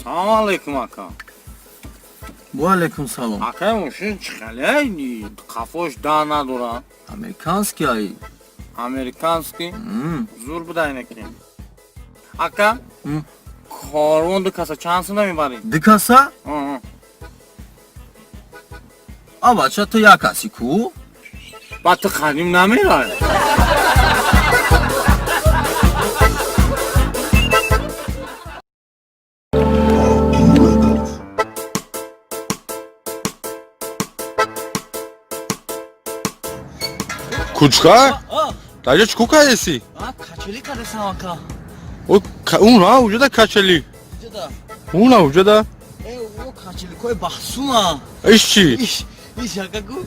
Assalomu alaykum aka. Bu alaykum salom. Aka, o'shin chiqalaydi. Qafosh dana duran. Amerikanskiy ay. Amerikanskiy. Zo'r budayniki. Aka, Hı. karvon dikasa chansini mibaring. Dikasa? Hı. Abacha to yakasi ku? Batı qadim namiradi. Kuchka? Daja chkuka esi? Kaçeli kardeşim aka. Una ucada kaçeli. Ucada. Una ucada. O kaçeli koy bahsuma. İşçi. İş aka ku.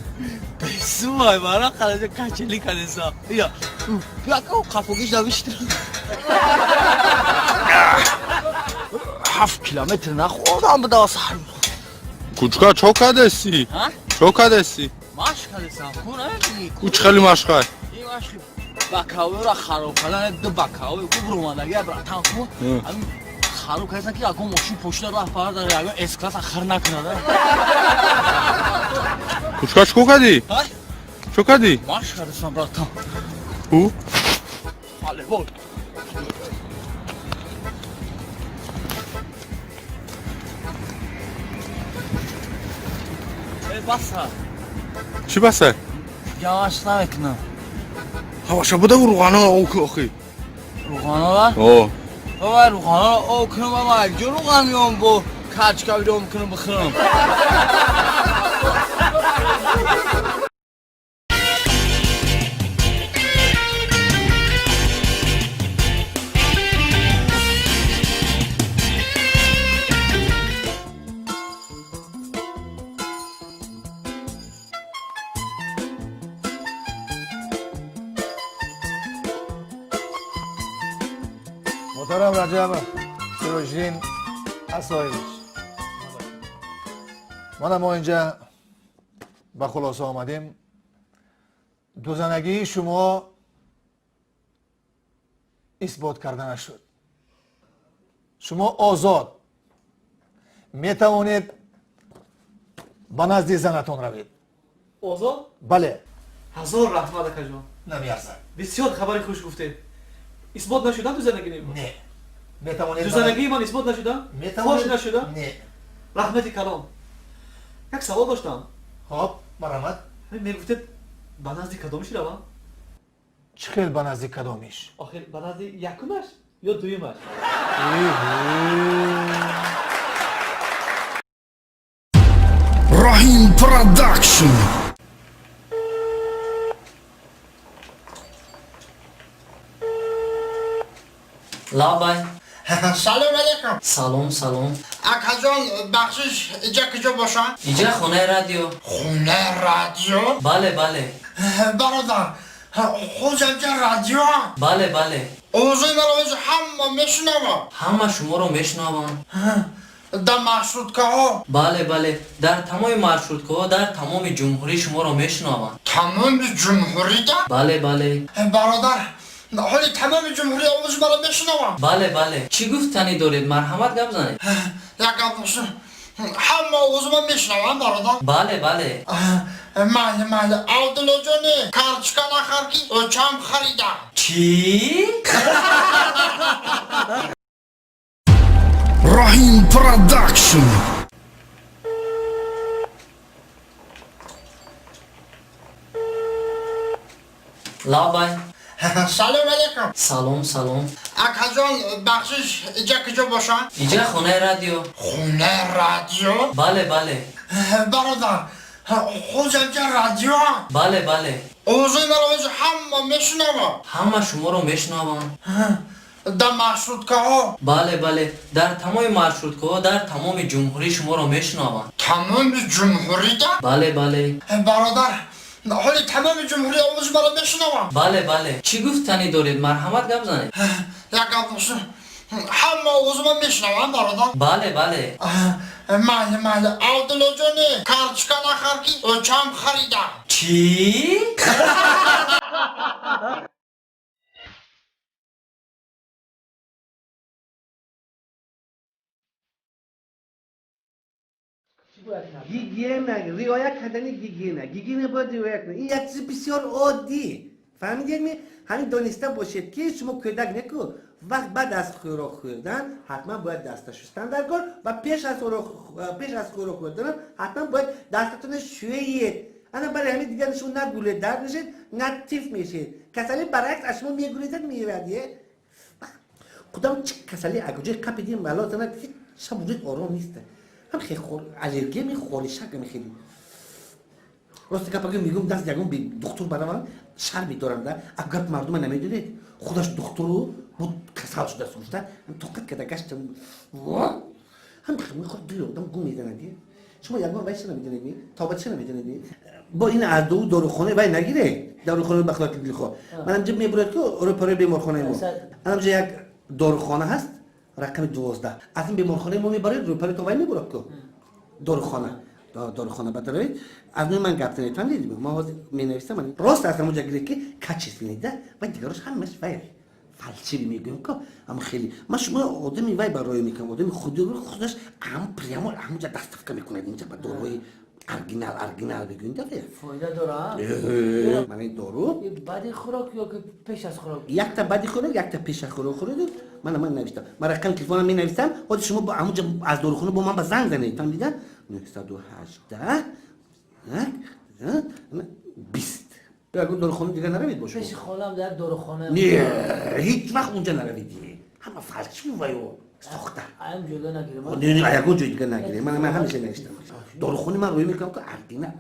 Bahsuma bana kardeşim kaçeli kardeşim. Ya. Bir aka o kafogiş damıştır. 7 kilometre nakhordam bu da sar. Kuchka çok adesi. Ha? Çok adesi. Maş kardeşim. Ku ne? Uç khali maşkay. İyi maş. Bakavı ra xarab falan da bakavı ku burumadaga bratan ku. Am xarab kaysan ki ako moşin poşta rahbar da ya es class axir naknada. Kuchka çok adi. Ha? Çok adi. Maş kardeşim bratan. Hu? Hale bol. Basa. Çi basa? Yavaşla ekna. Havaşa bu da urğana oku. Ruhana var. O. Baba ruhana okunu baba. Ruhana bu kaçka video okunu bakırım. محترم رجب سروشین اسایش ما اینجا به خلاصه آمدیم. دوزنگی شما اثبات کرده نشد. شما آزاد میتوانید به نزد زنتان روید. آزاد؟ بله. هزار رحمت اکا جان. نمیارزد. بسیار خبری خوش گفته. اثبات نشدن تو زندگی نیم؟ نه. میتوانید تو زندگی من اثبات نشدن؟ فاش نشدن؟ نه. رحمت کلام. یک سوال داشتم. خب مرحمت. میگفتید به نزد کدامش روم؟ چه خیلی به نزد کدامیش؟ آخر به نزد یکمش یا دویمش؟ Rahim Production. لابای سلام علیکم. سلام اکا جان بخشش اینجا کجا باشم؟ اینجا خونه رادیو. خونه رادیو؟ بله برادر خود اینجا رادیو؟ بله اوضوع مروز همه میشنوم. همه شما رو میشنوم. در مرشودکه ها؟ بله در تمام مارشروتکه ها در تمام جمهوری شما رو میشنوم. تمام جمهوری ده؟ بله برادر حالی تمام جمهوری اوضوع مرا میشنوم. بله چی گفتنی دارید؟ مرحمت گپ زنید. یک گفتم همه اوضوع من میشنوم برادر. بله ماله عبدالله جانی کارچکا نخر کی او چم خریدم. چی؟ Rahim Production. لابای سلام علیکم. سلام اکا جان بخشش اینجا کجا باشم؟ اینجا خونه رادیو. خونه رادیو؟ بله برادر خود اینجا رادیو؟ بله اوضوع مروز همه میشنوم. همه شما رو میشنوم. در مرشودکه ها؟ بله در تمام مارشروتکه ها در تمام جمهوری شما رو میشنوم. تمام جمهوری ده؟ بله برادر حالی تمام جمهوری اوضوع مرا میشنوم. بله چی گفتنی دارید؟ مرحمت گپ زنید. یک گفتم همه اوضوع من میشنوم برادر. بله ماله عبدالله جانی کارچکا نخر کی او چم خریدم. چی؟ گیگینه رعایت کردن گیگینه باید رعایت کنه. این یک چیز بسیار عادی فهمیدید می همین دانسته باشید که شما کودک نکو وقت بعد از خوراک خوردن حتما باید دست شستن در کار و پیش از خوراک خوردن حتما باید دستتون شویید. انا برای همین دیگه نشون نه گوله درد میشید نه تیف میشید. کسلی برعکس از شما میگولیدن میردیه. کدام چه کسلی اگه کپیدیم مالا زنه هیچ شبوری آرام نیسته. هم خیلی الرژی میخوری شک میخوری. راستی که پاکی میگم دست یکم به دکتر برام شر میدارم ده. اگر مردم نمیدونید خودش دکتر رو بود کسال شده سوسته. هم توقت که دکشتم. هم خیلی میخواد دیو دم گم میدونه دیه. شما یکم وایس نمیدونید تابت چه نمیدونید با این عدو داروخانه وای نگیره داروخانه بخلاق دیگه خو منم جب میبرد که اروپای بیمارخانه ما منم جا یک داروخانه هست رقم 12 از این بیمارخانه ما میبرید اروپای تو وای میبرد که داروخانه بداره از نوع من گفته نیستم دیدیم ما می نویسم من راست از اونجا گیری که کچیس بینیده و دیگرش همش وای فلسفی میگم که اما خیلی ما شما آدمی وای برای میکنم آدمی خودی رو خودش هم پریامو همونجا دستفکه میکنه اینجا با داروی ارگینال بگوین داره فایده داره من این دارو بعد خوراک یا که پیش از خوراک یک تا بعد خوراک یک تا پیش از خوراک من نوشتم من رقم تلفنم می نویسم خود شما با همونجا از داروخانه با من با زنگ زنید تا دیدن 918 20 بگو داروخانه دیگه نروید باشه پیش خالم در داروخانه نه هیچ وقت اونجا نروید همه فلسفی وایو ساخته ایم جلو نگیره نه اگه جوی دیگه نگیره من همیشه نوشتم داروخانه من روی میکنم که اردینه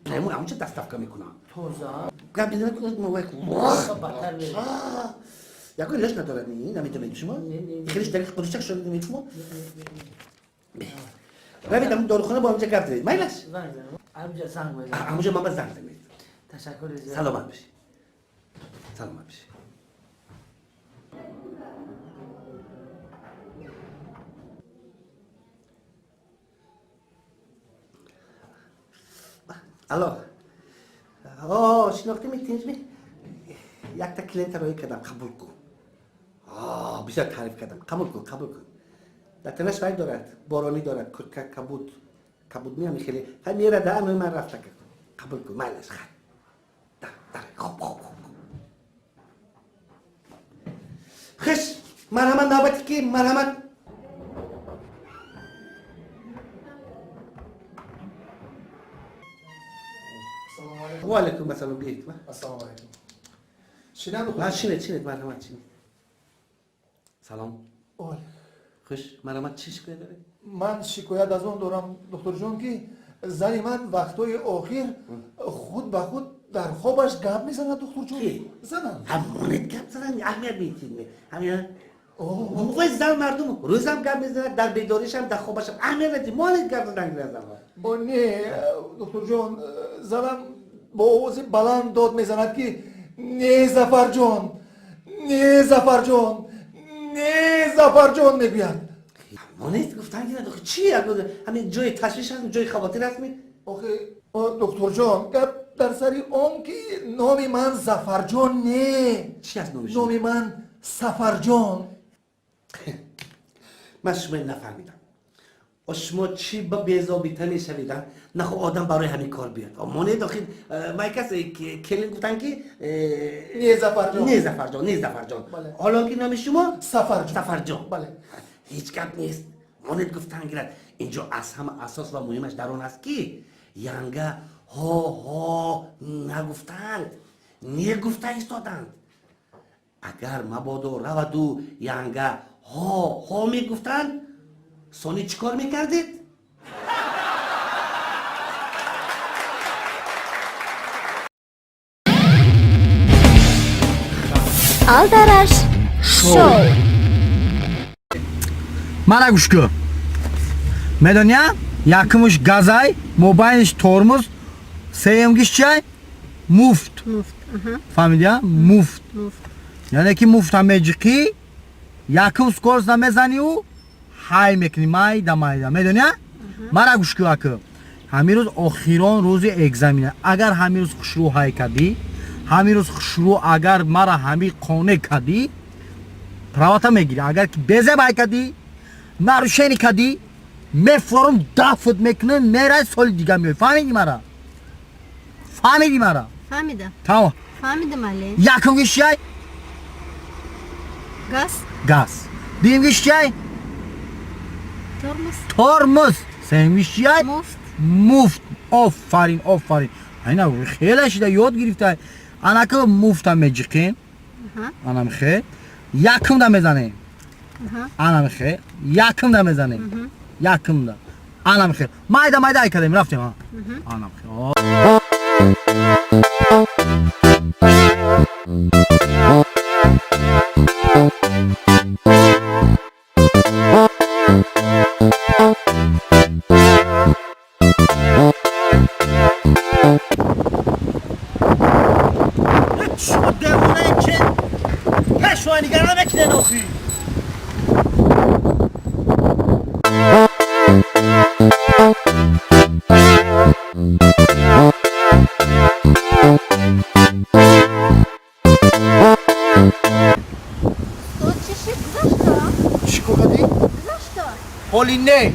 همونجا دستفکه میکنم توزا قبل دیدن کنید موقع بدتر بید یکو لش ندارد نمیتونه شما خیلیش دقیق قدوشک شده نمید شما روید همون داروخانه با همونجا گفت دارید میلش زنگ زنم همونجا زنگ بزنم همونجا من با زنگ زنید تشکر زیاد سلامت بشی سلامت بشی الو شناختی میتونیش یک تا کلینت روی کردم قبول کن بسیار تعریف کردم قبول کن در تنش وای دارد بارانی دارد کبود میامی خیلی میره در انوی من رفته کرد قبول کن مالش خیلی در خوب خش مرحمت نوبتی که مرحمت و علیکم السلام بیایید السلام علیکم شنیدم چینید مرحمت چینید سلام خوش مرحمت چی شکایت داره؟ من شکایت از اون دارم دکتر جون که زنی من وقتای آخر خود به خود در خوابش گپ میزنه دکتر جون زنم همونت گپ زنن اهمیت میتینه همین موقع زن مردم روزم گپ میزنه در بیداریش هم در خوابش هم اهمیت میتینه مالت گپ زنن با نه دکتر جون زنم با آواز بلند داد میزند که نه زفر جان میگوید مانیت گفتن که نداره چی همین جای تشویش هست جای خواطر هست می آخه دکتر جان در سری اون که نام من زفر جان نه چی هست نامش؟ نام من سفر جان من شما نفهمیدم شما چی با بیزابیته میشویدن نه خب آدم برای همین کار بیاد مانه داخل ما کسی کلین گفتن که نه زفر جان حالا که نام شما سفر جان بله هیچ گپ نیست مانه گفتن گرد اینجا از همه اساس و مهمش در اون است که یانگا ها نگفتن ایستادند اگر مبادا رودو یانگا ها میگفتن سونی چیکار میکردید؟ Aldarаш шоу. Mana گوش کن. میدونی؟ یکمش گازای، موبایلش ترمز، سومیش چی؟ مفت. فهمیدی؟ مفت. یعنی که مفت همه‌جکی یکم سکورز نمیزنی و های میکنی مایدا میدونی؟ مرا گوش کن که همین روز آخران روز اگزمینه اگر همین روز خوشرو های کردی همین روز خوشرو اگر مرا همین قانع کردی پراواتا میگیری اگر که بزه بای کردی نروشنی کردی میفرم دفت میکنه میره سال دیگه میای. فهمیدی مرا؟ فهمیدی مرا؟ فهمیدم تمام. فهمیدم علی. یکم گوش چیه؟ گاز گاز. دویم گوش چیه؟ ترمز ترمز. سوم گوش چیه؟ مفت مفت. آفرین آفرین. اینا خیلی شده یاد گرفته. انا که مفت هم میجیکین. انا میخه. یکم دا میزنه. انا میخه. یکم دا میزنه. یکم دا. انا میخه. مایدا ای کردیم رفتیم ها. انا میخه. شو دیوونه که پشوانیگرا بکنه نوخی. ولی نه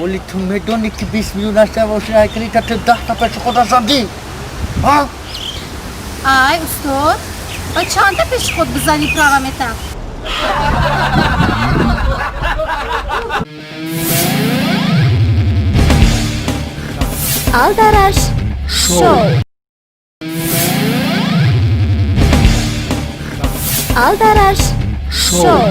ولی تو میدونی که 20 میلیون داشته باشی هیکلی تا 10 تا پیش خود زدی ها؟ آی استاد و چند تا پیش خود بزنی پرامتر Aldaraş Show Aldaraş Show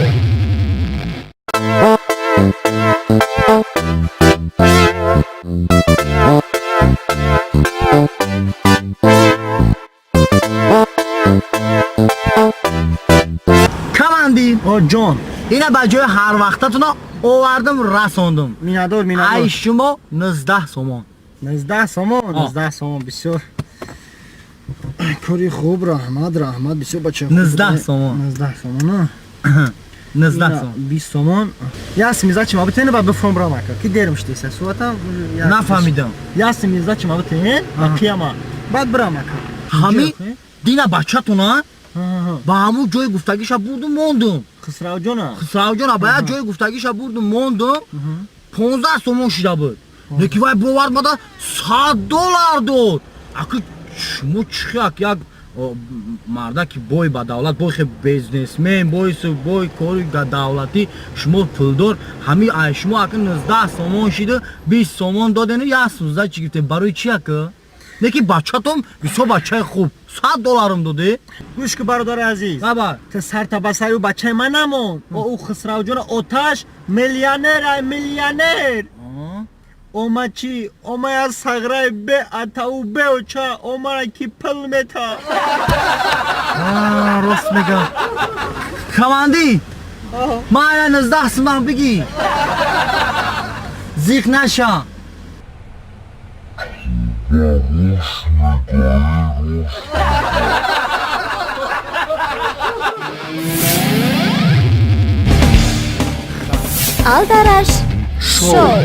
کماندین او جان اینا بجای هر وقتتون آوردم رساندم مینادور ای شما 19 سومان 19 سومان بسیار کاری خوب رحمت بسیار بچه خوب 19 سومان 19 سومان 19 سومان 20 سومان яс мизачи ма битен ба бифром ра мака ки дермш деса суатам نفهمیدم яс мизачи ма битен акияма бад бра мака همین دینا بچه‌تون ها با همون جای گفتگیش بردم موندم خسرو جانا باید جای گفتگیش بردم موندم 15 سومون شده بود یکی وای باور ماده $100 داد اگه شما چخیک یک مرده که بای با دولت بای خیلی بیزنسمن بای کاری دولتی شما پولدار همین شما اگه 19 سومون شده 20 سومون دادن یا 16 چی گفته برای چی اگه نکی بچه‌تون بسیار بچه خوب $100 داده گوش که برادر عزیز بابا تو سر تا بسری و بچه من نمون او خسرو جان آتش میلیونر اوما چی اوما از سغرای به اتاو به و چا اوما را کی پل میتا راست میگم کماندی ما 19 سومون بگی زیق نشم Aldaraş Show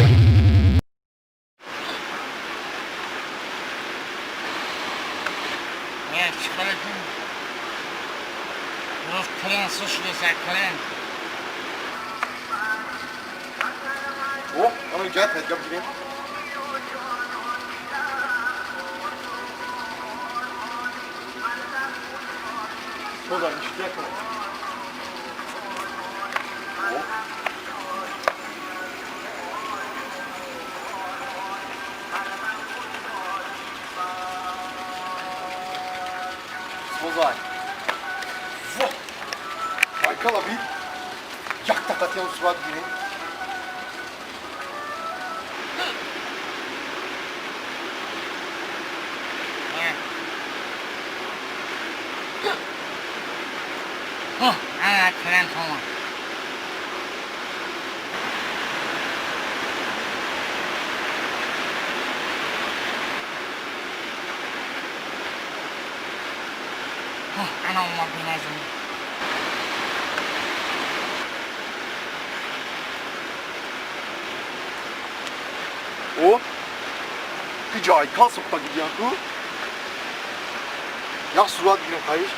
اما جات هتجيب جنيه خدا مشكلة Sozaj. Baykal abi. Yak takatyan surat gibi. Kren tamam. Ana olmak lazım. O bir cay kasıp da gidiyor bu. Ya surat gibi kayış.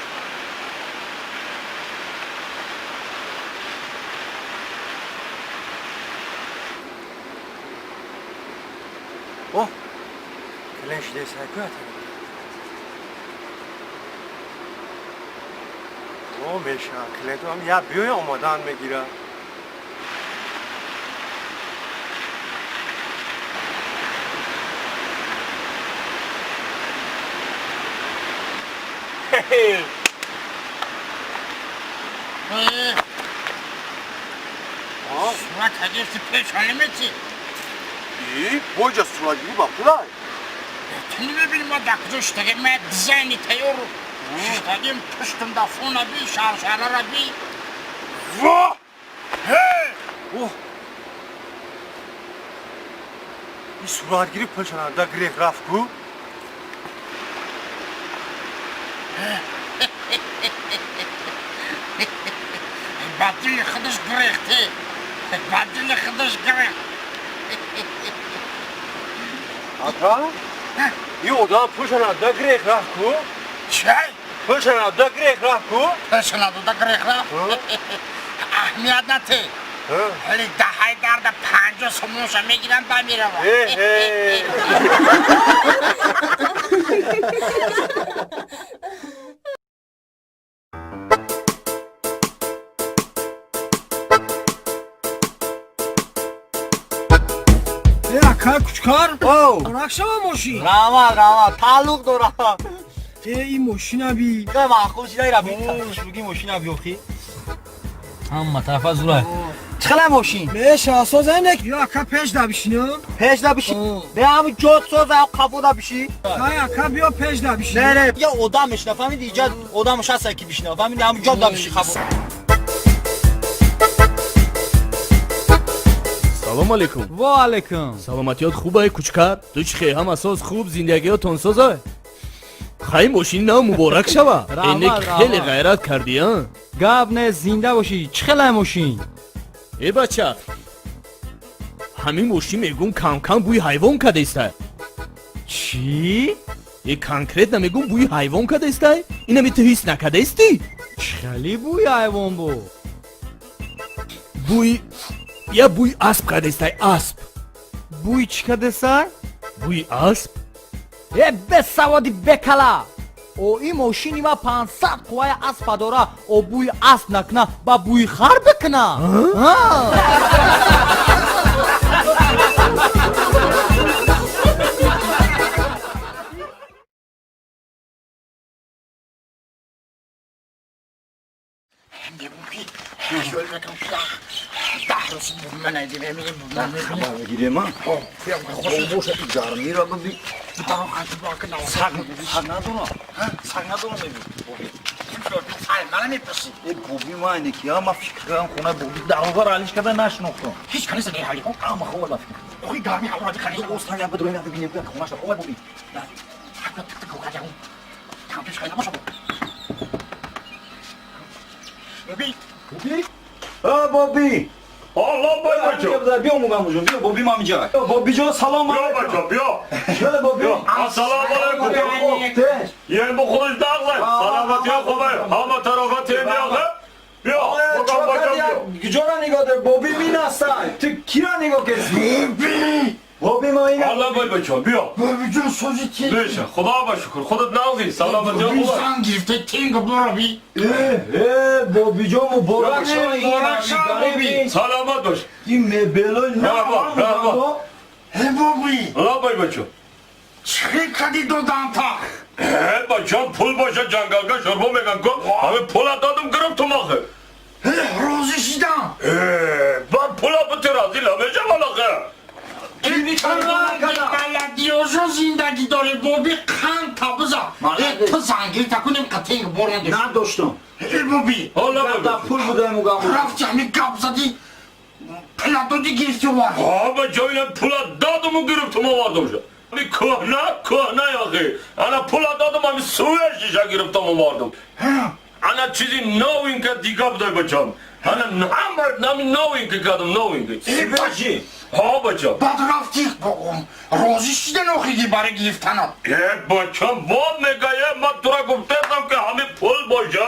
سایکات او مشکل تو هم یا بیای آمادن میگیره صورت هدیفتی پیچانه میتی ای بوجه سراجی با پولای تنی ببینیم ما در کجا شتگه من دیزاینی تیار شتگیم پشتم دا فونه بی شارشاره را بی واه هی این سراتگیری پلشنه دا گریخ رفت کو بدل خودش گریخته بدل خودش گریخت آتا این اودا پلشنه دا گریخ رفت کو چی؟ پلشنه دا گریخ رفت کو پلشنه دا گریخ رفت اهمیت نته ولی دهی درد 50 سموش میگیرن با میره Aka küçükar. Akşama moşin. راما تعلق دارم این موشین ابی. که معخوشی دایی را بید شروگی موشین ابی اخی. هم طرف از روه چخلا موشین Beş asaz enek. Ya aka peş da bişini. پیش دا بشی به همون جد ساز هم قبو دا بشی Hay aka bia peş da bişini. نره یا اودا میشنه فهمید اینجا اودا مش هست که بشنه فهمید همون جد دا بشی قبو سلام علیکم و علیکم. سلامتیات خوبه کوچکر تو چی خیلی هم اساس خوب زندگیاتون سازه خیلی ماشین نو مبارک شوه اینک خیلی غیرت کردی ها گاب نه زنده باشی. چخلا موشین. ای بچه همین ماشین میگم کم کم بوی حیوان کده استه چی؟ ای کنکریت نمیگم بوی حیوان کده استه اینه می تو حس نکده استی خیلی بوی حیوان بو. بوی یا بوی اسب کده استه اسب بوی چیکه دسای؟ بوی اسب به سوادی بکلا او این موشینی ما 500 قوای اسب داره او بوی اسب نکنه با بوی خر بکنه شوی بکن ده روز من ایدی بمیریم خبر بگیری من خوش بوشه گرمی را ببین بطرم خیلی باکنه سگ ندارم سگ ندارم ببین منم میپسی ای بوبی ما اینکی ها ما فکر کنم خونه بوبی دعوار علیش کرده نشناختم هیچ کنیست نه حالی اما خوبه بفکر اوی گرمی هوا را خیلی دوستان یا بدوی نبینیم که خونه شد خوبه بوبی حتی تک تک کجا کامپیش خیلی نباشه ببین بوبی بوبی Allah bay bacım. بیا موگم بیا بوبی ما میجا بوبی جان سلام Bia bacım bia. شده بوبی Assalamu alaikum. Yen bu kılıç dağlar. Salamat ya kubay. Ama tarafa tendi ya. Bia. Bakan bacım bia. کجا نگاه داره بوبی می نستن تو کی را نگاه کردی بوبی ما این Allah bay bacım bia. ببین جون سوزی تی Neyse. Xuda şükür. Xuda nazi. Salamat ya ببین kubay. سان گرفته تینگ برو بی بوبی جان مبارک بوبی Salamat baş. این مبلای Merhaba. Merhaba. هی بوبی Allah bay bacım. چی کردی دو دانتا Bacım pul başa cangalga şorba megan ko. Abi pula dadım kırıp tumakı. روزی شیدم Ben pula bitirazı lamecem alakı. دیوزو زندگی داری بوبی خان تابزا تو زنگیری تکنیم که تینگ برنده نداشتم ای بوبی حالا پول بوده موگم رفت جمعی گپ زدی پلاتو دی گرفتی var Abi cayla pula dadımı kırıp tuma vardım şu. Bir kohna yağı. Ana pula dadım abi suya şişe girip tuma vardım. Ana çizi knowing ka dikap da bacım. Ana nami knowing kadın knowing. ای باشی Ha bacım. بعد رفتی روزی شیدن اوخیدی برای گرفتن Bacım bu megaya matura guptesam ki hami pul boşa.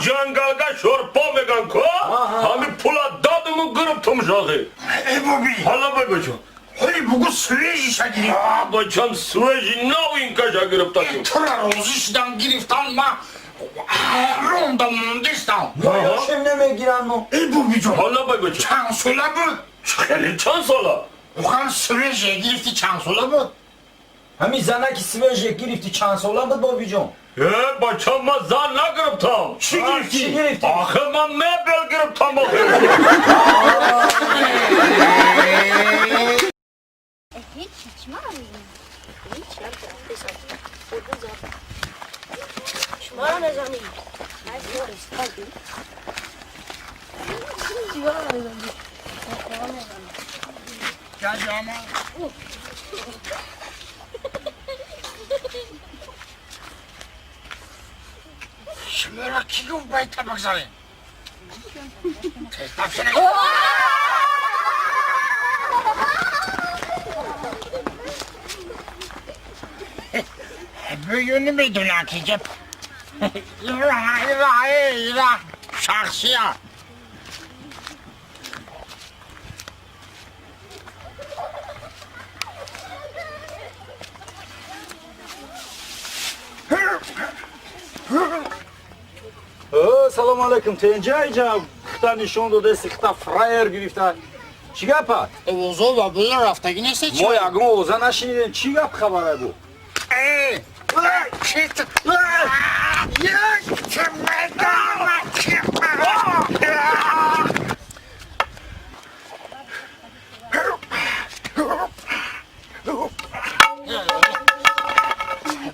Jangalga şorpa megan ko. Hami pula dadımı kırıp tuma yağı. ای بوبی Allah bay bacım. هلی بگو سویجیشا گرفت بچم سویج نو این کجا گرفتم تو را روزیشدم گرفتم ما روندم موندیستم یاشم نمیگیرن ما. ای بوبی جون حالا بگو چه چند ساله بود؟ خیلی چند ساله اوخان سویج گرفتی چند ساله بود؟ همین زنکی سویج گرفتی چند ساله بود بابی جان؟ بچم من زن نگرفتم چی گرفتی؟ آخه من میبل گرفتم آخه هیچ چشمه هیچ شما را نزنید شما را کی گفت باید طبق زنید؟ بگونی میدونم که جب ایره شخصی ها سلام علیکم تینجا اینجا خطا نشون داده خطا فرایر گرفته چی گپه؟ اوزو و بلا رفتگی نیستی چی؟ ما یکم اوزه نشینیدیم چی گپ خبره بود؟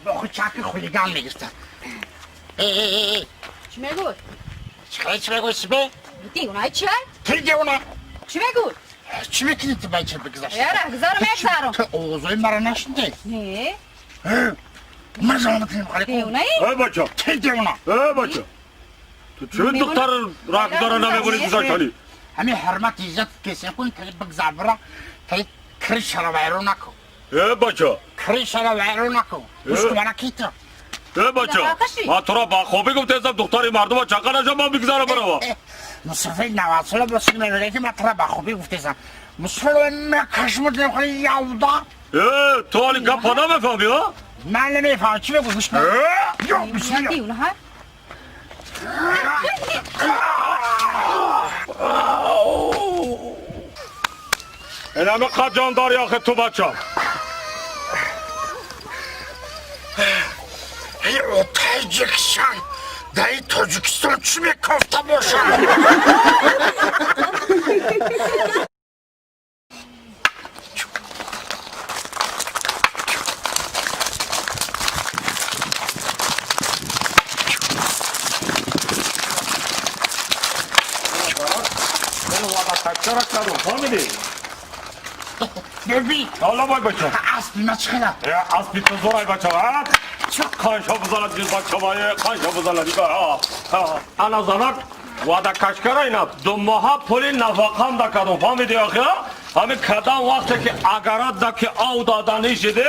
با خود چاک خولیگان میگفتن چی میگوی؟ چی میگوی سبه؟ دیونه چی؟ کی دیونه؟ چی میگوی؟ چی میکنی تو بچه بگذاشت؟ یاره گذارم یک تو اوزوی مرا نشنده؟ نه من زمان کنیم خالی کن دیونه بچم کی دیونه؟ بچم تو چه دختر راه داره نمیبونی گذاشتنی همین حرمت عزت کسی کن که بگذار برا که کریش را ویرو نکن بچه کریش را ویرو نکن مشکو برا کی تو؟ بچه ما تو را با خوبی گفته ازم دختری مردم ها چقدر نجا من بگذارم برا مصرفه 90 ساله بسید میگه که من تو را با خوبی گفته ازم مصرفه مکشمت نمیخوری یاودا تو حالی گپ ها نمیفهمی ها؟ من نمیفهم چی بگو گوش کن یا بسم الله دیونه ها این همه قد جان داری آخه تو بچم او تاجیکستان دایی تاجیکستان چی میکفته باشه چرا کردم فهمیدی؟ ببین حالا باید بچم اسبی ما چخیره اسبی تو زورای بچم چه خانشا بزنه دید بچم خانشا بزنه دیگه انا زنک وعده کشکره اینا 2 ماه پولی نفقم دا کردم فهمیدی آخه همین کدام وقتی که اگرات دا که آو دادنی شده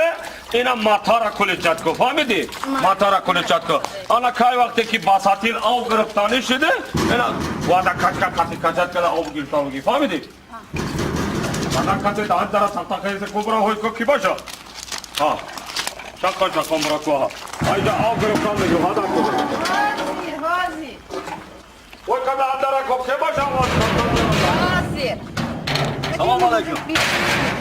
اینا مطار کلیچت کو فهمیدی؟ مطار کلیچت کو انا که وقتی که باساتیل آو گرفتانی شده اینا وعده کشکت کده آو گرفتان بگی فهمیدی؟ وعده کشکت داد داره سمتا خیلی کبرا ہوئی کو کی باشه ها شکا کمرا کو ها ایجا آو گرفتان بگی وعده کو حاضر وی کده داره کو کی باشه حاضر سلام علیکم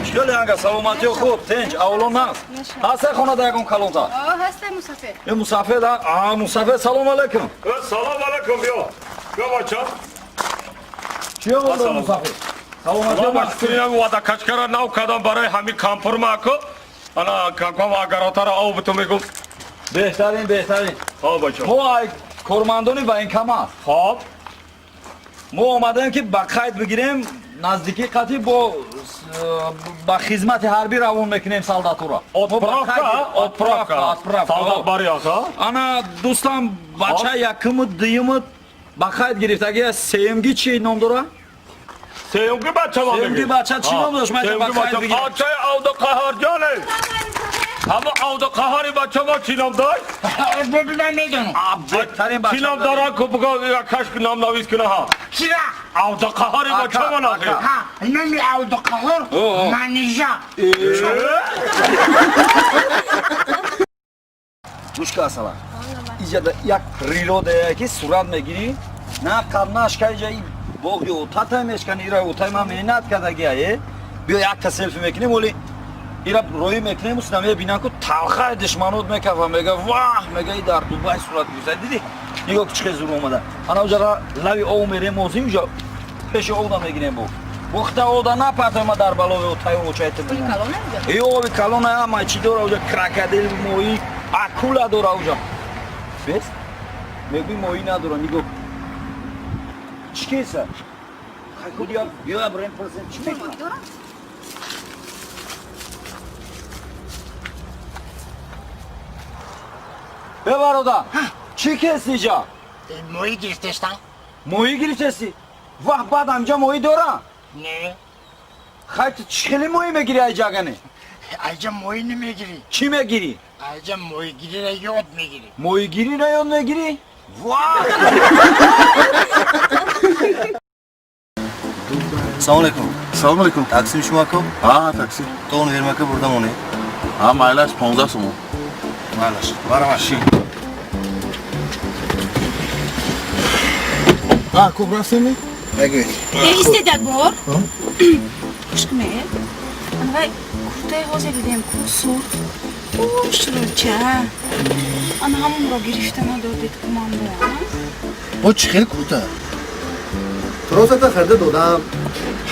شکلی هنگه سلامتی و خوب تنج اولون هست هسته خونه دا یکم کلونتا آه هسته مسافر این مسافر دا مسافر سلام علیکم سلام علیکم بیا بچه چی بود مسافر سلامتی ما و مشکلی وعده کشکره نو کدام برای همین کامپور ما کو انا کام اگراتا را آو تو میگم بهترین ها بچه ما کارمندانی با این کم هست خب ما آمدیم که با قید بگیریم نزدیکی قطعی با خدمت حربی روان میکنیم سالداتورا отправка солдат барият انا دوستم بچه یکم دیوم با قید گرفتگی سیمگی چی نام داره؟ سیمگی بچه سیمگی بچه چی نام داشت؟ سیمگی بچه آچه آودو قهار جانه همه عوض قهاری بچه ما چینام دار؟ ببینم میدونم چینام دارن که بگاه کشک نام نویز کنه ها چرا؟ عوض قهاری بچه ما نخیر ها نمی عود قهر منیجا Мушка асала. Иҷада як природа ки сурат мегирӣ, на қаднаш кайҷа и боғи отатай мешкани, ира отай ма меҳнат кардагия, биё якта селфи мекунем, оли ира роҳӣ мекунем, усна мебинам ку талхай душманот мекафа, мега ваҳ, мега и дар Дубай сурат гузар. Диди? Нигоҳ ки чӣ хел зур омада. Ана уҷара лави ов мерем озим уҷа пеши овда мегирем бо. Вақта овда напартома дар балови отай очайта. Оби калона уҷа? Е оби калона ама чӣ дора уҷа крокодил моҳӣ акула дора уҷа. Бес? Мегӯи моҳӣ надора, нигоҳ. Чӣ кеса? Хай худ я брем пресен чӣ мекунам? Бе бародар, чӣ кеси ҷа? моҳӣ гирифтестам? Моҳӣ гирифтеси? Ваҳ баъд амҷа моҳӣ дора? не Хай ту чӣ хели моҳӣ мегирӣ айҷагане? айҷа моҳӣ намегирӣ Чӣ мегирӣ? айҷа моҳигириро ёд мегирӣ Моҳигириро ёд мегирӣ? Ваҳ! Салом алейкум. Салом алейкум. Такси шумако? Ha, taksi. Тон вермака бурдамоне. Ha, maylash 15 so'm. Maylash. Baramashин. Ha, ko'p rasmmi? Ага. Истедак бор. Хушкмед. Анвай куртаи ҳозир дидем ку сур. Шуруча. Ана ҳамонро гирифта надодед ку ман боам. Бо чӣ хел курта? Тросата харида додам.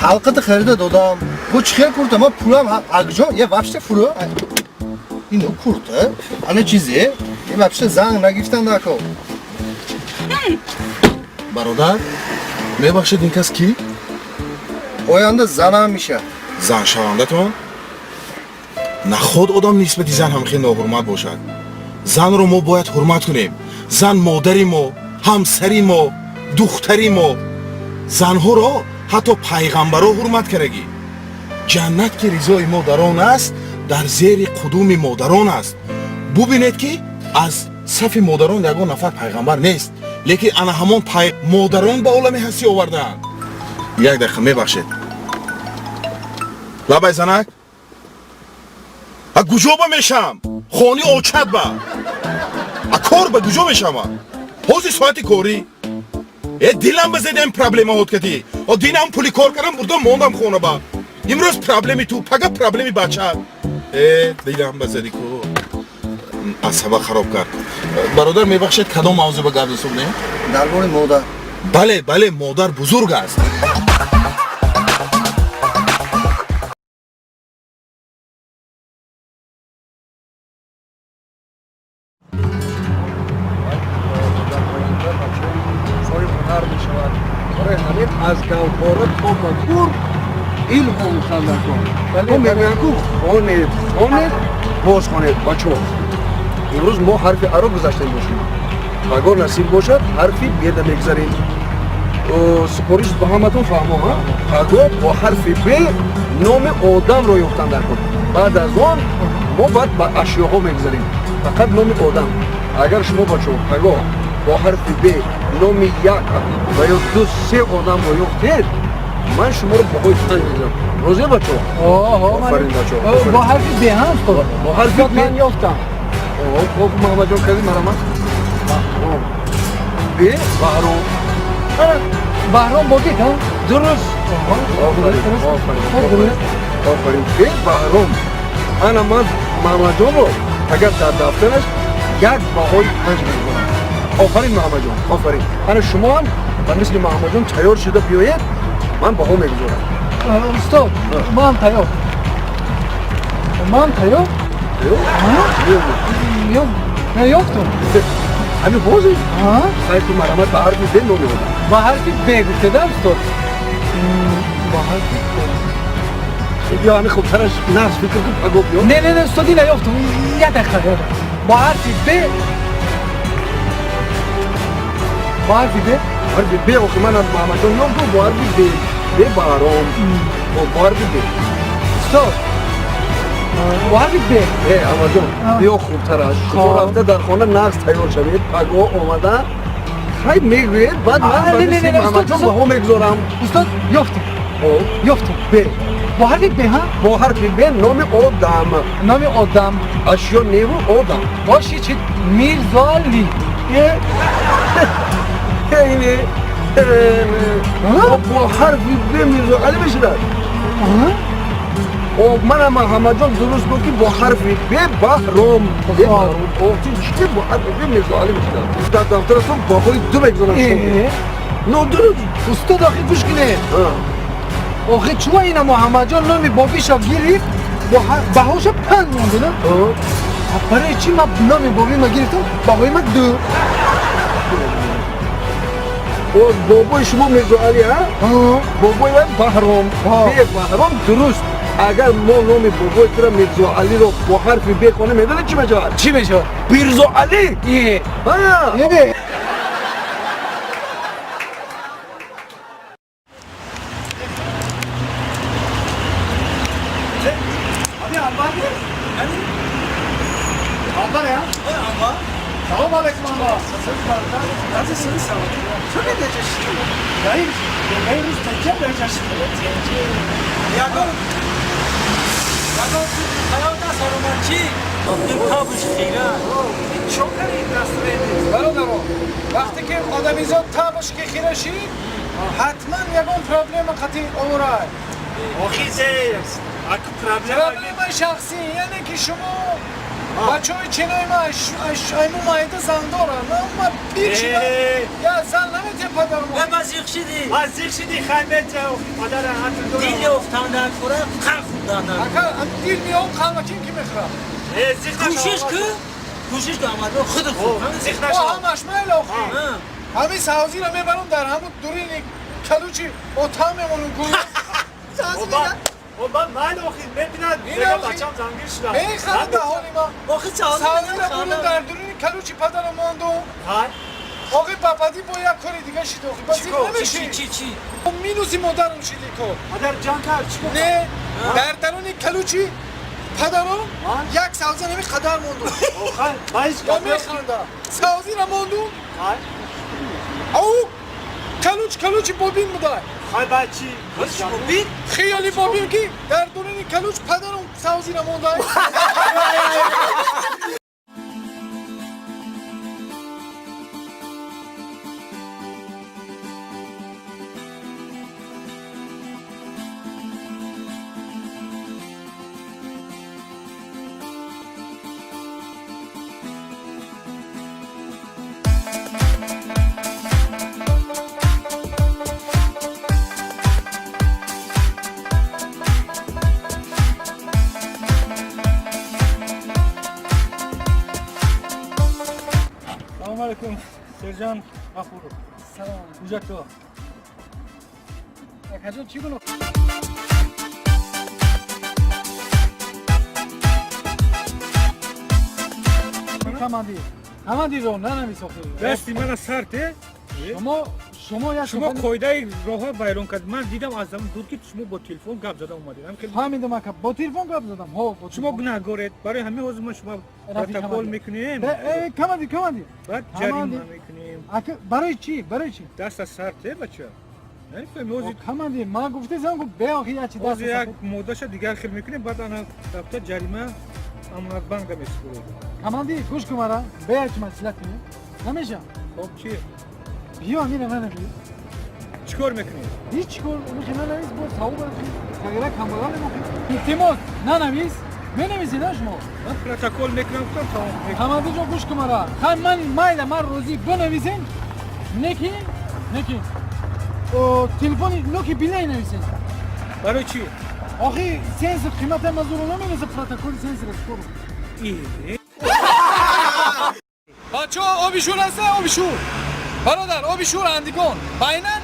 Ҳалқата харида додам. Бо чӣ хел курта? Ман пулам акҷо, я вообще фуро. Ино курта? Ана чизе? Я вообще занг нагирифтам нако. Бародар, мебахшед ин кас ки? Оянда занам миша. Зан шавандатон? Наход одам нисбати зан ҳам хел ноҳурмат бошад. Занро мо бояд ҳурмат кунем. Зан модари мо, ҳамсари мо, духтари мо. Занҳоро ҳатто пайғамбаро ҳурмат карагӣ. Ҷаннат ки ризои модарон аст, дар зери қудуми модарон аст. Бубинед ки аз сафи модарон ягон нафар пайғамбар нест, лекин ана ҳамон модарон ба олами ҳастӣ овардаанд. Як дақиқа мебахшед. Лабай занак? А куҷо ба мешам? Хони очад ба. А кор ба куҷо мешама? ҳозир соати корӣ? Дилам базедем проблемаҳот кадӣ. Динам пули кор кардам бурдам мондам хона ба. Имрӯз проблеми ту, пага проблеми бача. Дилам базеди ку. Асаба хароб кард. Бародар мебахшед кадом мавзӯъ ба гап расонем? Дар бори модар. Бале, бале, модар бузург аст. از گوهره تا مکور ilhom خندکن تو میگویم که خانید باز خانید بچه امروز ما حرف ارا گذاشته باشیم اگر نصیب باشد حرفی بیرده میگذاریم سپاریش به همتون فهمم اگر با حرف ب نام آدم رو یافتن در کن بعد از آن ما باید با اشیاء میگذاریم فقط نام آدم اگر شما بچه اگر با حرف ب نام یک و یا دو سه آدم رو یافتید من شما رو با خواهی تنگ میزنم روزه بچه آفرین بچه با حرف ب هم با حرف ب من یافتم خب محمد جان کردی مرمت ب بهرام بهرام بودید ها درست آفرین ب بهرام انا من محمد جان رو اگر در دفترش یک باهای 5 میکنم آفرین محمد جان آفرین انا شما هم و مثل محمد جان تیار شده بیایید من باها میگذارم استاد ما هم تیار نه یافتم همین بازی؟ سعی تو مرمت به حرفی ب نمی بودم با حرفی ب گفته ده استاد با حرفی ب یا همین خوبترش نفس فکر کن اگه بیاد نه استادی نیافتم یه دقیقه با حرفی ب با حرفی ب حرفی ب که من از محمد جان یافتم با حرفی ب بهرام با حرفی ب استاد با حرف ب اما جان بیا خوبتر است شما رفته در خانه نقص تیار شوید پگاه اومده خیلی میگوید بعد من نه اما جان به هم میگذارم استاد یافتم ب با حرف ب ها با حرف ب نام آدم نام آدم اشیا نیرو آدم باشی چی میرزالی اینه با حرف ب میرزا علی بشیدن من اما همه جان درست بود که با حرف ب بحرام چی با حرف ب میرزا علی بشیدن در دفترتون با خواهی دو بگذارم شما نه درست استاد آخی گوش کنه آخه چوه این محمد جان نامی بابیشا گیرید بهاش 5 مونده نه؟ برای چی ما نامی بابی ما گرفتم؟ بابای ما 2 بابای شما میرزا علی ها؟ بابای من بحرام بحرام درست اگر ما نام بابای تر میرزا علی رو با حرف ب خونه میدونه چی بشه؟ چی بشه؟ میرزا علی یه سلام علیکم آقا. Nasılsınız? Çok geçişti. Hayır, ben Rus tecrübe geçişti. Yakın hayata sorunlar ki tabuş xeyra Çok iyi nasıl برادرو وقتی که آدمیزاد تابش که خیرشی حتما یکون پرابلم قطعی اورای آخی زیست اکو پرابلم شخصی یعنی که شما بچه های چینای ما ایمو مایده زن دارن اما بیچیدن یا زن نمیته پدر ما و مزیق شدی مزیق شدی خیمت مادر حتی دارم دیل افتاندن خوره قل خوندن اکا دیل میام قلمکین که میخورم کوشش که آمده خود خود زیخ نشد همش میل آخی همین سازی رو میبرم در همون دورین کلوچی اتام میمونم گویم سازی میگن من آخی ببینید دیگه بچه‌ام زنگیر شدم میخوام به حالی ما آخی سازی رو بودم در دورین کلوچی پدرم ماندم آقای بابادی با یک کاری دیگه شد آخی بازی نمیشی چی مینوزی مادرم شدی کن مادر جان کرد چی گفت نه در درون کلوچی پدرم یک سازی نمی قدر موندم آخه باید میخوندم سازی رو موندم او کلوچی بابین بودای خواهی باید چی؟ بابین؟ خیالی بابین که در دورین کلوچ پدرم سازی رو موندای سلام علیکم سرجان غفور سلام کجا تو کجا چی کنم کماندی رو نمیساختی دستی من سرته شما قاعده راه بیرون کرد من دیدم از زمان دور که شما با تلفن گپ زدن اومدید فهمیدم که با تلفن گپ زدم شما گناهگارید برای همه حوض ما شما پروتکل میکنیم کماندی بعد جریمه میکنیم برای چی دست از سرته بچه نمیفهمی کماندی ما گفته زنگو به آخی چی دست یک مودش دیگر خیلی میکنیم بعد انا دفتر جریمه امانت بانک دم اسکول کماندی گوش کن مرا به چی مسئله نمیشه خب چی بیا میره من بیا چیکار میکنی هیچ کار میکنه نمیز با تاو برخی تغییر کامران میکنه تیموس نمیز بنویسید شما من پروتکل میکنم تا کماندی جو گوش کن مرا من مایل من روزی بنویسین نکی تلفن نوکی بیلی نویسین برای چی آخی سنس قیمت مزور نمیرسه پروتکل سنس رسپور بچه آبیشور هسته آبیشور برادر آبیشور اندیگان بینن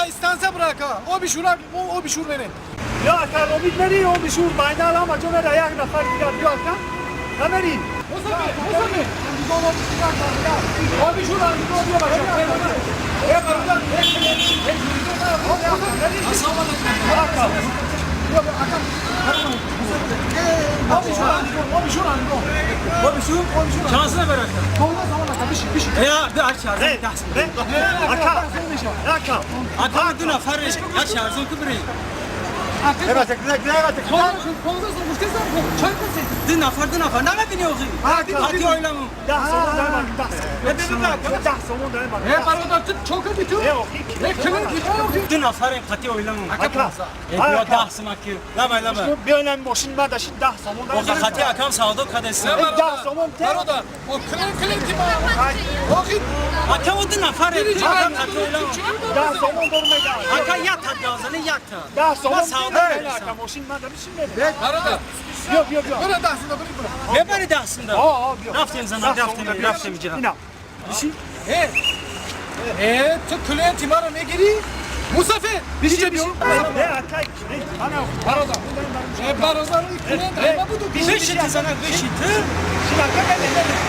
استانسه براکا آبیشور برین یا اگر امید نری آبیشور بینن هم اجا نره یک نفر دیگر بیا کن نمری موسمی آبیشور اندیگان بیا بچه Şansına ver Aka. Ya bir aç şarjı. Aka. Aka. Aka dün afarış. Ya şarjı kıbrı. Evet, evet. Dün afar. Ne biniyorsun? Hadi oylamam. Da somon da var. Ne dedin bak? Da somon da var. Ne paroda tut çok kötü. Ne kılın gidiyor. Dün afarın katı oylamam. Aka. Ya dahsın akı. Lama. Bir önemli boşun var da şimdi da somon da var. O katı akam sağda kadesin. Da somon te. Paroda. O kılın ki Aka o dün afar etti. Akam katı oylamam. Da somon durma ya. Aka yat hadi ağzını yat. Da somon sağda. Aka boşun var da bir şimdi. Paroda. Yok. Ne bari dahsında? Raftem sana raftem icra. İna. Bir şey. Tu kuleye timara ne giri? Musafe. Bir şey. Ne Aka? Ana. Paroda. Paroda. Bir şey sana bir şey. Şimdi Aka ne?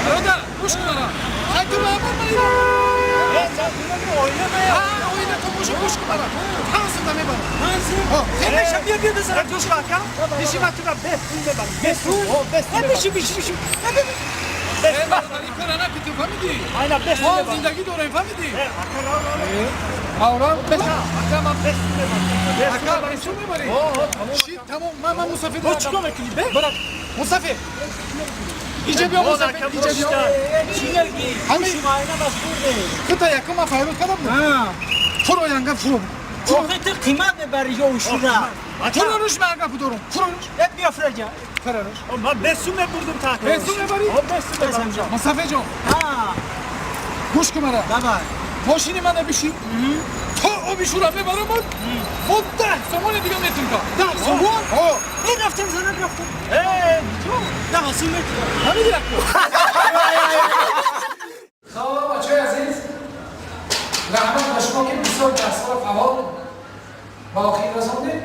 Paroda. Kuş kumara. Hadi baba. Sen bunu oynama ya. Oyna komşu kuş kumara. Hansın da ne var? Hansın. Sen de şapiye bir de sana. Kuş Aka. Bir şey var da besin de var. Besin. O besin. Bir şey. Karana bitti famidi. Aynen besin de O var. zindagi doğru famidi. Aka. Avram. Aka besin de var. Aka besin mi var? Şi tamam mama musafir. O çıkıyor ekili be. Bırak. Musafir. İyice bir musafir. İyice bir. Hani şu ayna bas burada. Kıta yakıma fayrut kadar mı? Ha. Furo yanga furo. O kadar kıymat ne bari yo şura. Furonuş mu aga bu durum? Furonuş. Hep bir afraca. Furonuş. Ama besin ne buldum tahta. Besin ne bari? O besin de var. Musafirco. Ha. Kuş kumara. Baba. Poşini mana bir şey. To o bir şura ne var ama? Mutta. Somon ediyor metin ka. Da somon. O. Ne raftem sana raftem. Da hasimet. Hani bir dakika. Sağ بچه عزیز رحمت به شما که بسیار دستگاه فعال با آخر رسانده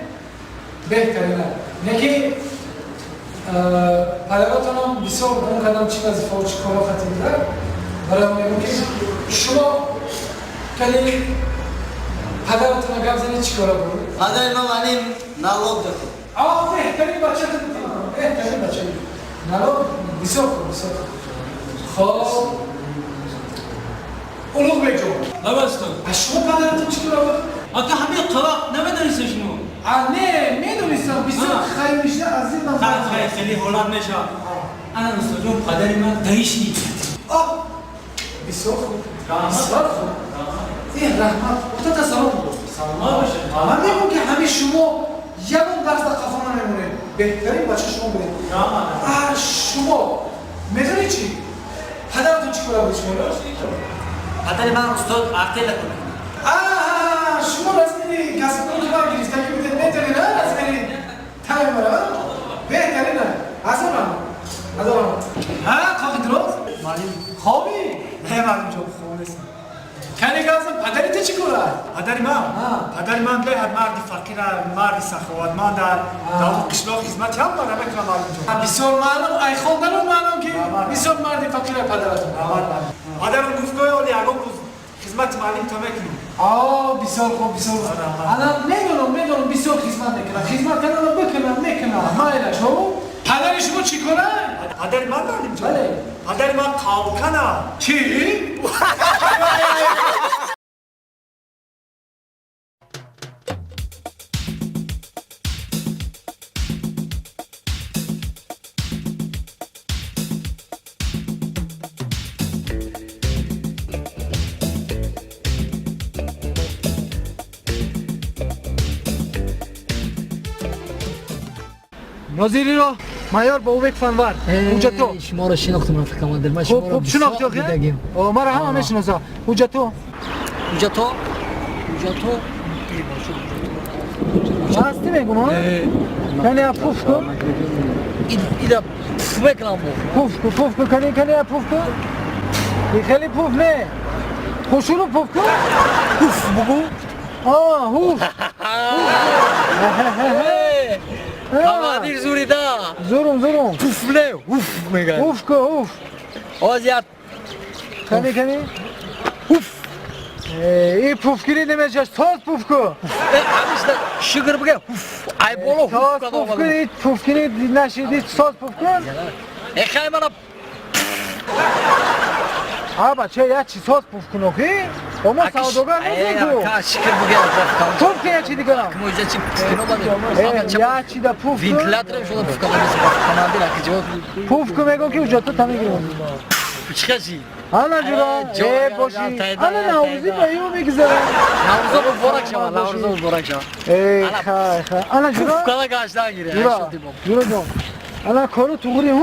بهترینه نگی پدراتون هم بسیار اون قدم چی وظیفه و چی کارا خطیر داره برای ما میگم که شما کلی پدراتون رو گفت زنید چی کارا بود؟ پدر ما معنی نالوگ داره. بهترین بچه تو بهترین بچه نالوگ بسیار خوب خب Ulug Bey çok. Nabastın? Şunu padaratın çıkıyor abi. Ata hamile kala ne bedeniyorsun şunu? Ne dönüyorsun? Bir sürü kaymışlar azizden. Hayır seni holar neşa. Ana ustacığım kaderime değişti. Ah! Bir sürü. rahmat. O da salam oldu. Salma başı. Ama ne bu ki hani şunu yarım derste kafana memnun et. Beklerim başka şunu bile. Şunu. Mezun için. Padaratın çıkıyor abi şunu. پدر من استاد ارتل کنه. شما رسمی کسب کنید که گریسته که میتونید بهترین نه رسمی تایم برای بهترین نه از کاخی درست خوابی نه معلوم جو خواب نیست کنی گازم پدری تو چی کنه پدر من به مردی فقیر مردی سخاوتمند در قشلاق خدمت هم داره بکنم معلوم جو بسیار معلوم ای خوندن معلوم که بسیار مردی فقیر پدرتون پدرم گفتگوی اولی اگه روز خدمت معلم تا میکنم بسیار خوب الان میدونم بسیار خدمت میکنم خدمت کردن میکنم مایل شو پدر شما چی کنه؟ پدر من معلم جو بله پدر من قاوکنه چی؟ ناظری را مایار با اوبک فنور اونجا تو شما رو شناختم من فکر کنم من شما رو شناختی آخه ما رو همه میشناسه اونجا تو هستی میگم ها کنی پوف کن اینا پوف میکنم پوف کن کنی پوف کن این خیلی پوف نه خوشونو پوف کن پوف بگو هوف Kavadir zurida. Zorum. Puf ne? Uf megan. Uf. Aziyat. Kani. Uf. این پوفکینی نمیشه ساز پوفکو همیشه شگر بگه ای بولو ساز پوفکینی پوفکینی نشیدی ساز پوفکن خیلی من ها بچه یا چی ساز پوفکنو که اما سوداگر نزدیکو شگر بگه پوفکن یا چی دیگه موجه چی پوفکنو بده یا چی دا پوفکن وینتلاتر شده پوفکنو کماندی لکی جواب پوفکن میگو که اجازه تا میگیرم چیکشی آنا جورا باشی آنا نوروزی به یو میگذره نوروزا بود بورک شما نوروزا بود بورک شما ای خای خای آنا جورا پوفکنو گاشتن گیره جورا جون آنا کارو تو غوری هم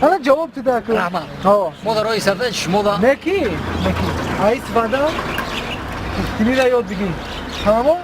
آنا جواب تدا که ما در روی سفر شما دا نکی آیس بادا پوفکنی را یاد بگی تمامو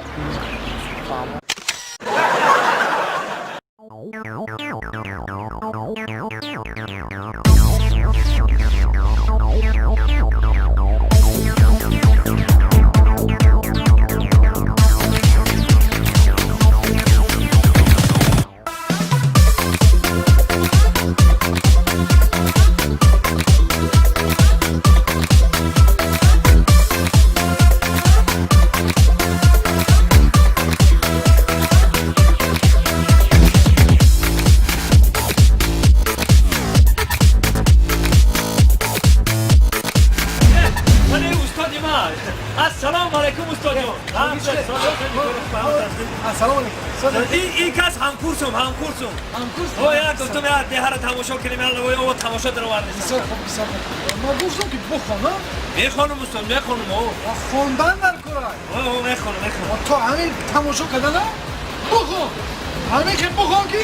السلام علیکم استاد جان. السلام علیکم. این کس همکورسم. او یا گفتم یا ده را تماشا کنیم یا او تماشا در آورد. بسیار خوب. ما گفتم که بخوانم. میخوانم استاد میخوانم او. خواندن در کارای. او میخوانم. تو همین تماشا کردن بخوان. همین که بخوان که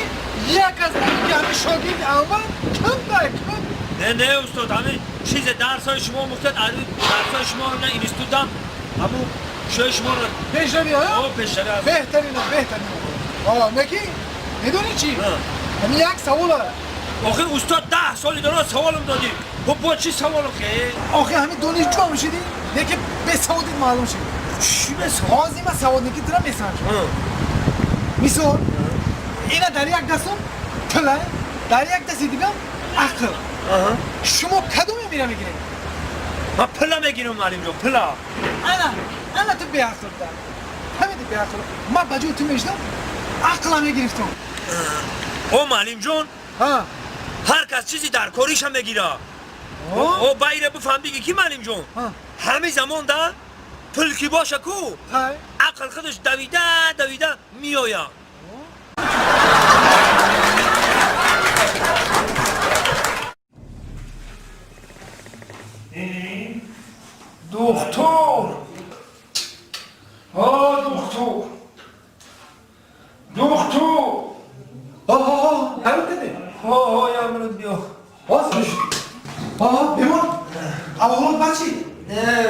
یک از همین شاگرد اول کم کم. نه استاد همین چیز درسای شما مختلف درسای شما نه اینستیتوتم همون شوی شما رو پیشروی ها؟ او پیشروی هست بهترین نکی؟ میدونی چی؟ همین یک سوال هست آخه استاد 10 سالی دارم سوالم دادی با چی سوالم که؟ آخه همین دانشجو هم شدی؟ نه که به سوادیت معلوم شدی چی به سواد؟ بازی من سواد نکی دارم میسنجم میسور اینا در یک دستم پله در یک دستی دیگم عقل شما کدوم میره میگیرید؟ من پلا میگیرم معلم جان پلا انا تو به عقل دارم همین به عقل من بجو تو میشدم عقلم میگرفتم او معلم جان هر کس چیزی در کاریش هم میگیره او باید بفهمی که کی معلم جان همه زمان در پلکی باشه کو عقل خودش دویده میآید دکتر یامرد بیا باز بش بیمون اولون بچی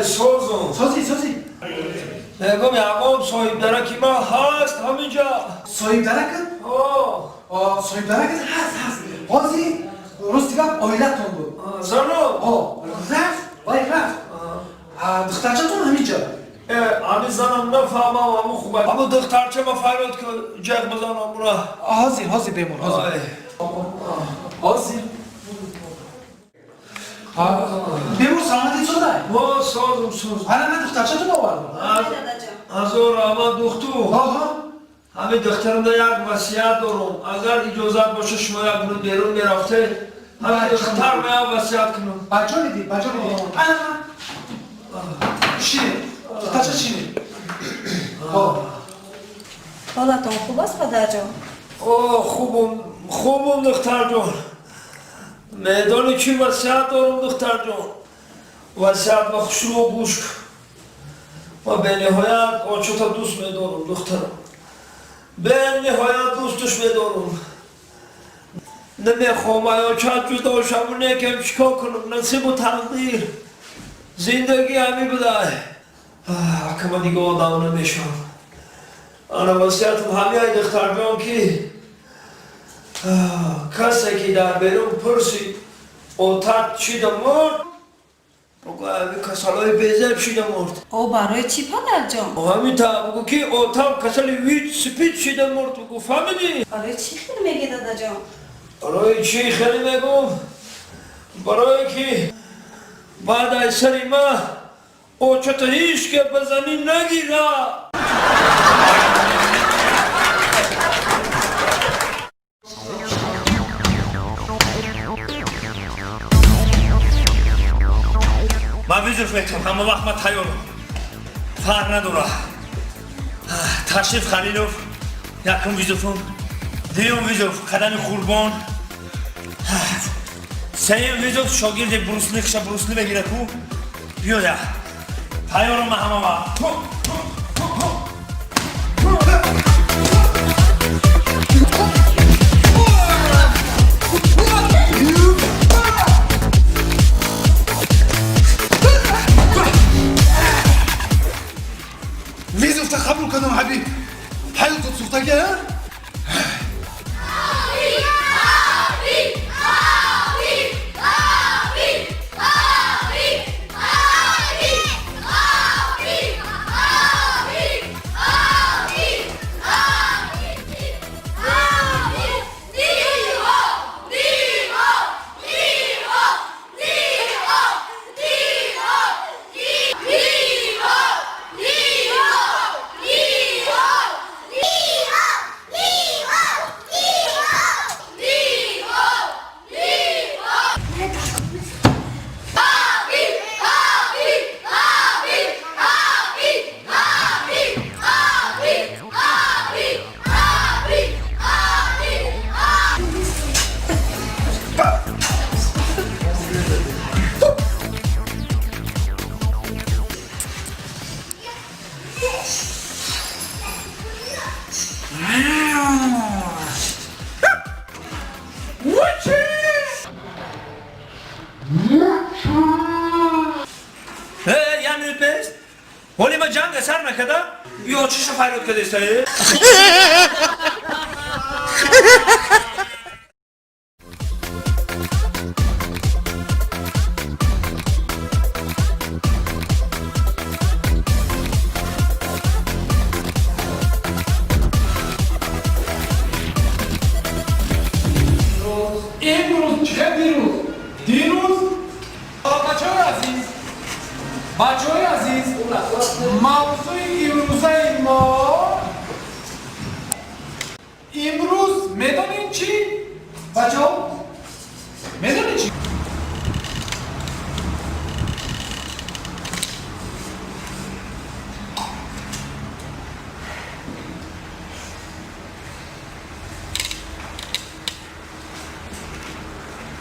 سازی نگم یعقوب صاحب درکی ما هست همینجا صاحب درکن؟ صاحب درکن هست بازی روز دیگه آیلتون بود زنو رفت دخترچتون همینجا همین زنم نفهمم همون خوبه اما دخترچه ما فریاد که جغ بزنم برا حاضر بیمون حاضر بیمون سلامتی چون داری؟ ما سازم حالا من دخترچتون آوردم از او رحمت دختر همین دخترم در یک وصیت دارم اگر اجازت باشه شما یک گروه بیرون میرفته همین دختر من وصیت کنم بچه نیدی شیره دخترچه شیره حالتون خوب است پدر جان؟ خوبم دختر جان میدانی چی وصیت دارم دختر جان وصیت با خوش رو گوش کن ما به نهایت آنچه دوست میدارم دخترم به نهایت دوستش میدارم نمیخوام یا چند جدا شم و نیکم چیکار کنم نصیب و تقدیر زندگی همی بوده که من دیگه آدم نمیشم انا وصیتم همی های دختر جان که کسی که در بیرون پرسید اوتت چی ده مرد بگو همی کسالای بیزب چی ده مرد او برای چی پدر جان؟ همین تا بگو که اوتم کسالی ویچ سپید چی ده مرد بگو فهمیدی؟ برای چی خیلی میگی دادا جان؟ برای چی خیلی میگم؟ برای که بعد از سری ما او چطور هیچ که بزنی نگیره. من ویزوف میتونم همه وقت من تیارم. فرق نداره. تشریف خلیلوف، یکم ویزوفم، دیوم ویزوف، قدم قربان، سیم ویزوف شاگرد بروسلی کشه بروسلی بگیره کو بیاده. تیارم من همه وقت. ویزوف تا قبول کنم حبیب حیاتت سوخته گرد؟ یعنی پس ولی ما جنگ سر نکده یا چیشو فریاد کده ایستایی؟ امروز چه دیروز بچه های عزیز موضوع امروزه ما امروز میدونین چی؟ بچه ها میدونین چی؟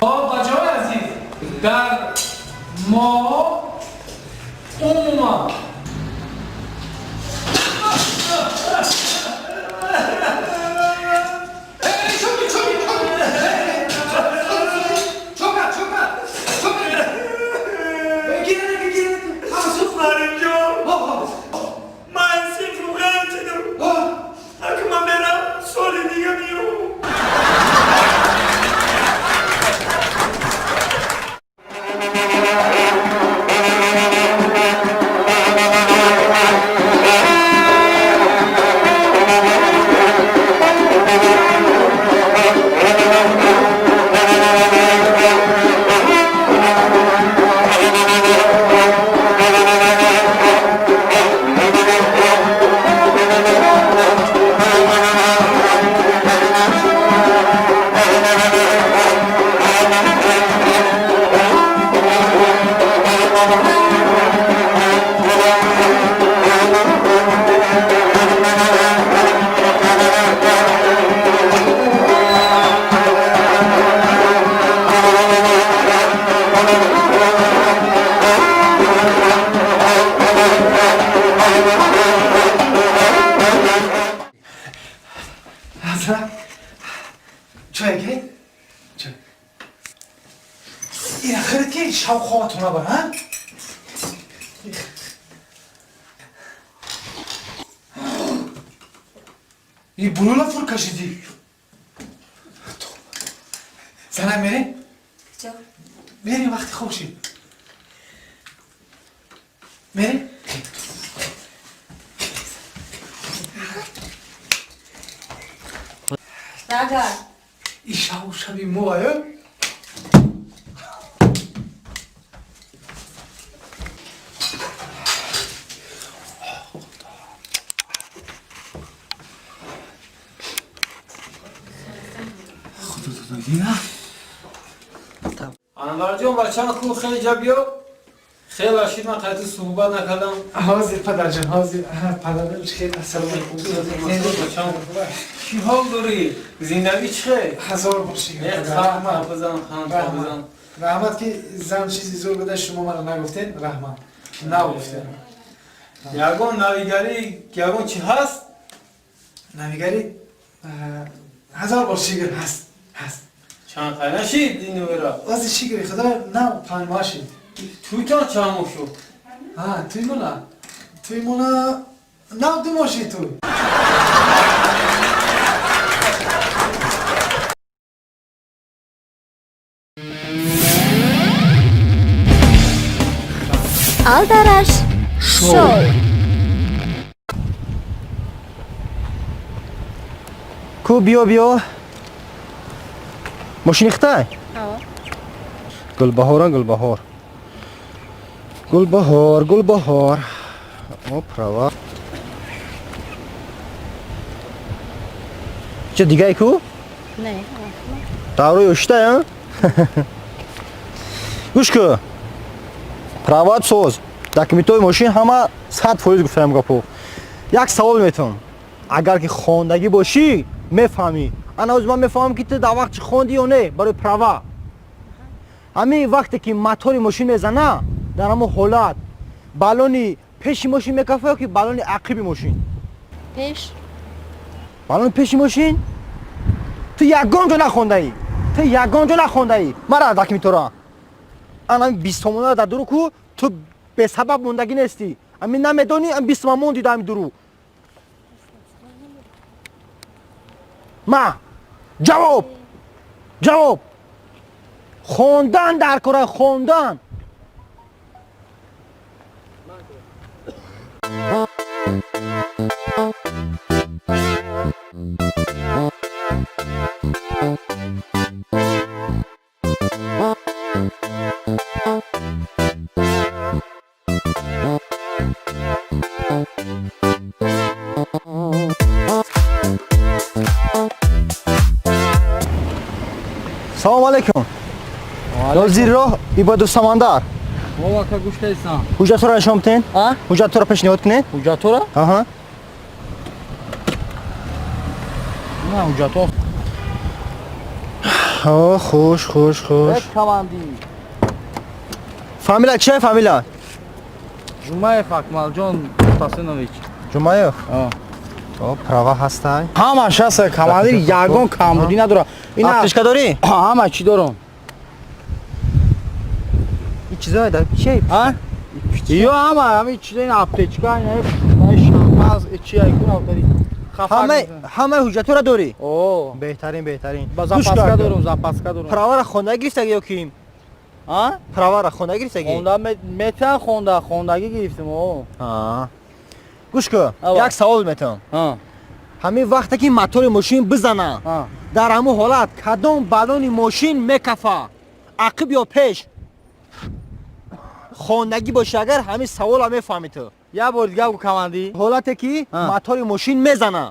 بچه های عزیز در ما عموما این آخرت که شاو خوابتونه بر ها؟ این بلولا فور کشیدی زنم میری؟ جا میری وقتی خوب شی میری؟ نگر این شاو شبی موه انور جان بچه‌ها خوب خیلی جا بیا خیلی رشید من قطعی صحبت نکردم حاضر پدر جان حاضر پدر خیلی السلام علیکم چی حال داری؟ زندگی چه؟ هزار باشی رحمت بزن خان بزن رحمت که زن چیزی زور بده شما منو نگفتین رحمت نگفتین یگان نویگری یگان چی هست؟ نویگری هزار بار شیگر هست چند خیلی شید این نویرا؟ واسه شیگری خدا نه پنج ماه شید توی چند ماه شد؟ توی مونا نه 2 ماه شید توی Aldarash Show. کو بیا ماشین ریخته گلبهار права چه دیگه ای کو نه таврои ушта я гӯш ку прават соз документои мошин ҳама 100% гуфтам гапо як савол метавонам агар ки хондагӣ бошӣ мефаҳмӣ ана оз ман мефаҳмам ки ту дар вақт хонди ё не барои права ҳамин вақте ки мотори мошин мезана дар ҳамон ҳолат балони пеши мошин мекафа ё ки балони ақиби мошин пеш балони пеши мошин ту ягон ҷо нахондаӣ мара документора ана 20 сомона дар дуру ку ту бесабаб мондагӣ нестӣ амин намедонӣ ам 20 сомон монди дар ҳамин дуру ма ҷавоб хондан дар кора хондан салому алейкум нозири роҳ ибоду самандар вовака гӯш кайсан ҳуҷҷатро нишон битен ҳуҷҷатро пешниҳод кунед ҳуҷҷатро аҳа на ҳуҷҷато хуш каманди фамилия чия фамилия ҷумаев акмалҷон мухтасинович ҷумаев права ҳастай ҳамаш ҳаст камандир ягон камбудӣ надора аптечка дорӣ ҳама чӣ дорам чизое дар чиай ё ҳама ҳамин чизаи аптечка шампаз чиай ҳамаи ҳуҷҷатора дорӣ беҳтарин запаска дорам правара хонда гирифтагӣ ё ки правара хонда гирифтагӣ метавон хондагӣ гирифтем гӯш кун як савол метавонам ҳамин вақте ки мотори мошин бизана дар ҳамон ҳолат кадом балони мошин мекафа ақиб ё пеш хондагӣ боши агар ҳамин савола мефаҳмӣ ту як бор дига гӯ камандӣ ҳолате ки мотори мошин мезана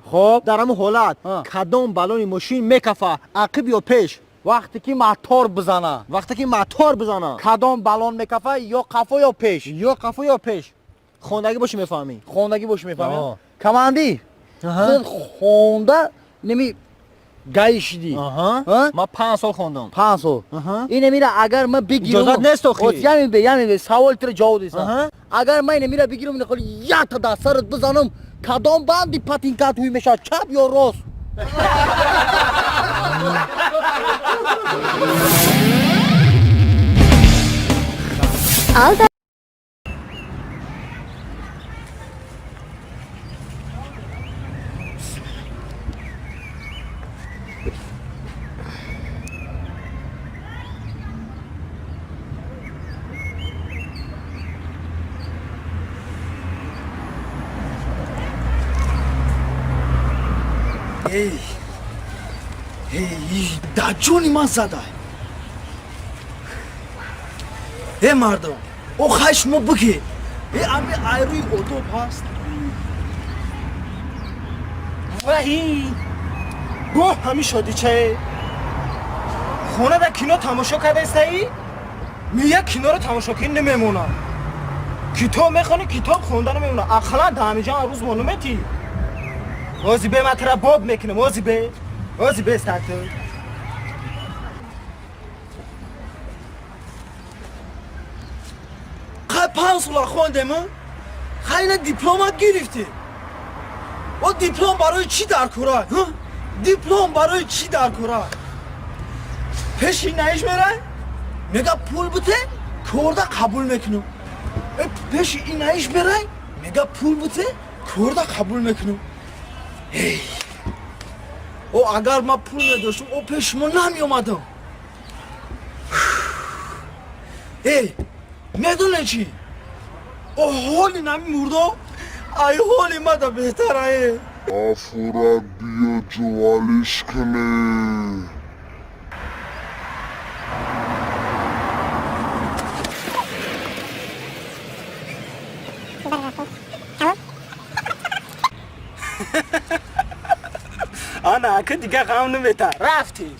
дар ҳамон ҳолат кадом балони мошин мекафа ақиб ё пеш вақте ки мотор бизана кадом балон мекафа ё қафо ё пеш хондагӣ боши мефаҳмӣ камандӣ хонда неми гаи шидӣ ман 5 сол хондам 5 сол ин немира агар ман бигирам иҷозат нест охи ями саволи тира ҷавоб дестам агар ман немира бигирам холи якта дар сарат бизанам кадом банди патинкат ҳуй мешавад чап ё рост Alda дар ҷони ман задай мардум охай шумо бигӣ ами айрӯи одоб ҳаст ваҳӣ гоҳ ҳамин шодичае خونه در کینو تماشا کرده سعی میگه کینو رو تماشا کنی نمیمونم کتاب میخونی کتاب خوندن نمیمونم اخلا دامیجان روز مونومتی وازی به مطرح باب میکنم وازی به استاکتر خیلی 5 سال خوندم خیلی دیپلمات گرفتی و دیپلم برای چی در کاره؟ دیپلم برای چی در کاره؟ پیش این نهیش میره؟ میگه پول بده کرده قبول میکنم پیش این نهیش میره؟ میگه پول بده کرده قبول میکنم او اگر ما پول نداشتم او پیش ما نمی اومدم میدونه چی؟ او حالی نمی مرده ای حالی ما دا بهتره آفورا بیا جوالش کنه آنا که دیگه غم نمیتا رفتی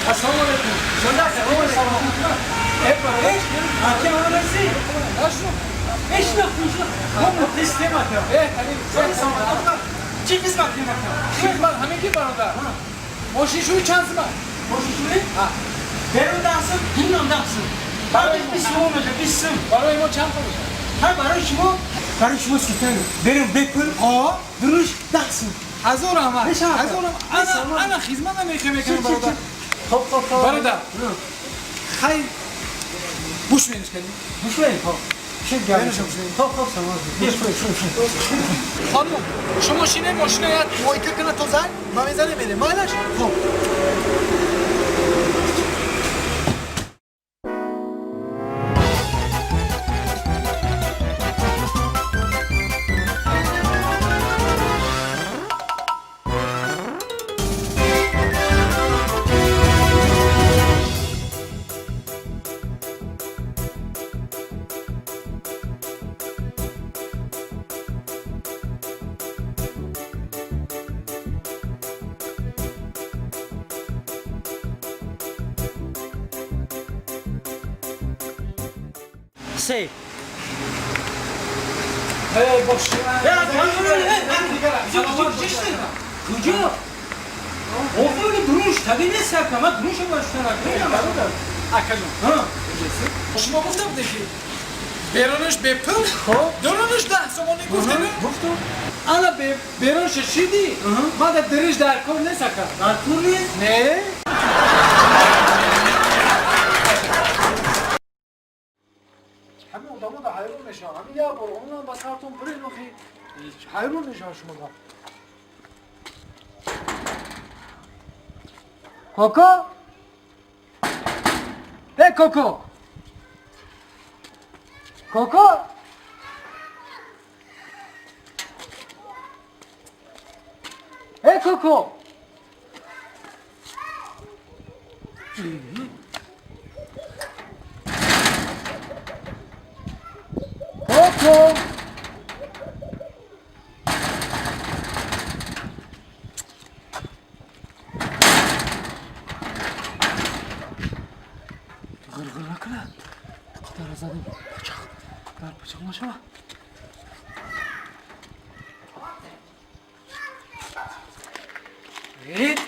السلام علیکم زنده سلام آکی ما نسی اشو ايش نخرج هم تسليمات ايه حبيبي سلام چی قسمت می‌کنم همین کی برادر ماشینشوی چند زمان ماشینشوی برو دستم اینم دستم برای 20 میشه 20 برای ما چند میشه هر برای شما ستاره بریم بپل دروش دستم هزار احمد انا خدمت میکنم برادر خب برادر خیلی بوش می‌نش کنی بوش می‌نی خب خانم شما ماشین یاد مایکل کنه تو زن ما میزنه میره مالش خب Sei. Hey, boş. Kujya. Oğlum duruş tabii ne sakama duruşa başlamak. Akacım. Ha. Şuma گفتم دیگه. برونش بپل. خب. درونش ده سومونی گفتم. گفتم. انا برونش شدی. ما درش در کار نساکا. در کار نیست؟ نه. همین آدمو دا حیرون میشن همین یا برو اونم بس هرتون برین اخی حیرون میشن شما کوکو کوکو کوکو کوکو Coco! Gırgır akıla. Kadar azadım. Bıçak. Ver bıçak maşallah. Evet.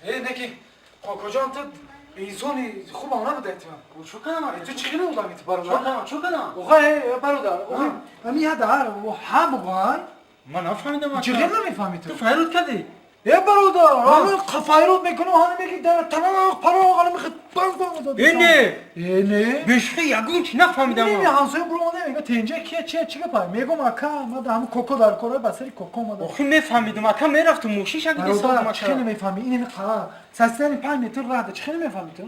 Ne ki? Kokocan tut. اینسانی خوب آنها بوده اتمام چو کنم تو چی کنه بودم ایت برادر چو کنم اوه برادر اوه من یه دار و ها بگوی من نفهمیدم چی غیر نمیفهمی تو فایروت کردی یه برادر همین فایروت میکنه و همین میگی در تمام پرو آقا میخواد بانگ اینه بشخی یگون چی نفهمیدم این همسایه برو میگه تنجه کیه چی پای میگم اکا ما دام کوکو در کره بسری کوکو اومد خب میفهمیدم اکا میرفت موشیش اگه دیسا چی نمیفهمی این قرار ساستن 5 متر راه چی نمیفهمی تو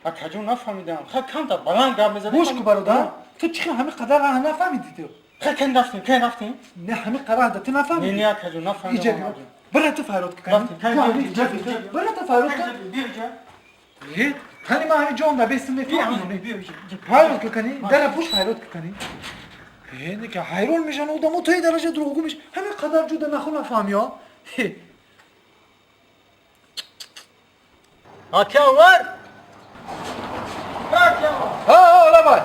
اکا جون نفهمیدم خب کم تا بلند گام میزنی گوش کو برادر تو چی همین قدر راه نفهمیدی تو خب کی رفتیم نه همین قرار تو نفهمیدی نه اکا جون نفهمیدم برای تو فراد کنی برای تو فراد کنی hani ma hani John da besin ve hayır kökeni dere puş hayır kökeni ne ki hayır olmuş ana o da motoya derece drogumiş hemen kadar cuda nakhuna faham ya Hakem var. ha ola bak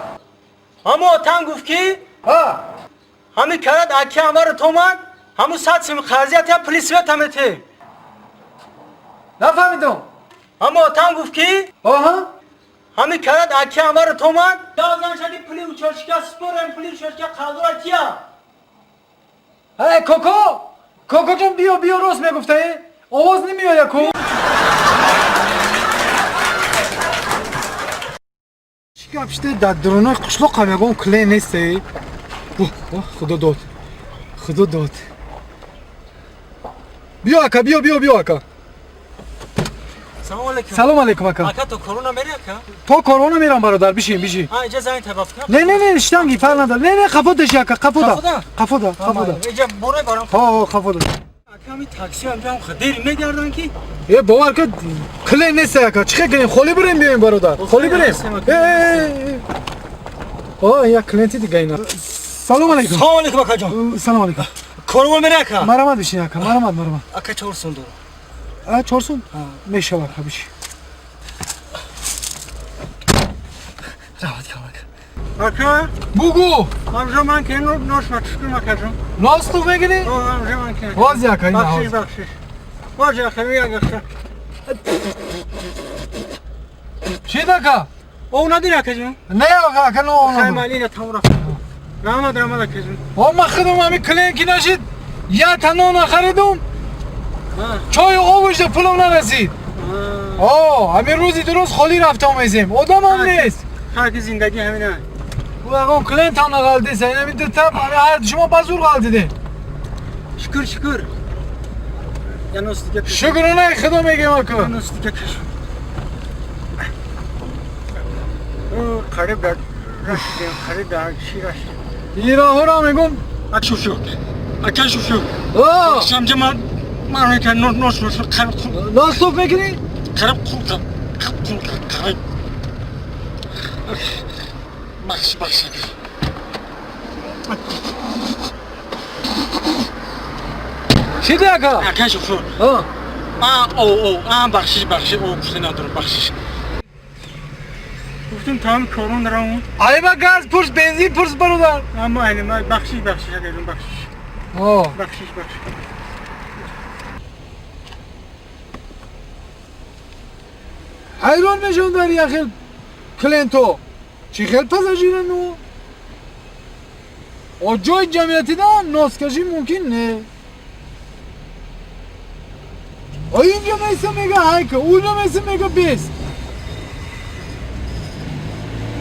Ama tan guf ki ha hami karat hakem var toman hamu sat sim khaziyat ya polis ve tamete ne fahmedin ama tan guf ki aha hami karat hakem var toman dazan şaki puli uçarşka spor hem puli uçarşka kaldıra kiya hey Koko'cum biyo rost megufte ovoz nemiyor ya ko Şikap işte dadrona qishloq qamagon kle neste xudo dod biyo aka Selam aleyküm aka Aka to korona meri aka to korona meram barodar bişin ha ica zayn tabaf ka ne işten gi falan da ne kafoda şaka kafoda ica bore baram ha kafoda aka mi taksi amcam khadir me gardan ki bavar ka kle neste aka çıkı gelin kholi birin biyin barodar kholi birin ya klienti di gayna Selam aleyküm akacan selam aleyküm korona meri aka Maramat bir şey aka maramat aka çorsun dur çorsun meşe var kabiş aka Bugu amcam man ki noş bak şükür akacan Nasıl begini amcam man ki Vaz ya kayna Baksız Vaz ya kayna yaksa Şey daka o nadir akacan ne yok aka ne oldu Kaymalina tavra Ramad akacan o makhdım ami klinki naşit ya tanona خریدم چای آوجده پولم نرسید همین روزی درست خالی رفته آمیزیم آدم هم نیست خاک زندگی همینه او اقام کلینت هم نقلده سه نمی درتب هر شما بازور قلده شکر یا نوست دیگه شکر نه خدا میگیم اکا یا نوست دیگه کشم خریب دار رشدیم خریب دار چی رشدیم ایرا هورا میگم اکشو شمجه من که نوش خراب خون ناستو فکری؟ خراب خون بخش چی ده اکا؟ اکا شوفور بخشش او کسی نداره بخشش گفتم تمام کارون دارم ای با گاز پرس بنزین پرس برادر اما اینه من بخشش کردم بخشش حیران میشم داری اخیل کلینتو چی خیل پساجیره نو و جای جمعیتی دا ناسکشی ممکن نه اینجا میسه میگه هایکه اونجا میسه میگه بیست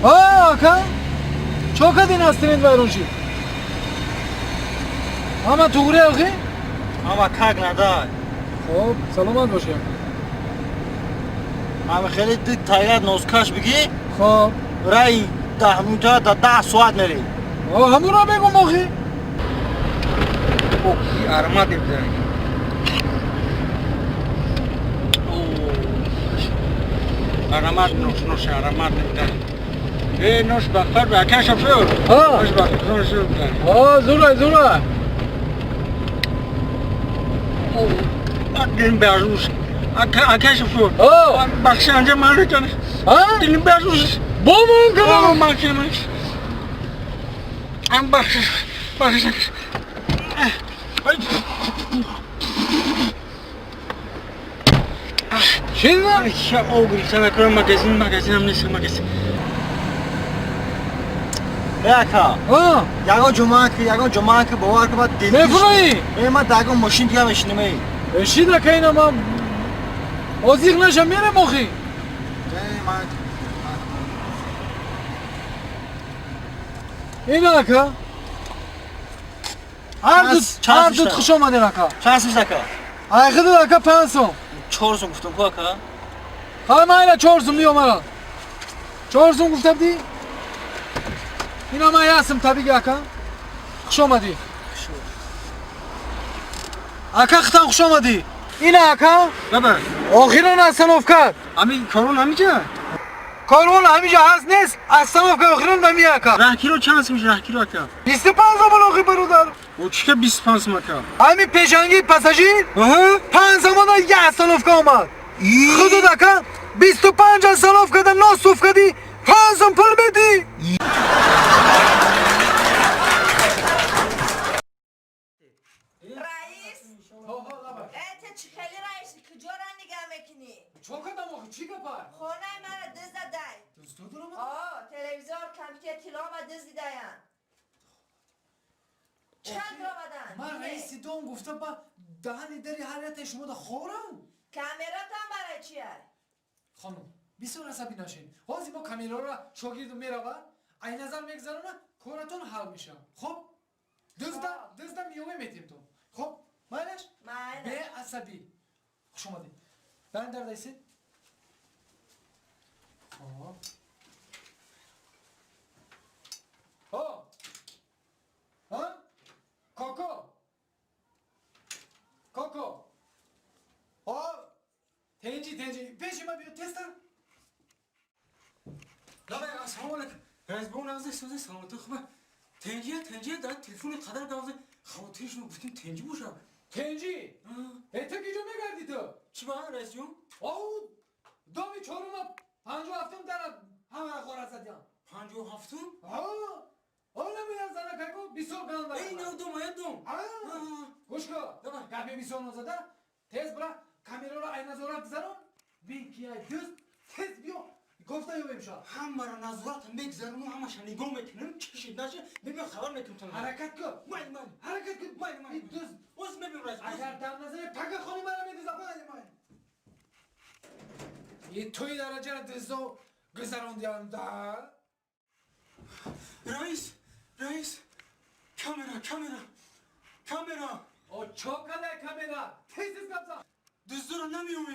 آکا چوکا دین هستینید ویرونشی اما توگره اخی؟ اما کاغ ندار خب سلامت باشه اما خیلی دید تایید نوزکاش بگی خب رای 10 منوطه تا 10 ساعت نری همون را بگم اخی اوکی ارما دیده ارما نوش ارما دیده نوش بخبر به اکن شفور نوش بخبر زوره دیلیم بیارزوش اکن شفور بخش انجا من رو کنه دیلیم بیارزوش بامون کنم من که منش ام بخشش چی نه؟ یا او گریسه بکنم مگزین هم نیست مگزین اکا یکا جمعه که باور که باید دیلیش نفرایی؟ من داگم ماشین دیگه بشینیم ای بشین که اینا ما آزیق نشم میره مخی این اکا هر دوت خوش آمده اکا چند سوز اکا؟ ایخه دو اکا 5 سوم 4 سوم گفتم که اکا؟ خواهی من ایلا 4 سوم دیو مرا 4 سوم گفتم دی؟ اینا من یاسم طبیعی اکا خوش آمدی Ака хитан хуш омадӣ. این اکا Баба. آخران از سنوفکر Ами корон ҳамиҷа? کاروان همیجا هست نیست از سنوفکر آخران به می اکا. Раҳкиро чанд сомиш раҳкиро ака? 25 زمان آخی برادر. О чика 25 сом ака? همین پیشنگی پاساژیر 5 زمان یه سنوفکر آمد. خودت اکا 25 از سنوفکر در نو سوفکدی 5 زمان پول بدی. خیلی رئیسی کجا را نگاه میکنی؟ چون کدام آخه چی گپر؟ خونه مرا دزد دای. دزد دارم؟ آه تلویزیون کامپیوتر کلام دزد داین. چند را بدن؟ من رئیسی دوم گفته با دهنی داری حالت شما دا خورم؟ کامیرا هم برای چیه؟ خانم بسیار عصبی نشین. حاضی ما کامیرا را شاگردم میروه این نظر میگذارونه کارتون حل میشه. خب دزد میومه میتیم تو. خب مایلش؟ به عصبی. خوش اومدی. بندر رئیسی. خب ها؟ کوکو تنجی پیش ما بیو تستر لابا السلام علیکم رئیس بون نازه سوزه سلامتی خوبه تنجی داد تلفون قدر دازه خواتیش رو گفتیم تنجی باشه تنجی؟ ایتا کجا میگردی تو؟ چی با رئیس جون؟ دامی چهارم 57م در همه خورا زدیم 57م؟ حالا میرم زنه ککو 20 گان دارم این دوم گوش کن گفی 20 زده تیز برا کامیرا را این نظارت بزنم بی که دوست تیز بیو گفته یو بمیشه همه را نظارت میگذارم همش نگاه میکنم چشید نشه ببین خبر میکنم حرکت کن حرکت کن این دوست اوز میبیم رئیس اگر دم نظر پگه خانی مرا میدوزم این توی درجه را دزدو گذراندیم در رئیس کامera o çok kadar kamera tesiz kapsa düzdür anlamıyorum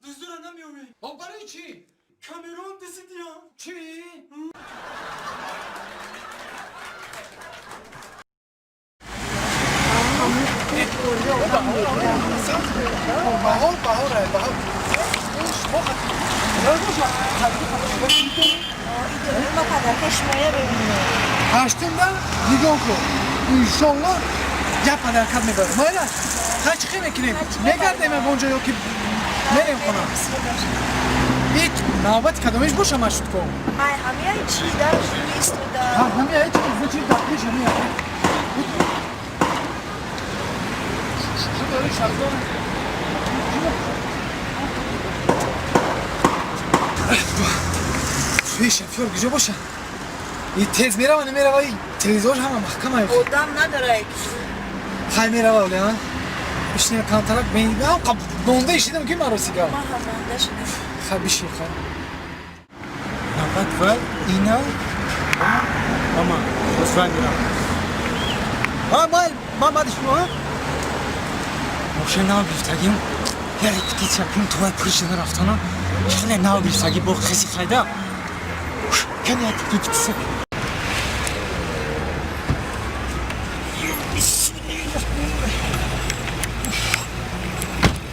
düzdür anlamıyorum o para çi kameran desin ya çi Açtığımda nigah oku. İnşallah yapmadan kalmayacağım. Mayla, kaç kime kireyim? Ne kadar deme bonca yok ki? Nereye kona? Hiç navbat kadınmış boşa maşut ko. Ay hamiye çi dar istu da. Ha hamiye çi bu çi takmış hamiye. Şu böyle şarjlar. شفیور کجا باشه؟ این تیز میره و نمیره و این تلویزیون همه محکمه هست خودم نداره خیلی میره و اولی ها بشنیم کانترک بینی بیم بونده ایشیدم که مروسی که ما هم بونده شدیم خیلی بیشی خیلی نقد و اینا ماما بسرعه میرم ما بعدش ما ماشین نام بیفتگیم یه ریپتیت کنیم تو های پرشنه رفتانا خیلی نام بیفتگی با خیسی خیده کنی های ریپتیت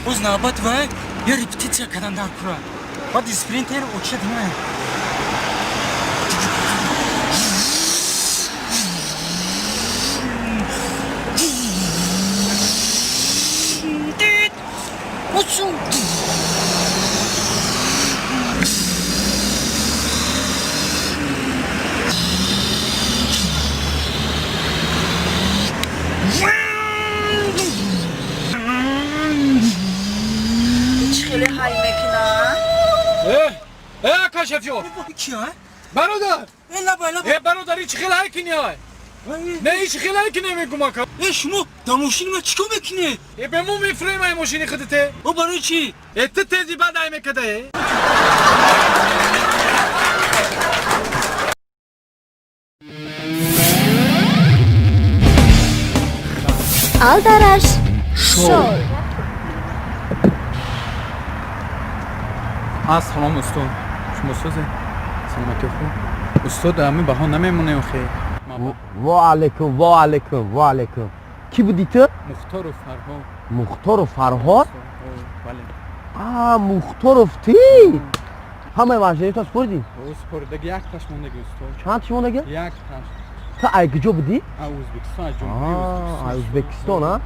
اوز نابت و یه ریپتیت کنن در پرا با دیسپرینتر اوچه دیمه Почему? خیلی های مکنا آقا شفیور کی ها؟ برادر الا برادر هیچ خیلی های کنی های نه هیچ خیلی های کنی میگم اکا شما در ماشین ما چیکار میکنی؟ به مو میفریم های ماشینی خودته او برای چی؟ ات تیزی بعد های میکده Aldaraş Show. سلام استاد شما سوزه سلامتی خوب استاد همه بها نمیمونه خیلی و علیکم کی بودی تو؟ مختار و فرهاد. مختار و فرهاد؟ بله. مختار افتی؟ همه واژه تو سپردی؟ سپردگی یک تاش موندگی استاد. چند تاش موندگی؟ یک تاش. تا ایگجو بودی؟ ازبکستان جمهوری ازبکستان ها؟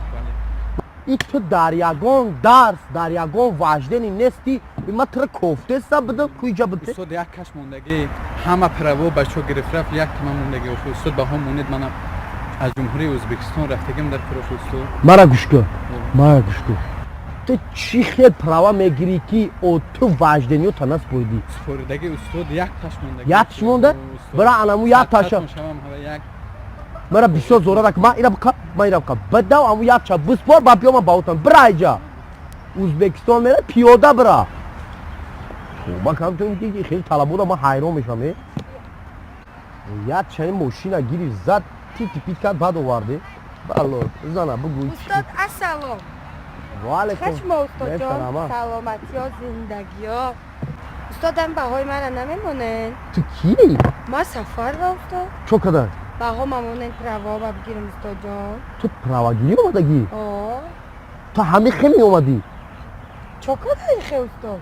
ای تو در یگان درس در یگان واجدنی نستی ما تر کوفته سب بده کجا بده استاد یک کش موندگی همه پروا بچه گرفت رفت یک تمام موندگی استاد به هم موند منم از جمهوری ازبکستان رفتگیم در پروف استاد مرا گوش کن تو چی خیلی پروا میگیری که او تو واجدنی و تنس بودی سپردگی استاد یک تاش موندگی یک تاش مونده برای انمو یک تاش مرا بسیار زوره رک ما ایرا بکن بده و امو یک چه بسپار با بیام باوتن برا ایجا ازبکستان میره پیاده برا با کم تو میگی خیلی طلبو را ما حیران میشم یک چنین ماشین گیری زد تیپی کرد بعد آورده بله زنه بگوی استاد السلام وعلیکم خشم استاد جان سلامتی ها زندگی ها استادم بهای من نمیمونه تو کی؟ ما سفر را استاد چو کدر؟ بها ممونه پروا با بگیرم استاد جان تو پرواگیری اومدگی؟ آه تو همه خیلی اومدی؟ چو کدر خیلی استاد؟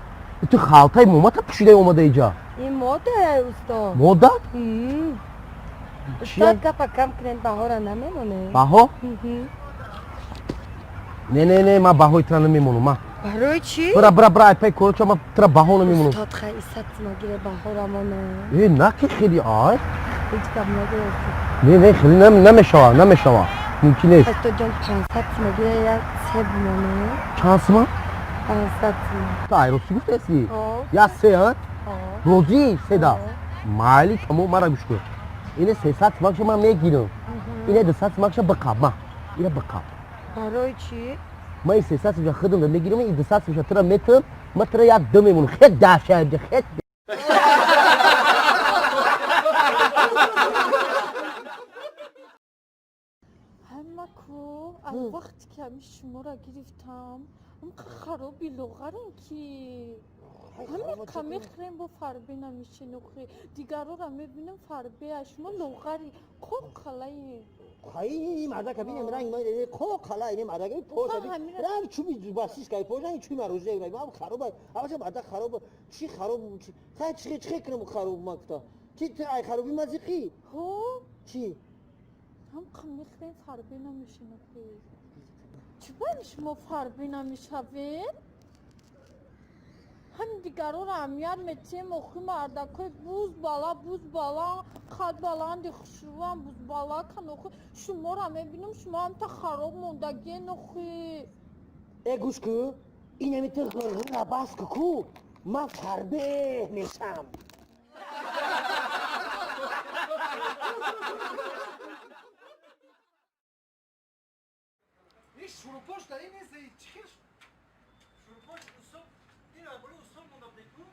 تو خالتای مومت پوشیده اومده اینجا؟ این ماده استاد ماده؟ استاد گپا کم کنین بها را نمیمونه بها؟ نه من بهای ترا نمیمونم من برای چی؟ برا پای کورچا من ترا بها نمیمونم استاد خیلی ست مگیره بها را مونه نه که خیلی آی هیچ کم نگیره نه خیلی نمیشوه ممکن نیست استاد جان 500 مگیره یک سه بمونه چند سما؟ 500 تو ایروسی گفته هستی؟ یا سه ها؟ روزی سه دا مالی کمو مرا گوش کن اینه 300 سمکشو من میگیرم اینه 200 سمکشو بقاب من اینه بقاب برای چی؟ ما این 300 سمکشو خودم میگیرم این 200 سمکشو ترا میتم ما ترا یک دو میمونم خیلی دهشت خیلی از وقتی که همی شما را گرفتم اون خرابی لغرم که همین کمی خریم با فربه نمیشه نخی دیگر را میبینم فربه شما لغری خوب خلایی خیلی مردا که بینم رنگ مایه خوب خلایی این مردا که پوش رنگ چوبی باسیش که پوش رنگ چوبی مروزه اینا هم خرابه اما مردا خرابه چی خراب چی کنم خراب ماکتا چی ای خرابی مزیقی ها چی هم کمی خریم فربه نمیشه نخی چی باید شما فربه نمیشوید؟ هم دیگر رو همیار میتیم مخی مردکای بوز بالا خد بالا اندی خشروان بوز بالا که نخی شما رو میبینم شما هم تا خراب موندگی نخی ای گوش که این همی تو غرغر را بس که من فربه میشم شروپاش در این نیست چی شروپاش اصول این اربالی اصول مونده بگو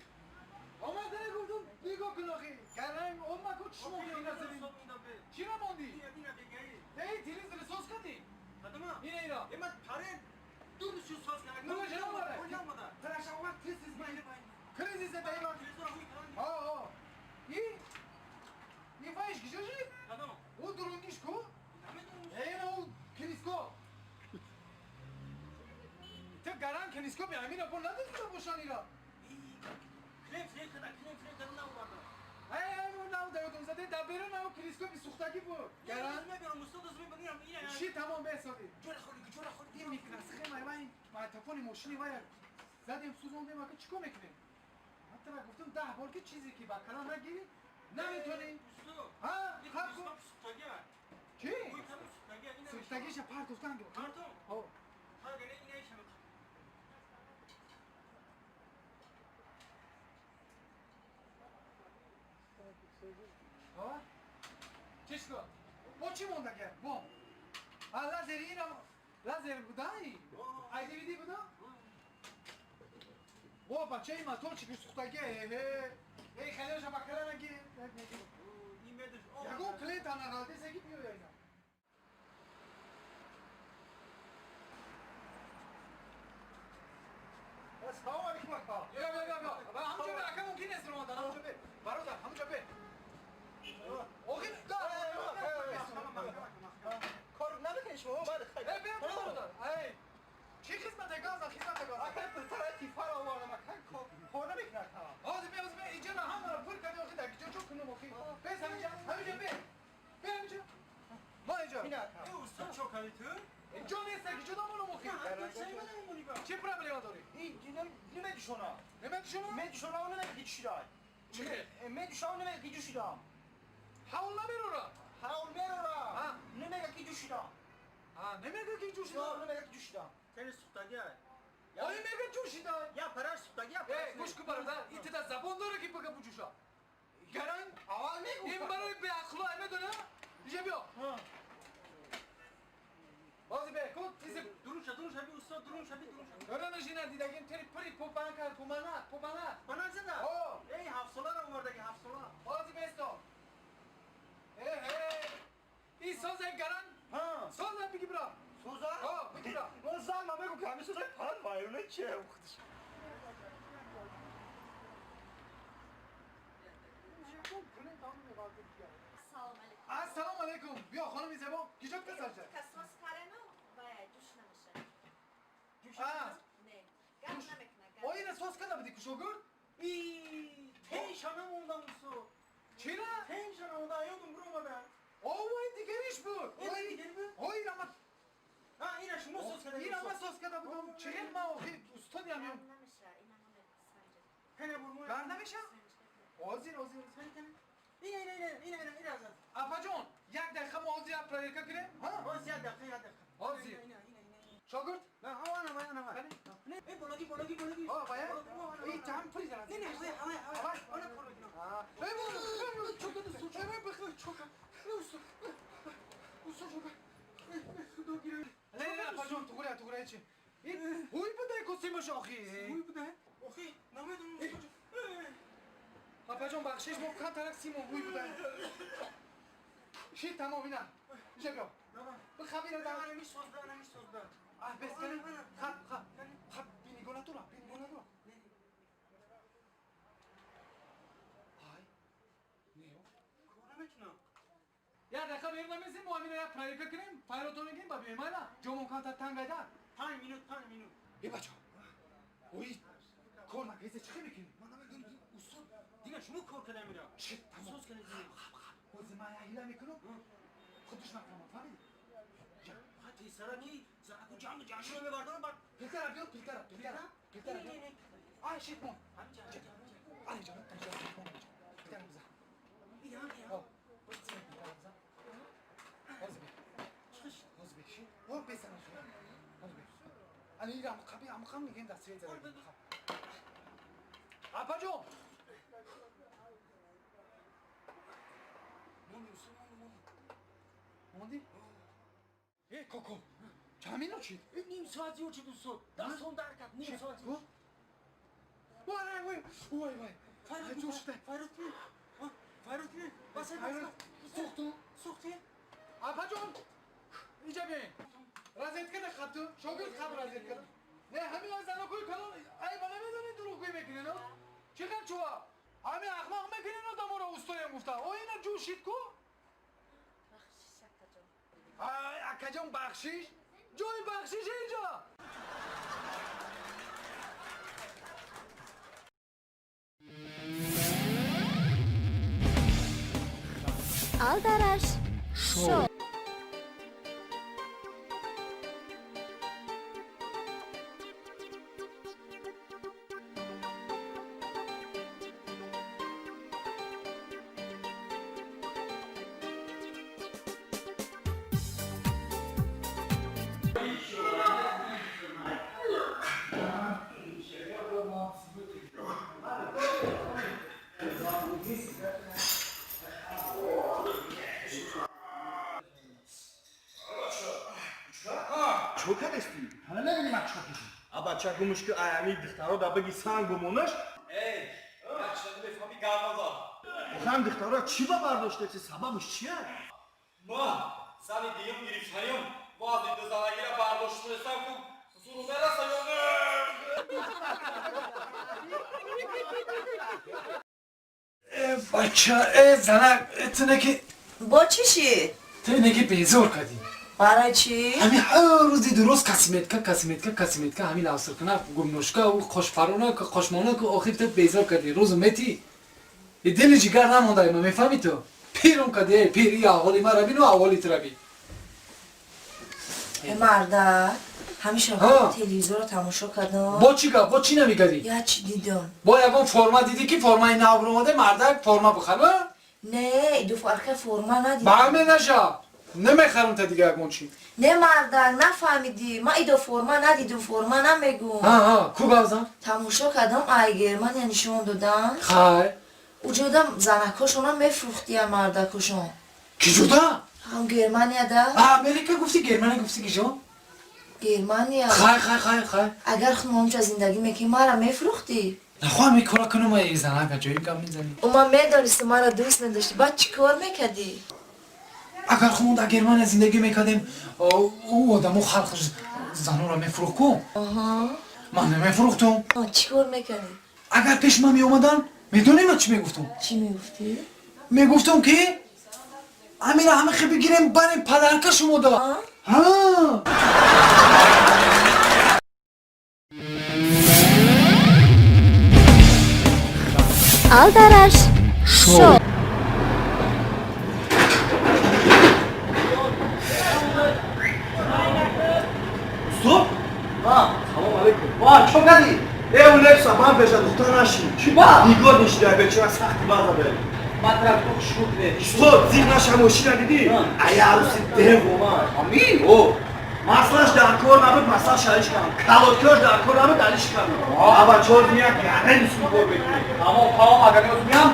آمده نگفتم بگو کلاخی کرنگ اومد کن شما که این نزدیم چی را موندی؟ ای تیریز رسوس کردی اینه اینا یه من پرین دو رسوس ساز کرد نگو چرا اومده؟ کجا اومده؟ ترش اومد کریزیز باید کریزیز باید این فایش کشا شد؟ او درونگیش کو؟ این او کریسکو تو گران کنیسکو به همین اپون نداری تو بوشانی را کلیم کدر نوارده اون نو دایتون زده دبیره نو کریسکو بی سوختگی بود گران میبینم مستاد از من بگیرم چی تمام بسادی جور خودی این میکنسخه من تلفن ماشینی وای زدیم سوزوندیم که چیکار میکنیم حتی من گفتم 10 بار که چیزی که با کلام نگیری نمیتونی ها خب چی سوختگیش پارت گفتن ها چیش کن؟ با چی مونده کرد؟ با لازر این هم لازر بودایی؟ ای دیویدی بودا؟ با بچه این موتور چی که سوختگی ای خیلیش هم بکره نگی یکم کلیت هم نقالده سگی بیو یا اینا السلام علیکم اکبر بیا همونجا بیر اکا ممکن نیست رو مادر همونجا بیر برادر همونجا بیر آخی کار نمیکنی شما بعد خیلی اینجا نیست که جدا منو مخی چه پرابلم داری؟ نمیدونم نمیدونم؟ نمیدونم اونو نمیگی چی داری چه؟ نمیدونم نمیگی چی داری حاول نمیرورا حاول نمیرورا نمیگی چی داری نمیگی جوشی داری؟ نمیگی جوشی داری تنی سوختگی آیا میگه جوشی داری؟ یا پراش سوختگی یا پراش گوش کن برادر این تا زبان داره که بگه بجوشا گرن اول میگو این برای به اخلا میدونه اینجا بیا بازی به کن چیزی درون شبی استاد درون شبی داره نشینه دیدگیم تری پری پوپان کرد پومانه زده ای هفت رو آورده که 7 ساله بازی بستو این ساز گرن ساز بگی برا سوزا بگی برا اون زن ما بگو که همین سوزا پرد وایونه چیه السلام علیکم بیا خانم زبان کجا کساشه کساس کارنو باید جوش نمیشه جوش نه گرم نمیکنه او این ساز کده بدی کشوگر تنشانه موندم سو چی نه؟ تنشانه موندم یادم برو اومدن این دیگریش بود این دیگری بود؟ این اما این شما ساز کده این اما ساز کده بودم چهل ما استادی هم گرم نمیشه این همه سنجه کنه برمون گرم نمیشه؟ آزیر این از اپا جون یک دقیقه ما آزیر پرایرکا کنیم؟ باز یک دقیقه آزیر شاگرد؟ نه آنم نه بولگی باید این تام پریز نه آنم پرو نه اپا جون تو گره چی؟ اوی بوده کسیمش آخی آخی نمیدونم اپا جون بخشش ما کن ترک سیمون اوی بوده شید تمام اینا اینجا بیا بخوابی رو دارم نمیش سوزده بس کنیم خب بینیگونه تو را نیو کار نمیتونم یا دقیقه بیر نمیزیم معامله یا پرایرکا کنیم پایروتو میگیم با بیمه نه جو ممکن تا تنگ ایده 5 minut ای بچه اوی کار نکیزه چه میکنی؟ من نمیدونم استاد دیگه شما کار کنه میره چه سوز کنه دیگه بازی من یه هیله میکنم خودش نکنم فهمیدی؟ خطی سرکی زرکو جمع رو ببردارم بعد پیلتر بیار پیلتر نه آی شیت مون همینجا آی جان پیلتر بزن این باز بکشی بزنم شما باز بکشی الان این عمقم میگیم دستی زدن اپا جون موندی؟ ای کوکو چمینو چی؟ نیم ساعتی و چی دوستو دستون درکت نیم ساعتی وای فایرات می بس سوختی اپا جون اینجا بیاین رازیت کنه خطو شاگرد خط رازیت کنه نه همین از زنو کوی کنم ای بالا میدونی دروغ کوی میکنه نه چقدر چوا همین اخلاق میکنه نه دمو رو استویم گفته او اینا جوشید کو اکا جون بخشیش جوی بخشیش اینجا Aldarаш шоу. چوکه دستی؟ حالا نبینی من چوکه بچه گمش که ایمی دخترها دا بگی سنگ بمونش هم دخترها چی با برداشته چه سببش چیه؟ ما سالی دیگه گریفتیم وقتی دو زنگی را برداشت کنستم که زورو برسه بچه زنک تنکی با چیشی؟ تنکی بیزور کدی برای چی؟ همین هر روزی درست کسیمیت که همین لحظه کنه گمنوشکه و خوشپرونه که خوشمانه که آخر تو بیزار کدی روز میتی یه دل جگر نمونده ایما میفهمی تو پیرم کدی پیری احوالی ما رو بینو احوالی تو رو بین مرده همیشه ها. تلویزیون رو تماشا کردم با چی با چی نمیکردی؟ یا چی دیدم با یکم فرما دیدی که فرمای نو اومده مردک فرما بخره؟ نه دو فرق فرما ندیدم با همه نشا نمیخرم تا دیگه اگمون چی نه مردک نفهمیدی ما ایدو فرما ندیدم فرما نمیگم ها کو بازم؟ تماشا کردم ایگرمن یعنی نشون دادن خیر وجودم زنکاشون هم میفروختی هم مردکاشون کی جدا؟ هم گرمانیا ده امریکا گفتی گرمانیا گفتی کی جو؟ گرمانیا خیر اگر خمامچه زندگی میکنی ما را میفروختی نخواه میکارا کنم ای زنک جایی کم میزنی و من میدانستی ما را دوست نداشتی بعد چی کار میکردی؟ اگر خمون در گرمانیا زندگی میکردیم او آدمو خلق زنو را میفروخ کن من نمیفروختم چی کار میکردی؟ اگر پیش من میومدن میدونی من چی میگفتم؟ چی میگفتی؟ میگفتم که امیر همه خیلی بگیریم بریم پدرکه شما دا ها Aldarаш шоу. Stop! Ha, tamam aleyküm. Var, çok hadi. اون لبس هم بشه دختر نشی چی با؟ دیگار نشی در بچه از سختی بازا بری مطرح تو شروع کنه شو زیر نشم موشی ندیدی؟ ای عروسی ده بومن امین؟ او مسئلهش در کار نبود مسئله شریش کنم کلاتکاش در کار نبود دلیش کنم اول چهار میاد گرده نیست میگور بکنی اما پاهم اگر نیست میام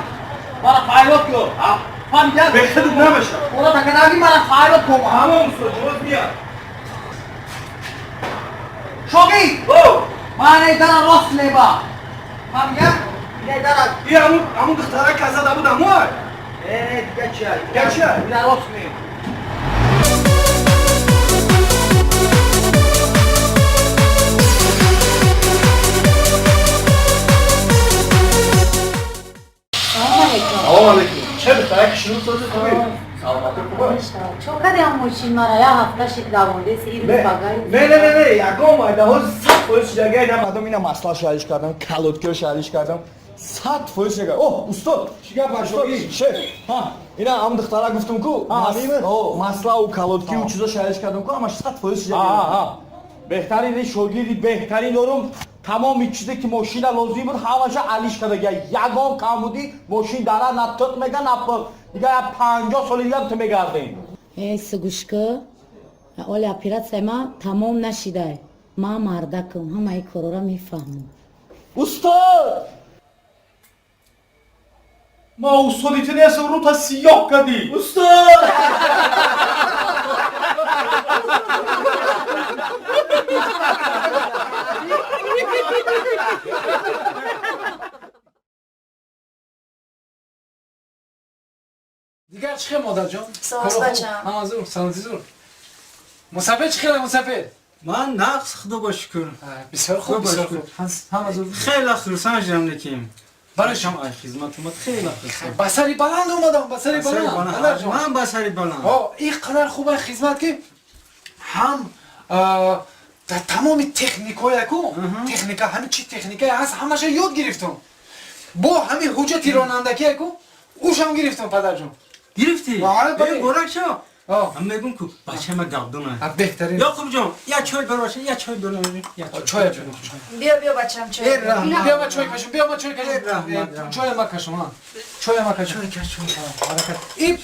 من فایلات کن فهمیدن؟ بخدت نمیشه اونا تکن نگی من فایلات کنم همه اونسو جوز میاد شوقی! من ایدارم راست لیبا فهمیدن؟ ایدارم همون دختره که زده بود همون دیگه چیه؟ ایدار راست میم سلام علیکم چه بهتره که شروع سازی خوبی؟ سلامتی خوبه؟ چوکا دیام موشین مرا یا هفته شد دوانده سی روز بگای نه یکم آیده ها 100% جگه ایده مردم اینم مسئله شایش کردم کلوتکر شایش کردم 100% جگه اوه استاد چیگه باشوگی شف ها اینا هم دختره گفتم کو مسئله و کلوتکی و چیزا شایش کردم کو همش 100% جگه بهترین شاگردی بهترین دارم تمام چیزی که ماشین لازم بود همش علیش کرده یگان کم بودی ماشین داره نطق میگه نپل دیگه 50 سال دیگه تو میگردیم ای سگوشکا اولی اپیراتسیا ما تمام نشیده ما مردکم همه ای کارو را میفهمم استاد ما استادی تنیس رو تا سیاه کردی استاد دیگر چه مادر جان؟ سلام بچم همازور سلامتی زور مسافر چه خیلی مسافر؟ من نقص خدا با شکر بسیار خوب همازور خیلی خوب سمجم نکیم برای شما خدمت اومد خیلی خوب بسری بلند اومدم بسری بلند من بسری بلند این قدر خوبه خدمت که هم در تمام تکنیکای تکنیکا همین چی تکنیکای هست همش یاد گرفتم با همین حجت رانندگی اوش هم گرفتم پدر جان گرفتی؟ بله برک شو هم میگم که بچه ما گردونه بهترین یعقوب جان یا چای براشه یا چای براشه چای بیا بچم چای بیا ما چای کشم بیا ما چای کشم چای ما کشم چای ما کشم این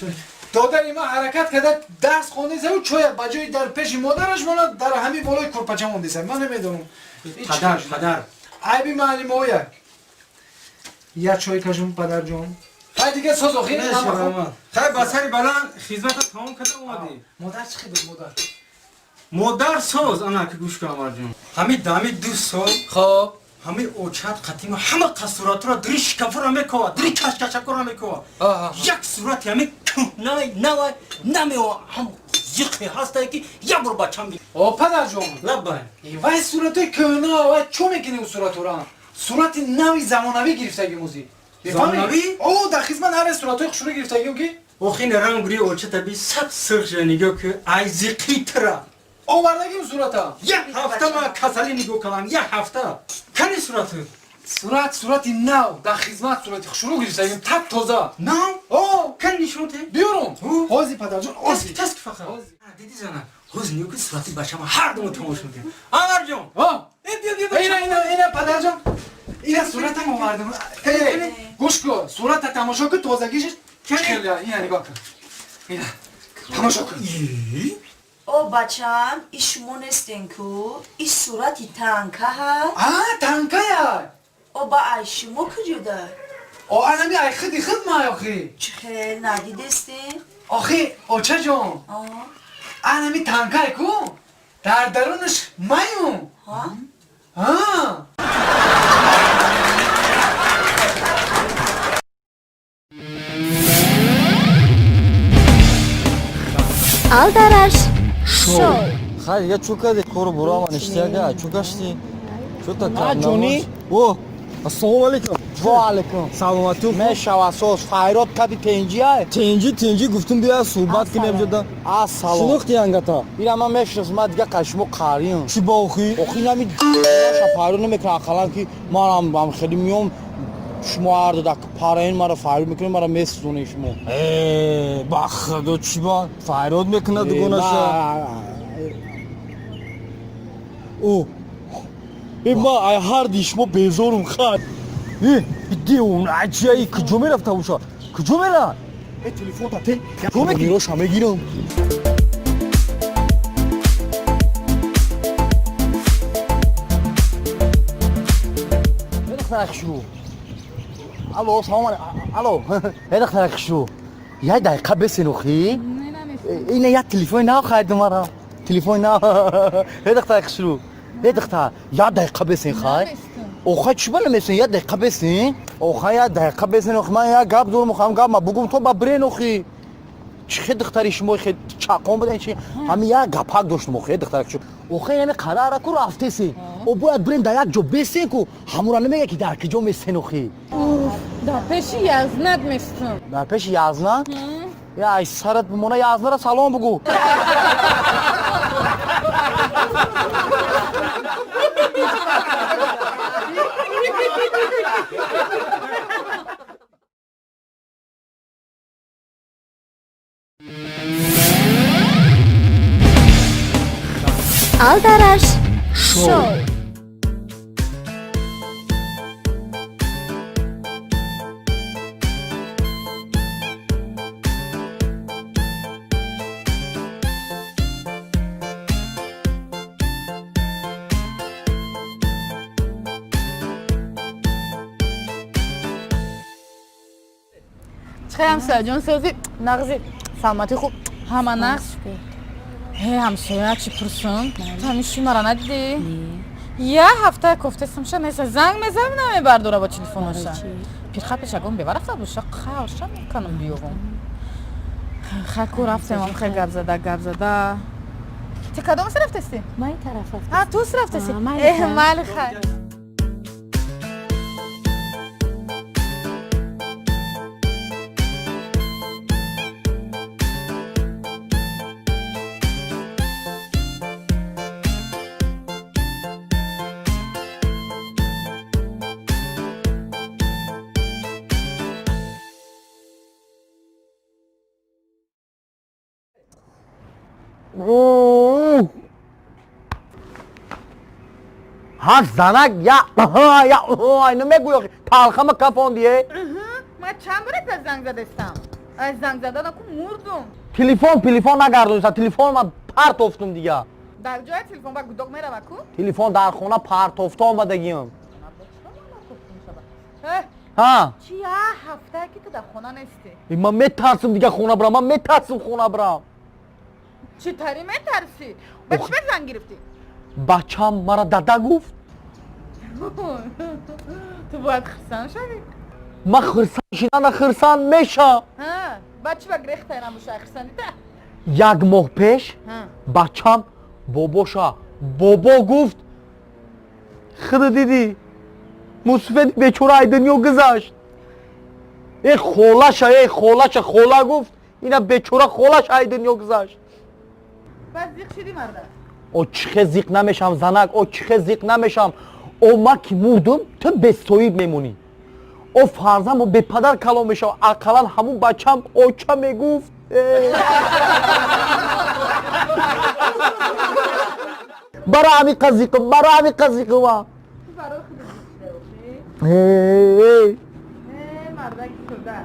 دادر ما حرکت کرده درس خونده و چای بجای در پیش مادرش مالا در همین بالای کرپچه مونده سه من نمیدونم پدر عیبی معلم ها یا چای کشم پدر جان خیلی دیگه ساز آخیر خیلی بسری بلند خدمت تمام کرده اومدی مادر چی خیلی مادر ساز انا که گوش کنم جان همین دمی 2 سال خب همین اوچت قدیم همه قصورات را دری شکفر میکوا دری کشکشکر میکوا یک صورت همین نه نمیوا هم یخی هسته که یک بار بچم بید پدر جان لبای وای صورتای کنه وای چو میکنی اون صورت را صورت نوی زمانوی گرفتگی موزی زمانوی؟ او در خدمت هر صورتای خوشونو گرفتگی که اوخین رنگ گری اوچت بی 100 سرخ نگاه که ایزیقی ترا آوردگی اون صورتا یک هفته ما کسلی نگاه کنم یک هفته کنی صورت نو در خدمت صورت خوشونو گرفتگی تب تازه نو؟ او کنی نشونته؟ بیارم آزی پدر جان آزی تسک فقط دیدی زنه حزنیو که صورتی بچه ما هر دوم تماشا میکنیم عمر جون اینا پدر جان اینا صورتم آوردم گوش کن صورت تماشا کن تازگیش خیلی اینا نگاه کن اینا تماشا کن او بچم ای شما نستین کو ای صورتی تنکه ها تنکه ها او با ای شما کجا دار او انمی ای خدی خد ما آخی چه خیلی ندیدستین آخی اوچه جون انمی تنکه کو در درونش مایون Aldarаш шоу. Хай, я чукади кору бурама ништяга, чукашти. Чута кам. Джони? О, ассалому алейкум. Ва алейкум. Саломату. мешава асос хайрот кади тенҷия Тенҷи гуфтум бия суҳбат кунем ҷода. ассалом Шунухти ангата. ира ман мешинасам дига қашмо қарием Чӣ ба охи? охи нами файро намекунам ақалан ки манам хеле миём шумо ҳар ду дака параин мара файро мекунем мара месӯзонем шумо Ба худо чӣ ба? Файрод мекунад дугонаша. О. Ма ай ҳар ди шумо безорум хат. Идион аҷаи куҷо мерафта боша? Куҷо мера? телефон тате мироша мегирам. Хорошо. Алло, салом алло. Это хорошо. Я дайка бесинухи. Ина я телефон на хайду мара. Телефон на. Это хорошо. Это я дайка бесин хай. Охай чӣ ба намесин я дайка бесин? Охай я дайка бесин ох ман я гап дор мухам гап ма бугум то ба брен охи. Чӣ хе духтари шумо хе чақон будан чи? Ҳами я гапак доштум охи духтар чӯ. Охай яме қарара ку рафтеси. О бояд брен да як ҷо бесин ку ҳамура намега ки дар киҷо месен охи. Дар пеши Язнат местам. Дар пеши Язнат? Яй сарат бимона Язнатра салом бугу. Aldarаш шоу. چخه همسایه جون سازی نغزی سلامتی خوب همه نغز همسایه چی پرسون؟ تو همیشی مرا ندیدی؟ یه هفته کفتستم شد نیست زنگ میزم نمیبردوره با تلفنوشا پیرخه پیشگون ببرفته باشه خواهرشا میکنم بیوم خکو رفتم خیلی گب زده تی کدوم سر رفتستی؟ مای طرف رفتم تو سر رفتستی؟ مال خیر ها زنک یا اینو میگوی تلخم کفاندیه من چند باره پس زنگ زدستم از زنگ زدن اکو مردم تلفن نگردونیستم تلفن من پرت افتم دیگه در جای تلفن با گوداق میره بکو تلفن در خونه پرت افتم آمدگیم ها چی هفته که تو در خونه نیستی من میترسم دیگه خونه برم چی تاری میترسی؟ به چی زنگ گرفتی؟ بچم مرا دادا گفت تو باید خرسان شدی؟ من خرسان شدن خرسان میشم بچه با گریخت اینم باشه خرسان دیده؟ یک ماه پیش بچم بابا گفت خدا دیدی مصفت بیچاره ای دنیا گذشت ای خولا گفت اینا بیچاره خولش ای دنیا گذشت بعد زیق شدی مرده او چخه زیق نمیشم زنک او ما که مردم تو بستویب میمونی او فرزم و به پدر کلام میشم اقلا همون بچم او چه میگفت برا همین قضیه کن مردک شده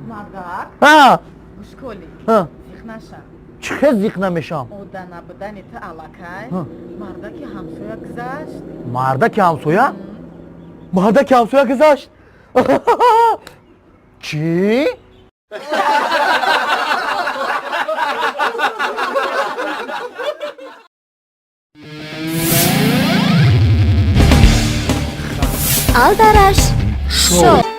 مردک ها گوشکولی ها زیخ نشم چه زیخ نمیشم اوده نبودن تا علاکه مردک همسویا گذشت مردک همسویا گذشت چی؟ Aldarаш шоу.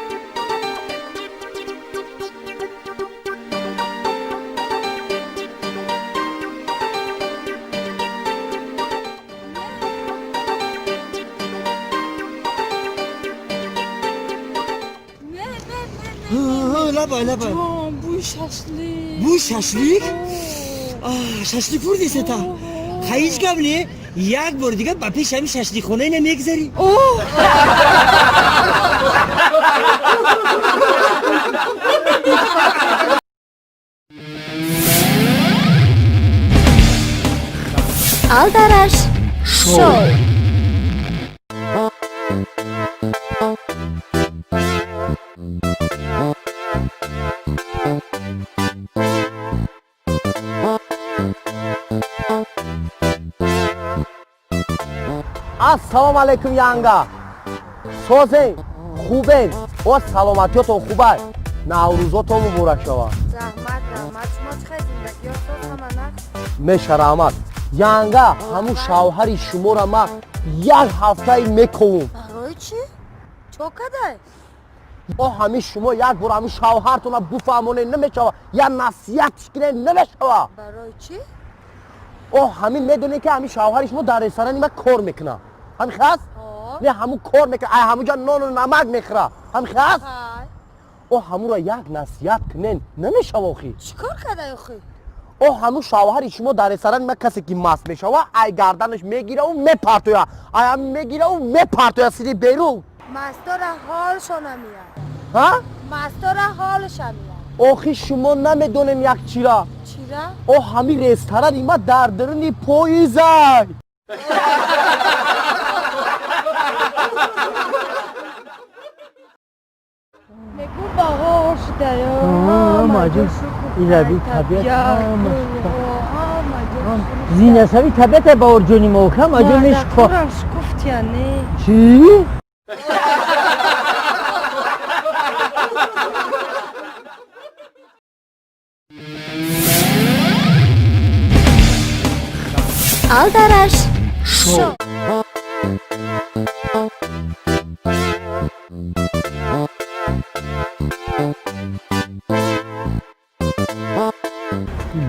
لبای بوی ششلی بوی ششلیک؟ ششلیک بردی ستا خیلی قبلی یک بار دیگه با پیش همین ششلیک خونه نمیگذاری Aldarаш шоу. السلام علیکم ینگا سوزین خوبین و سلامتیتون خوبه نوروزتون مبارک شوه زحمت شما چه زندگی ها سامانه مشرامت ینگا همون شوهر شما را ما یک هفته میکنم برای چی؟ چوکده؟ او همین شما یک بار همین شوهرتون را بفهمونه نمیشوه یا نصیحتش کنه نمیشوه برای چی؟ او همین میدونه که همین شوهر شما در رستوران ما کار میکنه همین خاص؟ نه همون کار میکنه همون جا نان و نمک میخوره همین خاص؟ او همون را یک نصیحت کنین نمیشوه اخی چیکار کرده اخی؟ او همون شوهر شما در رستوران ما کسی که مست میشوه ای گردنش میگیره و میپرتویه ای هم میگیره و میپرتویه سیدی بیرون مستار حالشو نمیاد ها؟ مستار حالش نمیاد اخی شما نمیدونین یک چیرا چیرا؟ او همین رستوران ما در درنی پویزه نگو باهاش داره ماجون ایلوی طبیعت زینه سوی طبیعت با ارجونی موکم ماجونش کن گفت یعنی چی؟ Aldarаш шоу.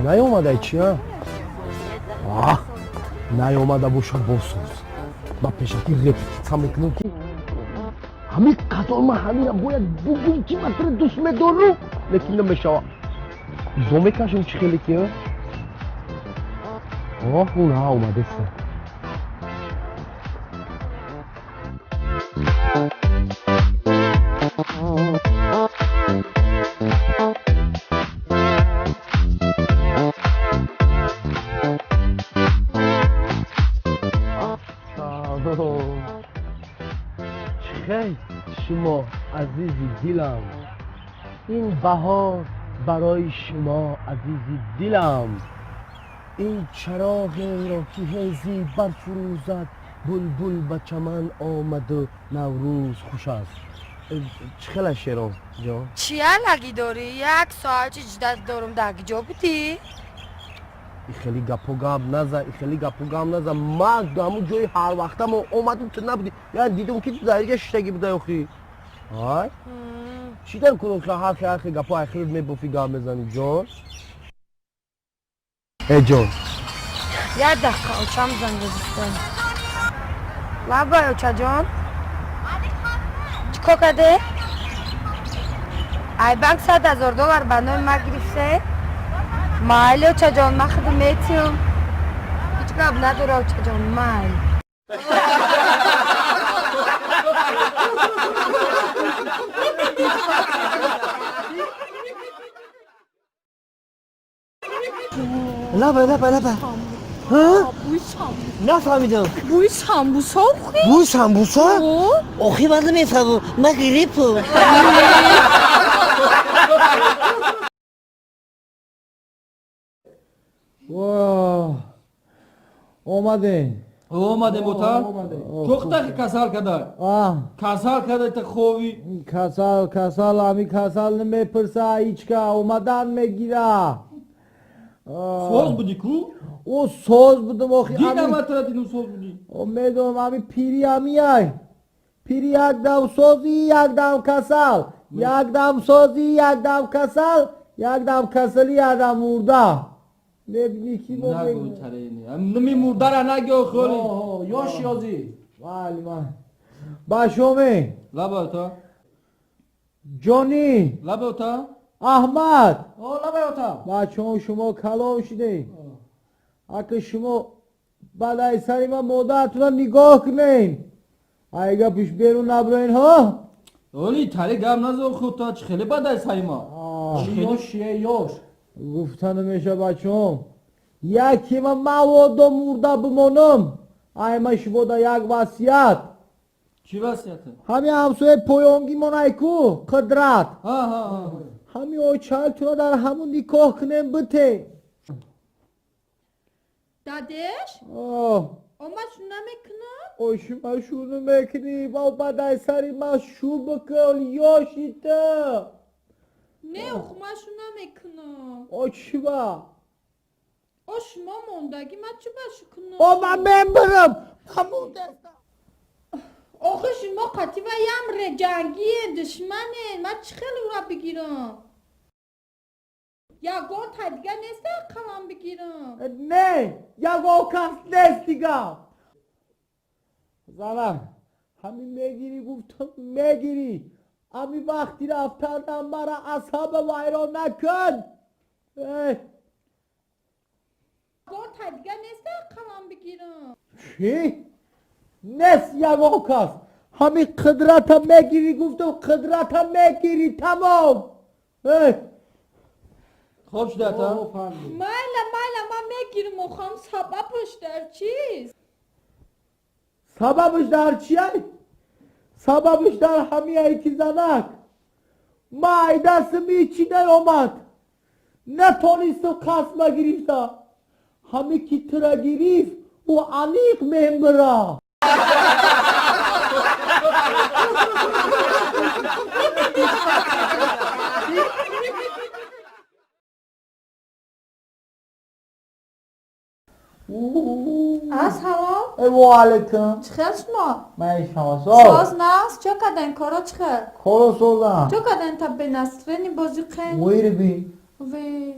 نیومده چی ها؟ نیومده باشه باسوز با پیشکی رپیتیسا میکنم که همین قطار ما همین هم باید بگویم که مطور دوست میدارم لیکن نمیشه زو میکشم چی خیلی که اون ها اومده سه خیلی شما عزیزی دلم این بهار برای شما عزیزی دلم این چراغ را که هزی برفروزد بلبل به چمن آمد و نوروز خوش است چخیل شیرم جان چیه لگی داری؟ یک ساعت جدت دارم داگی جا بودی؟ خیلی گپو گام نزن ما همون جای هر وقتم اومدم تو نبودی یعنی دیدم که تو دریگه شتگی بوده اخی های؟ چی در کنم که حرف گپو اخیر میبافی گام بزنی جان؟ ای جان یک دقیقه اوچم زنگ بزنم لبای اوچه جان چیکار کرده؟ ای بانک $100,000 بنای ما گرفته مایل اوچه جان ما خدمتیم هیچ گاب نداره اوچه جان مایل لبه ها؟ بوی سامبوسا نفهمیدم بوی سامبوسا خوی بوی سمبوسا؟ آخی من نمیفهمم من گریپم واه اومده бота тухтахи касал кадай касал кадай та ховӣ کسال همی کسال نمیپرسه هیچکا اومدن میگیره соз будӣ ку او ساز بودم آخی дидаматра дидум соз будӣ میدونم همی پیری همی های پیری یک دم سازی یک دم کسال یک دم سازی یک دم کسال یک دم کسلی یک دم مرده نبینی کی ما بگیم نمیمردن نگه خالی یاش یازی ولی من باشومی لباتا جانی لباتا احمد لباتا بچه شما کلام شده اگه شما بلای سری من مادرتون نگاه کنین اگه پیش بیرون نبرین ها اولی تلی گم نزار خود تا چه خیلی بلای سری ما یاش گفتن میشه بچه هم یکی من مواد مرده بمانم ایمه شما دا یک وصیت چی وصیته؟ همین همسوی پویانگی من ایکو قدرت همین اوی چلتونا در همون نکاح کنیم بته دادش؟ اما شونه میکنم؟ اوشما شونه میکنی با بدای سری من شو بکن یاشیتا نه اخما شونه میکنم او چی با؟ او شما موندگی من چی باشو کنم؟ او من برم همون دستم آخه شما قطی و یمره جنگیه دشمنه من چی خیلی را بگیرم؟ یا گل تا دیگه نیسته قلم بگیرم نه یا گل کس نیست دیگه زنم همین میگیری گفتم میگیری همین وقتی رفتردم مرا اصحاب ویران نکن گل تا دیگه نیسته قلم بگیرم چی؟ نیست یا گل کس همین قدرتم میگیری گفتم قدرتم میگیری تمام خوب شده تا؟ مالا من میگیرم و خواهم سببش در چیست؟ سببش در چیه؟ سببش در همین ایکی زنک ما ای دستم ایچی نیامد نتونستم قسم گرفتم همین که ترا گریف و علیق مهمرا السلام و علیکم چخیر شما؟ من شما ساز نست چه کدن کارا چخیر؟ کارا سازم چه کدن تا به نصرینی بازی قیم؟ ویر بی وی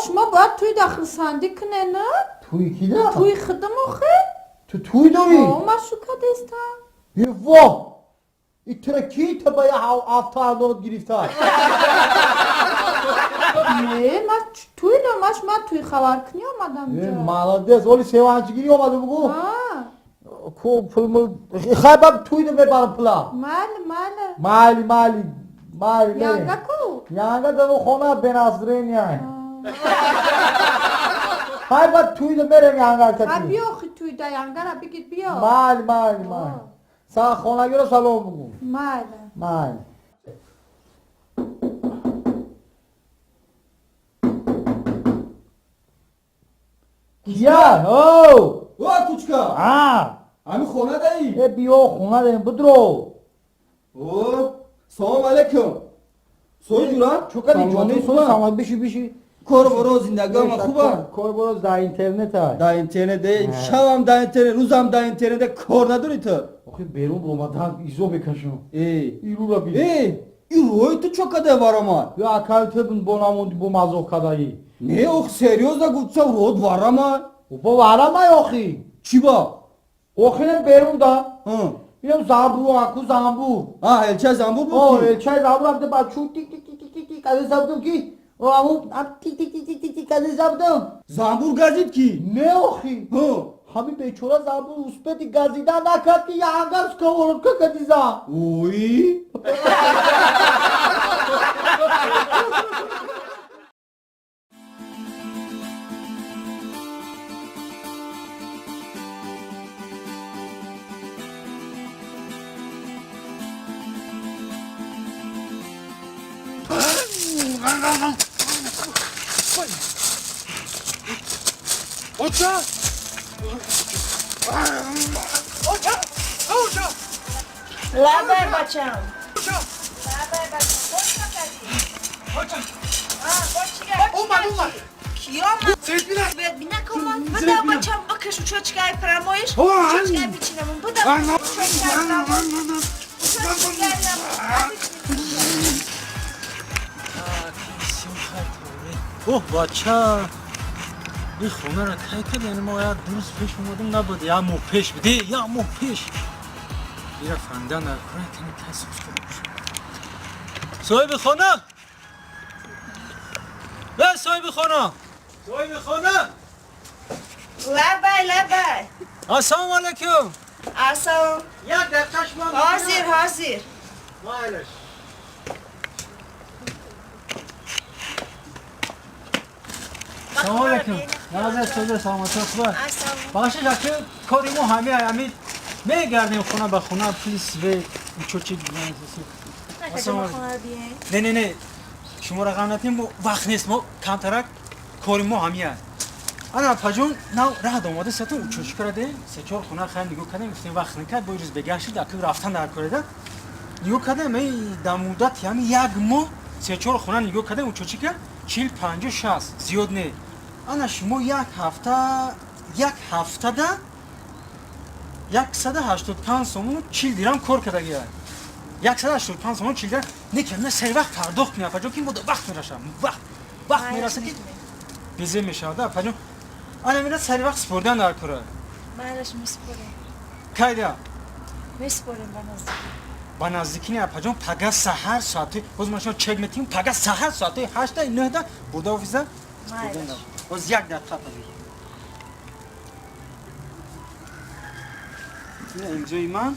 شما باید توی داخل سندی کنه نه؟ توی کی دا؟ توی خدم آخه؟ تو توی داری؟ من شو کدستم واه این ترکی تا با یه افتادات گرفته نه من توی نماش من توی خبر کنی آمدم جا مالادس ولی سیوانچگیری آمده بگو کو پل خیبم توی نمی برم پلا مالی یانگا کو؟ یانگا دو خونه بنازرین یای خیبم توی نمیرم یانگا کتی بیا خی توی دا یانگا را بگید بیا مالی سا خونگی رو سلام بگو مالی کیا؟ او کوچکا همین خونه دایی؟ بیا خونه دایی بدرو سلام علیکم سوی دورا؟ چوکا جانی سلام بشی کار برو زندگی هم خوبه؟ کار برو در اینترنت های در اینترنت شب هم در اینترنت روز هم در اینترنت کار نداری تو؟ آخه بیرون بومدن ایزو بکشم ایرو را بید ایروی تو چوکا ده وارما؟ یا اکایت بوناموندی بو مازوخ کدایی نه اوخ سریوز دا گوچا رود وارما؟ با وارما آخی چی با؟ آخی نم بیرون دا اینم زنبور اکو زنبور هلچه زنبور بود هلچه زنبور هم ده بچو تیک تیک تیک تیک تیک کده زبدم کی همون تیک تیک تیک تیک تیک کده زبدم زنبور گزید کی؟ نه آخی همین بیچورا زنبور اسپتی گزیدن نکرد که یه هنگرس کورد که کدیزم اوی اوچا اوچا اوچا لبای بچم اوچا لبای بچم خوش نکردی اوچا خوش چیکار اومد کیا من سویت بینا سویت بینا کمان بده بچم بکش و چوچکای پرامویش اوه چوچکای بیچینمون بده چوچکای پرامویش اوه بچه این خونه را تایی کرد یعنی ما یک درست پیش اومدیم نبود یا مو پیش بده یا مو پیش بیره فندن در کنه تنی تایی سوز کنه صاحب خانه نه صاحب خانه صاحب خانه لبای السلام علیکم السلام یک دقیقه شما حاضر مایلش سلام علیکم نازه صدر سلامت خوبه باشه که کاری ما همین میگردیم خونه به خونه پلیس و چوچی نه شما رقم ندیم وقت نیست ما کمترک کاری ما همیه انا پجون نو راه آماده ستون چوچی کرده سه چهار خونه خیلی نگاه کردیم گفتیم وقت نکرد با روز بگشتید اکی رفتن در کرده نگاه کردیم می در مدت همین یک ماه سه چهار خونه نگاه کردیم و چوچی کرد 40 50 60 زیاد نه انا شما یک هفته ده 185 سومون 40 درهم کار کرده گیره 185 سومون 40 درهم نکنه سری وقت پرداخت کنه پجون که بود وقت میرسه وقت میرسه که بیزه میشه ده پجون انا میره سری وقت سپردن در کاره مالش میسپریم کایده میسپریم با نزدیکی نه پجون پگه سحر ساعتی باز ماشین چک میتیم پگه سحر ساعتی 8 تا 9 تا بوده اوفیزه باز یک دقیقه پجون این امضای من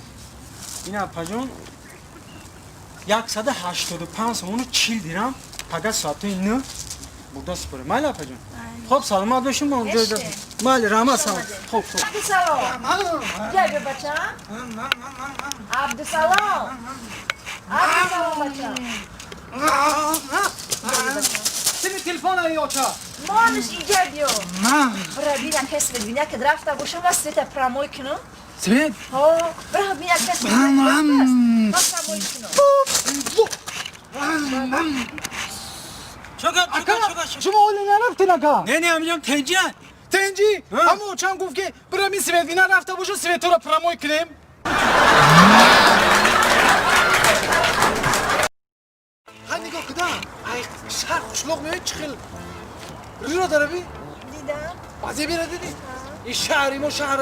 اینا پجون 185 سومون 40 درهم پگه ساعتی 9 بوده سپره مالا پجون خب سلامت باشیم ما اونجا مال رحمت سلام خب عبدالسلام جای بچم عبدالسلام بچم سری تلفن های اوچا مالش اینجا بیو برای بینا کس ببینه که رفته باشم و سویت پراموی کنم سویت؟ برای بینا کس ببینه که پراموی کنم چقدر شما اولی نرفتی نکا؟ نه همینجا تنجی اما چند گفت که برای می سویت بینا رفته باشم سویت رو پراموی کنیم ها نگاه کدام شهر خوشلوق میاد چه خیلی رو داره بی؟ دیدم بازی بیره دیدی؟ این شهری ما شهر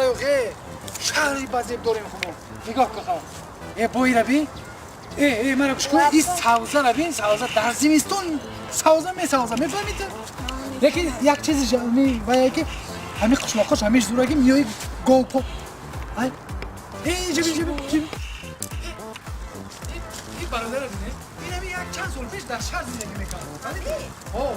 شهری بازی داریم خوبم نگاه که بایی رو بی؟ مرا کش کن این سوزه رو بی؟ سوزه در زمستون سوزه میفهمید؟ لیکن یک چیزی جمعی باید که همین خوشلاقاش همیش زورگی میایی گو پا جبی این برادر رو بینه این همین یک چند سال پیش در شهر زندگی میکنه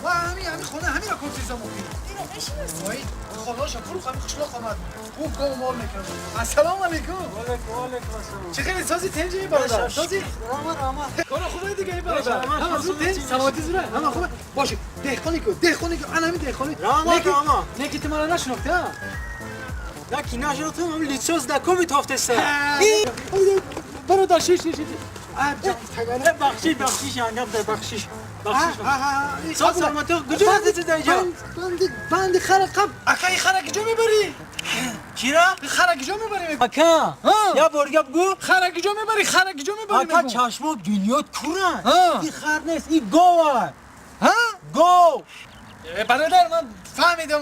و همین خونه همین را کنسیزا موقعی اینو نشونستی؟ خداشا فروخ همین خوشلاق آمد خوب گو مال میکنه السلام علیکم چه خیلی سازی تنجی این برادر سازی کارا خوبه دیگه این برادر همه زود تنج سلامتی زوره همه خوبه باشه دهخانی که انا همین دهخانی نکی تو مرا نشناخته ها نکی نشناختم هم لیتسوز دکو میتافتسته برادر شیش بخشیش انگم در بخشیش سلامتی کجا هستی در اینجا بند خرقم اکا این خرق کجا میبری؟ چرا؟ خرق کجا میبری؟ اکا یا برگه بگو خرق کجا میبری؟ اکا چشم دنیات کورن این خر نیست این گوه گو برادر من فهمیدم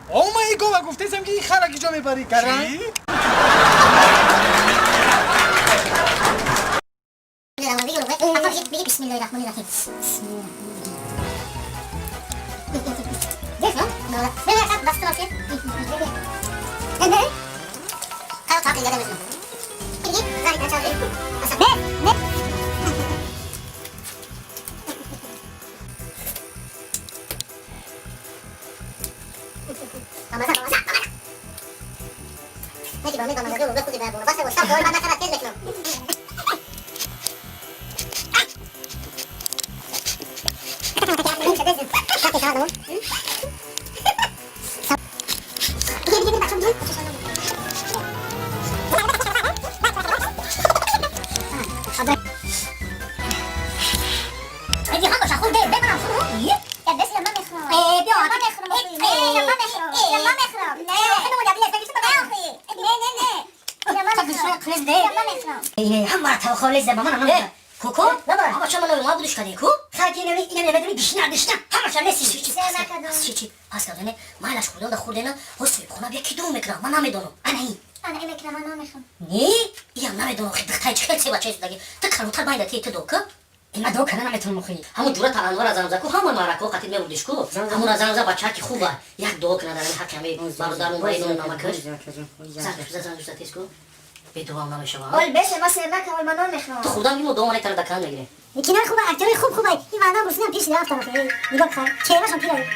او من این گوه گفتیسم که این خرق کجا میبری؟ چی؟ بگی بسم الله الرحمن الرحیم دیگه نه بله بس باشه نه خلاص تعال يلا نشوف بيجي زي ما شايف اصلا نجي بعمل بعمل جو باخد بابه بس وصل دول انا كده كده بزن خط شادو بگیر بچه‌م بگیر ادي خلص اخو ده بقى اخو يا بس لما نخرب ايه بيقعد نخرب ايه لما نخرب لا احنا ولا بلا سكت بقى اخي لا لما نخرب خلاص ده لما نخرب ايه هم تو خالص ده ماما کوکو آقا شما ما بودش کردی کو خاکی اینم بدونی بیشتر همش نسی چی پس کردنه مالش خوردن حسوی خونه بیا کی دو میکنم من نمیدونم انا میکنم من نمیخوام نی یا نمیدونم خیلی چه بچه دیگه تو کارو باید تی تو دوکا این دو کنه نمیتونم مخی همون جوره تلانوار از آنجا کو همون مارکو قطعی میبودش کو همون از آنجا بچه کی خوبه یک دو کنه دارن حکمی برادرمون باید نامکش زن تیسکو به دوام نمیشه ها اول بشه ما سرک اول من نمیخوام تو خدا میمو دوام نکرد دکان نگیره یکی خوبه اکتر خوبه این معنا برسونم پیش رفت طرف نگاه کن چهرهش هم پیره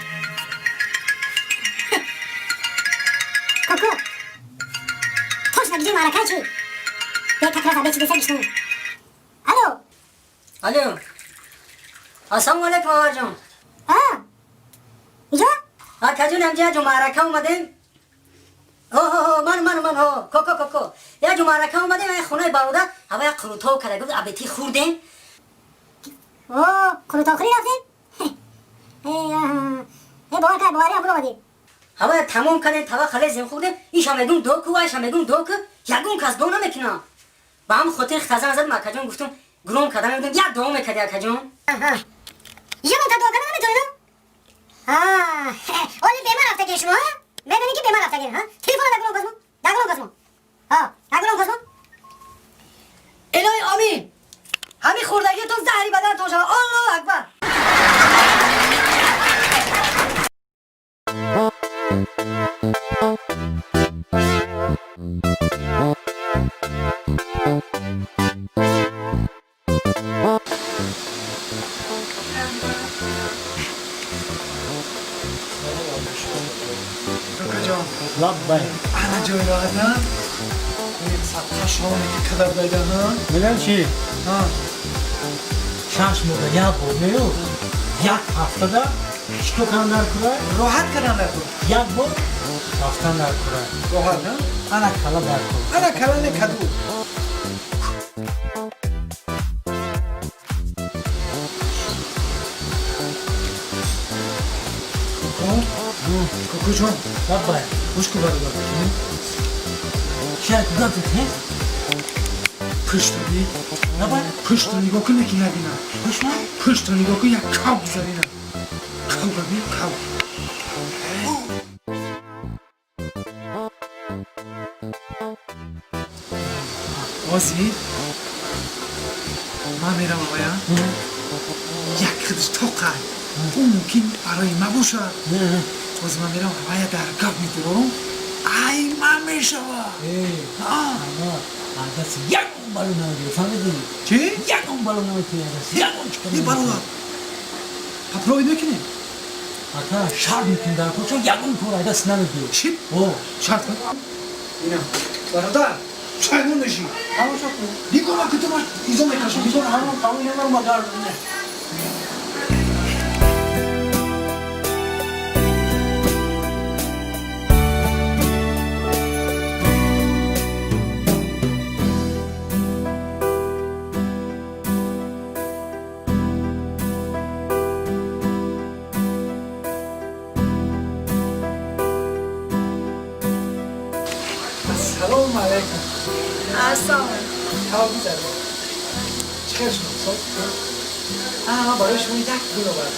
کوکو توش نگیری معرکه چی یک طرف به چی بسه گشتن الو السلام علیکم آقا جان اینجا کجون همجا جو معرکه اومدیم من کوکو یا جو معرکه اومدیم خونه باوده هوا یک قروتاو کرده بود عبیتی خوردیم قروتاو خوری رفتیم باور کرد باوری هم اومدیم هوا تمام کردیم توا خلیزیم خوردیم ایش همگون دوکو ایش همگون دوکو یگون کس دو نمیکنم با هم خاطر خزن ازد مکه جان گفتم گروم کردم میدونم یک دوم میکردی اکه جان یه من تا دو کنم نمیتونم اولی به من رفته گیر شما میدونی که به من رفته گیر تلفون دگلون کسمون الهی آمین همین خوردگی تو زهری بدن تو شما الله اکبر لبای انا جای راحتم این سطح شامه که کدر دایدن ها میدن چی؟ شش موقع یا بومیو یک هفته دا چطور کنن در کرای؟ راحت کنن در کرای یک بود رفتن در کرای راحت ها؟ انا کلا در کرای انا کلا نکدو کوکو جان لبای خوش کو برادر شاید گفت پشت رو لبای پشت رو نگاه کنه که نبینم پشت رو نگاه کنه یک کاو بزارینم کاو ببین کاو آزی من میرم آقایا یک خودش توقع اون ممکن برای ما باشه باز من میرم هوای درگاه میدارم ای من میشوه عدس یک اون بالون نمیدونی فهمیدی؟ چی؟ یک اون بالون نمیدونی عدس یک اون چکر این بالون پاپروی نکنیم حتی شرط میکنی در کن چون یک اون کور عدس نمیدونی چی؟ شرط کن اینا برادر چایمون نشی همون شد دیگه ما که تو ما ایزا میکشم دیگه همون یه نرم مدار سلام علیکم السلام ها بیزاره چخیر شما برای شما یک گلو بردم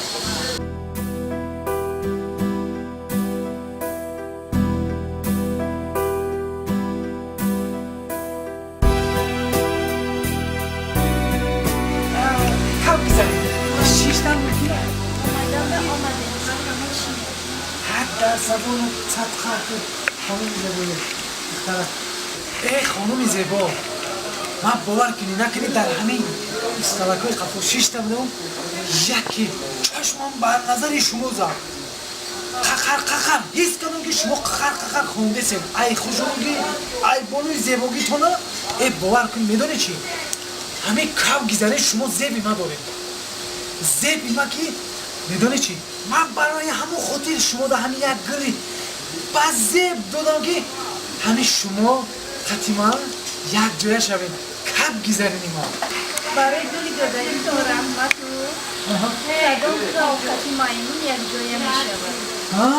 ها بیزاره شیشتن بکنه حد در زبان صد خواهد خانومی زبانه ای خانومی زیبا من باور کنی نکنی در همین استلکای قفل شیشتم دارم یکی چشمم بر نظر شما زد ققر حس کردم که شما ققر خونده سیم ای خوشونگی ای بانوی زیباگی تو نه ای باور کنی میدونی چی همین کم گیزنه شما زیبی ما داریم زیبی ما که میدونی چی؟ من برای همون خاطر شما دا همین یک گری بزیب دادم که همین شما قطیما یک جایه شویم کب گذارینیم ما برای دولی دادنیم تو رحمتو صدام تو آفتی مایمون یک جایه میشه ها؟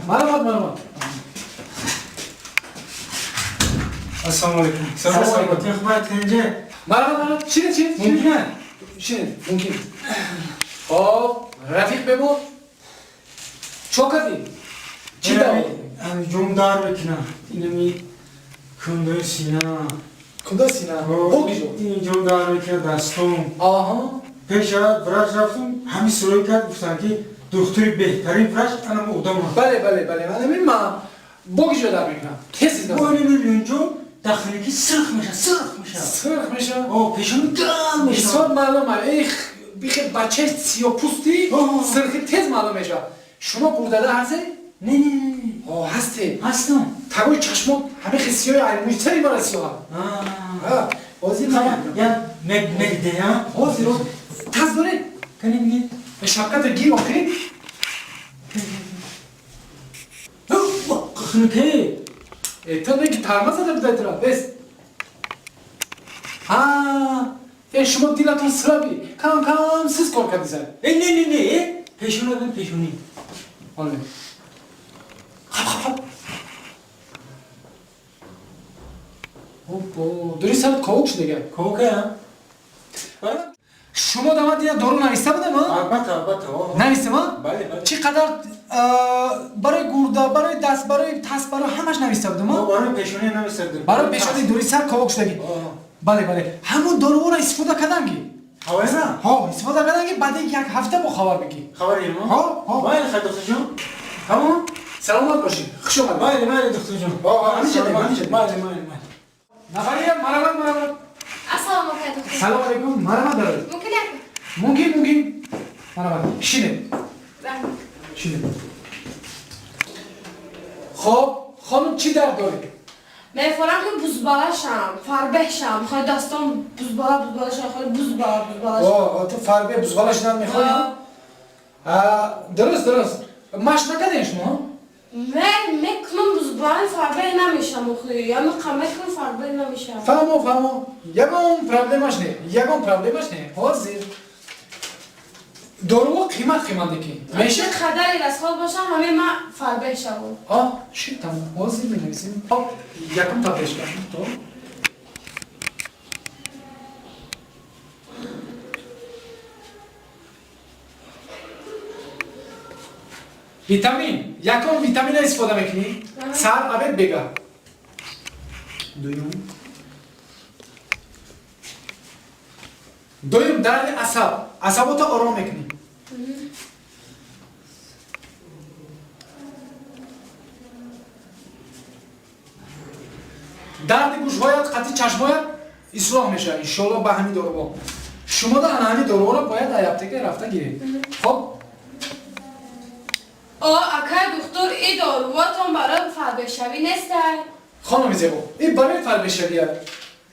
مرحبا السلام علیکم. سلام علیکم. خدمت اینجا. مرحبا. چیه؟ ممکنه. چیه؟ ممکن. خب رفیق بمون. چو کردی؟ چی داری؟ جون دار بکنم. اینمی کنده سینه. کنده سینه؟ بگیجو. این جون دار بکنم دستم. آها. پیش وراج رفتم همین سروی کرد گفتن که دکتری بهترین وراج انا ادامه. بله. من بگیجو دار میکنم. کسی دار. ولی اینجا داخلی سرخ میشه. اوه پیشون گرم میشه. بسیار معلومه. بیخی بچه سیاه پوستی سرخی تیز معلوم میشه. شما گردده هستی؟ نه. هستم. تگوی چشمات همه خیسیای عیموی تری برای سیاه ها. بازی میگم. یا مگده ها؟ بازی رو تز داره؟ کنی میگی؟ به شبکت گیر آخری؟ خنکه تو نگی ترمه زده بدهی ترا بس شما دیلتون سرابی کم سیز کار کردی سر نه پیشونی حالا خب دوری سرت کوک شده گه کوکه هم شما دامت دیگه دارو نویسته بوده ما؟ البته نویسته ما؟ بله چقدر برای گرده، برای دست، برای تست، برای همش نویسته بوده ما؟ برای پیشونی نویسته بوده برای پیشونی دوری سر کوک شدگی بله همون دارو را استفاده کردنگی استفاده کردنگی بعد یک هفته با خبر بگی خبری ما؟ بله خیلی دکتر جان همون سلامت باشی خوش آمد بله دکتر جان بله نفریه مرحبا السلام علیکم. سلام علیکم مرحبا دارد ممکن مرحبا شینه خب خانم چی درد داری؟ میفورم که بزبالشم فربهشم میخوای دستم بزبالشم خیلی بزبالشم تو فربه بزبالش نمیخوای؟ درست مش نکردین شما؟ من میکنم بزبال فربه نمیشم یا میکنم فربه نمیشم فهمو یکم پرابلمش نه حاضر دارو قیمت دیگه میشه خدری از خود باشم همه من فربه شم شی تمام حاضر بنویسیم یکم تابش کنیم تو ویتامین یکم ویتامین استفاده میکنی سر عبد بگه دویم درد عصبات آرام میکنی درد گوشوایت قطعی چشمایت اصلاح میشه انشالله به همین دارو شما در همین دارو را باید ایابتگی رفته گیرید خب اکای دکتر ای دارواتون برای فربه شوی نیسته؟ خانم زیبا این برای فربه شویه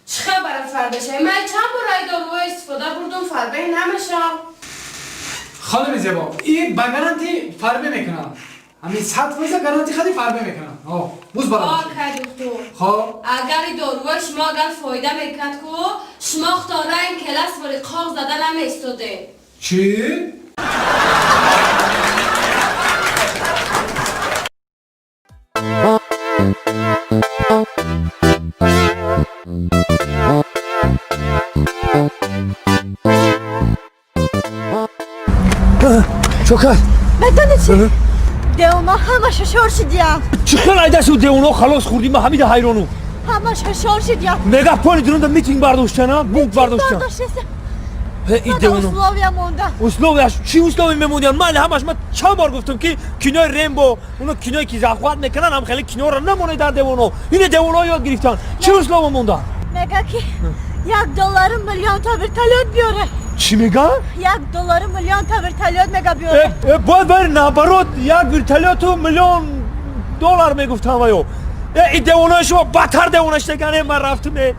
چخه برای فربه شوی؟ من چند برای دارو استفاده بردم فربه نمیشم خانم زیبا این با گارانتی فربه میکنم همین 100% گارانتی خیلی فربه میکنم بوز برام اکای دکتر خب اگر این دارو شما اگر فایده میکرد که شما اختاره این کلاس برای قاق زدن نمیستاده چی؟ چوکر بدونی چی؟ دیونا همش شورشیدیم چی خیلی ایدهشو دیونا خلاص خوردیم ما همین حیرانو همش شورشیدیم مگافونی درونده میتینگ برداشتن بوق برداشتن این دیونا اسلوبیا مونده اسلوبیاش چی اسلوبی میموندن من همش من چند بار گفتم که کینای ریمبو اونو کینای که زخوات میکنن هم خیلی کینا رو نمونه در دیونا این دیونا یاد گرفتن چی اسلوب موندن میگه که $1 میلیون تا ورتالیات بیاره چی میگه؟ $1 میلیون تا ورتالیات میگه بیاره باید بر نبرات یک ورتالیات $1,000,000 میگفتم ویو این دوانای شما بدتر دوانش دگانه من رفتم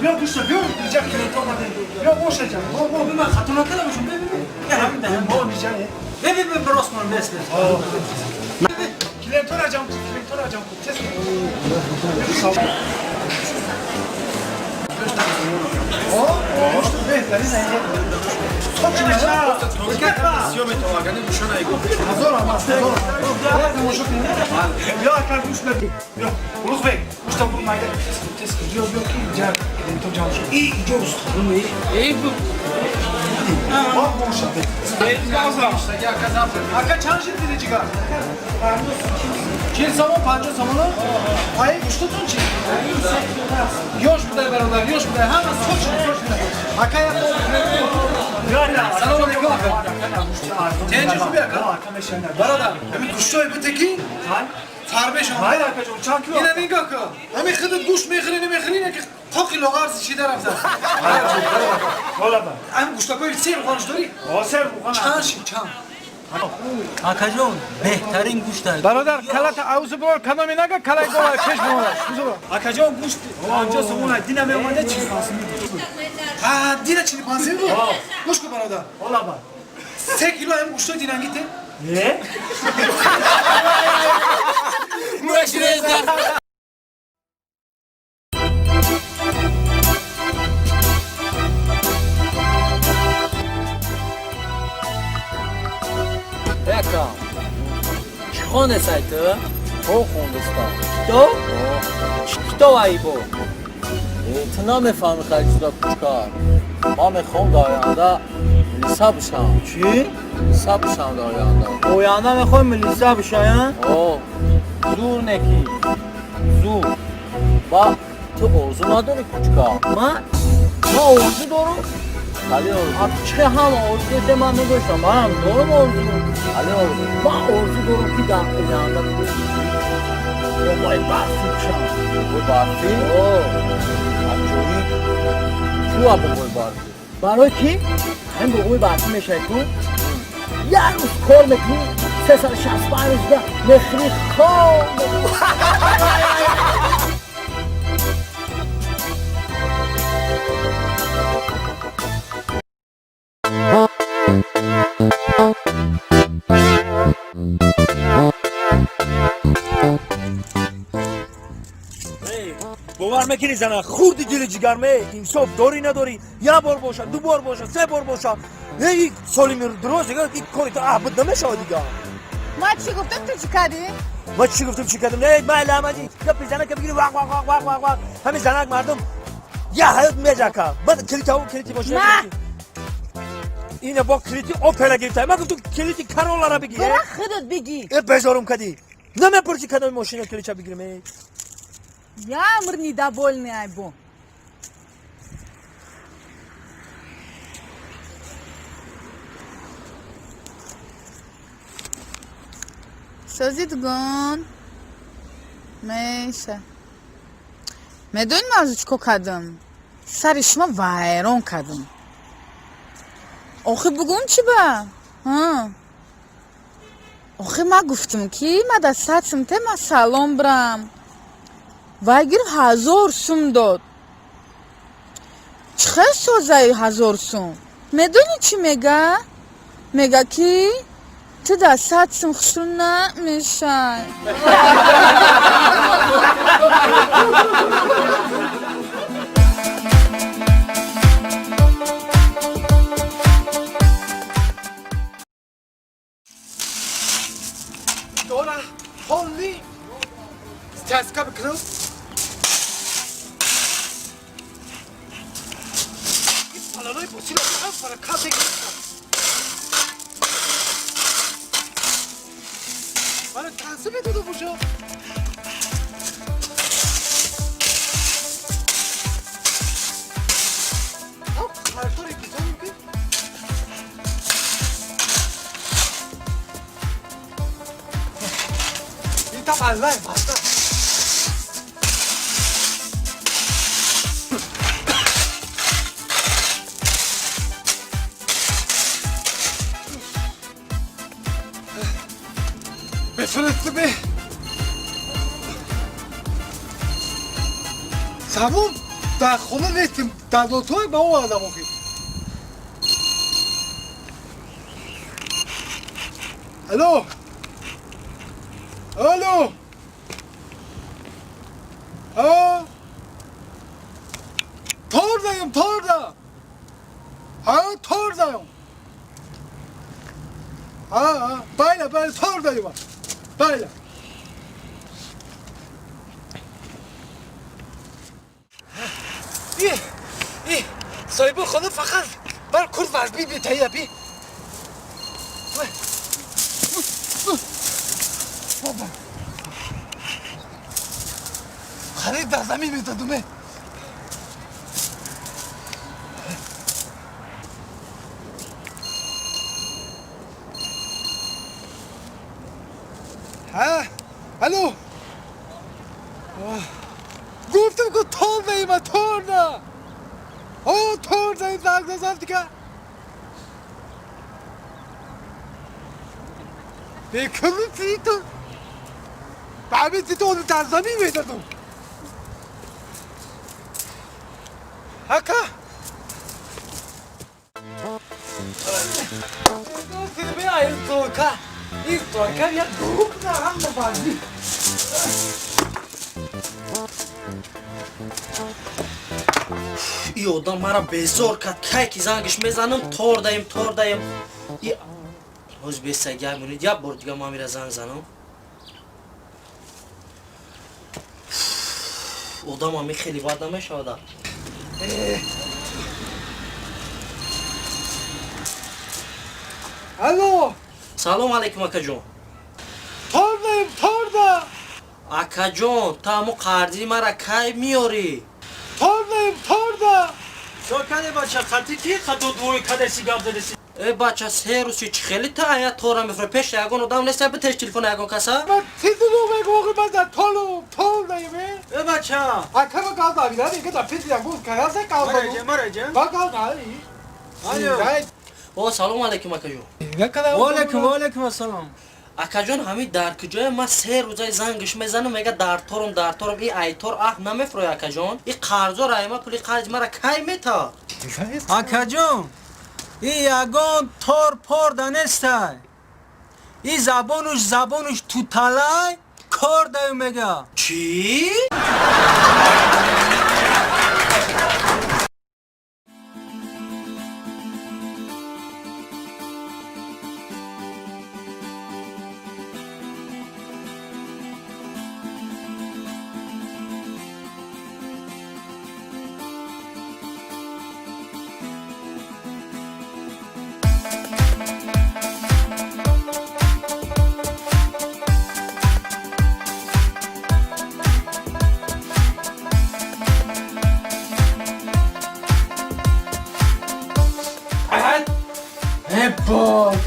بیا گوشت بیا اینجا کلیتو اومده بیا باشه جان بابا من خطونا کردمشون ببین همین ده ما میجانه ببین براست من مثل کلیتو راجام تست گوشت بهتری نه خب چه سیوم تو اگه نمیشونه ایگو هزار بیا کار گوشت بیا روز بی گوشت بود مایده تست بیا کی جا تو جان ای جوست ای بو باشه ای گازا یا کذاب اگه چند شد دیدی چیکار چه سامان 50 سامان پای گوشتتون چی یوش بده برادر یوش بده همه سوچ اگه یا سلام علیکم تنجی خوبی اکا برادر همین گوشتای بتکی فربه شما های اکا جون چند کیلو اینه نگاه که همین خودت گوشت میخری نمیخری که خاکی لغارز چی در رفته والا با همین گوشتاکای سیر بخانش داری؟ سیر بخانش چند شیم چند آقا جون بهترین گوشت است برادر کلات عوض برو کدامی نگه کلای گوه کش بمونش آقا جون گوشت آنجا سمونه دینا میمانده چی پانسی میگه دینا چی پانسی میگه گوش کن برادر والا با 3 کیلو هم گوشت دینانگیته نه Bekam. Chkhone saytı. O Hindistan. To? Kto aybo? Tına mefahmi kayıtsıda kuşkar. Ma mekhom da ayanda lisa bişam. چی؟ Lisa bişam da ayanda. اویانه میخوای ملیسا بشاین؟ O. Zur neki. Zur. Ba tu orzu nadori kuşkar. Ma orzu doğru. Ali orzu. Çıkı ham orzu ete man negoşam. Ham doğru mu orzu? Ali orzu. Ma orzu doğru ki da ayanda kuşkar. O boy barfi bişam. Boy barfi? O. Akçoyi. Şu abi boy barfi. برای کی؟ همین به قوی برفی میشه کن یه روز کار میکنی 365 ده مخری خام باور میکنی زنه خوردی دل جگرمه انصاف داری نداری یه بار باشه 2 بار باشه 3 بار باشه یک سالی میره درست دیگه این کاری تو عهد نمیشه دیگه ما چی گفتم تو چی کردی؟ ما چی گفتم چی کردم نه من علامتی که پیزنه که بگیری واق واق واق واق واق همین زنک مردم یه حیات میجا که بعد کلیتی باشه نه اینه با کلیتی اوپلا گرفته من گفتم کلیتی کارولا را بگیر برای خودت بگی بزارم کدی نمیپرسی کدام ماشین کلیچا بگیرم Я мир недовольный айбо. Созидгон. Мейша. Медон мазучко кадам. Сари шумо вайрон кадам. охи бугум чи ба? охи ма гуфтам ки ма дастатим те ма салом брам. وایگیر 1000 سوم داد چه سازایی 1000 سوم میدونی چی میگه؟ میگه کی؟ تو دستت سوم خشون نمیشن دولا هولی تسکا بکنم پالانوی بوسی رو هم فرکات گرفتم من تنسه میدونم باشم خرطوری بیتونیم که والله والله بفرست به سامون در خونه نیستیم در دوتوی با اون آدم آخی الو الو ها توردayım torda ha tordayım ha böyle tordayım böyle iyi sahibi خانه فقط بر کرد وربی بیتایی بی خرید در زمین میدادمه ها الو گفتم که تور دهیم تور نه تور دهیم زنگ نزد دیگه بکنی چی تو بعد تو اونو در زمین میدادم هکا این ترکه یک گروه نه هم ببندی این آدم مرا بیزار کرد که زنگش میزنم تور دهیم روز 20 مونید یک بار دیگه ما میره زنگ زنم آدم همی خیلی بد نمیشود الو سلام علیکم اکا جون تور ده اکا جون تا همو قردی مرا کی میاری تور ده شوکنه بچه خطی کی خطو دوی کده سیگاب دلسی ای بچه سه روزی چی خیلی تا آیا تورا میفره پیش یگون آدم نیست به تش تلفن یگون کسا من چیزی رو بگو من در تور دهیم ای بچه اکا با گاز داویدن اینکه در پیش یگون کهازه گاز داویدن مرجه با گاز داری او سلام علیکم اکا جون وعلیکم السلام اکا جون همین در کجای ما 3 روزای زنگش میزنم میگه در تورم این ایتور نمیفروی اکا جون این قرضو رایما کلی قرض مرا کی میتا اکا جون این یگان تور پر دانسته این زبانش تو تلای کار دایم میگه چی؟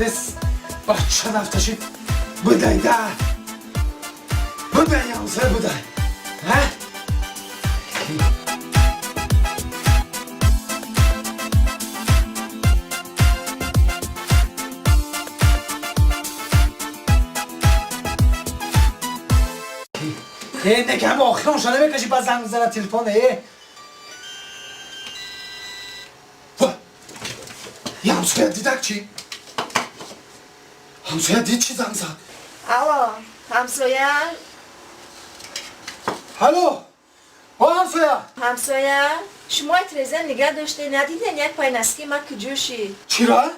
دست بچه نفتشید بدای در بدای یانسه بدای نکم آخران شده بکشی باز زنگ زنه تلفونه یه همسویه دیدک چی؟ همسویه دید چی زنگ زد؟ الو همسایه الو با همسایه شما تلویزیون نگاه داشته ندیدین یک پای نسکی ما کجوشی چی را؟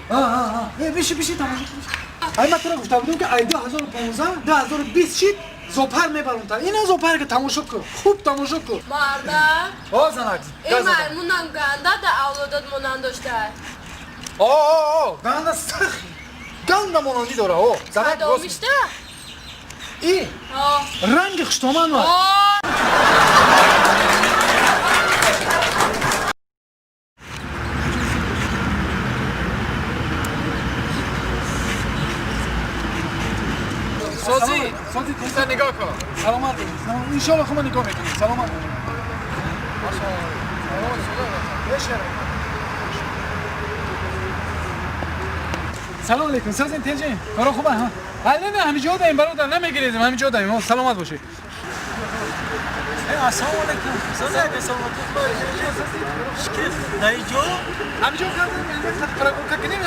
بشی تماشا کن. من تو را گفته بودم که ای 2015 2020 شد زوپر میبرم تا اینا زوپر که تماشا کن خوب تماشا کن. مرده زنک این مرمونم گنده در اولادات مانند داشته گنده سخی گنده مانندی داره زنک کدام میشته؟ ای رنگ خشتامان var. سازی تیزه نگاه کن. سلامت باشی. انشالله خوب نگاه میکنی. سلامت باشی. سلام علیکم. سازین تیجه. کارو خوبه ها؟ نه همینجا داریم برادر نمیگیریم همینجا داریم. سلامت باشی. السلام علیکم. سازی سلامت باشی. دایجو همینجا کردیم. خراب کنیم یک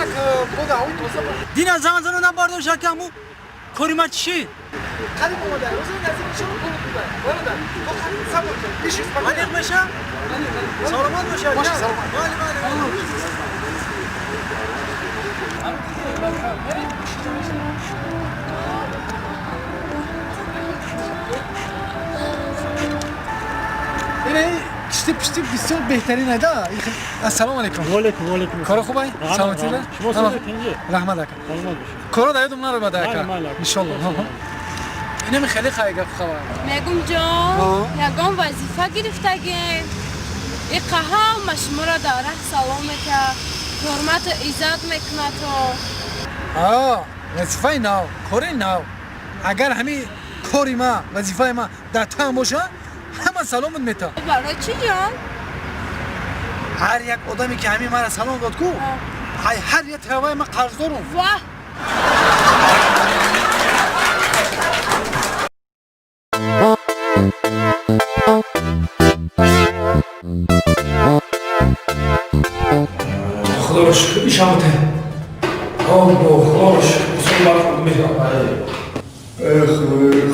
بود آوی توسه. دینا زمان زمان باردم شکمو کوریما چی؟ خرید اومده. روزی نزدیک شما کار بوده. برادر. تو خرید صبر کن. بیشتر صبر. علیک باشم. سلامت باشی. باشه سلامت. اینه کشتی پشتی بسیار بهترینه دا. السلام علیکم. و علیکم. کارو خوبه؟ سلامتی ده؟ شما سلامتی؟ رحمت اکرم. کارو دایدم نرو بده اکرم. ان شاء الله. اینم خیلی خیلی خبر. میگم جان یگان وظیفه گرفتگی این قهوه مشما را داره سلام که حرمت و عزت میکنه تو وظیفه نو کاری نو اگر همین کاری ما وظیفه ما در تام باشه همه سلام میته. برای چی جان؟ هر یک آدمی که همین مرا سلام داد کو هر یک تراوای ما قرض دارم. واه خدا رو شکر بیشمته خدا رو شکر بسیار برخورد میدم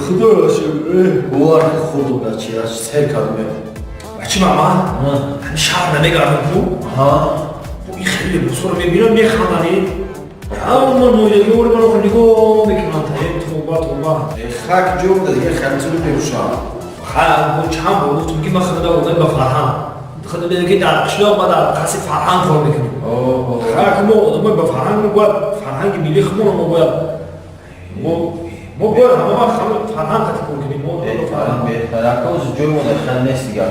خدا را شکر گوار که خود بوده چی از سر کردم بچه ماما همین شهر نمیگردم تو این خیلی بسیار رو میبینم میخندنی اما نویدگی رو برای نگاه میکنم توبه خاک جو بوده دیگه خمسه رو پیوشم خب چند بود تو میگی من خدا بودم با فرهنگ خدا بیده که در قشلاق ما در خاصی فرهنگ کار میکنیم خاک ما آدم با فرهنگ باید فرهنگ ملی خمون ما باید ما باید همه ما فرهنگ خطی کار کنیم فرهنگ بهتر اکاز جو بوده خیلی نیست دیگه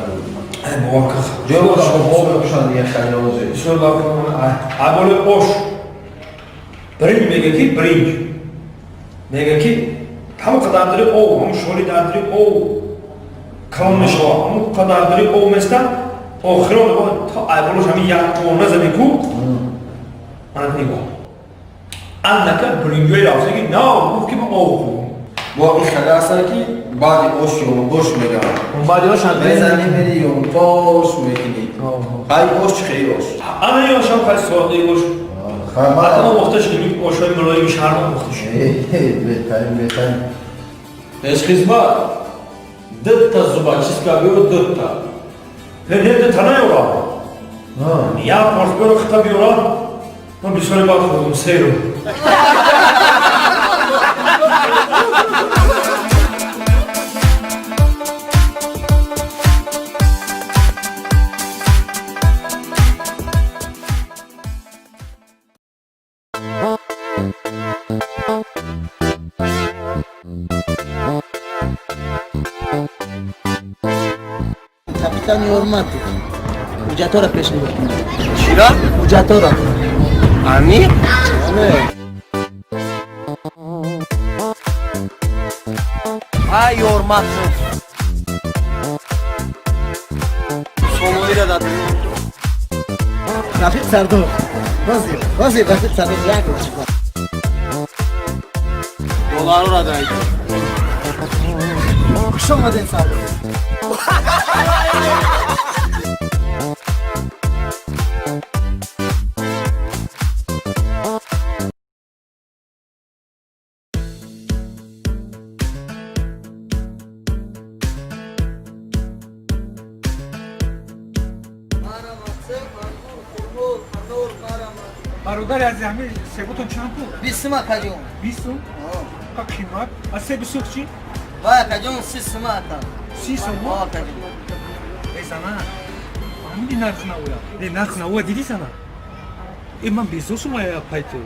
موقع جو بوده خب بکشن دیگه خیلی روزه بسم الله اول باش برنج میگه کی برنج میگه کی همون قدر داری او همون شوری در داری او کلام نشوا همون قدر داری او مستن آخران باید تا اولش همین یک قونه زدی کو من نگاه انکه برنجوی رفته که نه گفت که ما او خورم با این خیلی اصلا که بعدی اوش یون گوش میگم بعدی اوش هم بزنی میری یون باش میکنی خیلی اوش خیلی اوش اما یه آشم خیلی سواده اوش حتی ما وقتش نمید اوشای ملایی شهر ما وقتش بهترین پیش خدمت دتا زباچیسکا بیو دتا پرهنده تنه یورا یا پارت بیورا خطا بیورا من بسیاری باید خودم سیرو Kapitan Yormati. Ujatora peş mi? چرا؟ Ujatora. امیر؟ Ay Yormati. سومایی را داد Rafik Sardor. Nasıl Rafik Sardor ya çıkar. دلار را داد Kuş olmadın Sardor. برادر از همه سبوتون چند پول؟ 20 ما کجون 20 سوم؟ کا قیمت از سبو سوق چی؟ باید کجون 30 ما کن 30 سوم؟ آه کجون ای زمان همونی نرخ نویا ای نرخ نویا دیدی سنا ای من 20 سوم یا پایتو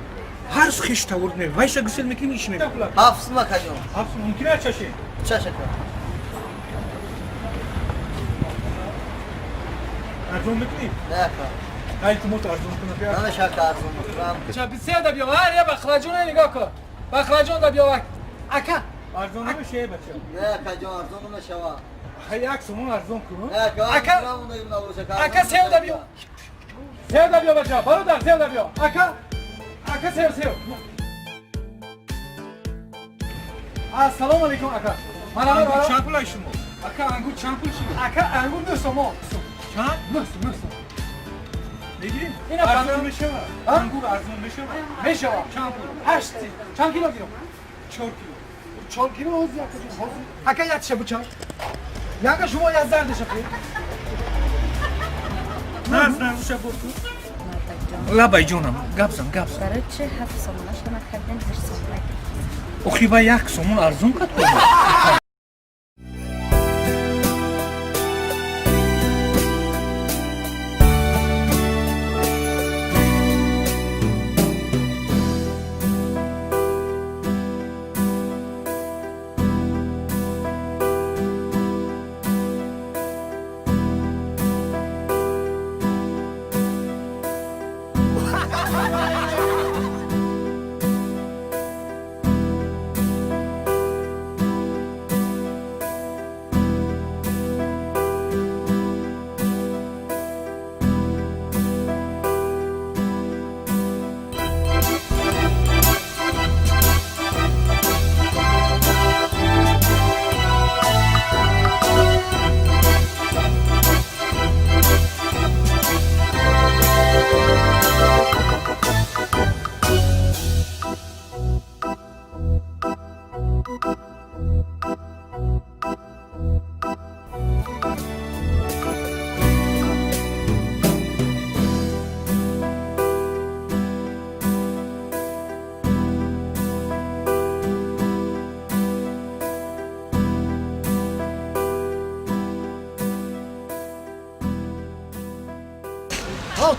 هر خیش تورد نه وایسا گسل میکنی ایش نه 7 ما کجون 7 ممکنه چشه چشه ارزون میکنی؟ نه کن ای تو موت ارزون کنه بیا نه شک ارزون میکنم چه بسیار دا بیا هر یه بخلاجون نگاه کن بخلاجون دا بیا اکا ارزون نمیشه بچه نه کجون ارزون نمیشه یک سومون ارزون کن اکا سیو دا بیا سیو دا بیا بچه برادر سیو دا بیا اکا سیو السلام علیکم اکا انگور چند پول شما اکا انگور چند پول شما اکا انگور نه شما چند نه بگیریم اینا ارزون میشه انگور ارزون میشه چند پول 8 چند کیلو گیرم 4 کیلو اوزی اکا یک شبو چند یکا شما 11 دشه نه شبو لبای جونم گبزم برای چه 7 سومونش من خریدم 8 سومون اخی با یک سومون ارزون کد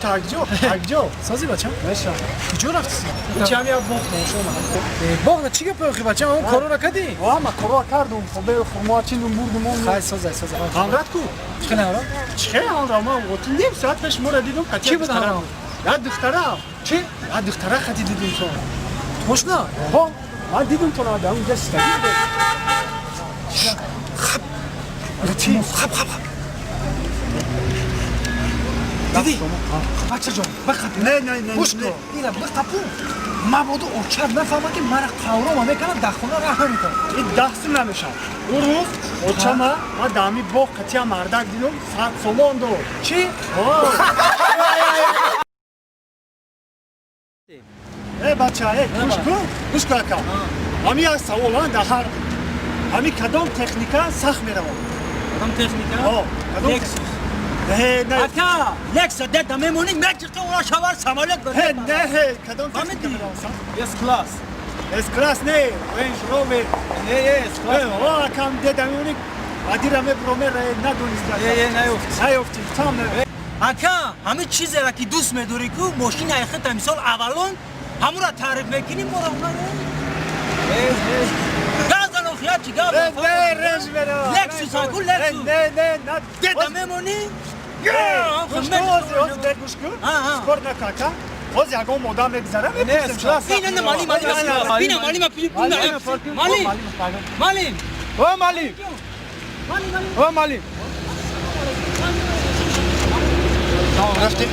تاکجو سازی بچم باشه کجا رفتی چه همین باخت شما باخت چی گپی بچم اون کارو را کردی ما کارو کردم خب ما چی بردم خیلی ساز کامرات کو چه را ما وقتی نیم ساعت پیش مورد دیدم چی بود یا دختره چی یا دختره خدی دیدم تو خوش نه ها من دیدم تو آدم اونجا استادی خب دیدی؟ بچه جان بخط نه گوش کن اینم بخطو مبادا اوچر نفهمه که مرا قورا میکنه دخونه راه میکنه این دست نمیشه اون روز اوچه ما دامی با قطعه مردک دیدم 100 سومون دو چی؟ ای بچه ای گوش کن اکا همی از سوالان در هر همی کدام تکنیکه سخت میروم کدام تکنیکه؟ کدام نه اکا لکس ده میمونی مکه اون شوار سمالت گفت نه کدام تکنیکه میروم اس کلاس نه رنج روور اس کلاس وا کام ده میمونی ادیرم برومر ندونست نیفتی تام اکا همه چیزی را که دوست می‌داری کو ماشین ایخت مثال اولون همون را تعریف می‌کنیم مرا گازانو خیال چی گاو نه رنج میرم لکسوس اکو لکسوس نه ده میمونی گوش کن گوش کن سپورت نکاکا باز یکم مدام بگذارم این مالی رفتیم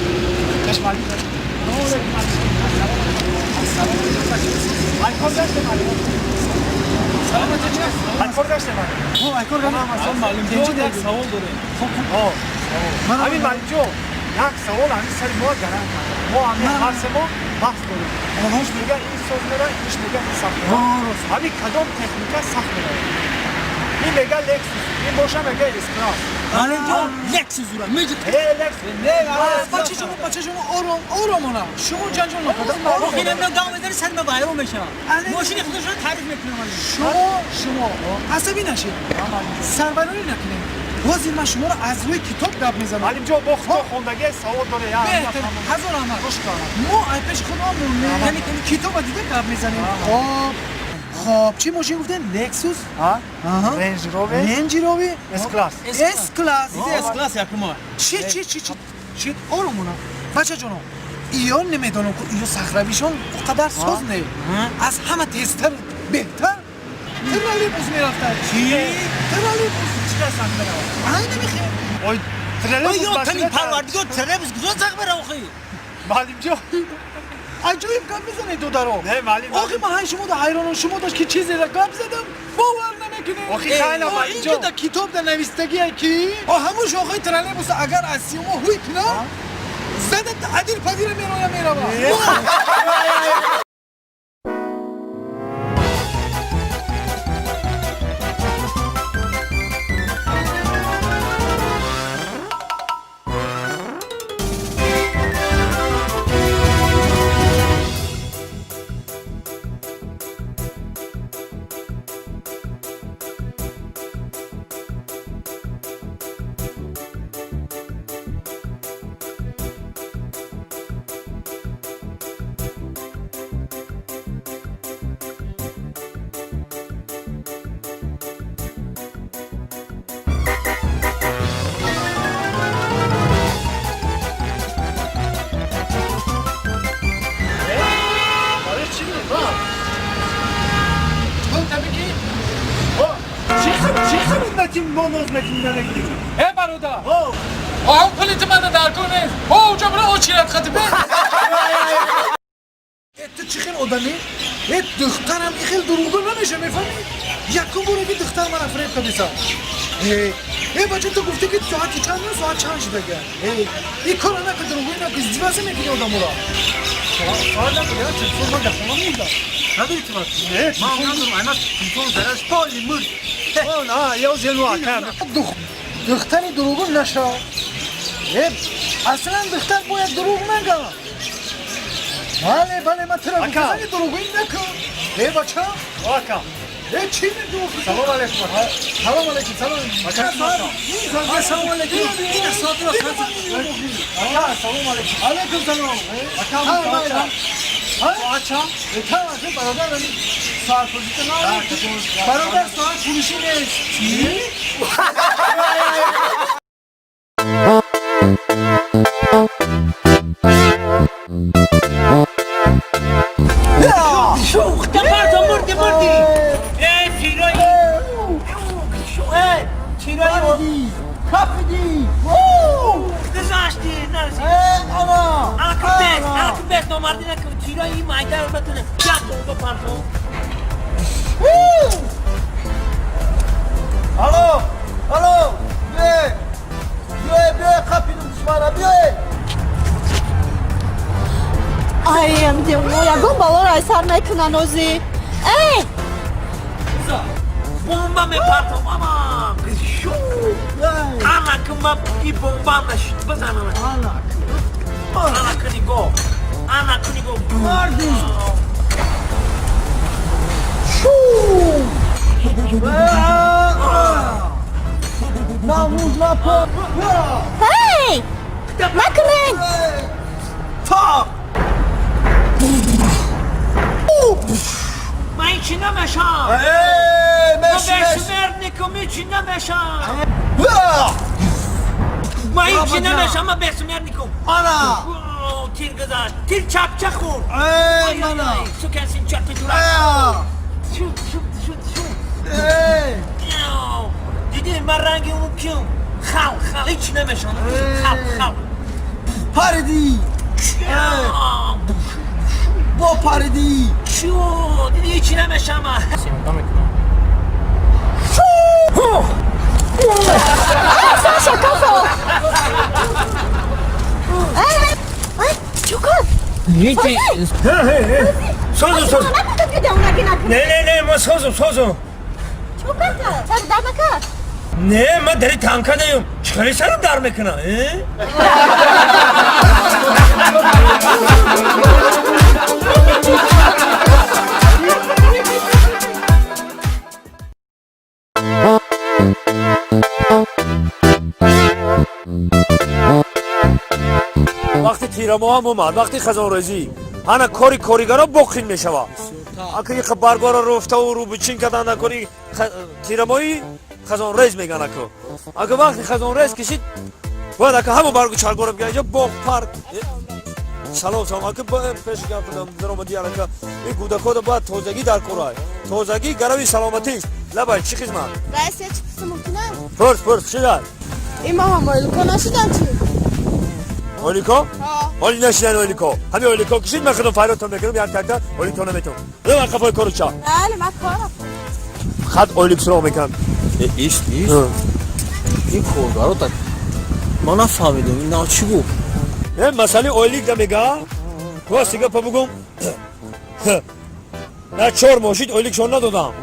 کش مالی الکل داشته مالی الکل داشته مالی الکل داشته مالی دنجی یک سوال داره همین مالی جو یک سوال همین سر ما گرم ما همین حرس ما بحث داریم اینش میگه این سوز میره اینش میگه این سخت میره همین کدام تکنیکه سخت میره این میگه لکسوس این باشه میگه اسکلاس لکس زورا میگه بچه شما آرام اونا شما جنجال نکنید آخه نمیدونم دام بزنی سر ما بایر میشه ماشین خودش رو تعریف میکنم شما عصبی نشید سربرانی نکنید بازی من شما رو از روی کتاب دب میزنم علیم جا با خوندگی سواد داره یا بهتر هزار عمل ما پیش خودمون یعنی کتاب دیگه دب میزنیم خب چی ماشین گفتن لکسوس رنج روی اس کلاس اس کلاس یکم چی آرومونا بچه جانم ایان نمیدونم که ایو صخره‌ایشون اونقدر ساز نه از همه تیزتر بهتر ترالی بوز میرفتن چی؟ ترالی بوز چی هستن برای نمیخوام اوی ترالی بوز تنی پروردگار ترالی بوز گذار زغ بره آخه معلم جا عجایب گپ میزنه تو درو نه معلم آخه من شما دا حیرانم شما داشت که چیزی را گپ زدم باور نمیکنه آخه خیلی معلم اینجا دا کتاب دا نویستگیه کی همون شاخه ترالی بوز اگر از سیما هوی کنه زدت عدیل پذیر میروه ای برادر آن پلیت من در کنه اونجا برای آچیرت خطبه تو چی خیلی آدمی؟ دخترم این خیلی دروغگو نمیشه میفهمی؟ یکم برو که دختر من افریب کدیسا بچه تو گفته که ساعتی چند نه ساعت چند شده گه این کار نکه دروغگوی نکه زیبازه میکنی آدم را ساعت نکه یا تلفون من دخواه من موندم نداری تو وقت نه من ندارم ایمه تلفون زرش پالی مرد نه یا زنوه دختری دروغگو نشه اصلا دختر باید دروغ نگه بله من ترا گفتم دروغی نکن بچه آقا چی میگو سلام علیکم سلام علیکم سلام علیکم این صاحب را آقا سلام علیکم علیکم سلام آقا تو برادر ساعت فروشی نه برادر ساعت فروشی نیست چی شوخ دفعتا مردی چیرایی کافیدی گذاشتی نرسی انا کبت نامردی نکن چیرایی مایده رو بتونه یک دو پرتون الو بیای کافیدم دشمنه بیای آیم دیمو یکم بالا رای سر نکنن اوزی ای بمبا میپرتم ماما شو انا کما ای بمبا نشد بزنم انا کنی گو مردی شو ناموز نپا هی نکنین تا من چی نمیشم من بشمرد نکمی چی نمیشم من چی نمیشم من بشمرد نکم آنا تیر گذاشت تیر چپ خور مانا سو کسی چپ تو دیدی من رنگی اون کیوم خال هیچ نمیشم خال پردی با پردی شو دیدی هیچی نمیشم ساشا کافو چوکن هیچی سازو نه ما سازو چوکن تا در مکه نه ما داری تانکا دیم خیلی سرم در میکنه وقتی تیرمو هم اومد وقتی خزان ریزی هنه کاریگرا بخین میشوه اگه یک برگار رو رفته و رو بچین کردن نکنی تیرمایی خزان ریز میگن اگه وقتی خزان ریز کشید باید اگه همه برگو چرگارم گه اینجا باغ پرک سلام اگه پیش گه کنم در آمدی که این گودکات باید توزگی در کرای توزگی گروی سلامتی است لبای چی خدمت؟ رئیس چی قسم ممکنه؟ پرس چی دار؟ این ما هم اولیکو نشیدن چی؟ اولیکو؟ اولی نشیدن اولیکو همین اولیکو کشید من خودم فایراتون میکنم یاد کرده اولیکو نمیتون من قفای کارو چا؟ بله من کارم خط اولیک سراغ میکنم ایست این کارگارو تا ما نفهمیدم این نه چی بود مسئله اولیک نمیگه واسه پا بگم نه 4 ماشین اولیک شون ندادم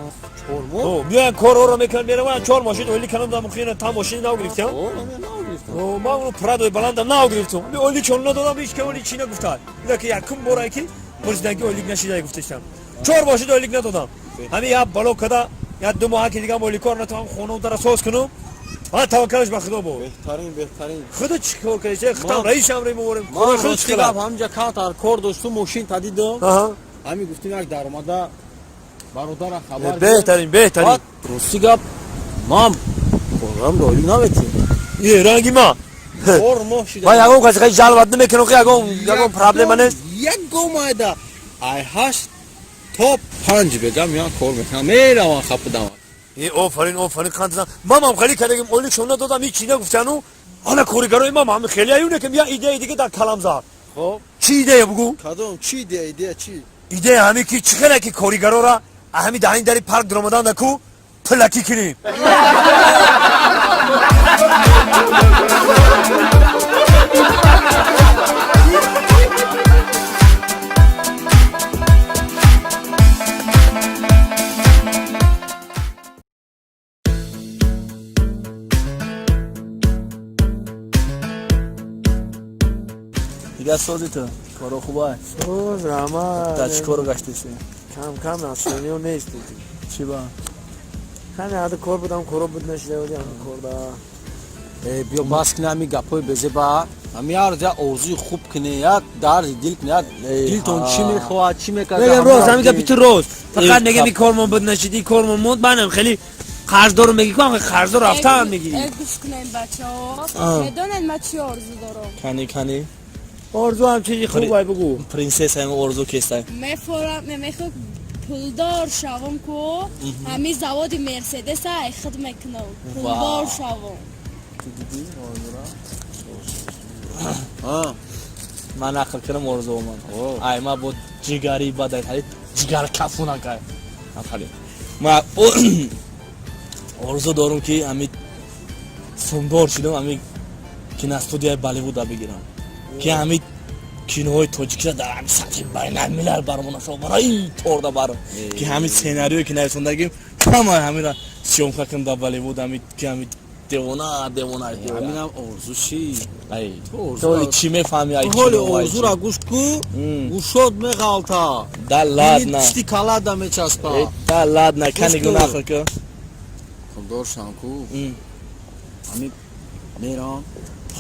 4 ماه؟ میان کار رو میکنن میرم من 4 ماشین اولیک کنم دادم خیلی تا ماشین نگرفتم ما اون پرادوی بلندم نگرفتم می اولیک شون ندادم هیچ که اولیک چی نگفتن اینا که یکم بارایی که مرزدنگی اولیک نشیده گفتشم 4 ماشین اولیک ندادم همین یا بالا کدا یا 2 ماه که دیگه اولیک کار نتونم خونه در اساس کنم ها توکلش به خدا بود بهترین خدا چیکار کنی خدا رئیس امر میمورم ما خود چیکار همونجا کاتر کار داشتم ماشین تدیدم همین گفتیم یک درآمد برادر خبر بهترین روسی گپ مام پروگرام داری نمیتیم یه رنگی ما اور مو شده وای اگه کسی خیلی جلوت نمیکنه که اگه پرابلم نیست یک گومایدا ای هشت توپ 5 بگم یا کار میکنم میرم خپدم ای آفرین خاندان مامام خیلی کردیم اولی شون دادم هیچ چیزی نگفتنو حالا کارگرای مامام خیلی ایونه که بیا ایده دیگه در کلام زار خب چی ایده بگو کدوم چی ایده چی ایده همین که چخره که کارگرا را همین دهین در پارک درآمدن نکو پلکی کنیم دیگه سازی تو کارو خوبه سوز رحمت تا چی کارو گشتیسی کم ناسونیو نیست چی با همین عاده کار بودم کارو بود نشده بودم کار دا بیا بس کنه همی گپای بزه با همی آرزه اوزی خوب کنه یک درد دل کنه دلتون چی میخواد چی میکنه بگم روز همین گپی تو روز فقط نگه می کارمون بود نشدی کارمون موند منم خیلی قرضدار میگی که قرضدار رفتم میگیری گوش کنین بچه‌ها میدونن ما چی آرزو دارم کنی آرزو هم چیزی خوبه بگو پرنسس هم آرزو کیسته میخوام پولدار شوم کو همین زواد مرسدس ای خدمت کنم پولدار شوم من آخر کنم آرزو من ای ما بود جگری بدای خالی جگر کفونا که خالی ما آرزو دارم که همین فیلمدار شدم همین کیناستودیای بالیوود بگیرم که همین کینوهای تاجیکی در همین سطح بین‌الملل برامون شو برای توردا برام که همین سناریویی که نوشتندگیم همین را سیوم کنم در بالیوود همین که همین دیوانه همین هم آرزو چی ای تو چی میفهمی ای حال آرزو را گوش کو گوشت میغالتا دلات نه چتی کالا دم چسبا دلات نه کنی گناه که خوددار شانکو همین میرم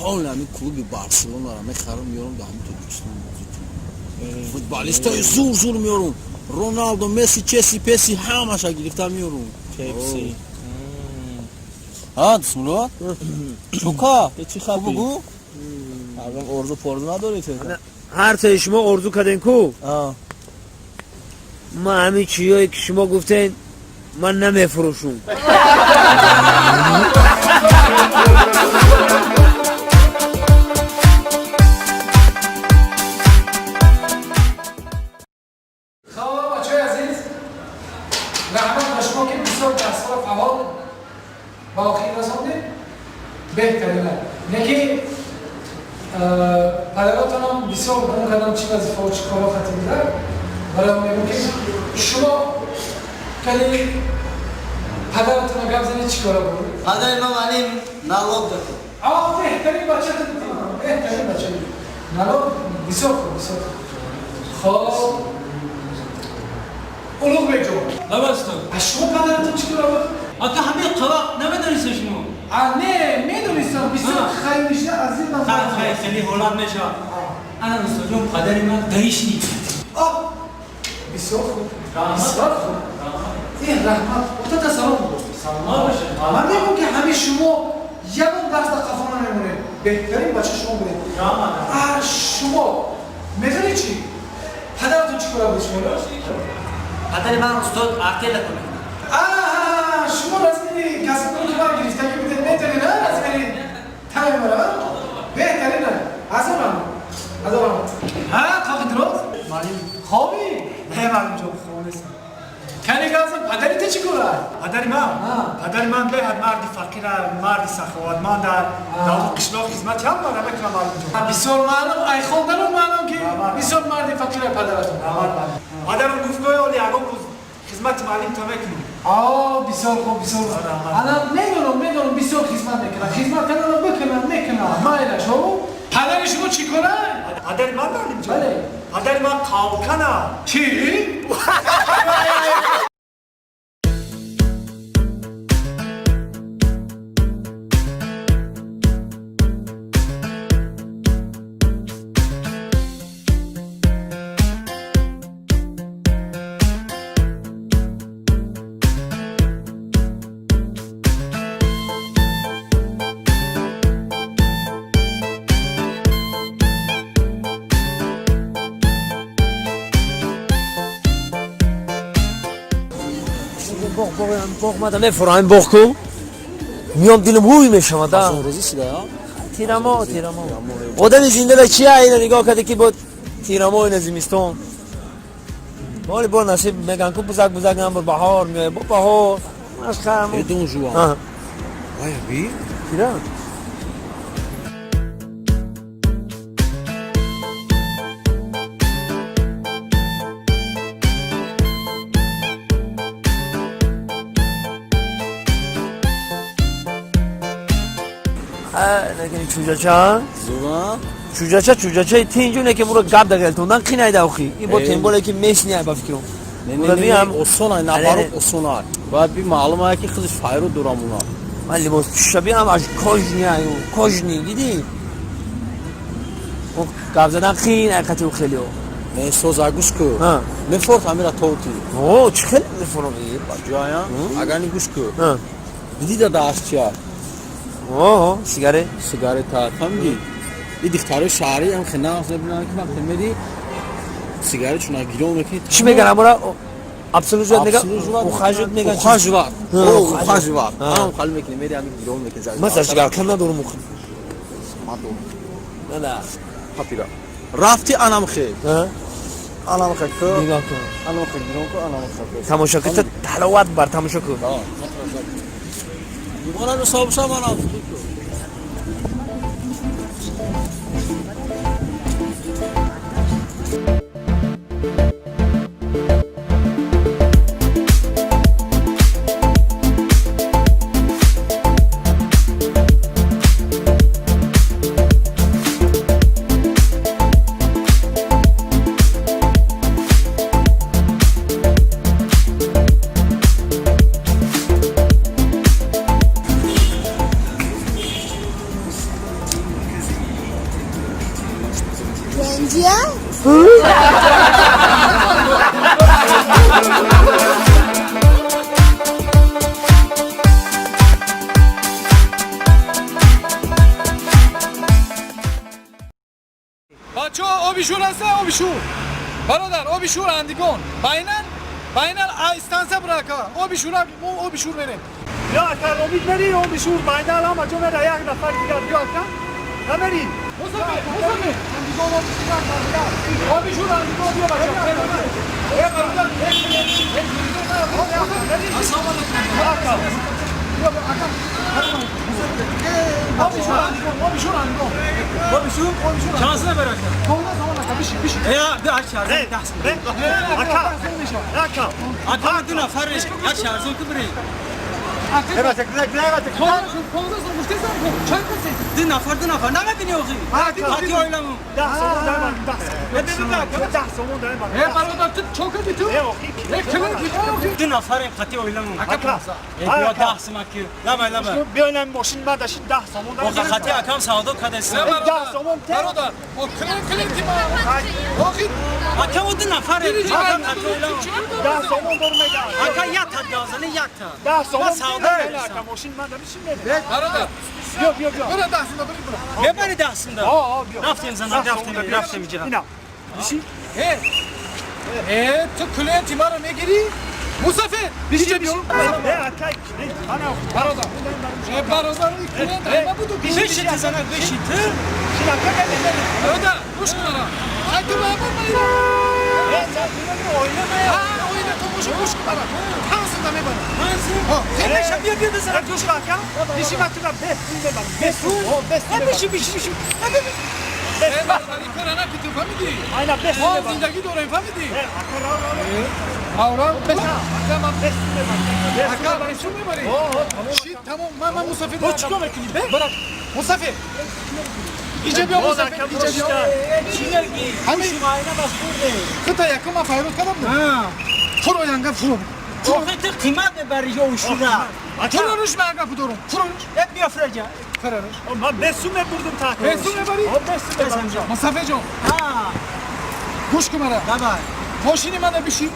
حال همین کلوب بارسلونا را میخرم میارم به همین تاجیکستان فوتبالیستای زور میارم رونالدو مسی چسی پسی همش گرفتم میارم پپسی ها دسمولو چوکا چی خبر بگو الان ارزو پردو نداری تو هر تا شما ارزو کردین کو ما همین چیزایی که شما گفتین من نمیفروشم بهترینه نگی پدراتون هم بسیار بون کردم چی وظیفه و چی کارا خطی میده برای اون میگم که شما کلی پدراتون رو گفت زنید چی کارا بود؟ پدر من علی نالوگ داد بهترین بچه تو بهترین بچه نالو بسیار خوب بسیار خوب خب اولوغ بگو نبستم شما پدرتون چی کار بود؟ آتا همه قواق نمیدونیست شما نه میدونستم بسیار خیلی میشه از این من خیلی هولاد نشه انا مستجون پدری من دریش نیست بسیار خوب بسیار خوب این رحمت او تا سلام بود سلام باشه من میگم که همه شما یکم درس در قفا نمیمونه بهترین بچه شما بودید شما میدونی چی؟ پدرتون چی کار بود شما؟ پدری من استاد عقیل کنه شما رسمی کسی کنی که من گریسته که بیدید میتونی نه رسمی تایم برای بهترین نه از اون خوابی درست؟ خوابی؟ نه معلوم جا خواب نیستم کنی گازم پدری تو چی کاره؟ پدر من به مردی فقیر مردی سخاوتمند در قشلاق خدمت هم داره بکنم معلوم بسیار معلوم ای خوندن رو معلوم که بسیار مردی فقیر پدرتون پدرم گفتگاه اولی اگه روز خدمت معلم تا میکنم بسیار خوب بسیار خوب الان میدونم بسیار خدمت میکنم خدمت کردن میکنم مایل شو پدر شما چی کنه؟ پدر من معلم جان بله پدر من قاوکنه چی؟ بخ مادم نفرم بخ کو میام دلم هوی میشه مادم روزی سیدا تیرما آدم زنده به چیه اینا نگاه کرده که بود تیرما این زمستون مالی بار نصیب میگن کو بزرگ هم بر بهار میای با بهار از خرم دون جوان وای بی تیرم نکنی چوجاچه تینجونه که برو گاب دگلتوندن قینای داخی این با تنبوله که میشنیه با فکرم نه اصلا نفر اصلا باید بی معلومه که خودش فایرو دورامونا من لباس شبیه هم از کاجنی دیدی گاب زدن قین حقیقتی خیلی نه سوزاگوش کو نفرت همه را توتی چه خیلی نفرم جایا اگر نگوش کو دیدی داده اشتیا سیگاره تا فهمیدی این دختر شهری هم خیلی نازه بینن که وقتی میدی سیگاره چون گیرو میکنی چی میگن امورا ابسولوت نگه خواجت میگن خواجوات هم خالی میکنی میری همین گیرو میکنی مثلا سیگار کم ندارم مخ نه پاپیرا رفتی انم خیلی انم خیلی که نگاه کن انم خیلی گیرو که انم خیلی تماشا کن حلاوت بر تماشا کن دیوانه رو صاحب شما انم بچه آبیشور هسته آبیشور برادر آبیشور اندگان بینن ایستانسه براکا آبیشور بریم یا اگر امید بری آبیشور بایدال هم اجا میره یک نفر دیگر بیا کن نبری آبیشور اندگان بیا بچه آبیشور شانسına bırak. بشی Ya bir aşağı. Aka. Aka. Aka dün afarış. Aşağı zor kıbrı. دو نفر نمیبینی آخی حتی آیلمون 10 سومون در من 10 برادر تو چوکدی تو دو نفر قطعی آیلمون بیا 10 سمکی لما بیاین ماشین من داشتین 10 سومون در آخه قطعی اکم سعادت کده است 10 سومون برادر کلینتی ما آخی اکم دو نفر 10 سومون دور میگم اکم یک تا دیازنه یک تا 10 سومون سعادت اکم ماشین من داشتین میده برادر بیا برو 10 سومون ببری 10 سومون رفتیم زندان رفتیم میگیرم اینا بشی تو کلینتی ما رو میگیری مسافر بیشتر بیام نه اکای برادر این کلینت همه بودو بشید تزنه بشید برادر گوش کن را تو بابا میرم اویله تو گوش کن را هنسون دا میبرم خیلی بیا بزنم گوش کن بیشی وقت را بس بیشی برادر این کارا نکن تو فهمیدی اینا بس ما زندگی داریم فهمیدی آورا بس اکا بسو میبری شید تمام من مسافر تو چیکار میکنی برات مسافر اینجا بیا مسافر اینجا بیا چی میگی همین شما اینا بس برده خدا یکم فایروت کردم فرو ینگا فرو آخه تو قیمت میبری یا اوشورا تو روش مگا پدرم فروش بیا فرجا فرش من بسو میبردم تا بسو میبری بس مسافر جان گوش کن مرا بابا ماشین من بشی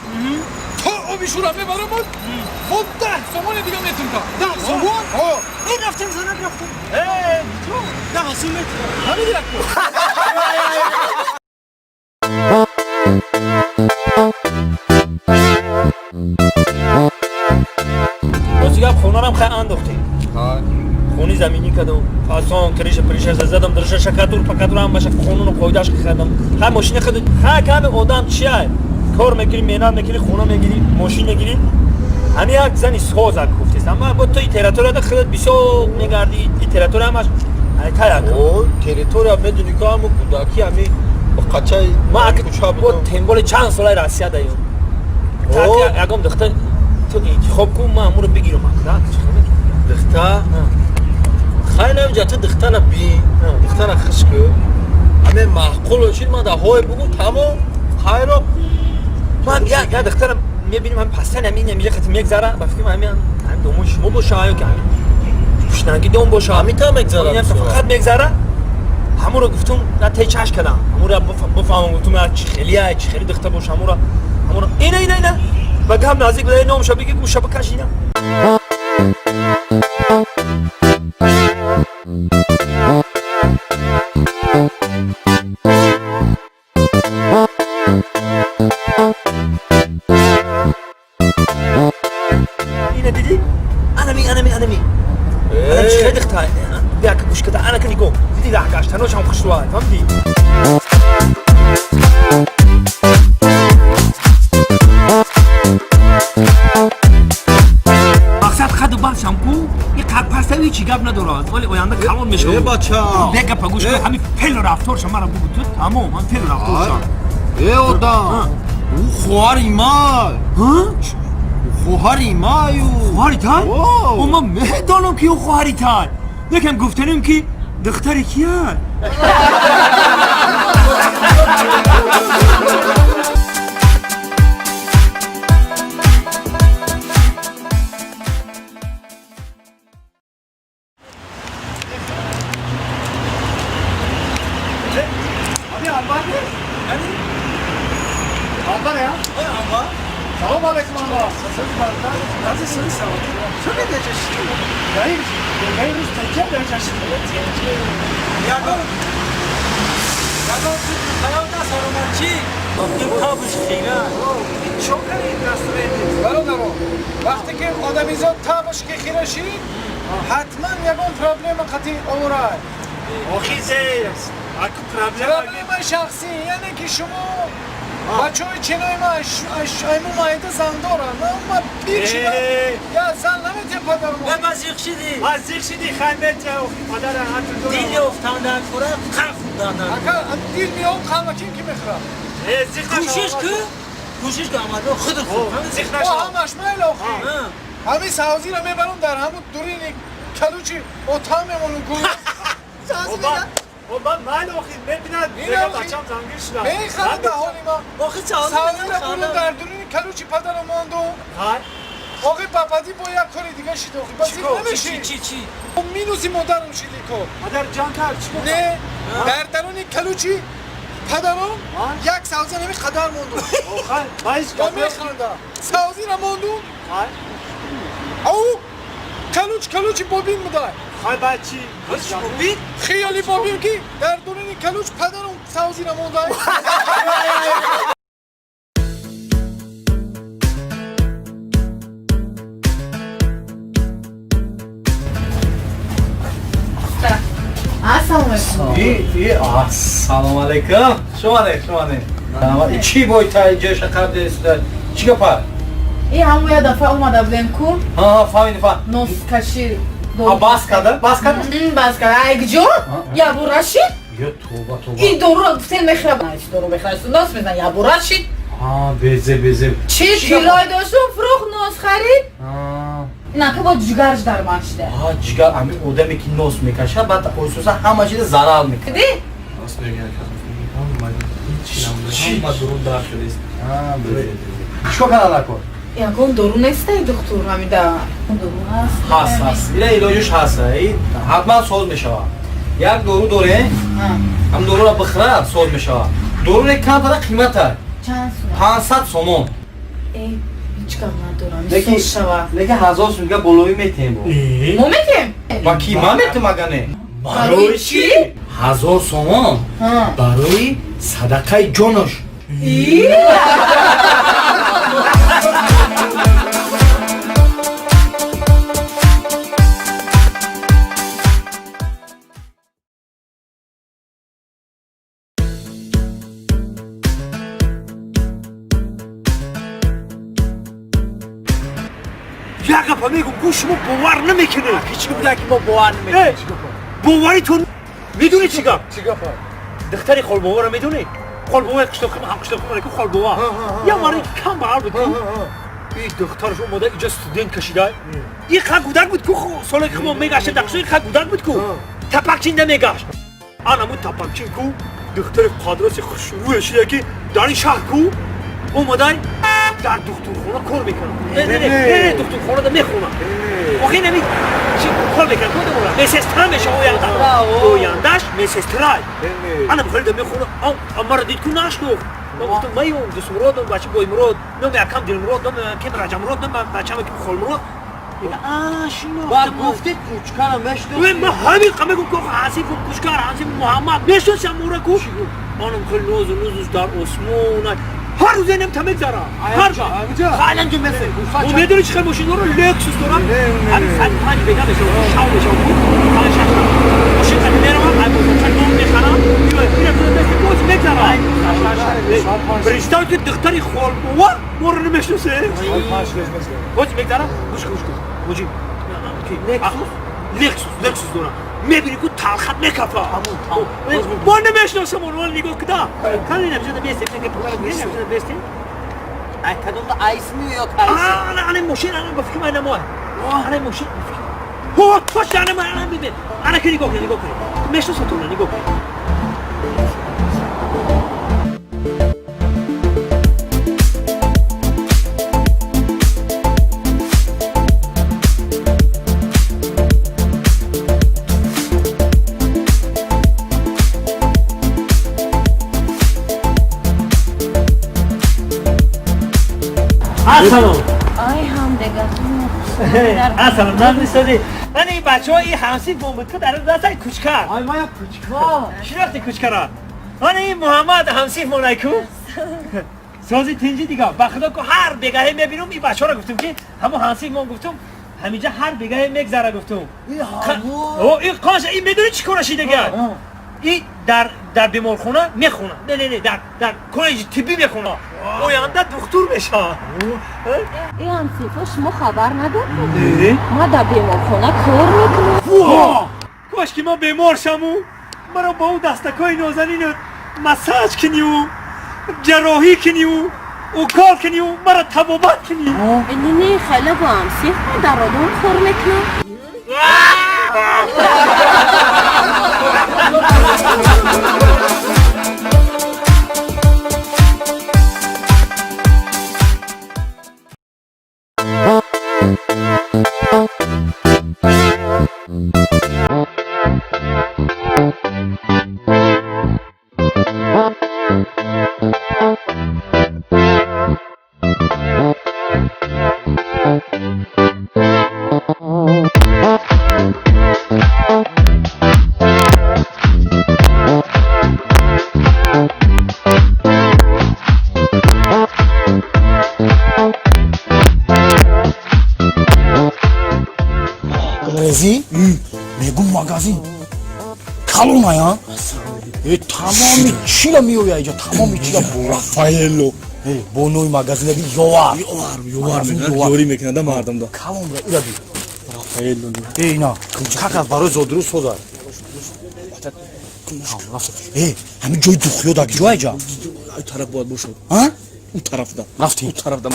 تو او بیشورا میبرم بود 10 سومون دیگه میتونم 10 سومون این رفتم زنم رفتم تو 10 سومون همین رفتم بازیگر خونه هم خیلی انداختی خونی زمینی کردم فاسون کریش پریش زدم درش شکاتور پکاتور هم باشه خونونو قویداش کردم ها ماشین خود ها کام آدم چیه کار میکنی مینام میکنی خونه میگیری ماشین میگیری همین یک زنی سوز گفتیست اما با تو این تریتوریا ده خودت بسیار میگردی این تریتوریا همش تایا او تریتوریا میدونی که همون کودکی همی با قچه ما با تنبال چند ساله راسیه داریم تا یکم دختر تو انتخاب کن ما امور بگیرم دختر خیلی نمیجا تو دختر نبین دختر خشکه همه معقول شید ما در های بگو تمام خیرو من یا دخترم میبینیم هم پستن همین میگه خطی میگذره با فکر همین دومون شما باشه آیا که پشنگی دوم باشه همین تا میگذره فقط میگذره همون رو گفتم نه تیچش کردم همون رو بفهمم گفتم چی خیلی دختر باشه همون رو اینه بگم نزدیک به نامش بگی گوشه بکش اینا اینه دیدی انمی چه دختر بیاک گوش کده انا کنی گم دیدی لحقاش تنوش هم خشوار فهمدی مقصد خد بار شامپو یه پاستوی چی گپ نداره ولی آینده کلون میشه ای بچا دیگه پگوش کن همین فعل و رفتار شما رو بگو تو تمام هم فعل و رفتار شما ای آدم او خواری ما خواری مایو خواری تای؟ ما مهدانم که او خواری تای یکم گفتنیم که دختری کیه سلام علیکم آقا چه میگیشی؟ گاهی روز تکیه درجشی یادم خیال نسارم چی؟ این تابش خیره چوکر این دستوری برادرو وقتی که آدمیزاد تابش که خیره شی حتما یکون پرابلم قطعی اورای آخی زیست اکو پرابلم شخصی یعنی که شما بچه های چنای ما ایمو مایده زن دارن ما پیر شدن یا زن نمیتیم پدر ما مزیق شدی مزیق شدی خیمت مادر حتی دارم دیلی افتاندن خوره قرق خوندن اکا دیل میام قلمکین که میخورم کوشش که آمده خود خود همش میل آخی همین سازی رو میبرم در همون دورین کلوچی اتاق میمونم گویم من آخی ببینم دیگه بچم زنگیر شدم میخوام به حالی ما آخی سازی رو برم در دورین کلوچی پدرم ماندو آقای بابادی با یک کاری دیگه شید آخی بس نمیشی چی اون مینوزی مادرم شیدی کو مادر جان کار چی گفت نه در درون کلوچی پدرم یک سازی نمی قدر موندو آخه با میخوانده سازی رو موندو او کلوچی بابین مدار خواهی باید چی؟ بابین؟ خیالی بابین که در دورین کلوچ پدرم سازی رو مونده سلام علیکم شما نه چی باید تا اینجا شکر دیسته چی گفت؟ این همون یه دفعه اومده بودیم کن فهمیدی نوز کشی باز کرده؟ باز کرده ایگ جون یا بو رشید یا توبه این دورو سین میخرب نه دورو بخرست ناس میزن یا بو رشید بزه چی کیلوی داشتم فروخ ناس خرید نه که با جگرش در ماشته جگر همین آدمی که ناس میکشه بعد خصوصا همه چیز ضرر میکنه دی؟ ناس بگیر چی؟ همه درون در شده است چیکو کنه نکن؟ یکون دورو نیسته دکتر همیده دورو هست اینه ایلاجش هست حتما سوز میشه یک دورو دوره هم دورو را بخره سوز میشه دورو یک کم پده قیمت ها چند سومن؟ 500 سومن هیچ کم ندارم سوز شوه لیکن 1000 سوم دیگه بلوی میتیم ما میتیم؟ با کی ما میتیم اگه نه برای چی؟ 1000 سومن برای صدقه جانش یک گفت میگم گوشمو باور نمیکنه هیچ گفت که ما باور نمیکنه باوریتون میدونی چی گفت؟ دختری خالبوها رو میدونی؟ خالبوها کشتاخی هم کشتاخی مونه که خالبوها یا ماری کم بر بود این دخترش اومده اینجا استودنت کشیده این خود گودک بود که سالی که ما میگشتیم دقیقا این خود گودک بود که تپکچین نمیگشت آنمون تپکچین که دختر قادراس خوشرویش که در این شهر که اومده در دکترخونه کار میکنه نه دکترخونه ده میخونه آخی نمی چی کار میکنه کدوم اونا میسسترا میشه اویندش میسسترای انا بخیل ده میخونه اما را دید که نشنو ما گفتم ما اون دست مراد اون بچه بای مراد نمی اکم دل مراد نمی کم رجا مراد نمی بچه همه که خال مراد شنو بعد گفتی کوچکارم میشنو ما همین قمه گفت که حسیف کوچکار حسیف محمد میشنو شموره کو آنم خیلی نوزش در اسمون هر روز نمیتونم بگذارم هر جا خیلی انجام مثل و میدونی چه خیلی ماشین رو لکسوس دارم همین 105 بگم بشه شاو بشه همین شخص ماشین خیلی میرم هم بزرگتر نام میخرم میرم بسته باز بگذارم بریستان که دختری خالبوها ما رو نمیشناسه باز بگذارم گوش گوش لکسوس دارم میبینی که تلخت میکفه ما نمیشناسم اون نگاه کده کاری نمیشنده بیستیم که پولار نمیشنده بیستیم کدوم تا ایسمی یا تایسی انا ماشین انا بفکر من نماه انا ماشین هو پشت انا ببین انا که نگاه کنی میشناسم تو نگاه کنی سلام آی هم دیگه سلام نام نیستادی من این بچه ها این همسی بود که در دست کوچکر آی ما یک کوچکر چی وقتی کوچکران من این محمد همسی مونایکو سازی تنجی دیگه بخدا که هر بگاهی میبینم این بچه ها رو گفتم که همون همسی مون گفتم همینجا هر بگاهی میگذره گفتم این قاش این میدونی چی کنشی دیگه این در بیمارخونه میخونه نه در کالج طبی میخونه اوینده دکتر میشه این همسیفا شما خبر ندارید؟ ما در بیمارخانه کار میکنم کاش که ما بیمار شمو مرا با اون دستکای نازنین مساج کنیو جراحی کنیو او کار کنی و مرا تبابت کنی اینی خیلی با هم سیخ در آدم خور میکنم رزی میگم ماگازین کالونا یا تمامی چی را میویا اینجا تمامی چی را رافائلو بونوی ماگازین بی یوار یوری میکنه ده مردم ده کالون را ایرا بی رافائلو اینا کاکا برای زودرو سوزار همین جای دخیو دا کجا اینجا این طرف باید باشد ها؟ اون طرف ده رفتی؟ اون طرف ده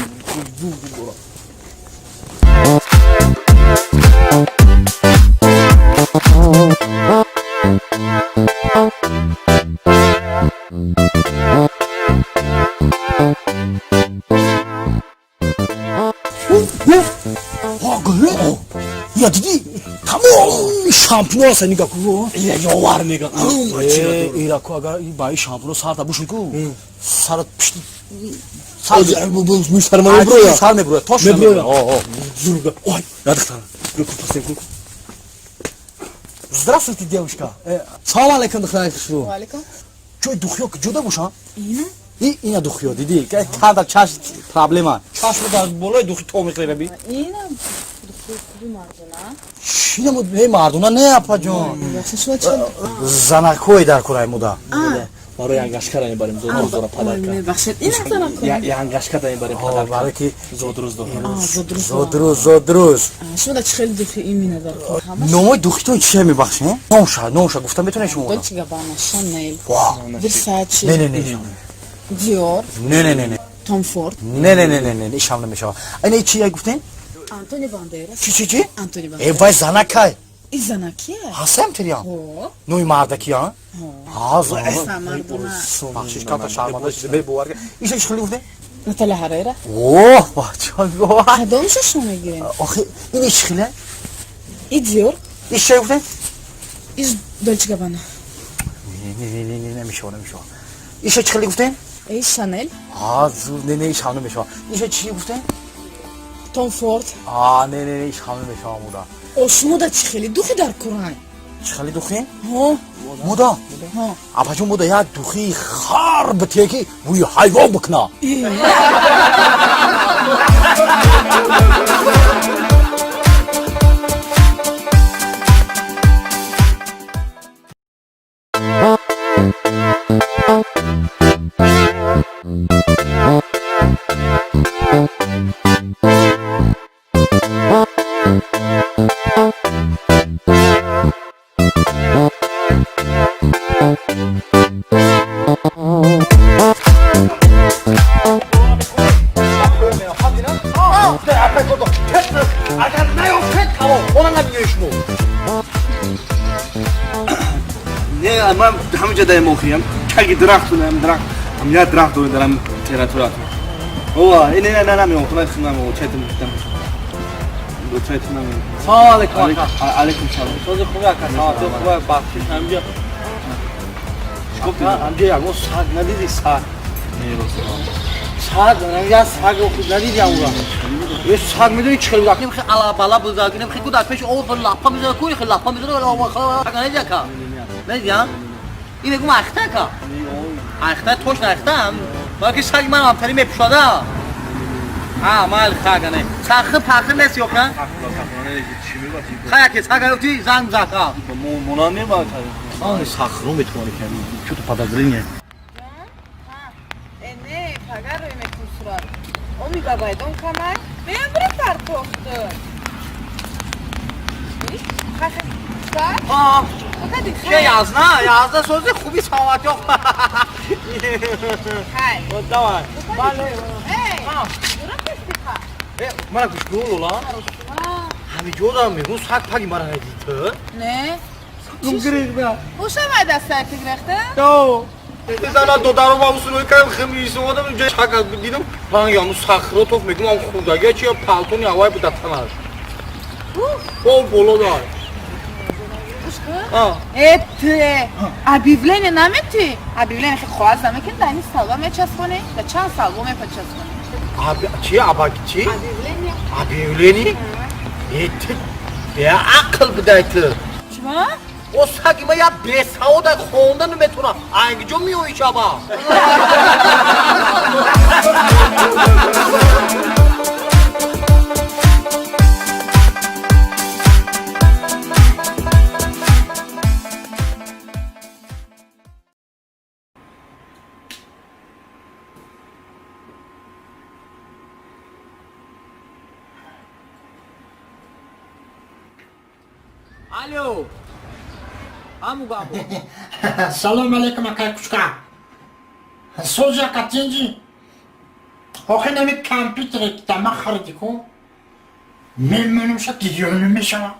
یا دیدی تمام شامپونو هست نگاه کو یوار نگاه ایرا کو اگر این بای شامپونو سر تا بوشون کو سر پشت سر مبرویا سر مبرویا توش مبرویا زورга ой надо Здравствуйте, девушка. Салам алейкум, духай хушру. Алейкум. Чой духё ҷуда боша? Ина? Ина духё, диди. Када чаш проблема. Чаш дар болои духи то мехлера би. Ина духи куби мардона? Шина мод не мардона не апаҷон. Яхшишва чанд? Занакҳои дар кораи муда. барои янгашкара мебарем зодруздора падарка мебахшед ина занакҳо? янгашкада мебарем падарка барои ки зодруз дорем зодруз. шуда чӣ хеле духи ин минадар номои духитон чия мебахшем? Ноша гуфтам метонем шумо. Dolce Gabbana, Chanel, Wow. Versace, Не. Dior, Не. Tom Ford, Не, ишам намешава. Айна чия гуфтем? Antonio Banderas. Чи? Antonio Banderas. Вай занакай. И занакия? Ҳастам тирям. О. Нои мардакия? Эса мардона. Бахшиш ката шарманда чизе бебоварга. Иша чӣ хеле гуфтем? Наталья Харрера. О, бачон. Кадомшашо мегирем? Охи, ин чӣ хеле? И Dior, иш чӣ гуфтем? и Dolce Gabbana. Не, намешава. Иша чӣ хеле гуфтем? И Chanel, не, ишам намешава. Иша чӣ гуфтем? Tom Ford. Не, ишам намешава муда. О, шумо да чӣ хеле духи дар курай? Чӣ хеле духем? Ҳо. Муда? Апачун буда як духи хар битие ки бӯи ҳайвон бикна. من همینجا دارم موخیم کلی درخت هم یه درخت دارم تیراتورات اوه این نه نمیام خودم خودم چتم می‌کنم دو چتم نمیام سلام علیکم علیکم سلام تو خوبه که سلام تو خوبه بخشش همینجا همینجا یه سگ ندیدی سگ سگ نمیگه سگ خود ندیدی اونجا یه سگ میدونی چه لگه خیلی علا بالا بزرگی خیلی کودک پیش اول خیلی لاپا میذاره کوی خیلی لاپا میذاره ولی اول خیلی ندیدی که ندیدی این بگم اخته که اخته توش نختم باید که سگ من آبتری میپشاده مال خاگانه ساخه پاخه نیست یا که خیلی که سگ گفتی زنگ زده منانی باید آن ساخرو میتونی کنی چطور پدازرینه Ne, pagare me kusura. O mi babay don kanar. Ben buraya tartoxtu. Xaxı. چه یاز نه یازده سوزی خوبی سامت yok. Hay. Давай. Hey. Mana kuş gol ulan. Hami jodam میگم ساعت پاگی مرا ندید. Ne? Gumgirek be. Hoş ama da saat grekte? Yo. Zana dodarım avusunu kayım xemisi odam جای çakat دیدم. Ben yalnız sakhro tof میگم am xudaga chi palton yavay budatsalar. Bol bolo da. объявление намети объявление خیلی خواهد زمه که دانی سالوا میچسبونه و چند سالوا میپچسبونه Abi chi abaki chi? Объявление? Etti. Ya akıl بدایت. چما؟ O sakima ya besauda خونده نمیتونه. انگجو میوی چابا. Alo. Amu babo. Salam alaikum akay kuchka. Soja katinji. Hoche nemi computer ki ma kharidi ko. Memnunum shad gidiyorum meşama.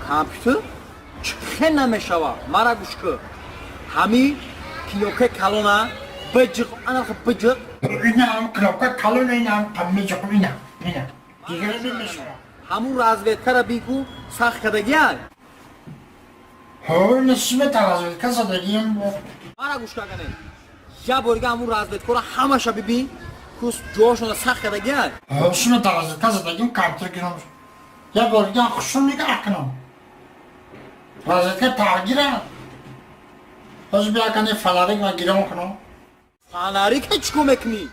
Computer? چخه نمیشوا مرا گوش که همی کلوکه کلونا بجق انا خب بجق اینا هم کلوکه کلونا اینا هم پمیجق اینا دیگرم میشوا همون رازویدکا را بیگو سخت کدگیان ها نسیمت رازویدکا زدگیم مرا گوش که کنه یا برگه همون رازویدکا را همه شا ببین کس جوشون سخت کدگیان ها نسیمت رازویدکا زدگیم کامپیوتر گیرم یا برگه خوشون نگه کنم رازویدکا تغییرم باز بیا کنه فلاریک و گیرم کنم فلاریک چکو مکنی؟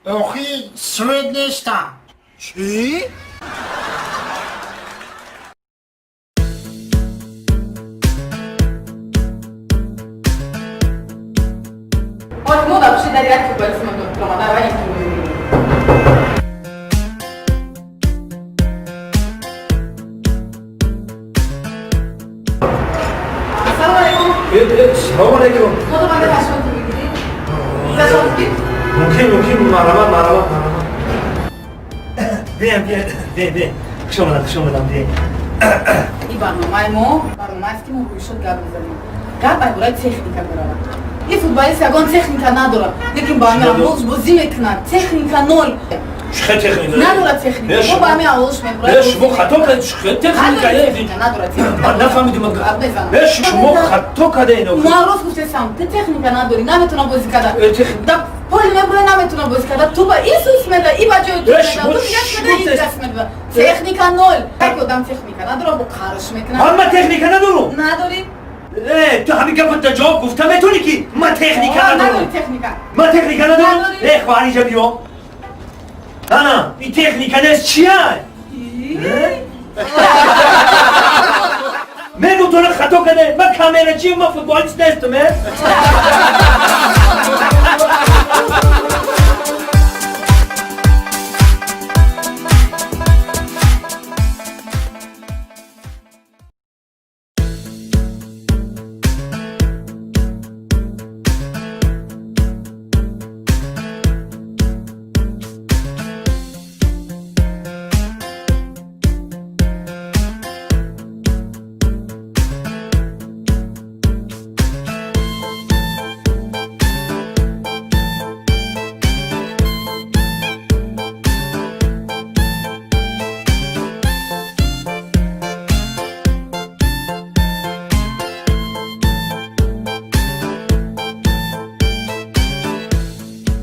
اوخی سوید نیستا چی؟ Ось мода вообще дарят по большому дому, давай не السلام عليكم. ممكن مرحبا. بیا. خوش اومدم بیا. این برنامه است که ما روی شد گپ میزنیم. گپ برای تکنیکا داره. این فوتبالیست یگان تکنیکا نداره. لیکن با همین اولش بازی میکنن. تکنیکا نول. چه تکنیکا؟ نداره تکنیکا. با همین اولش میبره. شما خطا کردید. چه تکنیکا؟ نداره تکنیکا. نفهمیدم. شما خطا کردید. معروف گفتم تو تکنیکا نداری. نمیتونه بازی کنه. پول میبره نمیتونه بازی کنه. تو با این سوس میده. این بچه تو میگه این دست میده. تکنیکا نول. یک آدم تکنیکا نداره با کارش میکنه. من تکنیکا ندارم. نداری؟ تو همین گفت جواب گفتم میتونی که من تکنیکا ندارم. من تکنیکا ندارم. خواهر اینجا بیا. نه این تکنیکا نیست چیه؟ من تو خطا کرده. من کامرا چیم من فوتبالیست نیستم.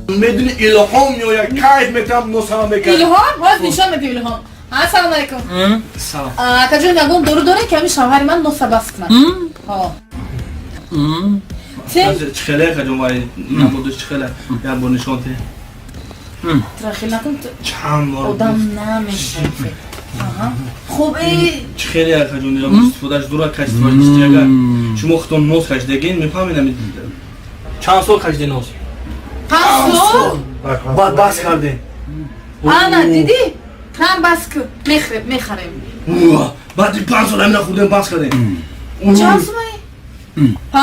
میدونی الهام میآید کیف میکنم نوسام میکنم الهام؟ باید نشان میدی الهام. السلام علیکم. سلام. کجا نگم دورو داره که همین شوهر من نو سباس کنه. ها. چخله کجا وای نمودش چخله یا بونشون ته. ترخیل نکن. چند بار. آدم نمیشه. خوبه. چخله یا کجا نیام استفادهش دورا کشت وارد اگر شما خودتون نوز کشت دگین میفهمیدم چند سال کشت نوز. 5 سال؟ بعد بس کرده. آنا دیدی؟ هم بس که میخریم. بعد 5 سال هم نخوردیم بس کردیم. چند سومایی؟ 500؟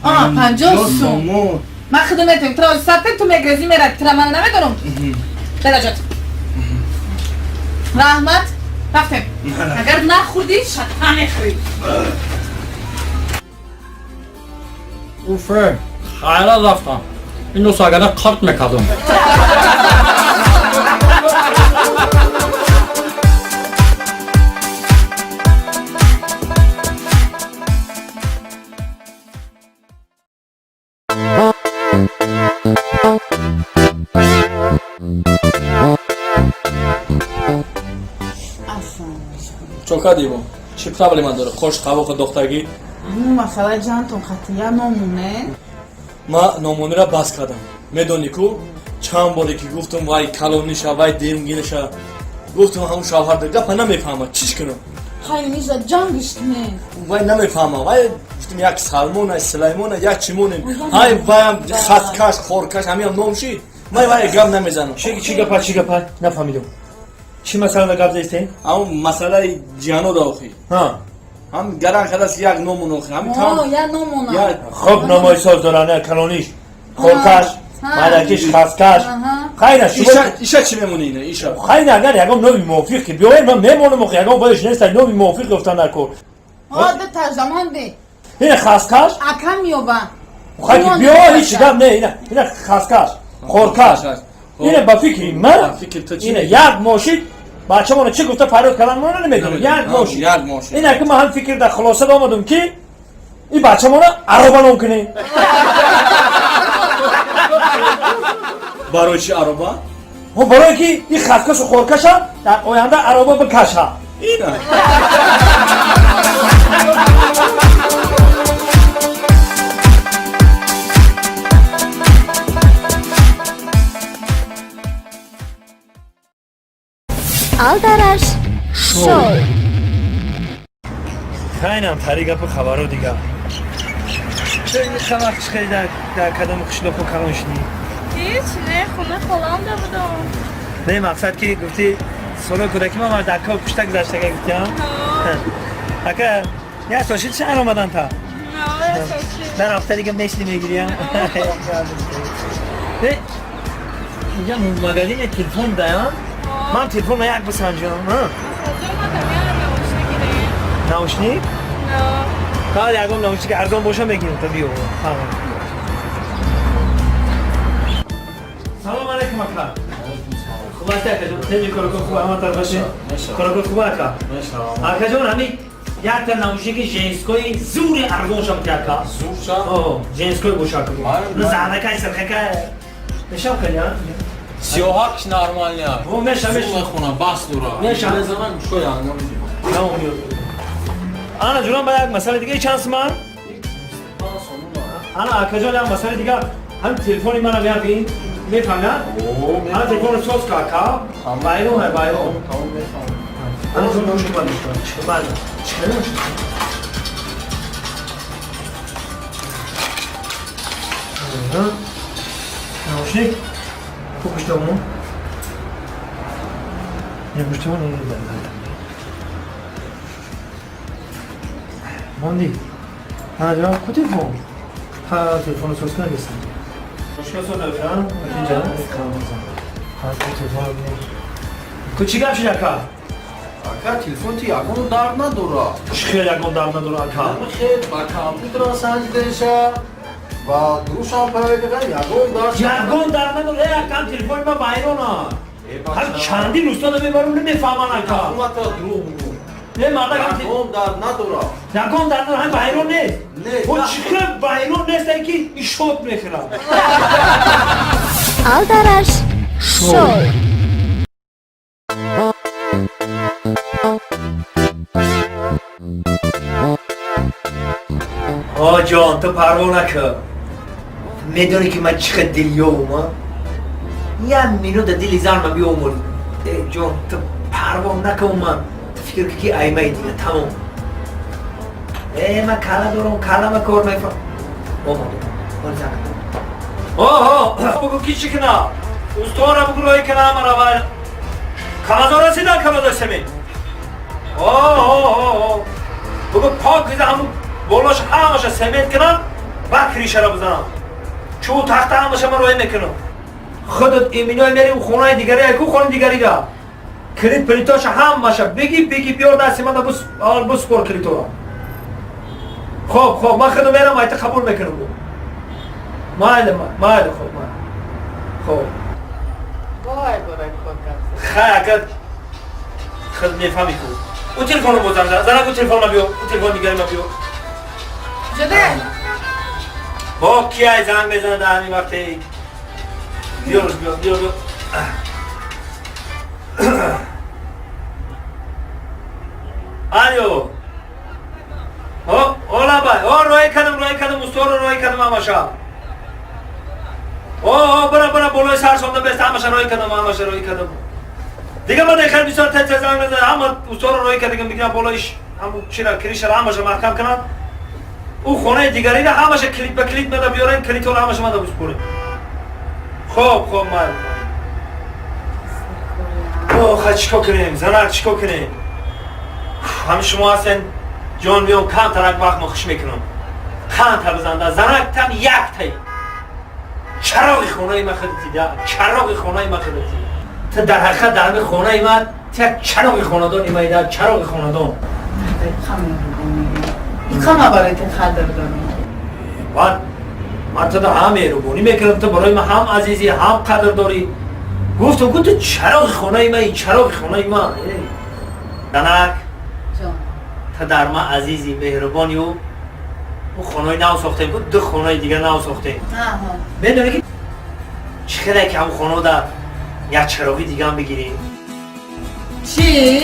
آه 50 سوم من خدمتیم ترا 100 تو مگزی میرد ترا من نمیدونم درجات رحمت رفتیم اگر نخوردی شطحه میخوری اوفه خیلی رفتم اینو ساگره کارت میکردم چوکا دیبا چی پرابلما داره خوش قواق دخترگی مثلا جانتون خطیه نمونه ما نمونه را بس کردم میدونی کو چند باری که گفتم وای کلونیشا وای دیمگینشا گفتم همون شوهر دیگه گپ نمیفهمه چیش کنم خیلی میشه جنگش کنه وای نمیفهمه وای گفتم یک سلمون سلیمون یک چیمون های وایم خطکش خورکش همین هم نومشید وای گپ نمیزنم چی گپ نفهمیدم چی مسئله گپ زدی؟ همون مسئله جانو داخی ها هم گران خلاص یک نمونه آخی همین تام یا نمونه خب نمای ساز دارانه کلونیش خورکش مدکش خسکش خیلی ایشا چی میمونه اینه ایشا خیلی اگر یکم نوی موفیق که بیاین من میمونم که یکم بایش نیست نوی موفیق گفتن نکن ده ترجمان ده این خسکش اکم یوبا خیلی بیا هیچ گپ نه اینه خسکش خورکش اینه با فکری من اینه یک ماشین بچه مانو چی گفته پرود کردن مانو نمیدونم یک ماشین اینه که من هم فکر در خلاصه آمدم که این بچه مانو عربا نمکنه برای چی عربا؟ برای که این خسکش و خورکش هم در آینده عربا بکشه اینه Aldarаш шоу. خیلی طریقه پو خبرو دیگه چه خبر خیلی در کدام قشلو پو کلونشنی؟ هیچ نه خونه خالم ده بودم نه مقصد که گفتی سالو کودکی ما در دکا و پشتا گذاشته که گفتی هم؟ اکا یه ساشید چه آمدن تا؟ در هفته دیگه مثلی میگیری هم؟ اینجا مگازین تلفن دارم من تلفن یک بسنجم نوشنی؟ نه بعد یکم نوشنی که ارزان باشم بگیرم تا بیو سلام علیکم اکا خوب هستی اکا جون؟ خیلی کارکو خوب همه طرف باشه؟ کارکو خوب اکا؟ اکا جون همین یک تا نوشنی که جنسکوی زور ارزان شم که اکا زور شم؟ جنسکوی باشه اکا زرده که سرخه که نشم کنی ها؟ 38 нормальный. О, меша. Хона бас дура. Меша. Не zaman şu ya. Tamam. Ana جونم با یک مسئله دیگه چانس من. انا اکجال هم مسئله دیگه هم تلفنی منو بیار بین میفهمی؟ انا تلفن سوز کاکا بایرو ہے بایرو. انا تو نوشی کنم. بعد چه نوشی؟ نوشی؟ خوشتمون؟ نمیشتمون نیست. ماندی. ها جا کتی فون. ها تلفن سوز کنه گستم. مشکل سوز دارم. اینجا. ها تلفن می. کچی گم شد اکا؟ اکا تلفن تی اگون دار نداره. خیلی اگون دار نداره اکا. خیلی با کامپیوتر سنجیدشه. با دروش هم پرایی بگن یگون در نداره اکا تلفن ما بایرونه. هم چندی روستا نمیبرم نمیفهمن اکا. اون وقتا دروغ میگم. نه مردا گفتی یگون در نداره. یگون در نداره هم بایرون نیست. و چیکار بایرون نیست که این شوت میخورم. Aldarаш шоу. آه جان تو پروا نکن. میدونی که من چقدر دلیوم یه مینو در دلی زن بیاموری جان تو پروا نکن من تو فکر که ایمه دیگه تمام من کلا دارم کلا من کار میفهم بگو کی چی کنه استواره بگو روی کنه من اول کمازا رسیدن کمازا سمی بگو پاک کردم همون بالاش همش سمنت کنم بعد کریشه را بزنم چون تخت همش من روی نکنم خودت ایمینای میری و خونه دیگری اکو خونه دیگری دا کلیت پلیتاش همش بگی بیار دستی من بس پر کلیتو را خب من خودم میرم ایت قبول میکنم مایل خب وای برای خیلی خود میفهمی کو او تلفن رو بزن زنگ او تلفن رو بیو او تلفن دیگری رو بیو جده با کی های زنگ بزن در همین وقتی بیو آلیو اولا بای روی کدم استور روی کدم همشا برا بولوی سر سونده بست همشا روی کدم دیگه من دیگر بیسار تزنگ نزد همه استور روی کدم بگیرم بولویش همون چرا کریش را همشا محکم کنم او خونه دیگری را همشا کلیت به کلیت مده بیارن کلیت رو همشا مده بسپوریم خب خواهد چیکار کنیم زنک چیکار کنیم همه شما هستن جان بیام کم ترک وقت ما خوش میکنم کم تا بزنده زنک تم یک تایی چراغ خونه ما خودتی تا در حقیقت در همه خونه ما تا چراغ خاندان ایمایده چراغ خاندان این خمه برای تو خدر دارم من تا در همه روبونی میکنم تا برای من هم عزیزی هم قدر داری گفتم تو چراغ خونه ما دنک تا در ما عزیزی مهربانی و خونه نو ساختیم دو خونه دیگه نو ساختیم بدونه که چقدر که هم خونه در یک چراغی دیگه هم بگیریم چی؟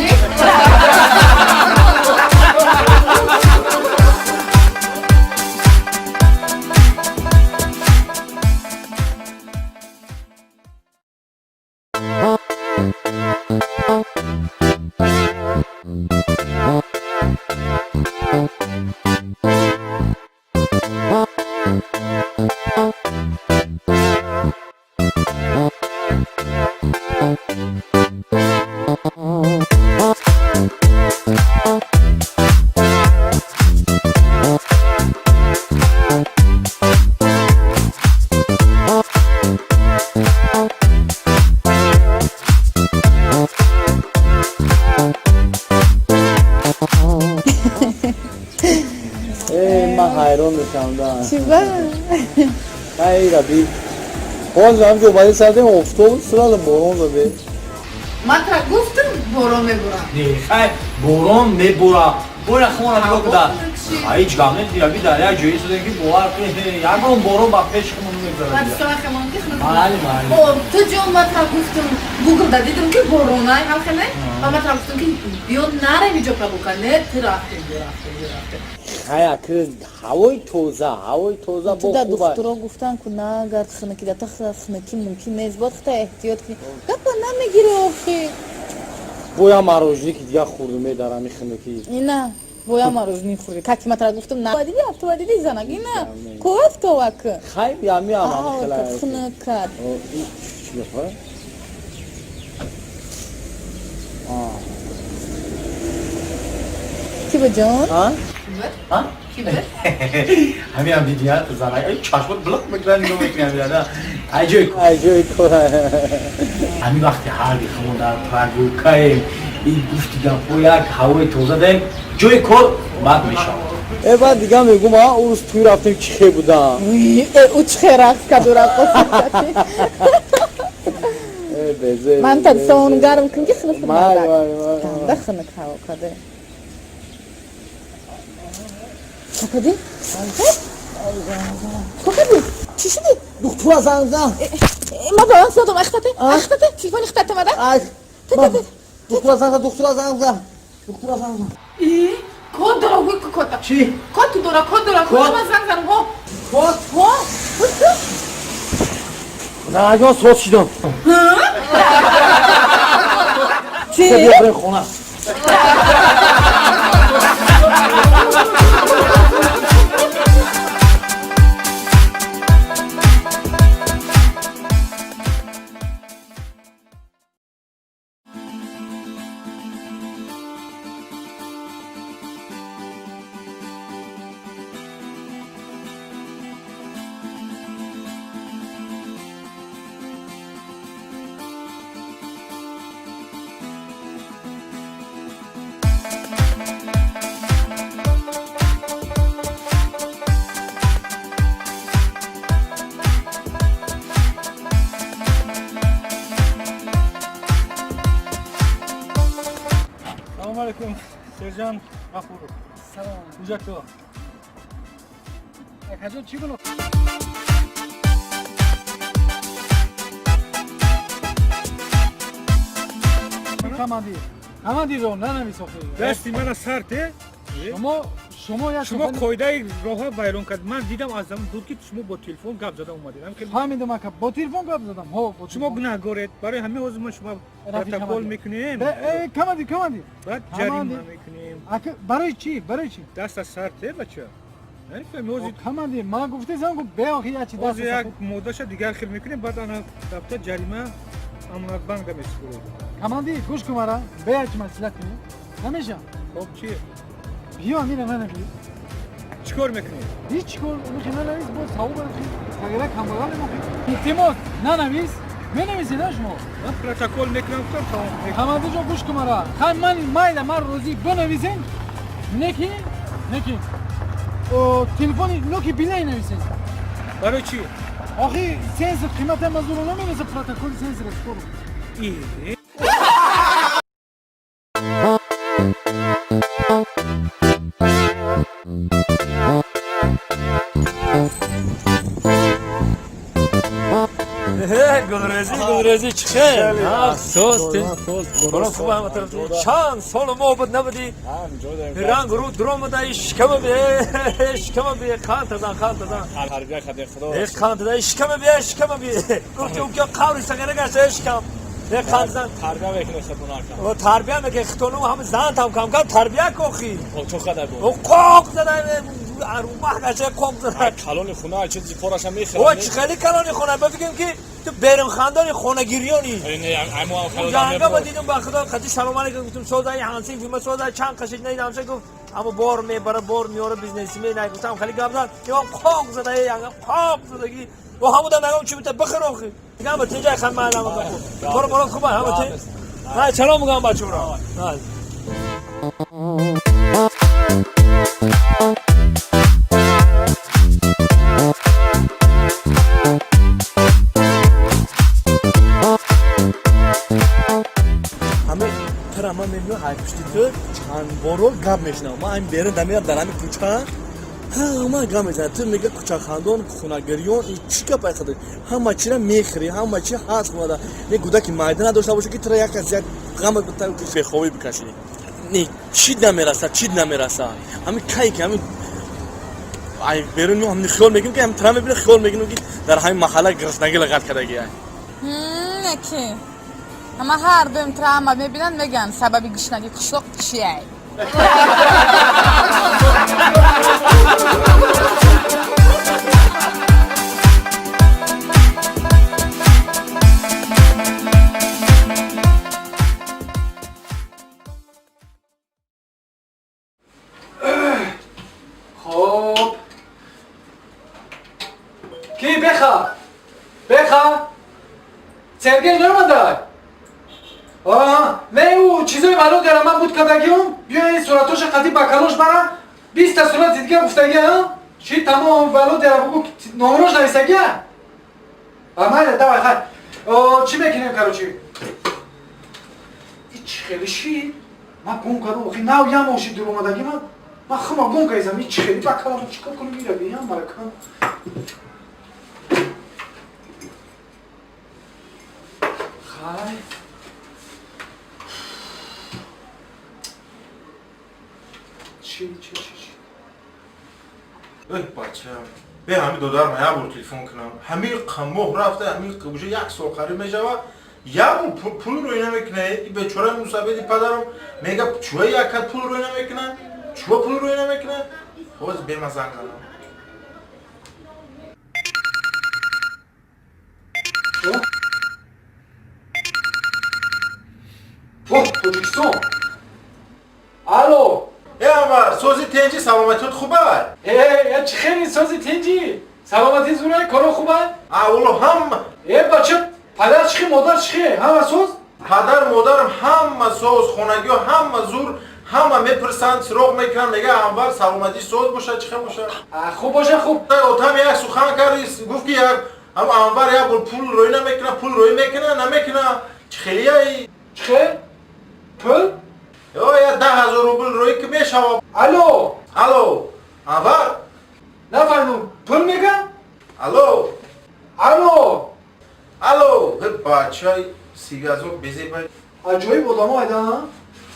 چی با؟ خیلی ربی باز هم که اومدی سردیم افتاد سرال بارون زده من تا گفتم بارون میبورم خیلی بارون میبورم بولا خونه نگاه کده هیچ گمه دیگه در یک جایی شده که باور کنید یک بارون با پیش خمون میبره بعد سمخ من که خونه خب تو جون من تا گفتم گوگل دا دیدم که بارون های حال کنه و من تا گفتم که بیون نره هیچ جا بکنه ترافته خیلی که هوای توزه با دا خوبه دکترها گفتن که نه اگر خنکی دا تا خنکی ممکن نیست باید خیلی احتیاط کنی گپا نمیگیره آخی بویا مروجی که دیگه خورده دارم میخونه که نه بویا مروجی خوری که من تا گفتم نه تو دیدی زنگی نه کوف تو وک خیلی همی هم خیلی خنکات چی بخواه؟ کی با جان؟ ها؟ همین هم دیدی ها تو زنگ ای چشمت بلق میکنن اینو میکنن بیاده عجوی کو همین وقتی هر بیخمون در پرگوکای این گفتی گم یک هوای توزه دیم جوی کل بد میشه بعد دیگه میگم اون روز توی رفتیم چی خیلی بودم او چه خیلی رقص کد و رقص من تا دستان گرم کنی خلص کنده خنک هوا کده کدی؟ کدی؟ چی شدی؟ دکتر زنگ ما با آن صدام اختته؟ تلفن اختته مده؟ دکتر زنگ ای؟ کد دارا وی کد چی؟ کد دارا کد ما زنگ ها نه اگه صوت شدم چی؟ بیا بریم خونه علیکم سرجان غفور سلام اینجا تو کجا چی بلو کماندی رو نمیساختی دستی من از سرته شما قاعده راه بیرون کرد من دیدم از زمان دور که شما با تلفن گپ زده اومدید فهمیدم که با تلفن گپ زدم شما گناهگارید برای همه از ما شما پروتکل میکنیم کماندی بعد جریمه میکنیم برای چی دست از سرته بچه نمیفهمی کماندی من گفتم به آخه چی دست یک مودش دیگر خیلی میکنیم بعد انا دفتر جریمه امانت بانک دم اسکول کماندی گوش کن مرا به چی مسئله نمیشه خب چی بیا میره من بیا چیکار میکنی هیچ کار میکنه نمیز با ثواب بخیر اگر کم بغل میکنی تیموت نمیز مینویسی نه شما من پروتکل میکنم تو کماندی جو گوش کن مرا من روزی بنویسین نکی تلفن نوکی بیلی نویسین برای چی آخی سنس قیمت مزدور نمیرسه پروتکل سنس رسپور گلرزی چخیر افسوس برو خوب هم طرف چند سال ما بود نبودی رنگ رو درام دای شکم بی خانت دادن تربیه کرده خدا خانت دای شکم بی گفتی اون که قوری سگره گشته شکم یک خانزن تربیه میکنه خبرناک و تربیه میکنه خطونو همه زن تام کم تربیه کوخی چه خدا بود او کوک زده ارومه گشه کوک زده کلون خونه چیزی پارش هم میخره او چه خیلی کلون خونه بفکرم که تو بیرون خاندان خونه گیریانی جانگا با دیدم با خدا خدی سلام علیکم گفتم سودای هانسی فیلم سودای چند قشید نیدم چه گفت اما بار میبره بار میاره بیزنسی می نگفتم خیلی گفتم یا کوک زده یا کوک زدگی و همون نگم چی میته بخروخی میگم با تیجای خان معلم برو خوبه همه تی نه سلام میگم بچه‌ها همه ترامه میلیون های پشتی تو چند بارو گپ میشنم ما این بیرون دمیار در همین کوچه همه گپ میزنه تو میگه کوچه خاندان خونه‌گریان این چی گپ خدای همه چی را میخری همه چی هست خدا نه گودکی مایدان داشته باشه که تو یک از یک غم بتاو که فخوی بکشی نه چی نمیرسه همین کای که همین ای بیرون هم نخول میگیم که هم ترامه بیل خول میگیم که در همین محله گرسنگی لگات کردگی نکی اما هر بیم ترامه میبینن میگن سببی گشنگی قشلق چیه خب کی بخا سرگej نمیده نه او چیزای معلوم دارم من بود کدگیم بیا این صورتاش قطعی بکالوش برا 20 تا صورت دیگه گفتگی ها چی تمام ولو دارم بگو نمروش نویسگی امال دوا خیر چی بکنیم کارو چی هیچ خیلی شی من گم کردم اخی ناو یا موشی در اومدگی من خما گم کردم هیچ خیلی بکالوش چیکار کنم میره بیام مرکم خیر چی بچه به همین دادر من یه بار تلفن کنم همین قموه رفته همین قبوشه یک سال قریب میشه و یه بار پول رو اینا میکنه این بیچاره مصابه پدرم میگه چوه یک کت پول رو اینا میکنه چوه پول رو اینا میکنه باز بیمزن کنم تاجیکستان الو امر سوزی تنجی سلامتیت خوبه یا چه خیلی سوزی تنجی سلامتی زوره کارو خوبه اولو هم بچه پدر چخی مادر چخی همه سوز پدر مادرم همه سوز خونگی و همه زور همه میپرسند سراغ میکنن میگه اول سلامتی سوز باشه چخی باشه خوب باشه خوب اوتام یک سخن کردی گفت که یک هم اول یک پول روی نمیکنه پول روی میکنه نمیکنه چخیه ای چخی؟ پول؟ یا 10,000 روبل روی که میشوم. الو الو آور نفرمون پول میگم الو الو الو بچهای 30,000 بیزی باید acayip odama ayda.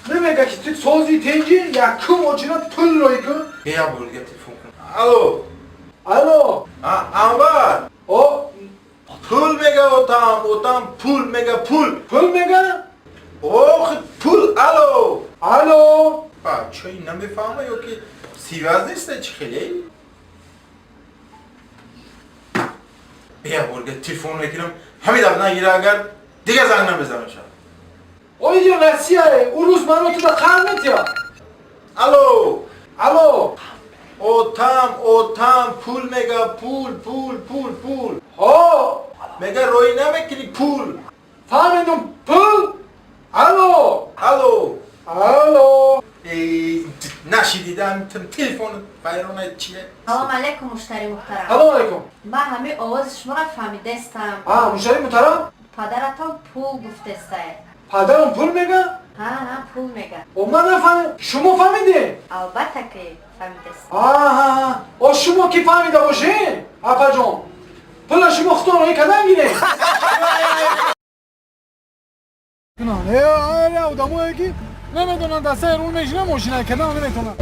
Ne mega ki sozi tenci ya kum ocuna pul royku. بیا بولگه تلفن کن. الو Alo. آور O پول میگه اوتام پول میگه پول pul mega. اوه پول الو Alo. بچهای نمیفهمه یا که 30,000 نیسته چی خیلی بیا بولگه تلفن میکنم همین دفعه نگیره اگر دیگه زنگ نمیزنم شد O iyice Rusya'ya. Urus manotu da karnet ya. الو Alo. اوتام پول میگه پول O. میگه روی نمیکنی پول Fahmedim pul. Alo. الو Alo. نشیدیدم تلفن بیرون چیه سلام علیکم مشتری محترم. Salam alaikum. من همه آواز شما را فهمیدستم. مشتری محترم. پدرتان پول گفتسته. پدرم پول میگه؟ نه پول میگه. O من نفهم. شما فهمیدی؟ البته که فهمیدست. O شما کی فهمیده باشین؟ اپا جان. پول شما خودتون روی کدام گیره؟ نه آدمایی که نمیدونن دسته رول میشینه ماشینه کدام نمیتونن.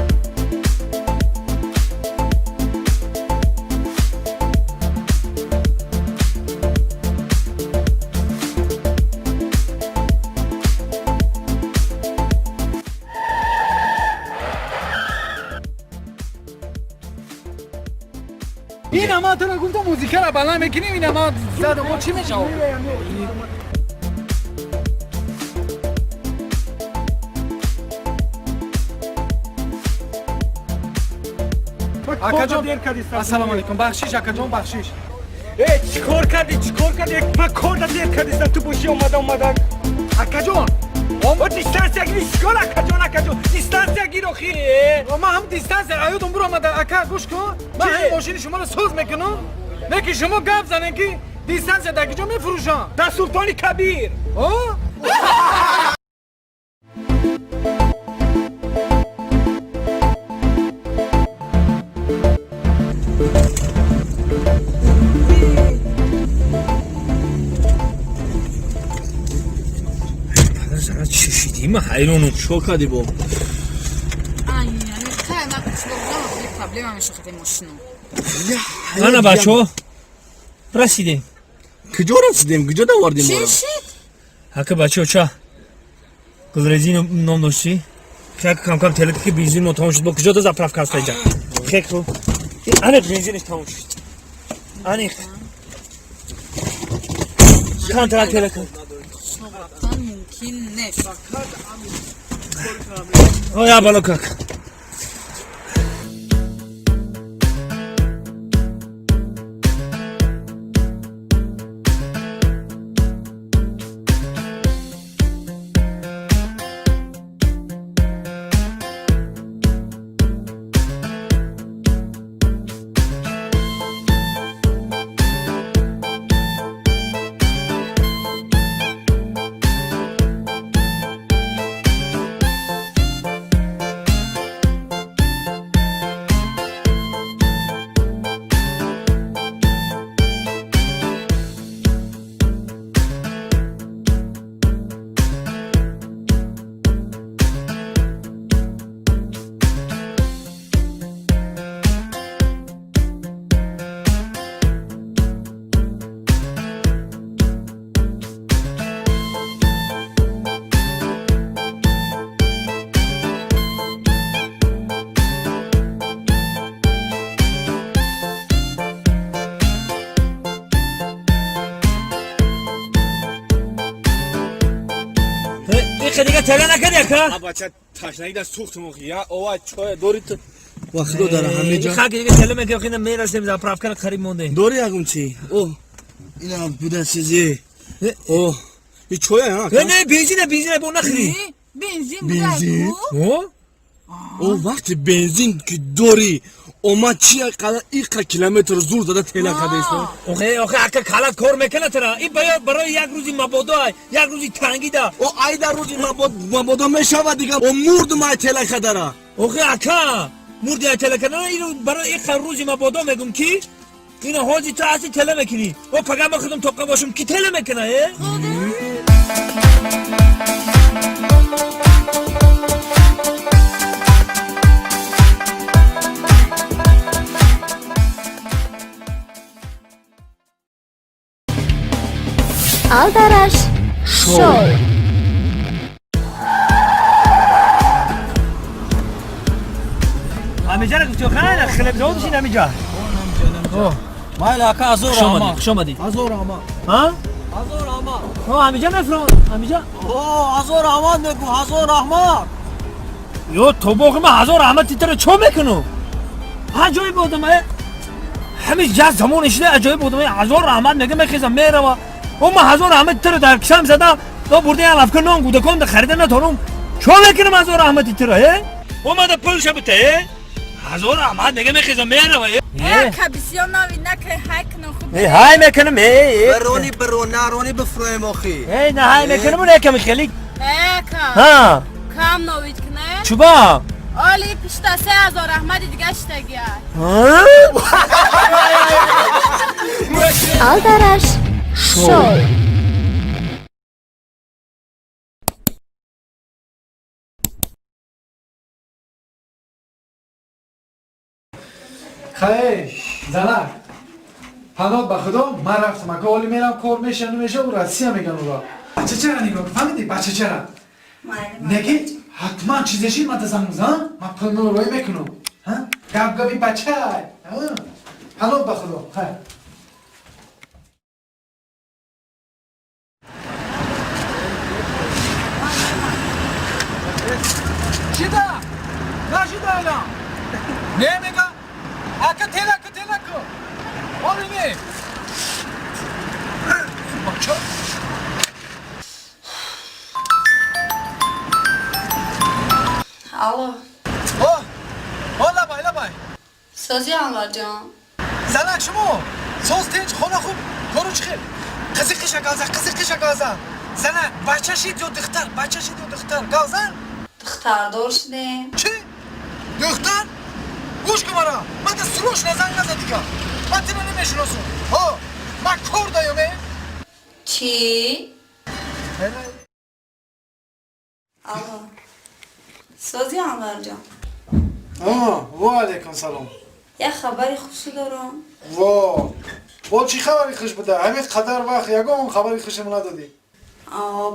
این اما تو گفتم موزیکا رو بالا میکنیم این اما زد ما چی میشه اکا جان السلام علیکم بخشیش اکا جان بخشیش چیکار کردی من کار دیر کردیستم تو بوشی اومدن اکا جان با دیستانس گیری چیکار اکا جان دیستانس گیر اخی ما هم دیستانس ایودم برو آمده اکا گوش کن من این ماشین شما رو سوز میکنم نه که شما گپ زنین که دیستانس دکی جا میفروشن در سلطانی کبیر چشیدی من حیرانم چو کردی با نه بچه ها رسیدیم کجا رسیدیم؟ کجا دوردیم ما رو؟ حکه بچه ها چه؟ گلرزین نام داشتی؟ خیلی کم تلکی که بنزین رو تمام شد با کجا دو زپرف کست اینجا خیلی رو انیق بنزینش تمام شد انیق چند تلک تلکی ممکن نیست یا بالا کک دیگه تله نکردی که؟ بچه تشنگی در سوخت مخیه اوه چای دوری تو وقت داره همه جا خاک دیگه تله میگه خیلی میرسیم زپرف کنه خرید مونده دوری اگم چی؟ اوه این هم بوده چیزی اوه این چای ها؟ نه بنزینه با نخری بنزین اوه وقتی بنزین که دوری اوما چی قدر این کیلومتر زور زده تیلا کده است آخه اکا کلا کار میکنه ترا این برای یک روزی مبادا یک روزی تنگی ده او ای در روزی مبادا میشود دیگه او مرد ما تیلا کده را آخه اکا مرد تیلا کده را اینو برای یک روزی مبادا میگم کی اینو حاجی تو اصلی تیلا میکنی و پگه با خودم توقع باشم کی تیلا میکنه Aldarash Show. همینجا رو تو خیلی خیلی بودشین همینجا ما علاقه ازور خوش آمدی ازور آما ها؟ ازور آما همینجا نفران همینجا ازور آمان بگو ازور احمد یو تو باقی من ازور احمد تیتر چو میکنو عجایب بودم همین جز زمانش نه عجایب بودم ازور احمد میگه میخیزم میره و ما ازور احمد تیتر در کشم زده تو برده یه لفکر نان گوده کن خریده نتونم چو میکنم ازور احمد تیتر و ما در پلش بته ازور احمد میگه میخیزم میره و کبیسیون نوید نکه های کنم خوب های میکنم برونی نرونی بفرویم آخی نه های میکنم اون یکم خیلی ها کم نوید کنه چوبا آلی پیشتا 3000 احمد دیگه شتگیه Aldarash Show. خیلی زنک پناه به خدا من رفتم اگه حالی میرم کار میشه نمیشه او رسیه میگن او را بچه چرا نگاه فهمیدی بچه چرا نگی حتما چیزشی من دزنگوز ها من پناه روی میکنم گب گبی بچه پناه به خدا خیلی چی ده؟ نشی ده الان نمیگم اکا تلکو حالی نی بچه الو لبای سازی انوار جان زنک شما ساز تنج خونه خوب کارو چی خیل قزیقی شگازه زنک بچه شید یا دختر گازن دختر دار شدیم چی؟ دختر؟ گوش که مرا من ده سروش نزنگ نزد دیگه من تیره نمیشناسم من کور دایمه چی؟ الو سازی انوار جان و علیکم سلام یه خبری خوشی دارم با چی خبری خوش بوده؟ همین قدر وقت یکم خبری خوشم ندادی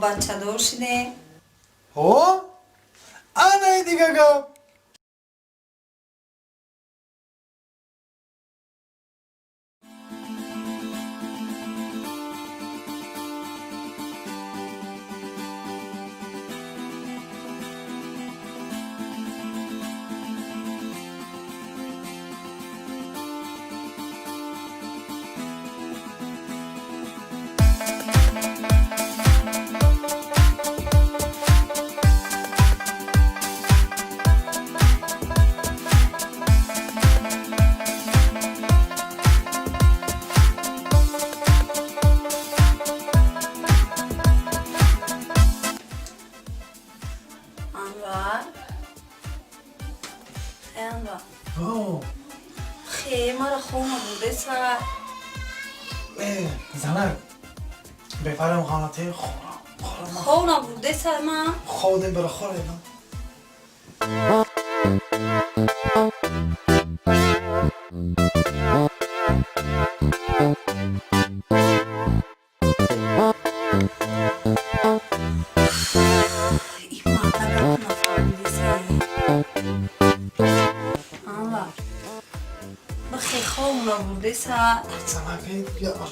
بچه دار شده آنه دیگه گم خیلی مرا خونه بوده سر زنک بفرم خانته خونه بوده سر من خودم برای خوره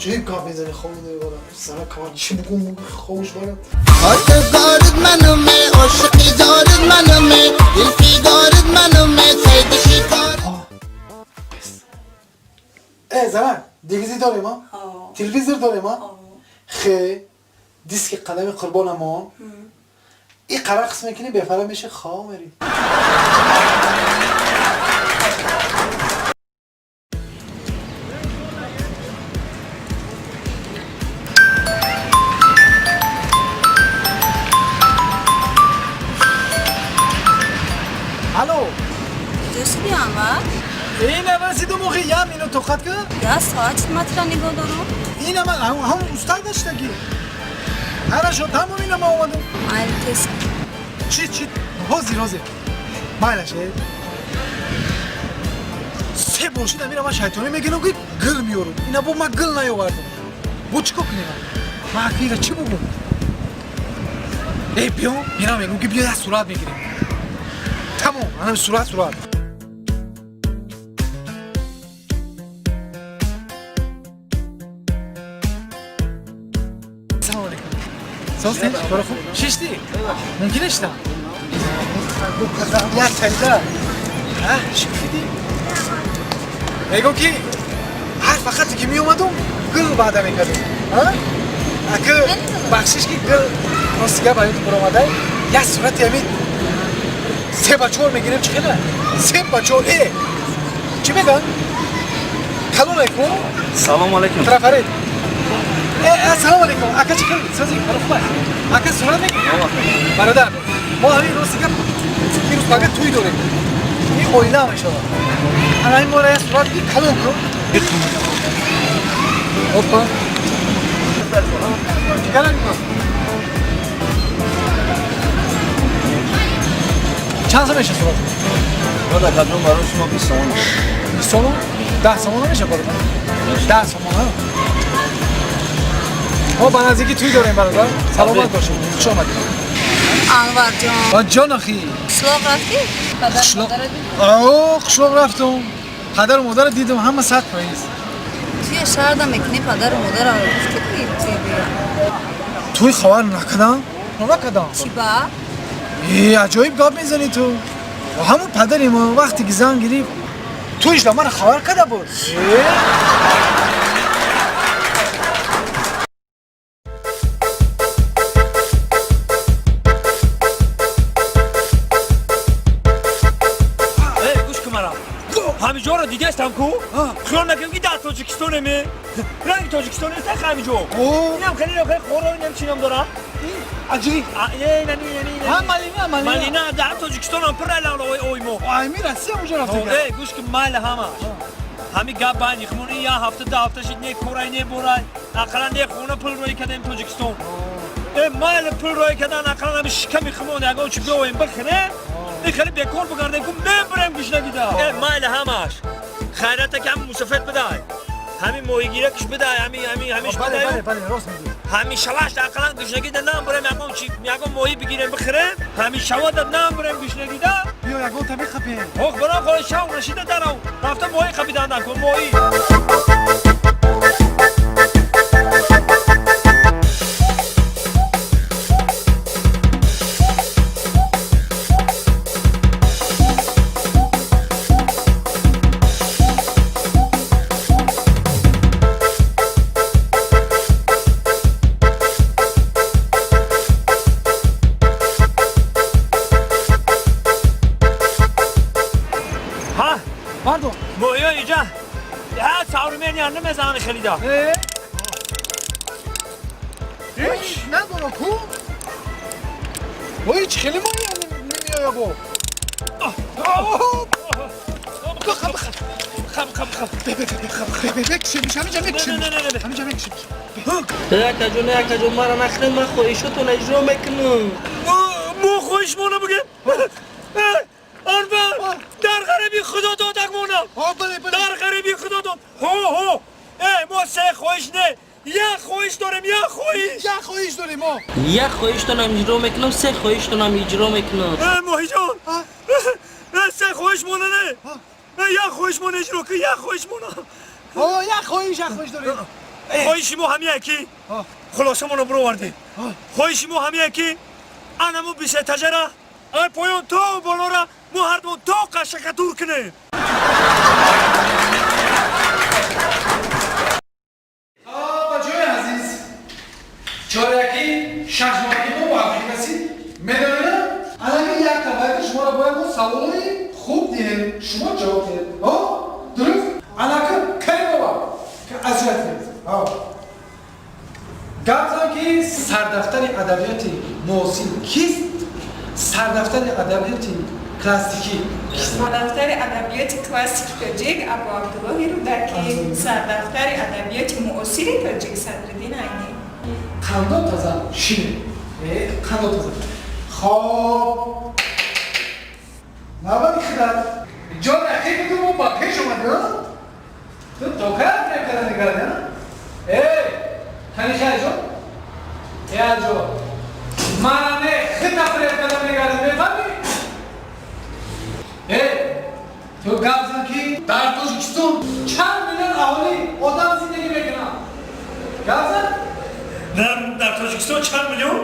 عجیب کار میزنی خونه بارم سنه کار چی بگم خوش بارم آتگارد منومه عاشقی دارد منومه دلفی دارد منومه سید شکار زمان دیگزی داریم ها؟ تلویزیون داریم ها؟ خی دیسک قدم قربانم ها؟ این قرار قسم میکنی بفرم میشه خواه میری رسیدم آخه یه اینو توقت که یا ساعت مطرح نگاه دارم این من هم استاد داشتگی هر شد همون اینو ما اومدم مایل تست چی روزی مایلشه سه باشید میرم من شیطانی میگنم که گل میارم اینا با من گل نیاوردم با چیکار کنیم من اخیرا چی بگم ای بیا میرم میگم که بیا یه صورت میگیریم تمام منم صورت سلام علیکم سوستی برو خوب ششتی ممکنه اشتم یا تنده شکیدی میگم که هر فقط که می اومدم گل بعدا میکردم اگه بخشش که گل راستیگه باید برآمده یه صورت همین سه بچه‌ها میگیریم چی خیلی سه بچه‌ها چی میگن سلام علیکم سلام علیکم طرفاره سلام علیکم اکا چی کنید سازی برو خوبه اکا صورت میگیریم برادر ما همین راستیگه این روز فقط توی داریم این اویله هم اشاره انا این مورد صورت بگیر کلون کن اوپا چیکار میکنم چند سال میشه صورت؟ برادر قدرم برای شما 20 تومن 20 تومن؟ 10 تومن نمیشه برادر 10 تومن ها ما به نزدیکی توی داریم برادر سلامت باشید خوش آمدید انور جان جان اخی قشلاق رفتی؟ پدر مادر آه قشلاق رفتم پدر و مادر دیدم همه صد پاییز توی شهر دا میکنی پدر و مادر رو گفتی که توی بیا توی خبر نکردم؟ چی با؟ عجایب گاب میزنی تو و همون پدری ما وقتی که زن گریب تویش دا من خبر کرده بود همینجا رو دیگه استم کو؟ خیال نکنم که در تاجیکستان می رنگ تاجیکستان است همینجا اینم خیلی خوره اینم چینم دارم عجیب نه مالینه در تاجیکستان هم پر الان اویمو میرسی اونجا رفته گوش که مال همش همین گپ بانی خمونی یا هفته ده هفته شد نه کورای نه بورای اقلا نه خونه پول روی کردیم تاجیکستان مال پول روی کردن اقلا هم شکمی خمونه اگه چی بیایم بخره خیلی بیکار بگردیم که نبرم گوش نگیده مال همش خیرات کم مسافت بدای همین مویگیره کش بدای همیش بدای بله راست میگی همین شواش اقلا گوش نگیده نبرم یکم مویی بگیرم بخرم همین شوا داد نبرم گوش نگیده بیا یکم تا بخپیم برام خواهی شاو نشیده درم رفته مویی خبیدن نکن مویی مویی اینجا ها ساورمین yanına mezanı خلیدا هیچ ندارم کو هیچ خیلی ما نمیای بو یک جون مرا نخرین من خواهیشتون اجرا میکنم مو خواهش مانو بگم آنور در غریبی خدا دادک مونا در غریبی خدا داد هو ما سه خواهش نه یک خواهش داریم ما یک خواهشتونم اجرا میکنم سه خواهشتونم اجرا میکنم ماهی جان سه خواهش مانه نه یک خواهش مانه اجرا که یک خواهش مانه یک خواهش داریم خواهشی ما همیه که خلاصه مانو برو ورده خواهشی ما همیه که انمو بیسه تجره پایان تا بالا را ما هر دو تا قشک دور کنه بچه‌های عزیز چارکی ششماهی ما موفق هستید میدونم الان یک طبقه شما را باید ما سوالای خوب دیم شما جواب دید درست؟ الان که بابا که اذیت کنید گفتم که سردفتر ادبیات معاصر کیست؟ سردفتر ادبیات классики. Сардафтари адабиёти классики тоҷик Абу Абдуллоҳи Рудаки, сардафтари адабиёти муосири тоҷик Садриддин Айнӣ. Қандон таза шире. Қандон таза. Хоб. Навбати хидат. Ҷон ахи ку мо ба пеш омадӣ, ҳа? Ту токат мекарда нигаради, ҳа? Тани хаҷон? Яҷон. Манаме хита фиребкарда мегаради, мефаҳмӣ? تو گفتم که در تاجیکستان چند میلیون اهالی آدم زندگی میکنن. گفتم؟ در تاجیکستان چند میلیون؟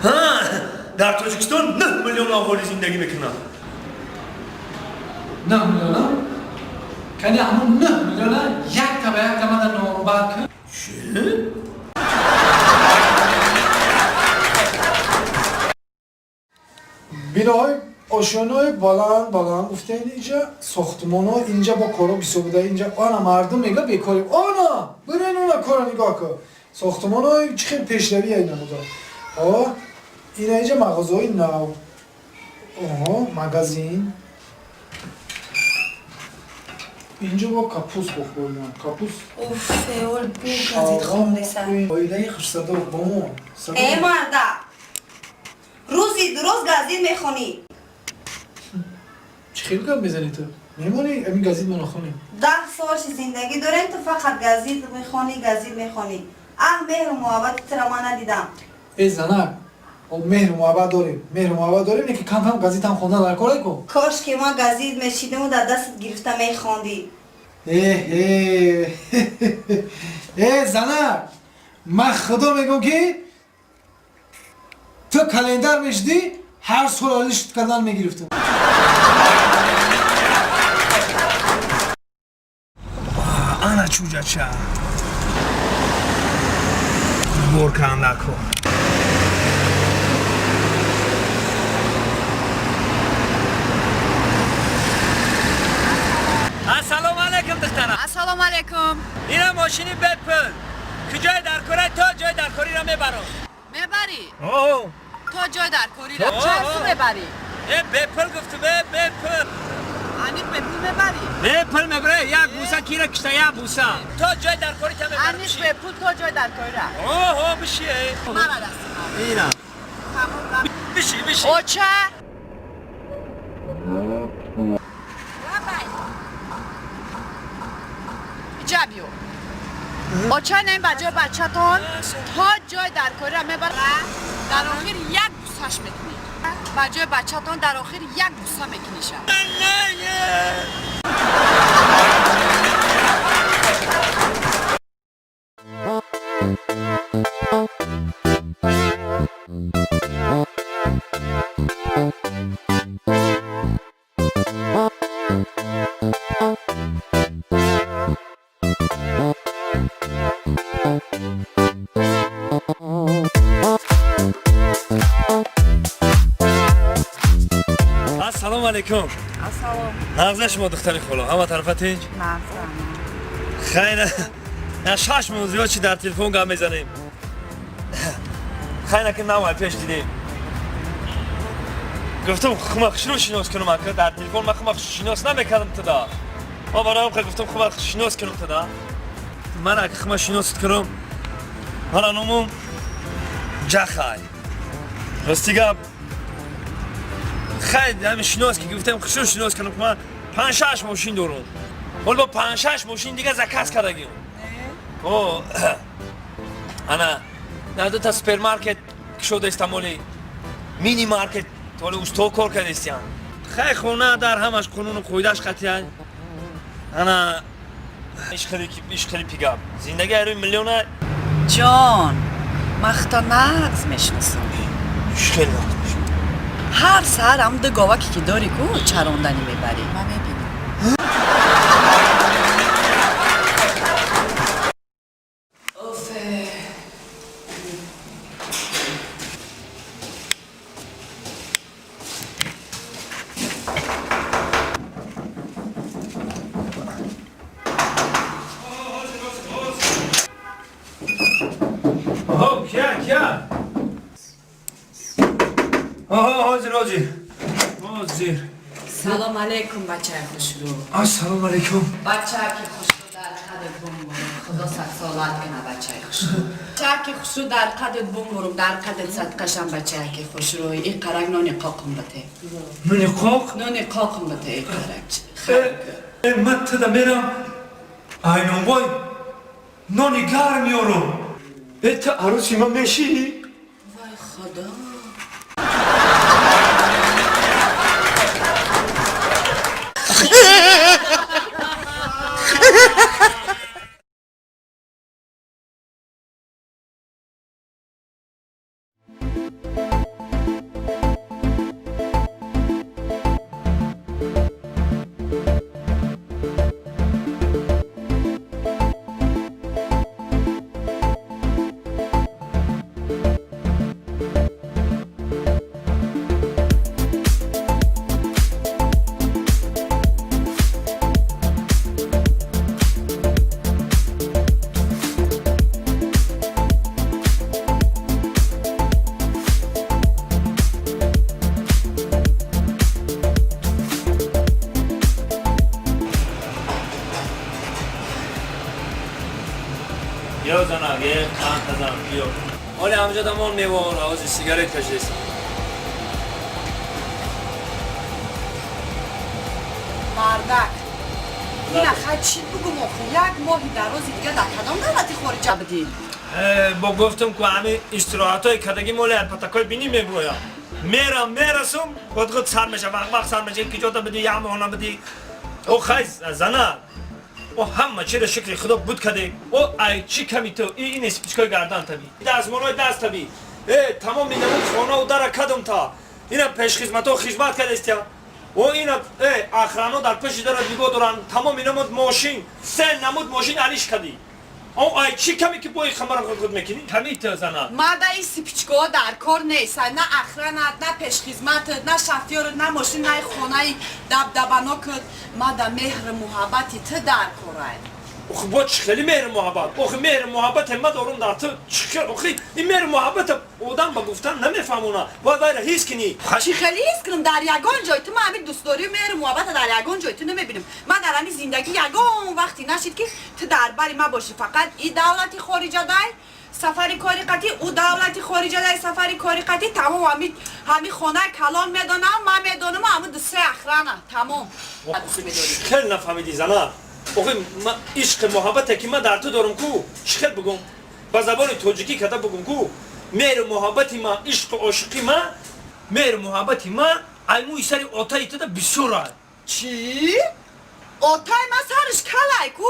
ها در تاجیکستان 9 میلیون اهالی زندگی میکنن. 9 میلیون ها؟ کنی همون 9 میلیون ها یک تا به یک تا من نوبت کن. چه؟ بیناهای آشیانه‌های بلند گفته اینجا ساختمان‌ها اینجا با کارا بیسو بوده اینجا آنا مردم میگه بیکاری آنا برین اونا کارا نگاه کن ساختمان‌های خیلی پیشروی اینا بوده این اینجا مغازه‌های نو مغازین اینجا با کپوس بخوریم کپوس اوف اول بو گازید خوندسن آیده خشتاده با ما ای مردا روزی درست گازید میخونی چه خیلی کم میزنی تو؟ میمونی؟ امی گازید ما نخونیم 10 سالش زندگی داریم تو فقط گازید میخونی مهر و محبت تر ما ندیدم ای زنک مهر و محبت داریم نه که کم کم گازید هم خوندن در کاره کن کاش که ما گازید میشیدیم و در دست گرفته میخوندی ای زنک من خدا میگم که تو کلندر میشدی هر سال آلیش کردن میگرفتم Ana čuđača. Borka andako. Assalomu alaykum dixtara. Assalomu alaykum. Ina mashini bepul. Kujoy dar ko'ray to joy dar ko'ri ra mebarom. Mebari? To joy dar ko'ri ra chand mebari? Bepul guftu bepul. Ani bepul mebari? Bepul mebare yak busa kira kishta yak busa. To joy dar ko'ri ta mebarom. Ani bepul to joy dar ko'ri ra. Bishi. Mara dastim. Ina. Bishi. Ocha. جابیو بچه نیم بجای بچه تون تا جای در کاری را میبره در آخر یک بوسهش میکنی بجای بچه تون در آخر یک بوسه میکنیشه Assalomu alaykum. Assalom. Nag'za shuma dixtari xola. Hamma tarafa tinch? Xayr. Ya shashmo ziyod chi dar telefon gap mezanim. Xayr که نمای پیش دیدیم. گفتم خمخش رو شناس کنم اکر در تلفن من خمخش شناس نمیکردم تدا. ما برام گفتم خمخش شناس کنم تدا. من اگه خمخش شناس کنم حالا نموم جخای. راستی گپ خیلی همین شناس که گفتم خشو شناس کنم که من 5-6 ماشین دارم. ولی با 5-6 ماشین دیگه زکاس کردگیم. او انا در دو تا سوپرمارکت شده استعمالی مینی مارکت ولی اوستو کار کردیم. خیلی خونه در همش قانون قویدش قطعی. انا ایش خیلی پیگاب. زندگی روی میلیونه. جان مختا نقض میشناسم. خیلی نقض میشناسم. هر سر هم دو گاوکی که داری کو چراندنی میبری. من میبینم. کیا؟ حاضر حاضر. زیر سلام علیکم بچه خوشرو. السلام علیکم. بچه که خوشرو در قدت بمورم خدا صد سالت کنه بچه خوشرو. بچه که خوشرو در قدت بمورم در قدت صدقشم بچه که خوشرو. این قرق نون قاقم بته. نون قاق؟ نون قاقم بته این قرق. من تدا میرم اینون بای نونی گرم میارم. تا عروسی من میشی؟ وای خدا. یا زنگ یه چند تزن بیا حالا همجا دمان میوان آواز سیگارت کشیست مردک این اخواه چی بگم آخه یک ماهی در روزی دیگه در کدام دولتی خارجه بدی؟ با گفتم که همه استراحت های کدگی مولی پتکای بینی میگویم میرسم خود سر میشه وقت سر میشه که جاتا بدی یا همه بدی او خیز زنه او همه چی را شکل خدا بود کده او ای چی کمی تو این اسپیچکای گردن تبی دستمانای دست تبی تمام این نمون خانه و در کدم تا اینا پیش خدمت ها خدمت کده استیا و اینا اخرانو در پشت دارد نگاه دارن تمام این نمود ماشین سه نمود ماشین علیش کدی او ای چی کمی که بایی خمر خود میکنی کمی تو زنه مرد این سپیچکو ها در کار نیستن نه اخرانت نه پیش خدمتت نه شفتیارت نه ماشین نه خانه دبدبناکت مرد مهر محبتی تو در کاره اوخی با چه خیلی مهر محبت اوخی مهر محبت همه دارم در تو اوخی این مهر محبت آدم با گفتن نمیفهمونه باید باید حیث کنی چی خیلی حیث کنم در یگان جای تو من همین دوست داری و مهر محبت در یگان جای تو نمیبینم من در همین زندگی یگان وقتی نشید که تو در بری من باشی فقط این دولتی خارجه دای سفری کاری قطعی او دولتی خارجه دای سفری کاری قطعی تمام همین خانه کلان میدانم من میدانم همون دو سه اخرانه تمام خیلی نفهمیدی زنه اوخی عشق محبت که من در تو دارم کو شخل بگم با زبان توجیکی کده بگم کو مهر محبتی من عشق و عاشقی من مهر محبتی من ایموی سری آتایی تو دا بسیار چی؟ آتای من سرش کلای کو؟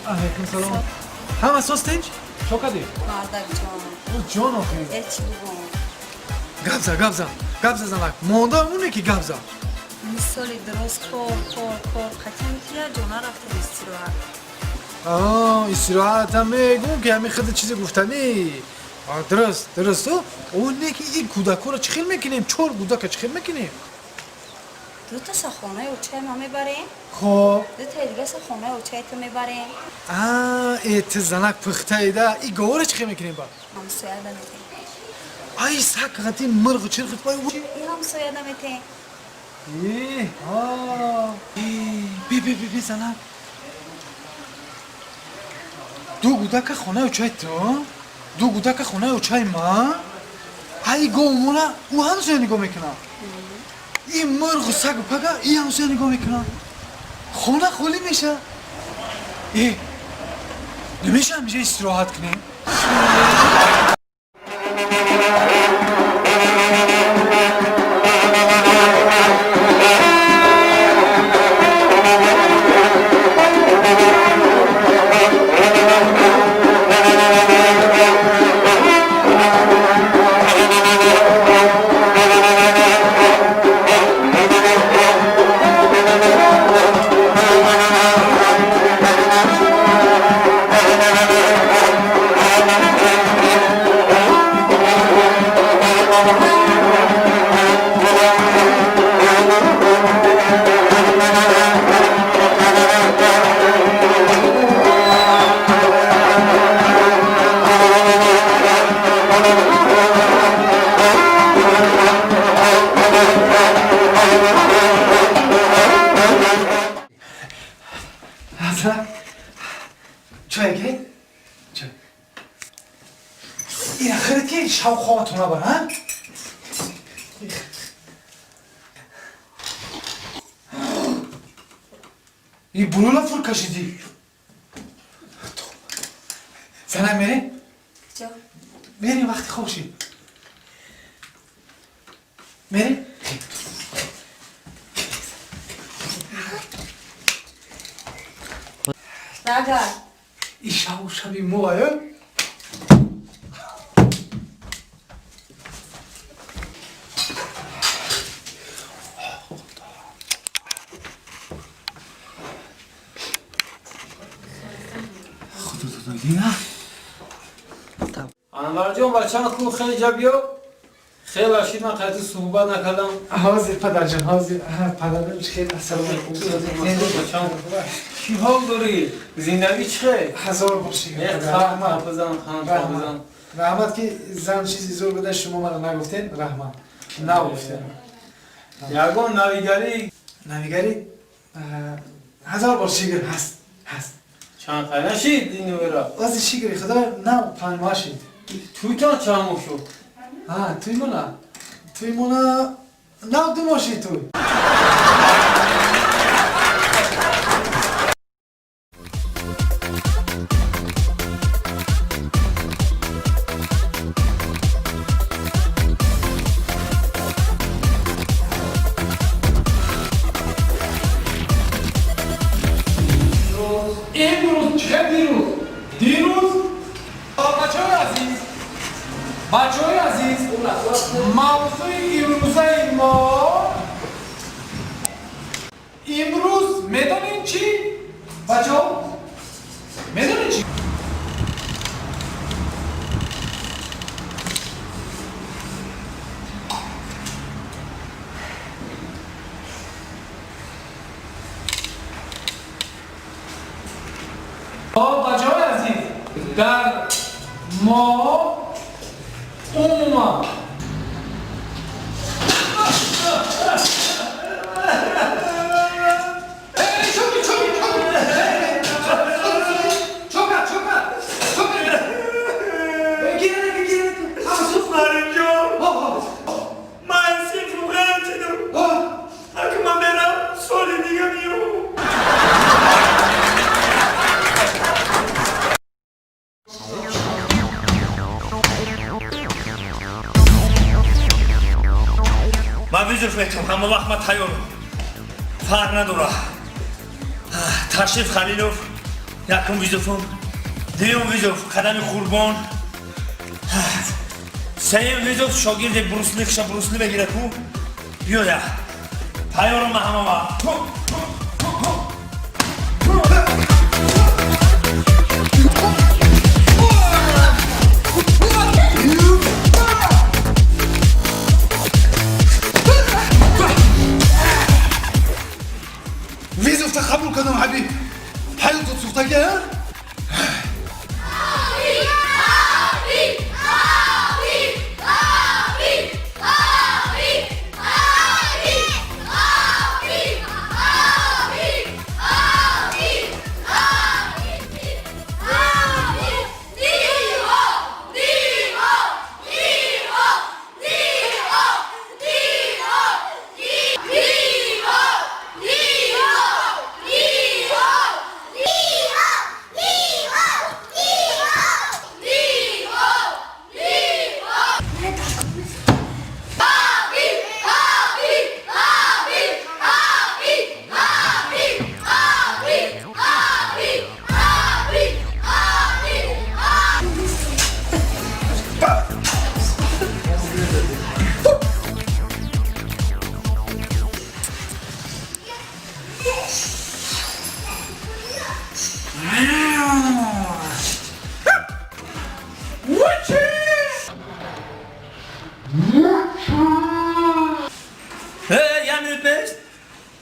علیکم سلام هم اساس تنج؟ چو کدی؟ مردک جان او جان آخی ایچ بگم گبزه زنک مانده اونه که گبزه این سالی درست کار قطعی میتیه جانه رفته استراحت هم میگم که همین خود چیزی گفتنی درست اونه که این کودکو رو چخیل میکنیم چور کودک چخیل میکنیم دو تا سخانه اوچه ما میبریم خب دو تا دیگه سخانه اوچه تو میبریم ایت زنک پخته ایده ای گوه رو چخیل میکنیم با همسایه دمیته ای ساکتی مرغ چرخت بای این همسایه دمیته بی زنک دو کودک خانه اوچه تو دو کودک خانه اوچه ما ای گوه مونه او همسایه نگاه میکنه این مرغ سگ پگه این همسایه نگاه میکنن خونه خالی میشه نمیشه همیشه استراحت کنیم Boşuna. Çay gel. Çay. Yine xarit ki şavxovatuna var ha? İyi bunu la fır kaşıdı. Sen hem beni? چه؟ بری وقتی خوشی بری؟ راجع این شبی موه خودتو دادی نه؟ انور جان بچه‌ها کو خیلی جبیو خیلی باشید من قضیه صحبت نکردم حاضر پدر جان حاضر پدر خیلی السلام علیکم کی حال داری زندگی چه هزار باشی رحمت بزن خان بزن رحمت که زن چیزی زور بده شما من نگفتین رحمت نگفتین یگان نویگری هزار بار شیگر هست چند خیلی نشید این نورا از شیگری خدا نه پنج ماشید توی تا چند مشو توی مونا نه دو ماشید توی امروز چه دیروز بچه های عزیز موضوع امروزه ما امروز میدونین چی؟ بچه ها میدونین چی؟ بچه های عزیز در ما عموما من ویزور فکرم همه وقت من تیارم فرق نداره تشریف خلیلوف یکم ویزوفم دیوم ویزوف قدم قربان سیم ویزوف شاگرد بروسلی کشا بروسلی بگیره کو بیو یا تیارم من همه وقت ویزوف قبول کنم حبیب حیاتت سوخته که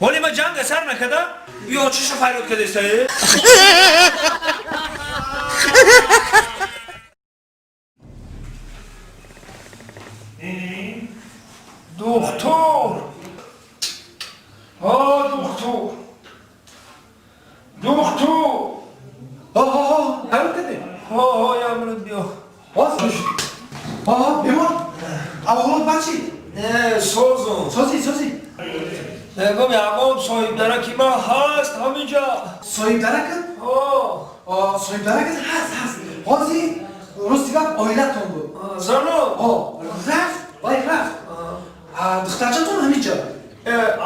ولی ما جنگ اثر نکده یا چشم فریاد کده ایستایی؟ دکتر دکتر ها یامرد بیا باز آها بیمار اولاد بچی نه سوزم سازی نگم یامام صاحب درکی ما هست همینجا صاحب درکت؟ صاحب درکت هست بازی روز دیگه آیلتون بود زنو رفت دخترچتون همینجا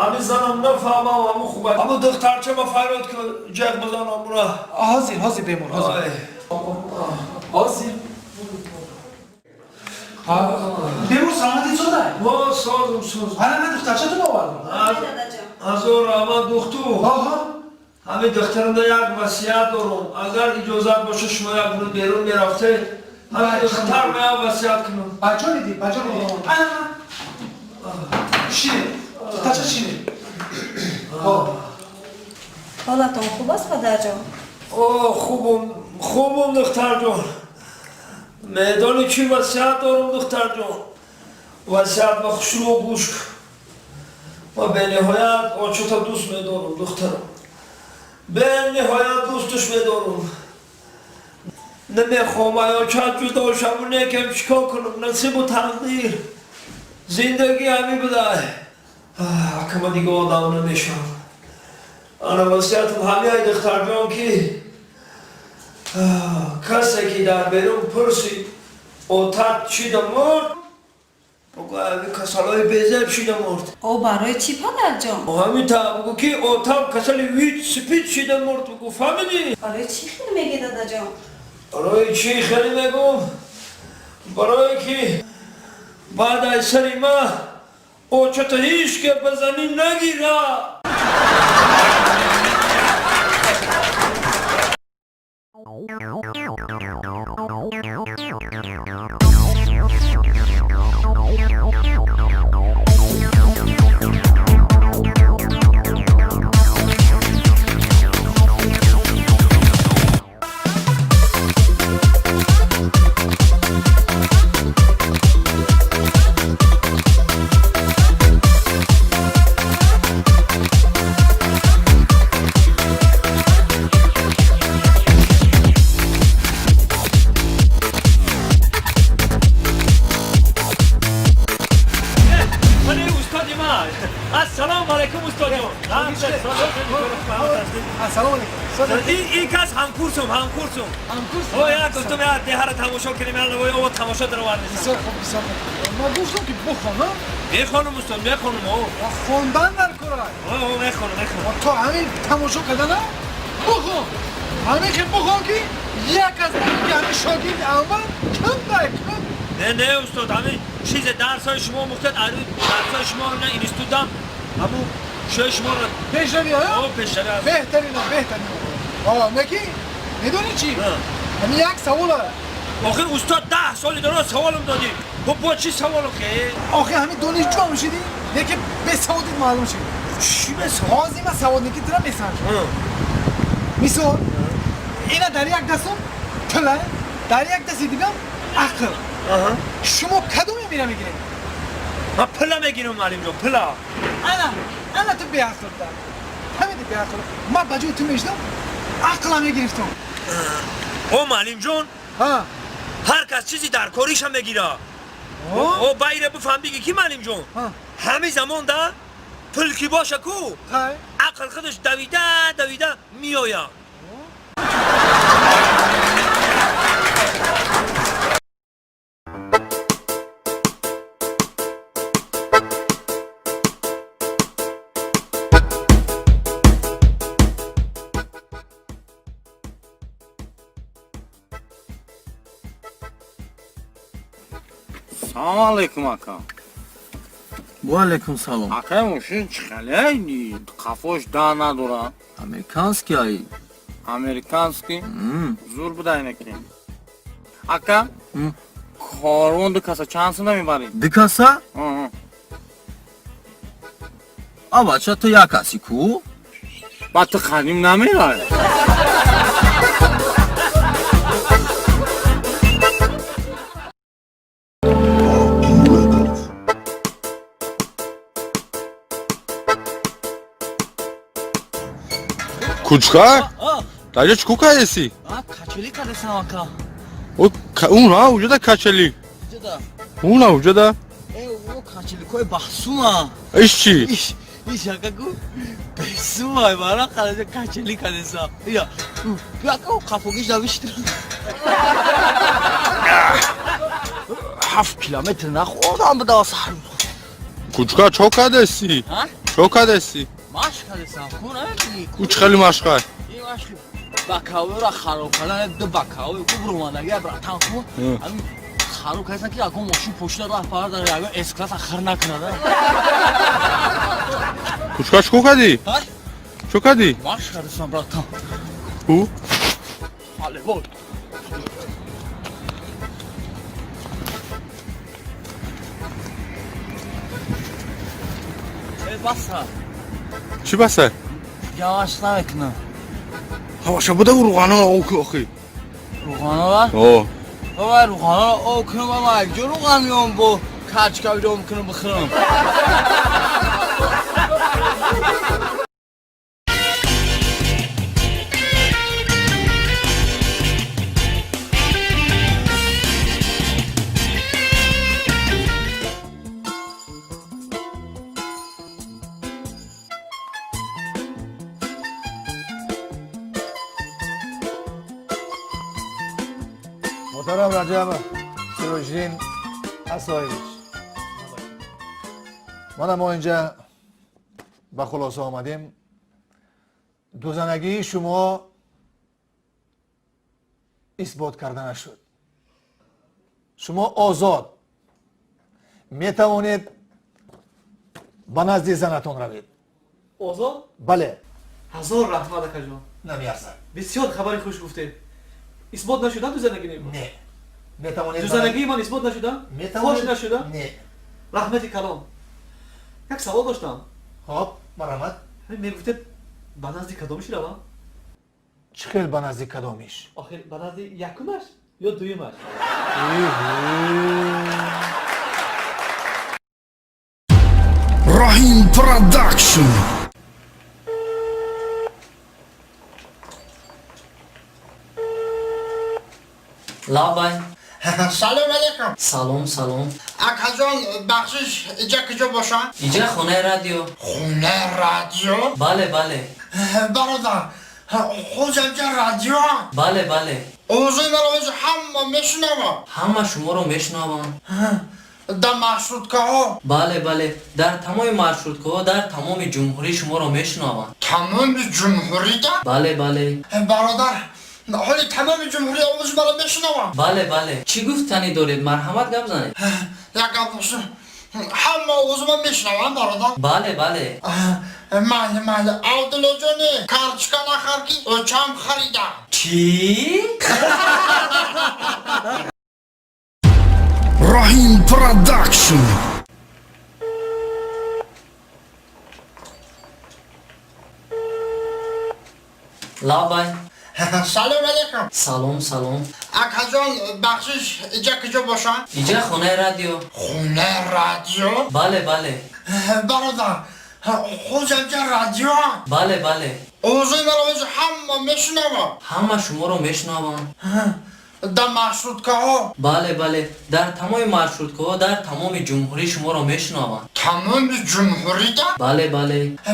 همین زنم نفهمم همون خوبه اما دخترچه ما فراد که جغ بزنم برا حاضر بیمار حاضر بیمار سلامتی چه داری؟ ما سازم حالا من دخترچتون آوردم از او رحمت دختو همین دخترم یک وصیت دارم اگر اجازت باشه شما یک روز بیرون میرفته همین دختر من وصیت کنم بچه نیدی شیره دخترچه شیره حالتون خوب است پدر جان؟ خوبم دختر جان میدانی چی وصیت دارم دختر جان وصیت با خوشرو و گوش کن و به نهایت آنچه دوست میدارم دخترم به نهایت دوستش میدارم نمیخوام آنچه جدا شم و نیکم چیکار کنم نصیب و تقدیر زندگی همی بده که من دیگه آدم نمیشم انا وصیتم همه های دختر جان که کسی که در بیرون پرسید اوتت چی دا مرد بگو همین کسالای بیزب چی دا مرد او برای چی پدر جان؟ همین تا بگو که اوتم کسالی ویت سپید چی دا مرد بگو فهمیدی؟ برای چی خیلی میگی دادا جان؟ برای چی خیلی میگم؟ برای که بعد از سری ما او چطور هیچ که بزنی نگیره السلام علیکم استاد جان. السلام علیکم. این کس همکورسم. او یا گفتم یا ده تماشا کنیم الان او تماشا در آورد. بسیار خوب. ما گفتم که بخونم. میخونم استاد میخونم او. خوندن در کارای. او میخونم. تو همین تماشا کردن بخون. همین که بخون که یک از همین شاگرد اول کم. نه استاد همین چیز درسای شما مختلف درسای شما نه اینستیتوتم همون شش ماه پیشروی ها؟ پیشروی هست بهترین مکی میدونی چی؟ همین یک سوال هست آخه استاد 10 سال داره سوالم دادی با چی سوالو که؟ آخه همین دانشجو هم شدی نه که به سوادت معلوم شد چی به سواد؟ بازی من سواد نکی ترم میسن مثال اینا در یک دستم پله در یک دستی دیگم عقل شما کدومی میره میگیرید؟ من پلا میگیرم معلم جان پلا انا تو بی عقل دار همین بی عقل ما بجای تو میشدم عقلم میگرفتم او معلم جان هر کس چیزی در کاریش هم میگیره او باید بفهم بگی کی معلم جان همین زمان ده پلکی باشه کو عقل خودش دویده میآید Salam aleykum aka. Bu aleyküm salam. Aka muşun çıkalaydı. Kafoş daha nadura. Amerikanski ay. Amerikanski? Zor bu da ineki. Aka? Karvon dikasa çansında mı bari? Dikasa? Aba çatı yakasi ku? Batı kadim namirar. Kuchka? Dajde čkuka jesi? Kačeli kada sam aka. اونا وجوده کچلی اونا وجوده او کچلی کوی بحثوما ایش چی؟ ایش اکاکو بحثوما بارا خلاص کچلی کنسا یا بیاکو کافوگیش داویشتر 7 کیلومتر نخوردم به داسر کوچکا چوکا دستی؟ چوکا دستی؟ ماشکا دستم خونه میدی کوچ خیلی مشقه این ماشکا بکاوی را خراب کردن دو بکاوی خوب روماندگی براتن خوب همین خراب کردن که اگه ماشین پشت راه پار داره اگه اسکلاس اخر نکنه کوچکا چوکا دی؟ چوکا دی؟ ماشکا دستم براتن او؟ حاله بود بسه چی بسه؟ یواش نمیکنم هواشا بوده و روغانا اوکی آخی روغانا با؟ اوه بابا روغانا اوکی بابا یک جو روغان میام با کچکاوی رو میکنم بخورم محترم رجب سروشین اسایش ما اینجا به خلاصه آمدیم دو زنگی شما اثبات کرده نشد شما آزاد می توانید به نزد زنتون روید آزاد؟ بله هزار رحمت اکا جان نمیارزد بسیار خبری خوش گفته اثبات نشدن دو زنگی نیست نه می توانید دو زنگی من اثبات نشدن می فاش نشدن نه رحمت کلام یک سوال داشتم خب مرحمت میگفتید به نزد کدامش روم چه خیلی به نزد کدامش آخر به نزد یکمش یا دویمش رحیم پروداکشن لابای سلام علیکم سلام اکا جان بخشش اینجا کجا باشن؟ اینجا خونه رادیو خونه رادیو؟ بله برادر خود اینجا رادیو؟ بله اوضوع مرا همه میشنوم همه شما رو میشنوم در مشروطکه ها؟ بله در تمام مارشروتکه ها در تمام جمهوری شما رو میشنوم تمام جمهوری ده؟ بله برادر حالی تمام جمهوری آموز مرا میشنوم بله چی گفتنی دارید مرحمت گپ زنید یک گپ باشه همه آموز من میشنوم برادر بله مال عبدالله جانی کارچکا نخر کی اوچم خریدم چی؟ رحیم پروداکشن لابای سلام علیکم سلام اکا جان بخشش اینجا کجا باشن؟ اینجا خونه رادیو خونه رادیو؟ بله برادر خود اینجا رادیو؟ بله اوضوع مرا همه میشنوم همه شما رو میشنوم در مشروطکه ها؟ بله در تمام مارشروتکه ها در تمام جمهوری شما رو میشنوم تمام جمهوری ده؟ بله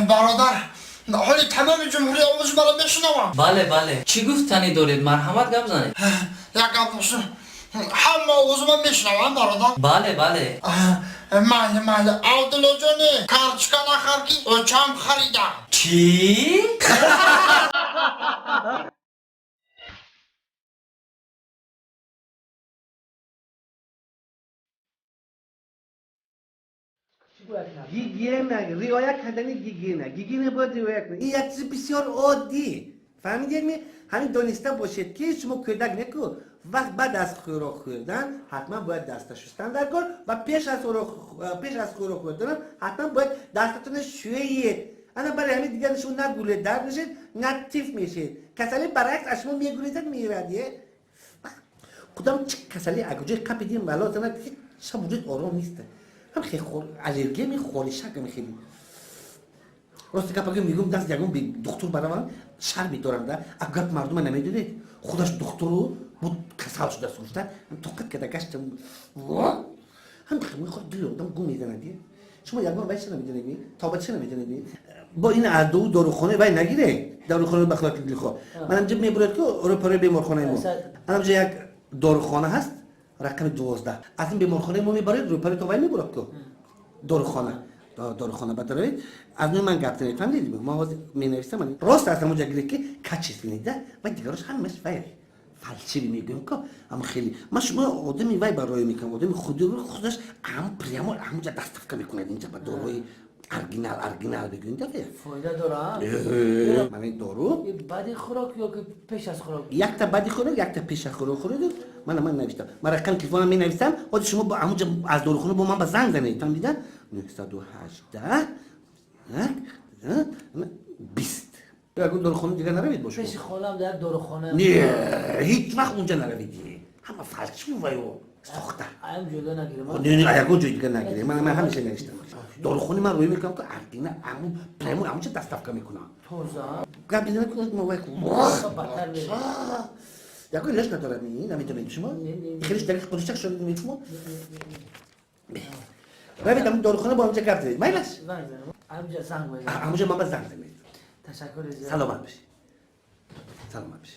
برادر حالی تمام جمهوری آموز مرا میشنوم بله چی گفتنی دارید مرحمت گپ زنید یک گپ باشه همه آموز من میشنوم برادر بله مال عبدالله جانی کارچکا نخر کی اوچم خریدم چی؟ گیگینه رعایت کردن گیگینه باید رعایت کنید این یک چیز بسیار عادی فهمیدید می همین دانسته باشید که شما کودک نکو وقت بعد از خوراک خوردن حتما باید دست شستن در کار و پیش از خوراک خوردن حتما باید دستتون شویید انا برای همین دیگه شما نه گوله در میشید نه تیف میشید کسلی برعکس از شما میگوریدن میردیه کدام چه کسلی اگه قپی دیم بلا زنه هیچ وجود آرام نیسته هم خیلی الرژی میخوری شک میخیلی راستی که پاکی میگم دست یکم به دکتر برای من شر میدارن ده اگر مردم نمیدونید خودش دکتر رو بود کسال شده است گفتن توقت که داشتم هم خیلی خود دل آدم گم میزنه دیگه شما یکم وایس نمیدونی تا چه نمیدونی با این عدو داروخانه وای نگیره داروخانه بخلاق دل خو منم جب میبرد که اروپای بیمارخانه ما منم جا یک داروخانه هست رقم 12 اصلا بیمارخانه ما میبرد اروپای تو وای میبرد که داروخانه بداره از نوع من گفته نیستم دیدی ما می نویسم من راست اصلا اونجا گیره که کچیز بینیده و دیگرش همش وای فلسفی میگم که اما خیلی ما شما آدمی وای برای میکنم آدمی خودی رو خودش هم پریامو همونجا دستفکه میکنه اینجا با داروی ارگینال بگوین داره فایده داره من این دارو یه بدی خوراک یا که پیش از خوراک یک تا بدی خوراک یک تا پیش از خوراک من نوشتم من رقم تلفنم می نویسم آدم شما با همونجا از داروخانه با من با زنگ زنید تا دیدن 918 20 یا اگه داروخانه دیگه نروید باشه پیش خالم در داروخانه نه هیچ وقت اونجا نروید همه فلسفی وایو ساخته ایم جلو نگیره نه اگه جای دیگه نگیره من همیشه نوشتم داروخانه من روی میکنم که اردینه همون پرمو همونجا دستفکه میکنم توزا قبل دیدن که ما وای بدتر بره یکو لش نداره نمیدونید شما خیلیش دقیق خودش شده نمیدونید شما روید همون داروخانه با همونجا گفت دارید مایلش همونجا زنگ بزنید همونجا من با زنگ زنید تشکر زیاد سلامت بشی سلامت بشی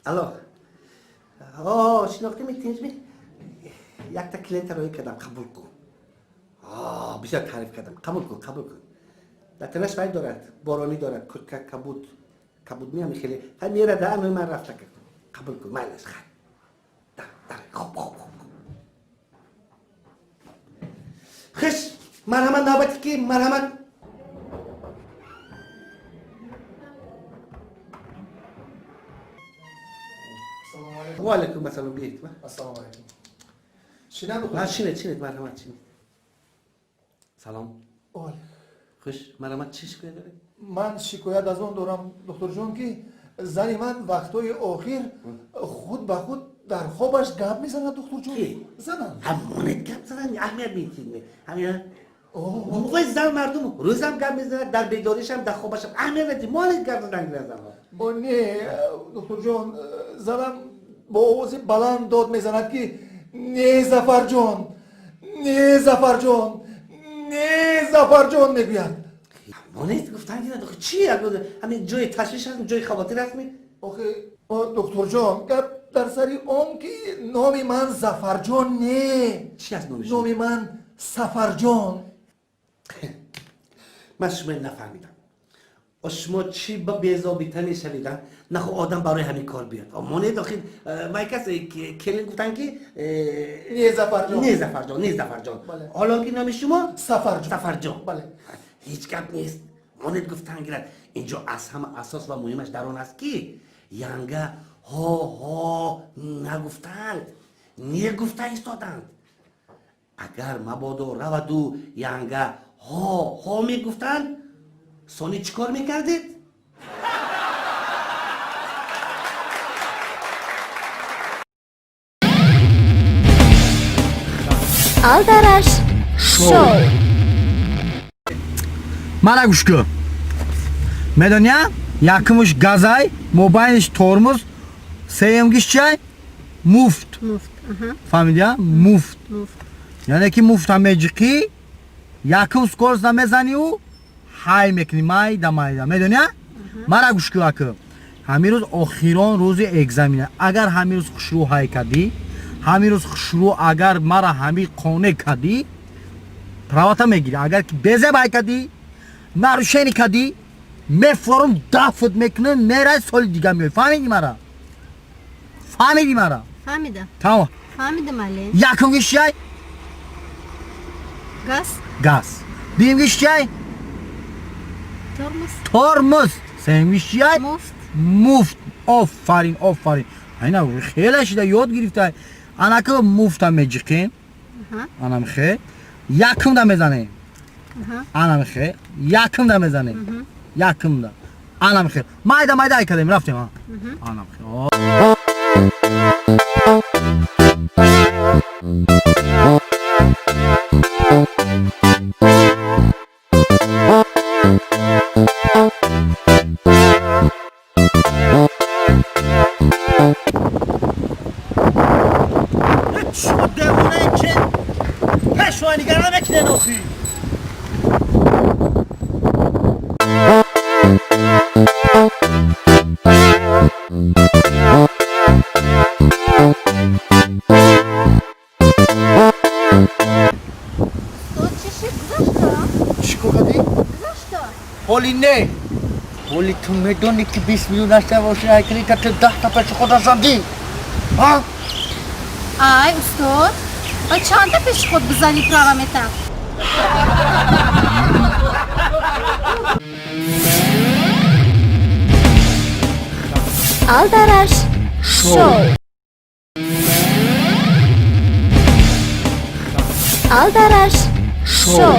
الو شناختی میتونیش یک تا کلینت روی کردم قبول کن بسیار تعریف کردم قبول کن لطنش باید دارد بارانی دارد کبود میامی خیلی هم میره در انوی من رفته کرد قبول کن مایلش خیلی خوب خش مرحمت نوبتی که مرحمت و علیکم السلام بیایید السلام علیکم شیرین بخورید نه چینید مرحمت چینید سلام بله خوش مرحمت چی شکایت داری؟ من شکایت از اون دارم دکتر جون که زن من وقتای آخر خود به خود در خوابش گپ میزنه دکتر جون زنم همونت گپ زدن اهمیت میتینه همین موقع زن مردم روزم گپ میزنه در بیداریش هم در خوابش هم اهمیت میتینه مالت گپ زدن گرزم نه دکتر جون زنم با آواز بلند داد میزند که نه زفر جون میگوید مانیت گفتن که نداره چی همین جای تشویش هست جای خواطر هست می آخه دکتر جان در سری اون که نام من زفر جان نه چی از نامش؟ نام من سفر جان من شما نفهمیدم شما چی با بیزابیته میشویدن نه خب آدم برای همین کار بیاد مانه داخل ما کسی کلین گفتن که نه زفر جان حالا که نام شما سفر جان بله هیچ گپ نیست مانه گفتن گرد اینجا از همه اساس و مهمش در آن است که یانگا ها نگفتن ایستادند اگر مبادا رود و یانگا ها میگفتن سونی چیکار میکردید؟ آلدرش شو مالا گوش کن میدونیا یکمش گازای موبایلش ترمز سیمگیش چای مفت فهمیدیا مفت یعنی که مفت همه جکی یکم سکورز نمیزنی و های میکنی مایدا میدونیا مالا گوش کن که همین روز آخران روز اگزامینه اگر همین روز خوشرو های کردی همین روز خوشرو اگر مرا همین قانه کردی پراواتا میگیری اگر که بزه بای کردی نارشینی کردی میفورم دافت میکنه میره سال دیگه میای فهمیدی مرا فهمیدم تمام فهمیدم علی یکم گیش چای گاز دیم گیش چای ترمز سیم گیش چای مفت آفرین اینا خیلی شده یاد گرفته انا که مفت هم میجیکیم انا میخه یکم دا میزنه انا میخه یکم دا میزنه یکم دا انا میخه مایدا ای کدیم رفتیم انا میخه ما نگران نکنه آخی حالی نه حالی تو میدونی که 20 میلیون داشته باشه هیکلی تا 10 تا پیش خود زدی ها؟ آی استاد آی چند تا پیش خود بزنی پراغمتا آلدارش شو آلدارش شو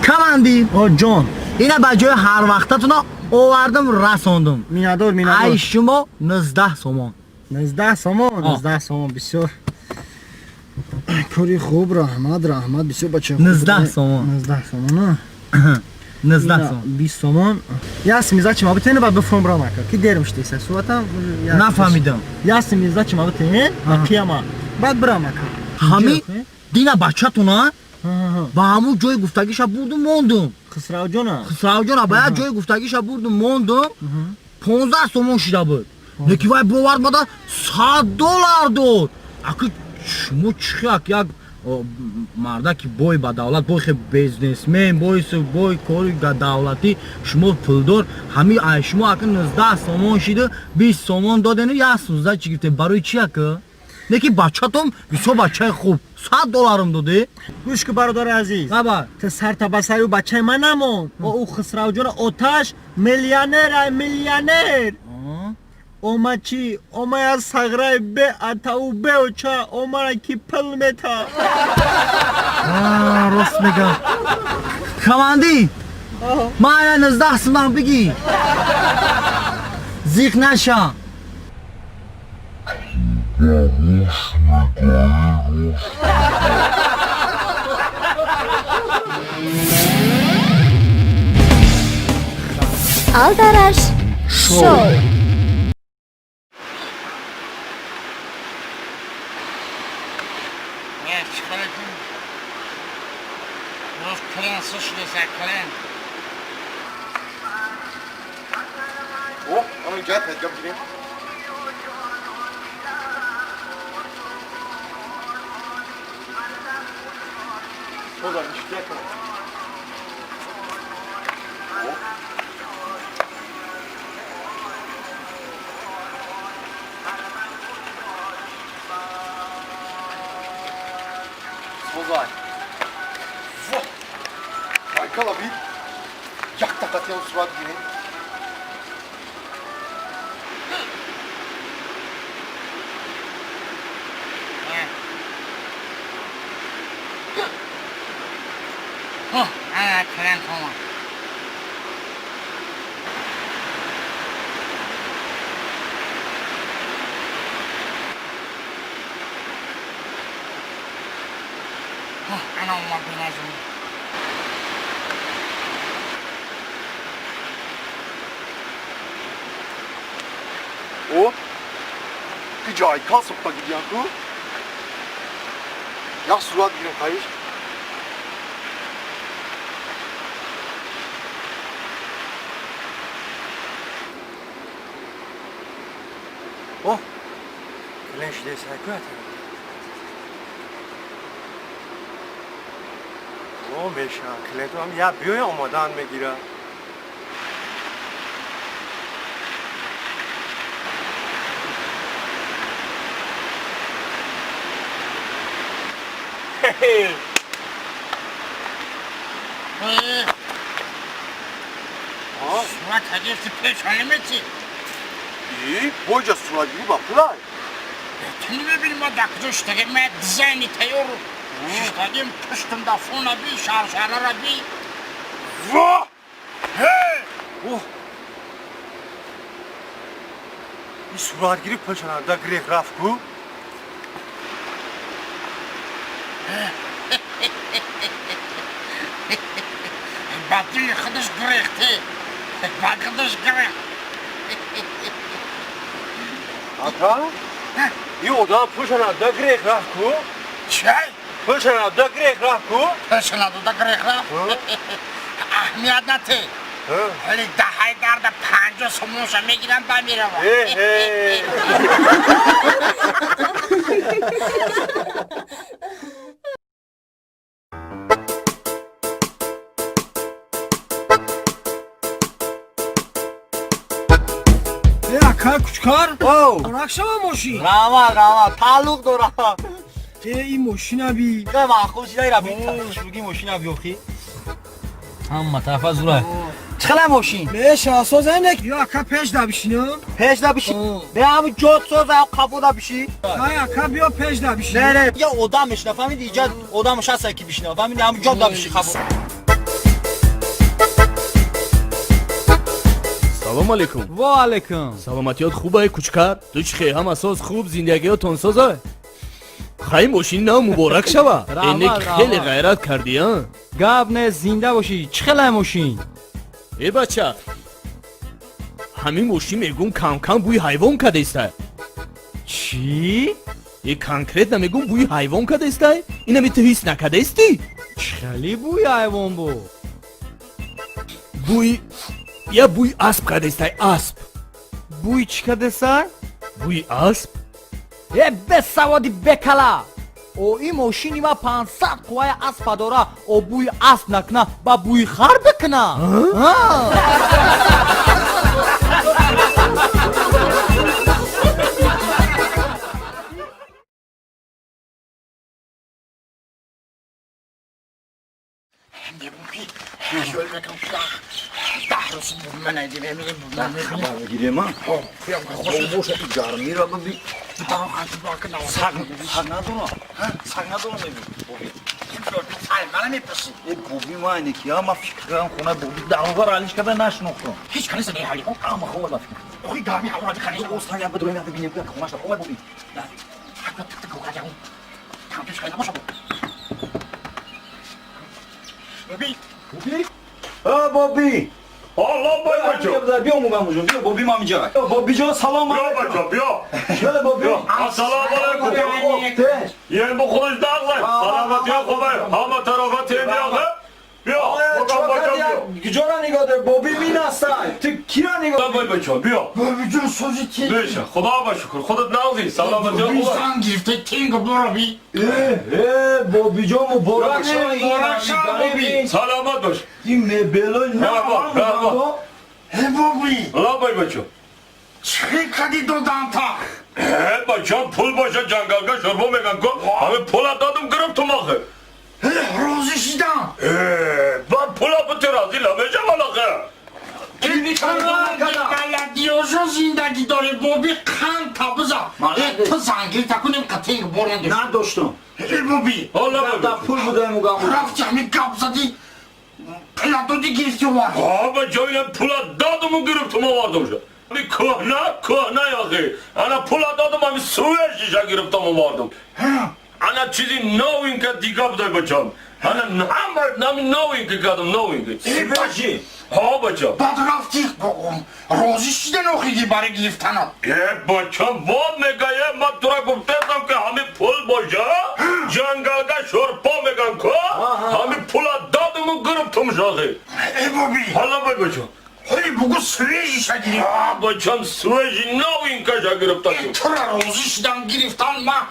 کماندی جان اینا بجای هر وقتتون آوردم رساندم مینادور ای شما 19 سومان 19 سومان بسیار کاری خوب رحمت بسیار بچه خوب 19 سومان 19 سومان 19 سومان 20 سومان яс миза чима битен ба бифомра мака ки дермш деса суатам нафаҳмидам яс миза чима битен кияма баъд бира мака ҳами дина бачатуна ба ҳамун ҷои гуфтагиша бурдум мондум хисравҷона ба як ҷои гуфтагиша бурдум мондум 15 сомон шида буд леки вай бовард бада $100 дод аки шумо чихак як мардаки бой ба давлат бой хе бизнесмен бой кори давлатӣ шумо пулдор ҳами ай шумо аки 19 сомон шида 20 сомон додени як 16 чӣ гирифте барои чи ака леки бачатум бисёр бачаи хуб $100 доде гӯш ки бародари азиз ту сарта ба сари бачаи ман намон ӯ хисравҷона оташ миллионер اومد چی؟ اومد از سگرای به اتاو به و چا اومد کی پل میتا راست میگم کماندی ما این 19 سومان بگی زیق نشم آلدارش شو اما اینجا تجربه بگیریم خدا اینجا کنم Pozvaj. Baykal abi. Jak takatiyan surat gibi. Kren tamam. Ana olmak lazım. O bir cay kasıp da gidiyor ku. Ya surat girin kayış. Oh, klen şide saykoyat. O meşa, klen تو هم یا بیای آمادن میگیره. Surat hadiye'si peş halimeti. İyi, boyca surat gibi bak kulay. Tini ببینیم ما دکتر اشتگیم من دیزاینی تیار اشتگیم پشتم دفعه بی شرشره را بی واه اوه این صورت گیری پشنه دا گریخ رفت کو بدی خودش گریخته بد خودش گریخت آقا این آدم پوشنده گریخ رفت کو؟ چه؟ پوشنده گریخ رفت کو؟ پوشنده گریخ رفت؟ اهمیت نده ولی دهی درد 50 سموسه میگیرم بمیرم اکا کوچکار رخشم ماشین راما تعلق دارم این ماشین ابی که مخوشی داری ربی شروگی ماشین ابی اخی هم طرف زوره چخلا ماشین بهش اساس اندک یا اکا پیش دا بشینم پیش دا بشی به همین جات ساز او قبو دا بشی های اکا بیا پیش دا بشی نه یا آدمش نفهمید ایجاد آدمش هست کی بشینه فهمید همین جات دا بشی قبو سلام علیکم و علیکم سلامتیات خوبه کوچکر تو چخه هم اساس خوب زندگیاتون سازه خیلی ماشین نام مبارک شوه اینک خیلی غیرت کردی ها گاب نه زنده باشی چخلا ماشین ای بچه همین ماشین میگم کم کم بوی حیوان کده استه چی؟ ای کنکریت نمیگم بوی حیوان کده استه اینم تو حس نکده استی خیلی بوی حیوان بو بوی یا بوی اسب کده استه اسب بوی چی کده استه؟ بوی اسب ای به سوادی بکلا او این ماشینی ما 500 قوای اسب داره او بوی اسب نکنه با بوی خر بکنه خبر بگیری من باشه این گرمی را ببین سگ ندارم بوبی ما اینه که ما فکر کنم خونه بوبی دعوار علیش کرده نشناختم هیچ کنیست نه حالی اما خوبه بفکر خوی گرمی هوا را بخنی اوستان یا بدروی نده بینیم که خونش را خوبه بوبی حتی تک گوگا جاون کمپیش خیلی نباشه بوبی بوبی Allah bay bacım. Bia mu gamujum? Bia Bobby mami jay. Bobby jo salam aleyküm. Bia bacım bia. Şöyle Bobby. Assalamu aleyküm. Yen bu kılıç dağlar. Salamat ya kovay. Ama tarafa tembiyağı. Bia. Bakan bacım bia. Gücora nigadır Bobby minastay. Tık kira nigadır. Allah bay bacım bia. Bobby jo sözü ki. Beşe. Xuda şükür. Xuda nazı. Salamat ya Bobby kovay. sen girifte tinga borabi. Bobby jo mu borak şay. Bobby. Salamat baş. Kim ne beloy ne Merhaba. Merhaba. Bobby. Allah bay bacım. چه کردی دو دانتا؟ بچم پول باشه جنگل شربو میگن که همه پول دادم گرفتم آخه روزی شیدم با پول بطی رازی نمیشه آخه دیوزا زندگی داری بوبی خان تابزا تو زنگی تکنیم کتنگ برنده نداشتم بوبی پول بودم مگم رفت همین گپ زدی پلاتو گرفتی وار با جایی پول دادم گرفتم آوردم شد bir kahna yağı. Ana pula dadım ama suya şişe giriptam vardım. Ana çizi knowing ki digab da bacım. Ana nami knowing ki kadın knowing ki. Başı. Ha bacım. Bad raftik rozi şiden okuydu bari giriftanat. Bacım bu megaye matura kuptesam ki hami pul boşa. Jangalga şorpa megan ko. Hami pula dadım giriptam yağı. Bobi. Hala bacım. Hayır bugün süveci işe girip. Bacım süveci knowing ki şişe giriptam. Tura rozi şiden giriftan ma.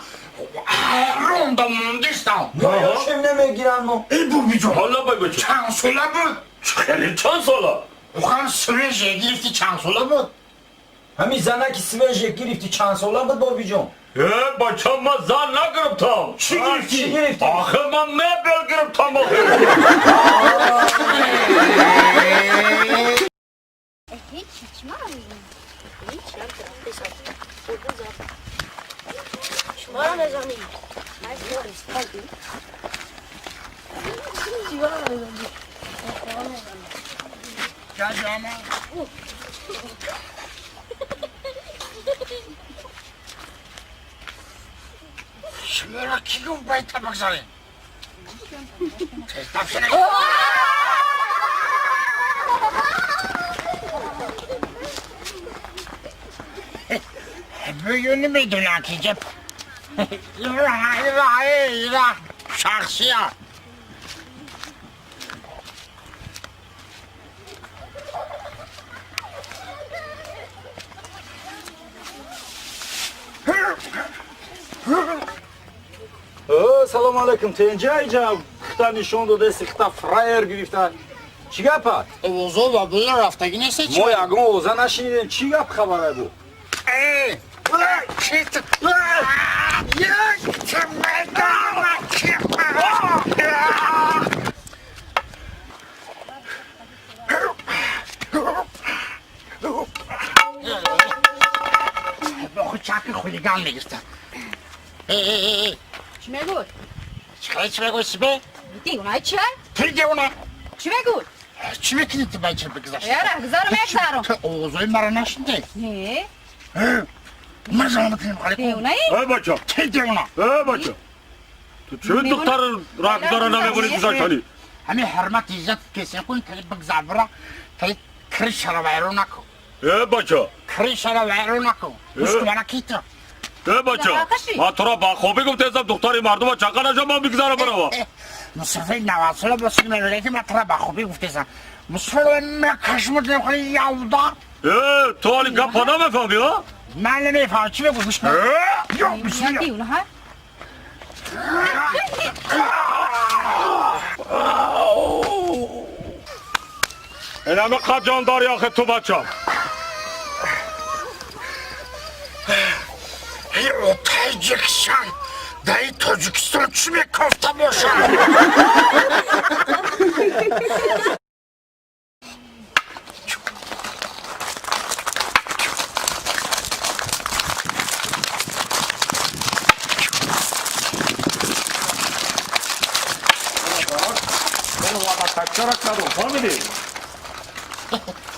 Ronda mundistan. Ya şimdi mi giren o? Bobi'cim. Hala bacım. Çansola mı? Xeli çansola. Okan süveci girifti çansola mı? Hemi zanaki süveci girifti çansola mı Bobi'cim? Bacım ma zan ne giriptam. Çi girifti? Ahı ma mebel giriptam ahı. Hiç mi? Hiç ya. Şmara ne zanı? Gel Şmara kim bayta bak zanı? Büyüğünü müydün Akicip? İlah. Şahsiya. سلام علیکم تنجا اینجا خطا نشون داده خطا فرایر گرفتن چی گپه؟ اوزا و بله رفتگی نیسته چی؟ ما یکم اوزا نشینیدیم چی گپ خبره بود؟ با خود چک خولیگان میگیستن چی میگود؟ چی میگود سبه؟ دیونه چه؟ توی دیونه چی میگود؟ چی میکنی تو بچه بگذاشتی؟ یاره گذارم یک تو اوزای مرا نشنده؟ نه من زمان کنیم خالی دیونه ای بچه چی دیونه؟ ای بچه تو چه دختر را گذاره نمیگونی گذاشتنی؟ همین حرمت عزت کسی کن که بگذار برا تا کریش را ویرو نکن ای بچه کریش را ویرو نکن مشکل من کیتو ای بچه ما تو را با خوبی گفته ازم دختری مردم ها چقدر نجا من بگذارم برا مصرفه نواسل بسید نمیده که من تو را با خوبی گفته ازم مصرفه مکشمت نمیخوری یاودا ای تو حالی گپ ها نمیفهمی ها؟ من نمیفهم چی بگو گوش کن یا بسید دیونه ها این همه قد جان داری آخه تو بچه ای تاجیکستان در این تاجیکستان چی میکفته باشم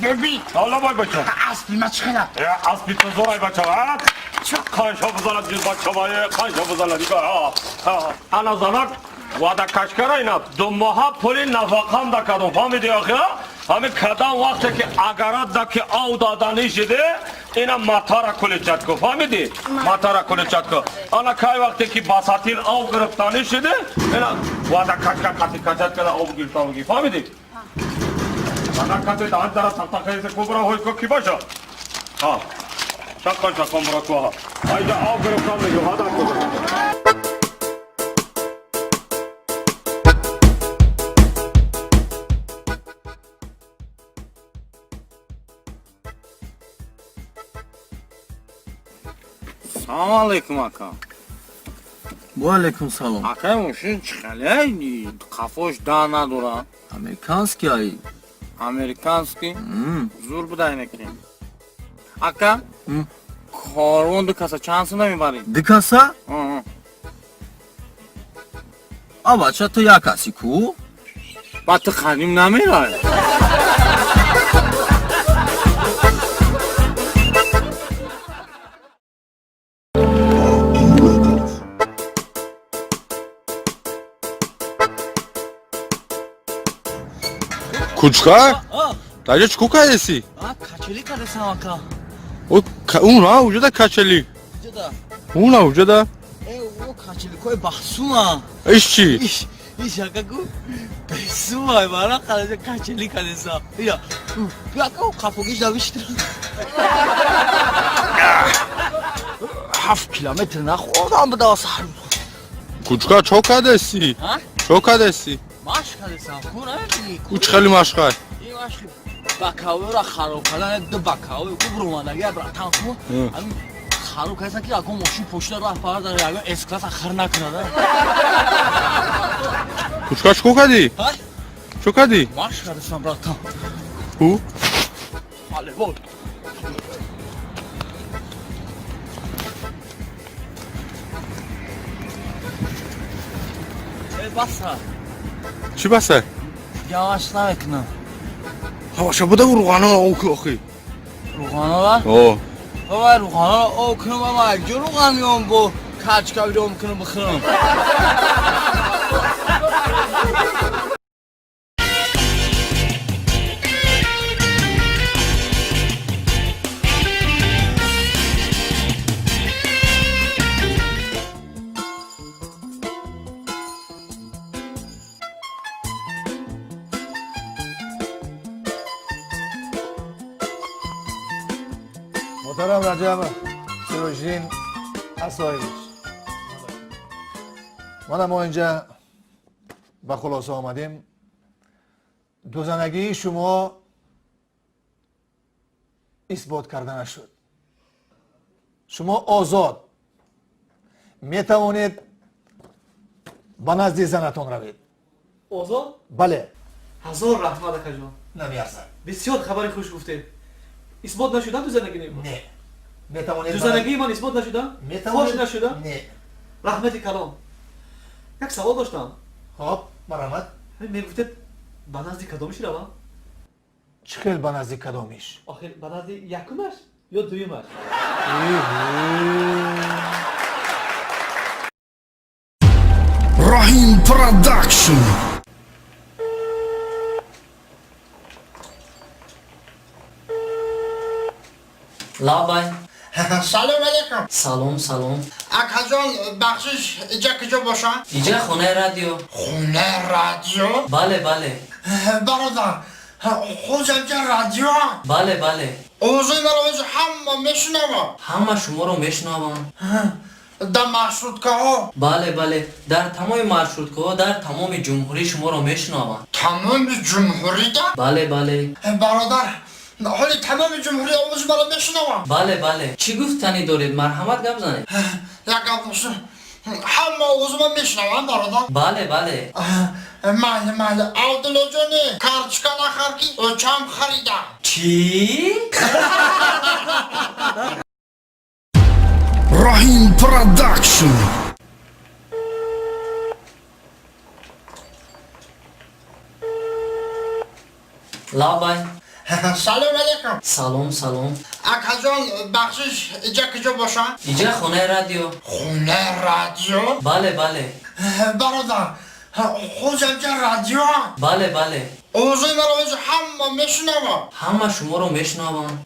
ببین حالا بای بچه اسبی ما چخیره اسبی تو زورای بچه ها چه خانشا بزنم جیز بچه بای خانشا بزنم دیگه انا زنک وادا کشکره اینا 2 ماه پولی نفقم دا کدوم فهمیدی آخه همین کدام وقتی که اگرات دا که آو دادنی شده اینا مطارا کلی چت کو فهمیدی مطارا کلی چت کو انا کای وقتی که باساتین آو گرفتانی شده اینا وادا کشکر کتی کچت کنه آو گرفتانی فهمیدی انا کتی دان دارا سمتا خیلی کبرا ہوئی کو کی باشه ها شکن برا تو ها اینجا آو گرفتان میگه وادا کو سلام علیکم آقا با علیکم سلام آقا ماشین چخاله قفاش دا نداره امریکانسکی ای امریکانسکی زور بوده اینکی آقا کارون 2 کاسه چند سو نمیبری 2 کاسه؟ بچه تو 1 کسی کو؟ با تو خانیم نمیره کوچکا؟ داجا چکو کردی؟ کچلی کردم آقا اونا وجوده کچلی؟ اونا وجوده؟ او کچلی کوی بحثوما ایش چی؟ ایش آقا کو بحثوما بارا کچلی کردم بیا آقا کپوگیش دویشتر 7 کیلومتر نخوردم به داست کوچکا چو کردی؟ چو کردی؟ ماش کردم کو نمیدی کوچ خیلی مشقه این ماش بکاوی را خراب کردن 2 بکاوی کو برومانگی براتن کو همین خراب کردن که آقا ماشین پشت راه پار داره آقا اس کلاس آخر نکنه کوچکا چکو کردی؟ چو کردی؟ ماش کردم براتن کو؟ حاله بود بسه چی بسه؟ یواش نمیکنم هواشا بوده و روغانا او که آخی روغانا با؟ اوه بابا روغانا او کنم بابا یک جو روغان میام با کچکاوی رو میکنم بخورم محترم رجب سروشین اسایش ما اینجا به خلاصه آمدیم دو زنگی شما اثبات کرده نشد شما آزاد می توانید به نزد زنتان روید آزاد؟ بله هزار رحمت اکا جان نمیارزد بسیار خبری خوش گفته اثبات نشدن دو زنگی نیست نه می توانید دو زنگی من اثبات نشدن؟ فاش نشدن؟ نه رحمت کلام یک سوال داشتم خب مرحمت میگفتید به نزد کدامش روم؟ چه خیلی به نزد کدامش؟ آخر به نزد یکمش یا دویمش؟ Rahim Production. لابای سلام علیکم. سلام اکا جان بخشش اینجا کجا باشه؟ اینجا خونه رادیو. خونه رادیو؟ بله برادر خود اینجا رادیو؟ بله اوضوع مرا همه میشنوم همه شما رو میشنوم در مشروطه ها؟ بله در تمام مارشروتکه ها در تمام جمهوری شما رو میشنوم تمام جمهوری ده؟ بله برادر حالی تمام جمهوری اوضوع مرا میشنوم بله چی گفتنی دارید مرحمت گپ زنید یک گپ باشه همه اوضوع من میشنوم برادر بله مال عبدالله جانی کارچکا نخرکی اوچم خریدم چی؟ Rahim Production. لابای سلام علیکم. سلام اکا جان بخشش اینجا کجا باشه؟ اینجا خونه رادیو. خونه رادیو؟ بله برادر خود اینجا رادیو؟ بله اوضوع مرا همه میشنوم همه شما رو میشنوم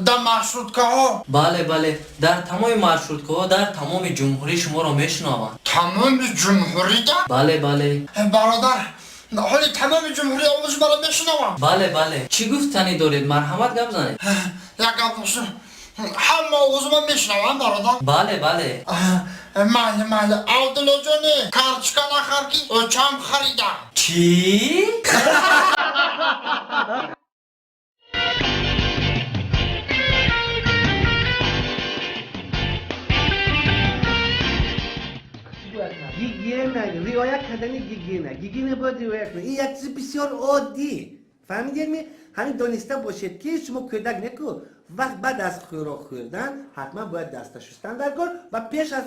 در مشروطه ها؟ بله در تمام مارشروتکه ها در تمام جمهوری شما رو میشنوم تمام جمهوری ده؟ بله برادر حالی تمام جمهوری اوضوع مرا میشنوم بله چی گفتنی دارید مرحمت گپ زنید یک گپ باشه همه اوضوع من میشنوم برادر بله مال عبدالله جانی کارچکا نخرکی اوچم خریدم چی؟ گیگینه رعایت کردن گیگینه باید رعایت کنه این یک چیز بسیار عادی فهمیدید همین دانسته باشید که شما کودک نکو وقت بعد از خوراک خوردن حتما باید دست شستن در کار و پیش از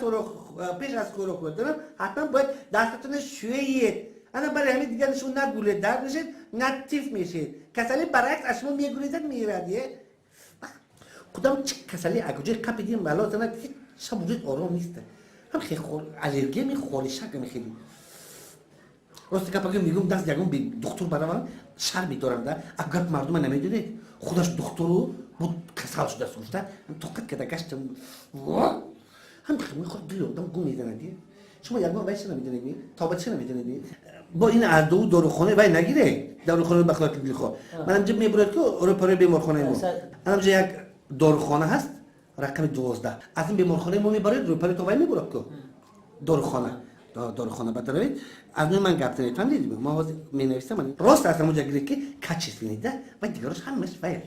خوراک خوردن حتما باید دستتون شویید انا برای همین دیگه شما نه گوله درد میشید نه تیف میشید کسلی برعکس از شما میگوریزد میردیه کدام چه کسلی اگوجه قپی دیم بلا زنه که شب وجود آرام نیسته هم خیلی الرژی میخوری شک میخیلی راستی که پاکی میگم دست یکم به دکتر برام شرمی دارم ده اگر مردم نمیدونید خودش دکترو بود کسال شده سوشته توقت که دکشتم هم خیلی میخواد دل آدم گم میزنه دیگه شما یکم وایس نمیدونید تا چه نمیدونید با این اردو داروخانه وای نگیره داروخانه بخاطر بیل خو منم جب میبرد که اروپای بیمارخانه مو منم جه یک داروخانه هست رقم 12 از این بیمارخانه ما میبرید روپای تو وای میبرد که داروخانه بتروید از من گپ زدید فهمیدید ما می نویسم من راست هستم اونجا گیره که کچیس نیده و دیگرش همش وای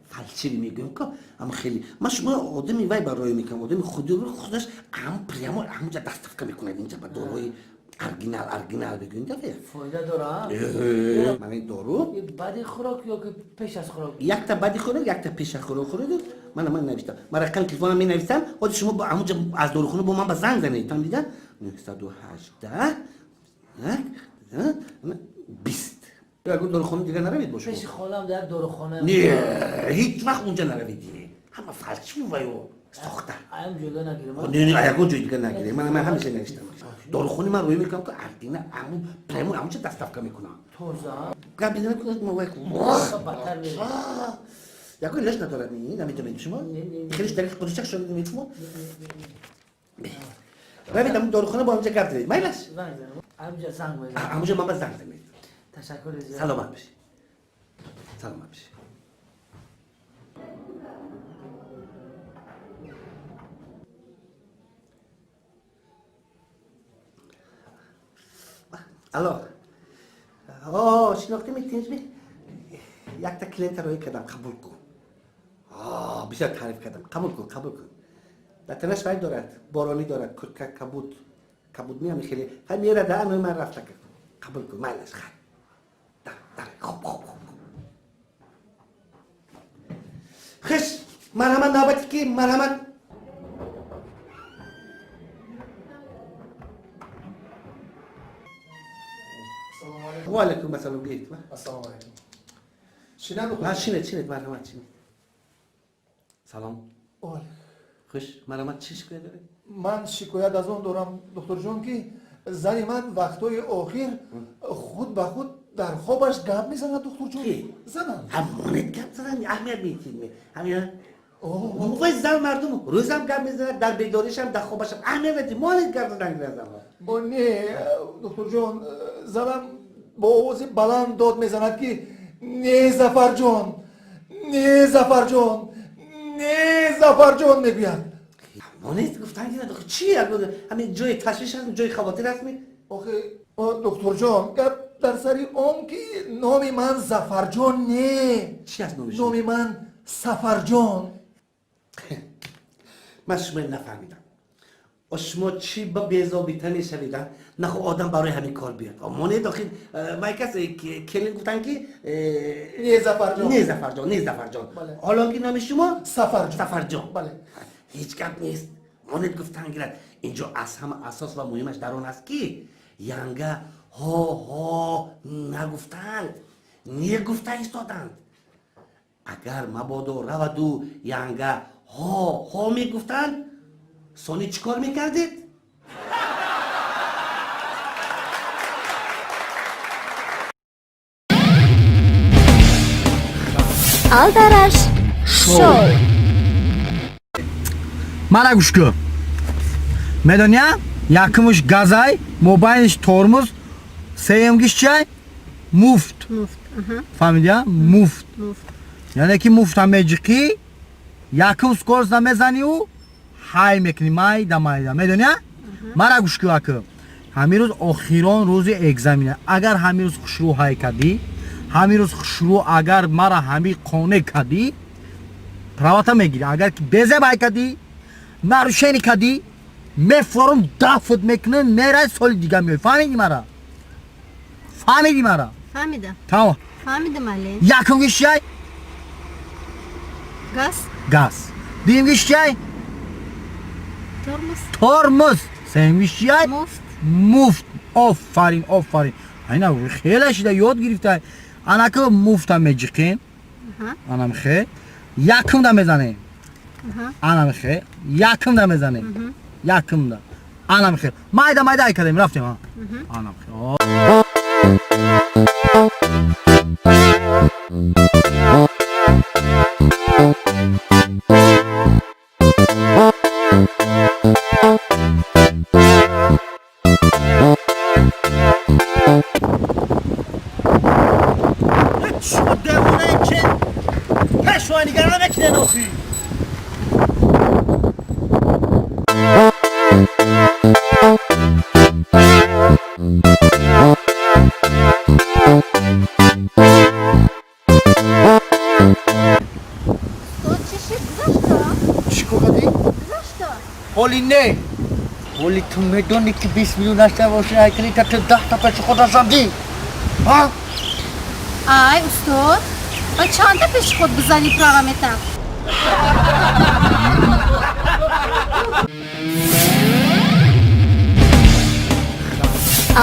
فلسفی میگم که اما خیلی ما شما آدمی وای برای میکنم آدمی خودش هم پریامو همونجا دستفکه میکنه اینجا با داروی ارگینال بگوین دفعه فایده داره؟ من این دارو بعد خوراک یا که پیش از خوراک؟ یک تا بعد خوراک یک تا پیش از خوراک من نوشتم من رقم تلفنم می نویسم خود شما با همونجا از داروخانه با من با زنگ زنید تا دیدن 918 20 اگر داروخانه دیگه نروید باشه پیش خالم در داروخانه نه هیچ وقت اونجا نروید همه فلسفی وایو ساخته ایم جلو نگیره نه اگر جای دیگه نگیره من همیشه نوشتم داروخانه من روی میکنم که اردینه همون پریمون همونجا دستفکه میکنم توزا قبل دیدن که ما وای بدتر میره یکو لش نداره نمیدونید شما خیلی دلیل خودش شده نمیدونید شما روید همون داروخانه با همونجا گپ زدید میلش همونجا زنگ بزنید همونجا من زنگ زدید تشکر زیاد سلامت باشی الو شناخته میتونیش بی؟ یک تا کلینت روی کردم قبول کن بسیار تعریف کردم قبول کن در تنش باید دارد بارانی دارد کبود میام خیلی خیلی میره در انوی من رفته کرد قبول کن مالش خیلی در خوب خش مرحمت نابطی که مرحمت و علیکم السلام بیایید السلام علیکم چینید مرحمت چینید سلام خوش مرحمت چی شکایت داری؟ من شکایت از اون دارم دکتر جون که زن من وقتای آخر خود به خود در خوابش گپ میزنه دکتر جون زنم همونت گپ زنن اهمیت میتید همین موقع زن مردم روزم گپ میزنه در بیداریش هم در خوابش هم اهمیت میتید مالت گپ زنن نه دکتر جون زنم با آواز بلند داد میزند که نه زفر جون میگوید مانیت گفتن که نداره چی همین جای تشویش هست جای خواطر هست می آخه دکتر جان گپ در سری اون که نام من زفرجان نه چی هست نامش؟ نام من سفرجان من شما نفهمیدم شما چی با بیزابیتن میشویدن نه خب آدم برای همین کار بیاد مانیت داخل ما کسی کلین گفتن که نه زفرجان حالا که نام شما سفرجان بله هیچ گپ نیست مانت گفتن گرد اینجا از همه اساس و مهمش در اون است که ینگه ها نگفتند نگفته ایستادند اگر مبادا رود و ینگه ها میگفتند سانی چیکار میکردید؟ Aldarаш шоу. Mana گوش کن میدونیا یکمش گازای موبایلش ترمز سومگیش چی مفت فهمیدی مفت یعنی که مفت هم میجیکی یکم سکورز نمیزنی و های میکنی مایدا میدونیا مرا گوش کن که همین روز آخران روز اگزمینه اگر همین روز خوشرو های کردی همین روز خوشرو اگر مرا همین قانع کردی پراواتا میگیری اگر که بزه بای کردی نارشینی کردی میفرم دافت میکنه میره سال دیگه میای فهمیدی مرا فهمیدم تمام فهمیدم علی یکم گیش چی گاز دیم گیش چی ترمز سوم گیش چی مفت آفرین اینا خیلی شده یاد گرفته انا که مفت هم میجیکین انا میخه یکم دا میزنه انا میخه یکم دا میزنه یکم دا انا میخه مایدا ای کردیم رفتیم ها انا میخه شما دیوونه که پشوانی گرانه نکنه نوخی حالی نه حالی تو میدونی که 20 میلیون نشته باشه هیکنی تا 10 تا پیش خود زدی ها؟ آی استاد با چند تا پیش خود بزنی پروگرامتا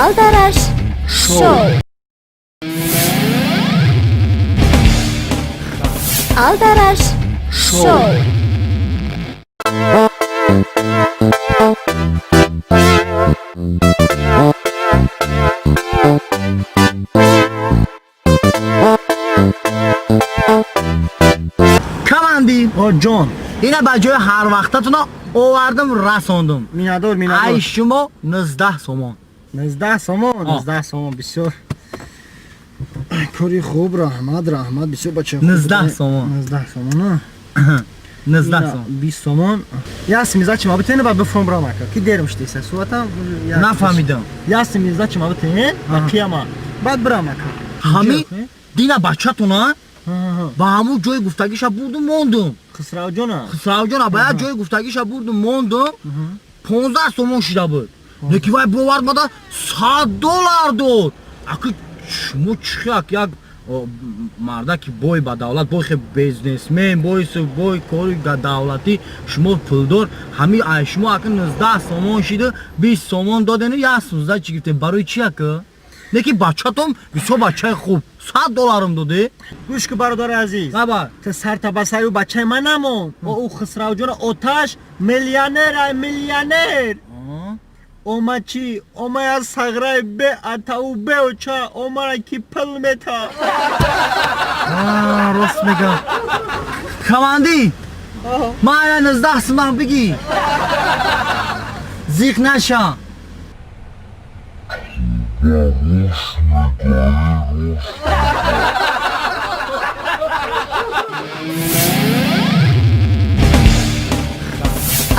Aldarаш шоу. Aldarаш шоу. کماندی جان اینا بجای هر وقتتون آوردم رساندم مینادور ای شما 19 سومان 19 سومان بسیار کاری خوب رحمت بسیار بچه خوب 19 سومان 19 سومان 19 сом 20 сомон ясми зачем абитен ба бифром брамака ки дермш деса суатам нафаҳмидам ясми зачем абитен ба кияма бад брамака ҳами дина бачатуна ба ҳамун ҷои гуфтагиша бурдум мондум хисравҷона ба як ҷои гуфтагиша бурдум мондум 15 сомон шида буд леки вай бовард бада $100 дод аки шумо чихак як мардаки бой ба давлат бой хе бизнесмен бой кори давлатӣ шумо пулдор ҳами шумо аки 19 сомон шиду 20 сомон додену як 16 чӣ гифтем барои чи ака леки бачатум бисёр бачаи хуб $100 доде гӯш ки бародари азиз хабар то сартабасари бачаи ман намон о хисравҷона оташ миллионер ома чи ома я саграи бе атау беоча омара ки пил мета рост мегам камандӣ ман я 19 сомон бигӣ зиқ наша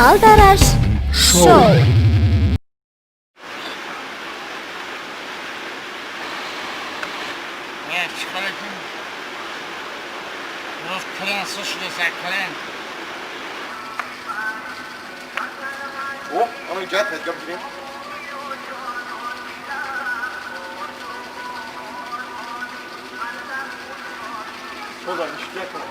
Aldarаш шоу Onu icat et, yapayım. Şuradan işte yapalım.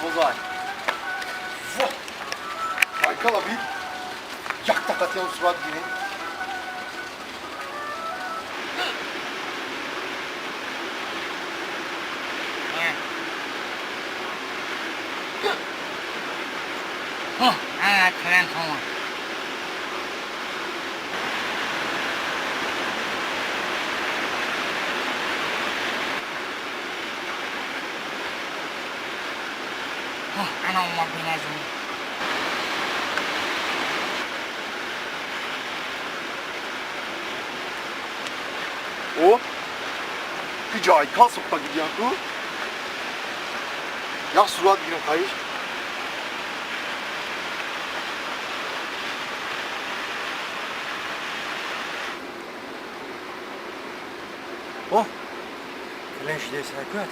Sozay. Baykal abi. Yak tak atıyor surat gibi. Kren tamam. Ana olmak lazım. O bir cay kasıp da gidiyor ku. Ya surat girin kayış. Oh, کلنش دیگه سرکوت.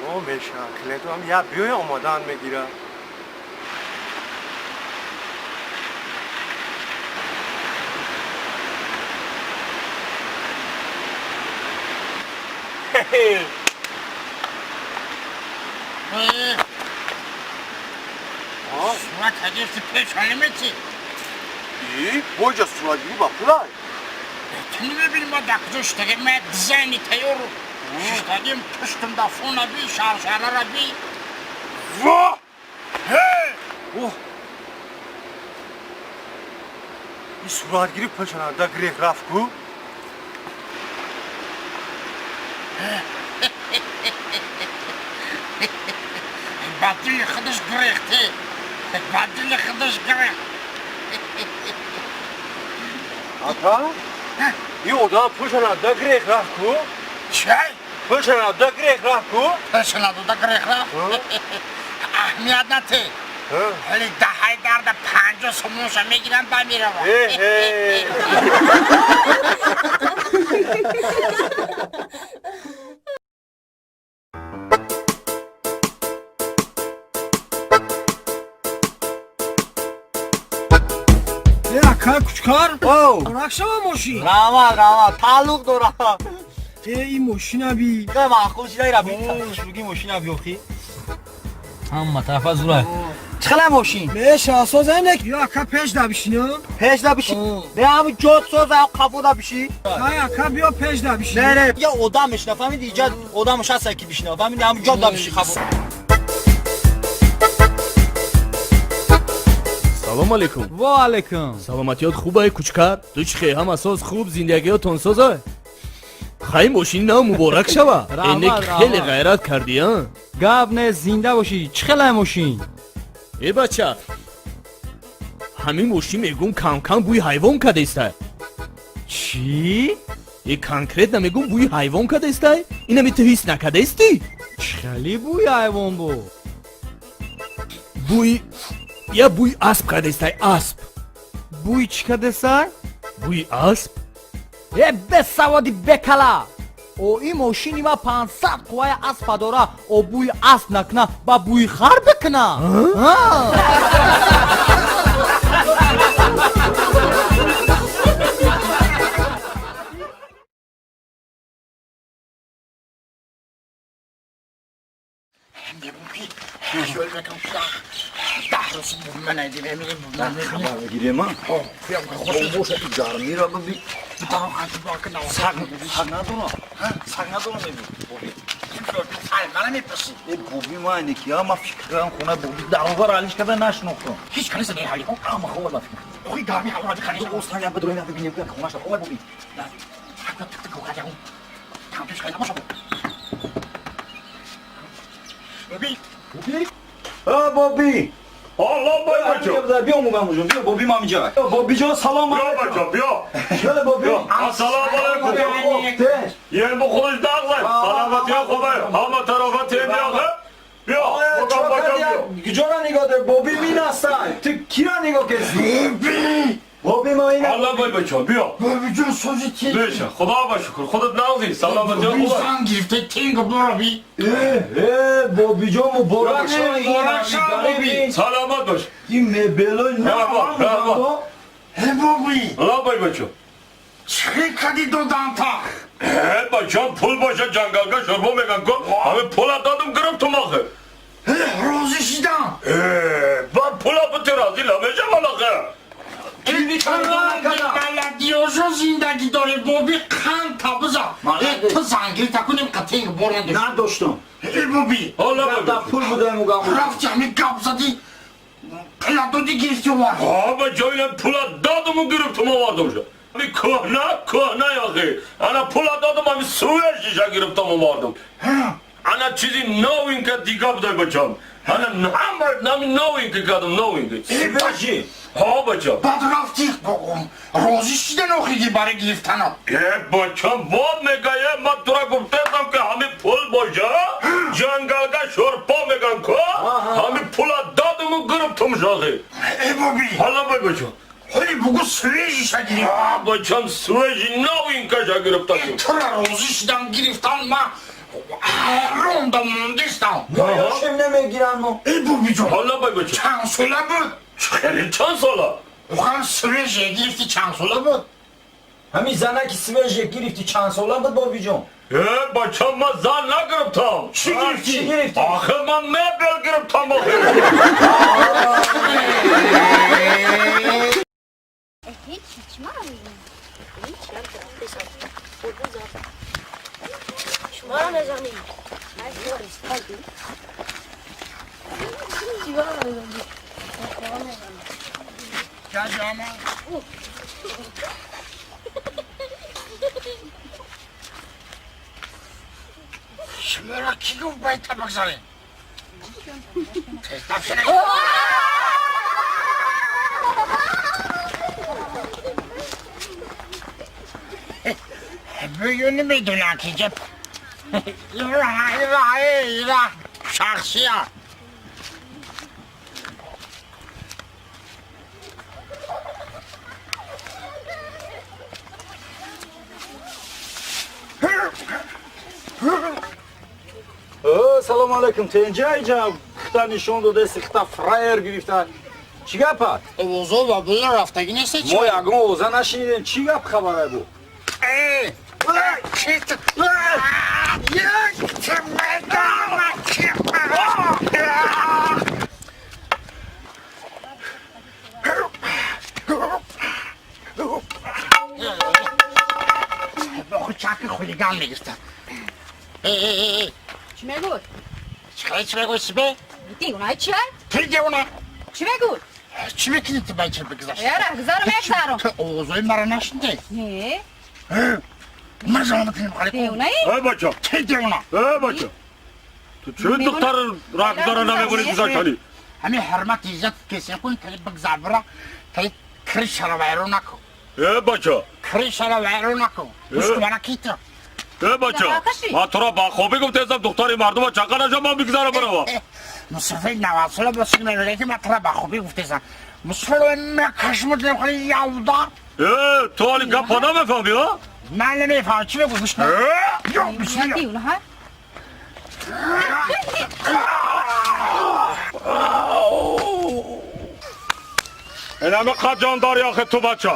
او میشه کلن تو هم یا بیای آمادن میگیره. Surat hacısı peşanlı mı ki? İyi, boyca surat gibi bak buraya. Tini benim o dakika işte ben dizaynı tayyor. İşte diyorum püstümde fona bir şarjlara bir. Vah! Hey! Oh! Bir surat girip peşanlarda grek rafku. Badili kıdış grekti. Badili kıdış grek. Ata? İyi o da peşanlarda grek rafku. Çay? Peşanlarda grek rafku. Peşanlarda grek rafku. Ahmiyadnatı. Öyle daha ileride panca somunsa megiren ben bir var. Kar küçükar. Oh. Akşama moşin. Rama, taluk dora. Ey moşin abi. Kama خوشی را بی شوگی ماشین ابی اخی. اما طرف از راه. چخلا ماشین. Beş asaz enek. Ya ka peş da bişin. پیش دا بشی. به هم جوت سوز او قبو دا بشی. Ya ka bia peş da bişin. نه یا odamش نفهمید ایجاد odamش هست کی بشینه فهمید هم جوت دا بشی قبو. سلام علیکم. و علیکم. سلامتیات خوبه کوچکر؟ تو چی ҳама соз хуб зиндагиётон соза? خواهی ماشین نام مبارک شوه اینه خیلی غیرت کردی ها گاب نه زنده باشی چه خیلی ماشین ای بچه همین ماشین میگم کم کم بوی حیوان کده استه چی؟ ای کنکریت نمیگم بوی حیوان کده استه اینه می تو حس نکده استی خیلی بوی حیوان بو بوی یا بوی اسب کده استه اسب بوی چی کده استه؟ بوی اسب ای به سوادی بکلا او این ماشینی ما 500 قوای اسب داره او بوی اسب نکنه با بوی خر بکنه شوي لكم تحرس من هذه خبر بگیریم ها خوش ایجار میرا ببی سگ ندارم سگ ندارم ببی بوبی ما اینه که ما فکر کنم خونه بوبی در آور علیش کده نشناختم هیچ کنیست نه حالی کن اما خوب ما فکر خوی گرمی حالا راجع کنیست دوستان یا بدون ببینیم که خونه شو خوب بوبی حتی تک تک وقت اون کم پیش خیلی باشه بوبی بوبی بوبی Allah bay bacım. بیا موبایل بیا بوبی ما اینجا بوبی جان سلام علیکم. بیا بچه بیا. شده بوبی السلام علیکم. یعنی bu kılıç dağlar. Salamet ya kubay. Ama tarafı temiyakı. بیا بگم بگم بیا. کجا نگاه دار بوبی مین هستن تو کی را نگاه کردی بوبی ما اینه Allah bay bacım بیا. بوبی جون سوزی تی Neyse Xuda şükür. Xudut nazı. Salamet ya بوبی kubay. sen girifte tingo borobi بوبی جان مبارک بوبی Salamet baş. این مبلای نه بوبی Allah bay bacım. چه کدی دو دانتا bacım pul başa cangalga şorba megan ko. Abi pul atadım kırıp tumakı. روزی شیدم Ben pula bu terazi lamece malakı. دیوزو زندگی داره بوبی خان تابزا تو زنگیر تکنیم قطعی بورن داشت نداشتم ای بوبی Allah bay در bacım. پول بودم و گم رفت همی گپ زدی پیادو دی گرفتی var Abi cayla pula dadımı kırıp tuma vardım şu. Bir kohna yağı. Ana pula dadım abi suya şişe girip tuma vardım. Ana çizi knowing ka dikab da bacım. Ana nami knowing kadın knowing. باشی Ha bacım. بعد رفتی روزی شیدن اوخیدی برای گرفتن bacım vad megaye matura guptetam ki hami pul boja jangal ka şorpa megan ko hami pula dadımı kırıp tum şağı. ای بوبی Hala bay bacım. خیلی بگو سویجی شدی Bacım sueci knowing ka girip tadım. تو را روزی شیدن گرفتن ما روندم موندیستم یاشم نمیگیرن ما ای بوبی جون Hala bay bacım. چند ساله بود Senin çan sola. اوخان سویجی گرفتی چند ساله بود همین زنه که سویج گرفتی چند ساله بود بابی جان Bacım ma zan ne girip tam. چی گرفتی؟ Ahı ma mebel girip tam ahı. شما را نزنید شما را کی گفت باید طبق زنید بگونی میدونم که جب ایره شخصی ها سلام علیکم تنجا اینجا خطا نشون داده خطا فرایر گرفتن چی گپه؟ اوزو و بلا رفتگی نیسته چی؟ ما یکم اوزا نشیدیم چی گپ خبره بود؟ خود چک خولیگان میگفتن چی میگوی؟ چی میگوی سبه؟ دیگونه چیه؟ توی دیونه چی میگوی؟ چی میکنی تو بچه بگذاشت؟ یاره گذارم یک سرم تو اوزوی مرا نشنده؟ نه من زحمت نمیخوری دیونه ای بچه چه دیونه ای بچه تو چه دختر راکدار نمیبونی گذاشتنی همین حرمت عزت کسی کن که بگذار برا که کریش را ویرو نکن ای بچه کریش را ویرو نکن مشکل برا کیتو ای بچه ما تو را با خوبی گفته ازم دختری مردم ها چقدر نجا من بگذارم برا مصطفی نواسل بسید میگه که من تو را با خوبی گفته ازم مصطفی مکشمت نمیخوری یاودا ای تو حالی گپ ها نمیفهمی ها من نمیفهم چی بگو بشنم بسم الله دیونه ها این همه قد جان داری آخه تو بچه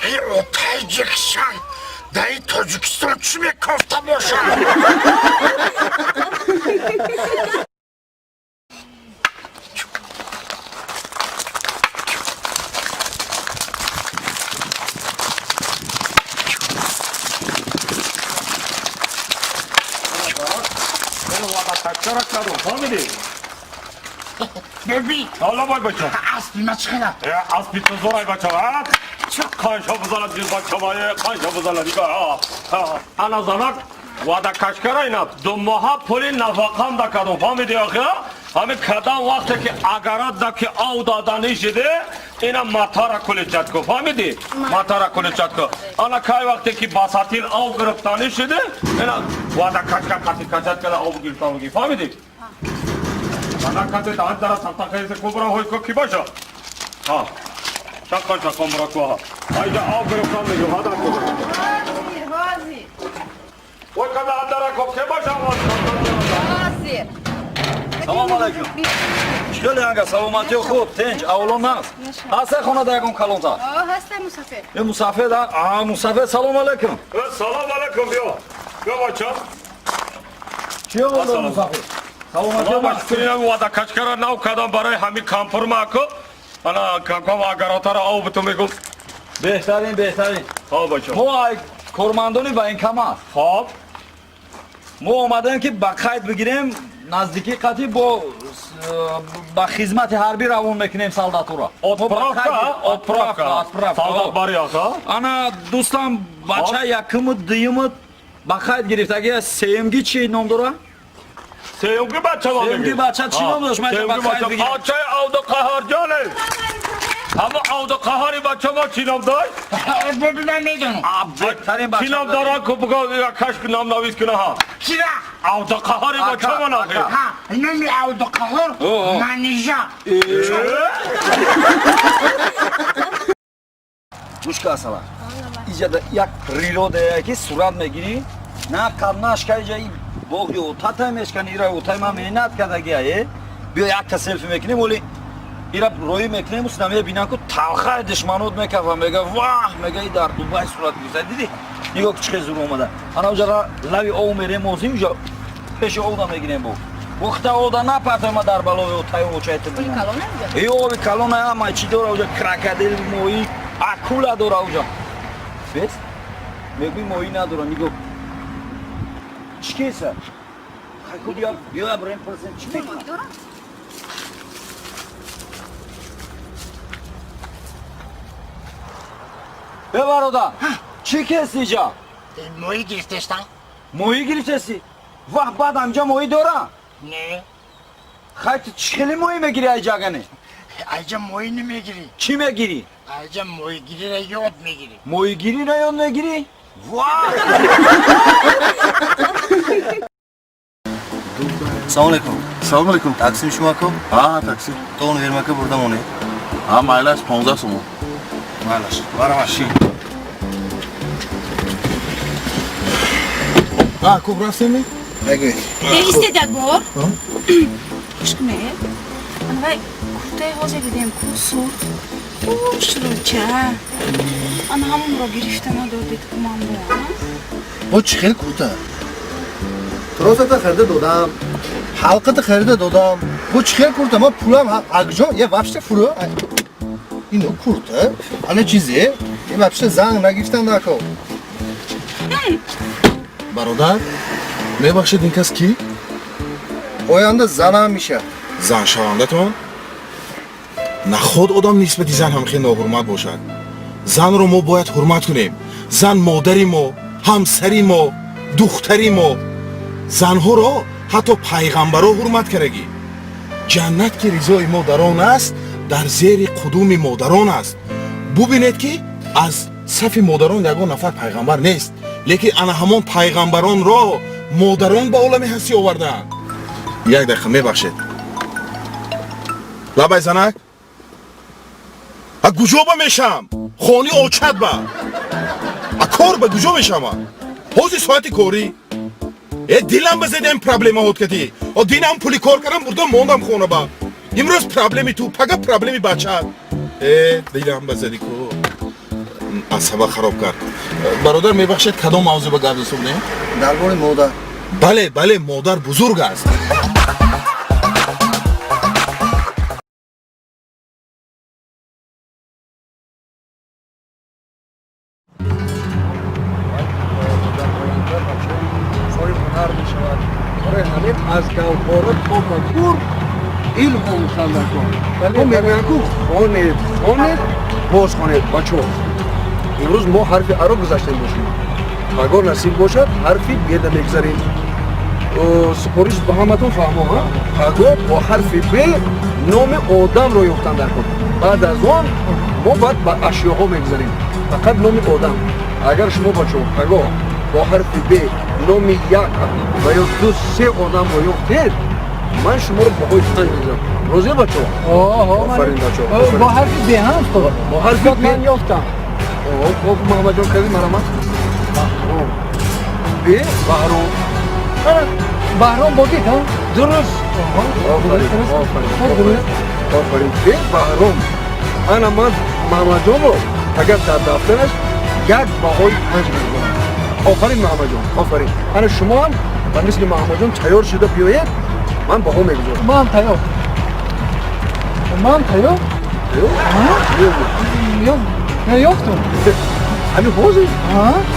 ای تاجیکستان در این تاجیکستان چی میکفته باشه چرا کردم فهمیدی؟ ببین حالا باید بچه اسبی ما چقدر؟ اسبی تو زورای بچه چه قایشا بزنم دید بچه مایه قایشا بزنم انا زنک وعده کشکره اینا 2 ماه پولی نفقم دا کردم فهمیدی آخه همین کدام وقتی که اگرات دا که آو دادنی شده اینا مطاره کلیچت کو فهمیدی؟ مطاره کلیچت کو انا که وقتی که باساتین آو گرفتانی شده اینا وعده کشکر کده آو گرفتانی فهمیدی؟ انا کسی داد داره سمتا خیلی کبرا ہوئی کو کی باشه ها شکر برا کو ها ایجا آو گرفتان میگو ها دا کو وای کده داره کو کی باشه سلام علیکم چیکار هنگا سلامتی خوب تنج اولون ناست هسته خونه دایگون کلونتا هسته مسافر یه مسافر دا مسافر سلام علیکم سلام علیکم بیا بچه چی اولون مسافر سلامتی باشه وعده کشکر نو کدام برای همین کامپور ماکو انا کام اگراتا را آو تو میگم بهترین ها بچه ما کورماندونی با این کم است خب ما اومدیم که با قید بگیریم نزدیکی قطعی با خدمت حربی روون میکنیم سالداتورا отправка солдат бариаха ана дӯстам бача якуму дуюму ба қайд гирифтаги сеюмги чӣ ном дора сеюмги бача сеюмги бача чӣ ном дошт бачаи авдуқаҳорҷоне ҳама авдуқаҳори бача мо чӣ ном дошт ببینم میدونم беҳтарин чӣ ном дорад ку бигӯ кашф ном навис куна ҳа چرا؟ авдуқаҳори бача мо нахе نمی авдуқаҳор манижа гӯш касала иҷада як природае ки сурат мегирӣ на қаднашкаиҷа боғи отатай мешкани ира отай ма меҳнат кардагие биё якта селфи мекунем оли ира роӣ мекунем усна мебинам ку талхаи душманот мекава мега ваҳ мега и дар дубай сурат гузар диди нигоҳ ку чӣ хел зур омада ана уҷа лави ов мерем озӣ уҷа пеши овда мегирем бо вақта овда напартома дар балои отай очаите оби калона ама чӣ дора уҷа крокодил моӣ акула дора уҷа бес мегӯи моӣ надора нигоҳ чӣ кеса хайку биё брем пурсем чӣ мекунам به برادر چی کسی جا؟ مویی گرفتستم مویی گرفتستی؟ وقت بعد همجا مویی دارم؟ نه خیلی چخیلی مویی میگیری ای جاگنه؟ ایجا مویی نمیگیری چی میگیری؟ ایجا مویی گیری را یاد میگیری مویی گیری را یاد میگیری؟ واه سلام علیکم سلام علیکم تاکسی شما کو؟ ها تاکسی تو اون ورما که بردم اونه ها مایلاش 15 سومو مایلاش برام ماشین ها کو براسمی بگی Değişti de bu. Aşkım ne? Ana vay kurtay hoca gideyim kusur. Şuruça. Ana hamur o girişte ne dördük kumam bu. با چی خیلی کوتاه تروستا خریده دادم حلقه خریده دادم با چی خیلی کوتاه ما پولم اگجان یه وابشت فرو اینو کوتاه انا چیزیه یه وابشت زنگ نگیفتن نکن برادر میبخشید این کس کی؟ آینده زنم میشه زن شونده تو؟ نه خود آدم نسبتی زن هم خیلی ناحرمت باشد занро мо бояд ҳурмат кунем. Зан модари мо, ҳамсари мо, духтари мо. Занҳоро ҳатто пайғамбаро ҳурмат карагӣ. ҷаннат ки ризои модарон аст, дар зери қудуми модарон аст. бубинед ки аз сафи модарон ягон нафар пайғамбар нест, лекин ана ҳамон пайғамбаронро модарон ба олами ҳастӣ овардаанд. як дақиқа мебахшед. лабай занак, а куҷо ба мешам? хони очад ба. а кор ба куҷо мешама? ҳозир соати корӣ? дилам базедем проблемаҳот кадӣ. динам пули кор кардам бурдам мондам хона ба. имрӯз проблеми ту, пага проблеми бачат. дилам базеди ку. асаба хароб кард. бародар мебахшед кадом мавзӯъ ба гап расонем? дар бори модар. бале, бале, модар бузург аст. از گوهره تو مگور علم آموزنده کن. تو میگویم که خوانید باز خوانید بچه ها. امروز ما حرف ا را گذاشته باشیم. اگر نصیب باشد حرفی بیده میگذاریم. سپاریش به همتون فهمم ها. اگر با حرف ب نام آدم را یافتن کن. بعد از آن ما باید به اشیاء ها میگذاریم. فقط نام آدم. اگر شما بچه ها اگر با حرف ب نام یک و یا دو سه آدم رو یافتید من شما رو با خواهی پنج میزم. روزی بچه ها؟ آفرین بچه ها. با حرف ب هم خب؟ با حرف ب من یافتم. خب محمد جان کردی مرامت؟ ب بهرام. بهرام بودید ها؟ درست. آفرین ب بهرام. انا من محمد جان رو اگر در دفترش یک بهای پنج میزم. آفرین محمد جان، آفرین. انا شما هم و مثل محمد جان تیار شده بیایید من با هم میگذارم. من هم تیار. من هم تیار؟ تیار؟ نه یافتم. همین حوضی؟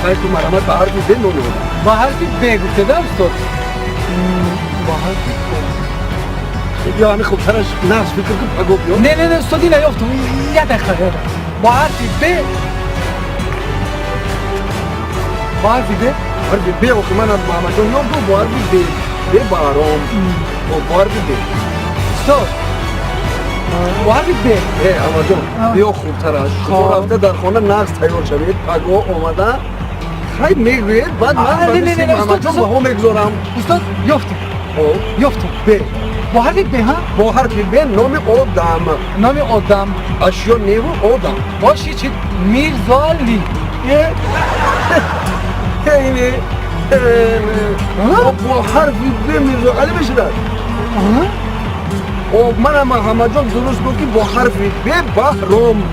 خیلی تو مرامت به حرفی ب نمی بود. با حرفی ب گفته در استاد. با حرفی ب. یا همین خوبترش نفس فکر کن بگو بیا. نه نه نه استادی نیافتم. یه دقیقه. با حرفی ب با حرفی ب؟ حرفی ب و که من از محمد جان نام با حرفی ب ب بهرام با حرفی ب استاد با حرفی ب محمد جان بیا خوبترش شما رفته در خانه نقص تیار شوید پگاه آمده خیلی میگوید بعد من مثل محمد جان با هم میگذارم. استاد یافتم یافتم ب با حرفی ب ها؟ با حرفی ب نام آدم. نام آدم اشیا نیرو آدم باشی چی؟ میرزالی اینه با حرفی ب میرزالی بشدن. من هم محمد جان درست گفت که با حرفی ب بهرام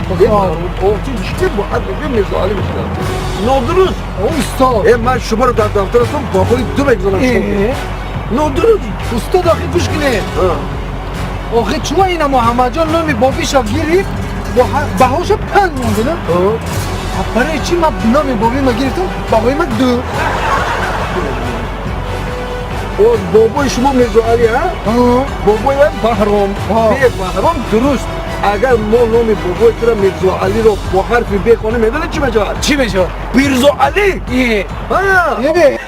چی با حرفی ب میرزالی بشدن نادرست. استاد من شما رو در دفترستون با خواهی دو بگذارم شما نادرست. استاد آخی گوش کنه آخی چون این محمد جان نامی بابیش را گرفت بهاش پنج مونده نه؟ برای چی من نامی بابی ما گرفتم بابای من دو بابای شما میرزالی ها؟ بابای من بهرام بهرام درست. اگر ما نام بابای تو را میرزالی رو با حرفی ب خوانیم میدونی چی میشه؟ چی میشه؟ میرزالی یه به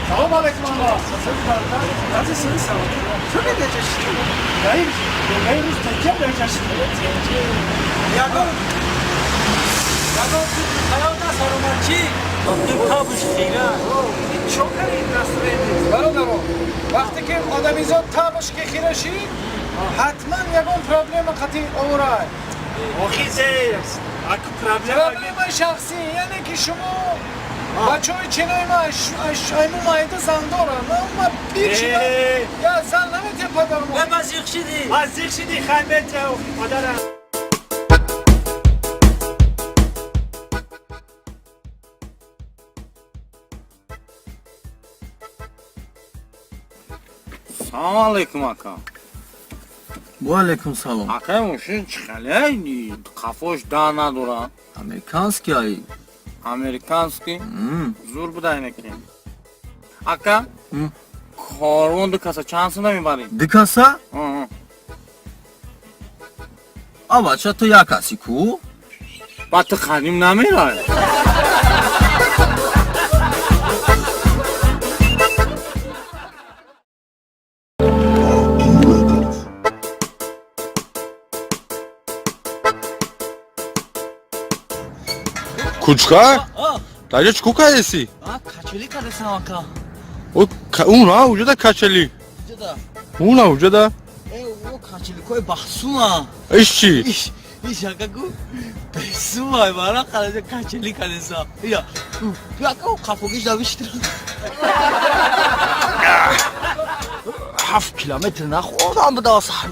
سلام علیکم آقا. Nasılsınız? Çok geçiştim. Hayır üstteki geçiştim. Yago. Yago hayata sorumluçi. Tabuş خیره. çok iyi دستوری. برادرو. وقتی که آدمیزاد تابش که خیره شی حتما یگون پرابلم قطعی اورای. آخی زیرس. اکو پرابلم شخصی یعنی که شما بچه های چنای ما ایمو مایده زن دارم ما بیرشیدم یا زن نمیتیم پدرم ما زیخ شدی ما زیخ شدی خیمت پدرم سلام علیکم اکا. با علیکم سلام. اکا موشین چخلی کافوش دا ندارم. امریکانسکی ای Amerikanski. Zor bu da اینکی. Aka. کارون دو کاسا چند سو نمیبریم؟ دکاسا؟ بچه تو یک کسی کو؟ بعد تو خریم نمیره Kuchka? Dajde čku kadesi? Kaçeli kadesi aka. Una ucada kaçeli. Una ucada. O kaçeli koy baksuna. İşçi. İş aka ku. Besuma bana kalacak kaçeli kadesi. Ya o kafogiş daviştir. 7 kilometre naxordam bu da sar.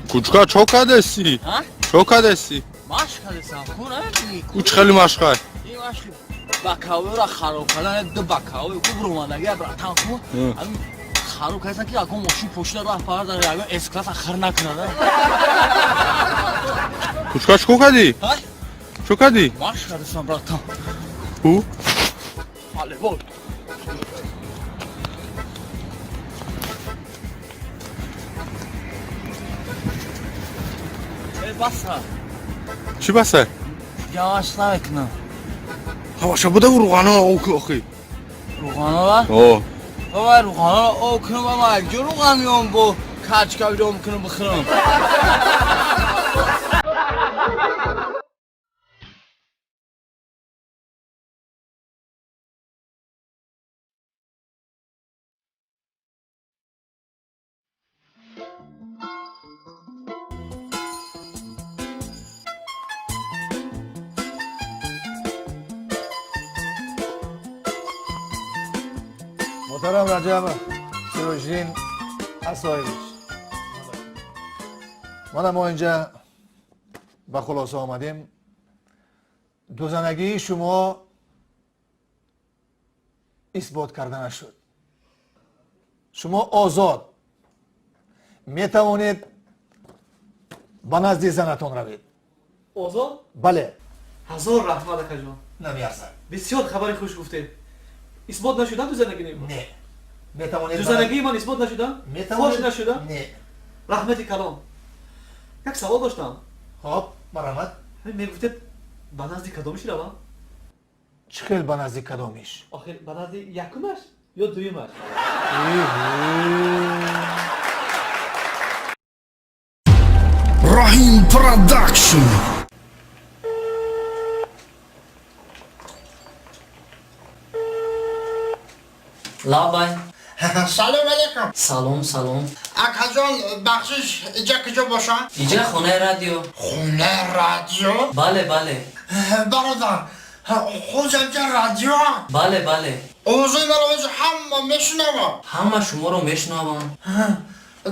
Kuchka çok kadesi. Ha? Çok kadesi. Maş kadesi ku ne? Uç xeli maşqa. Bakavı ra xarab kardن دو bakavı ku romanagi bratan ku. Am xarab kardن ki akon moşin poşta rah par dare ago es class axir naknada. Kuchka çok kadi. Ha? Çok kadi. Maş kadesi bratan. Bu? Hale bol. Basa. Çi basa? Yavaşla ekna. Havaşa bu da ruğana oku. Ruğana var? O. Baba ruğana okunu baba. Gör ruğanıyorum bu. Kaç kavirom okunu bıkırım. محترم رجب سروشین اسایش ما اینجا به خلاصه آمدیم دوزنگی شما اثبات کرده نشد شما آزاد می توانید به نزد زنتان روید آزاد؟ بله هزار رحمت اکا جان نمیارزد بسیار خبری خوش گفته اثبات نشدن تو زندگی نیست نه میتوانید تو زندگی من اثبات نشدن فاش نشدن نه رحمت کلام یک سوال داشتم خب برآمد میگفتید به نزد کدامش روم چه خیلی به نزد کدامش آخر به نزد یکمش یا دویمش Rahim Production. لابای سلام علیکم سلام اکا جان بخشش اینجا کجا باشم؟ اینجا خونه رادیو خونه رادیو؟ بله برادر خوز اینجا رادیو؟ بله اوضوع مروز همه میشنوم همه شما رو میشنوم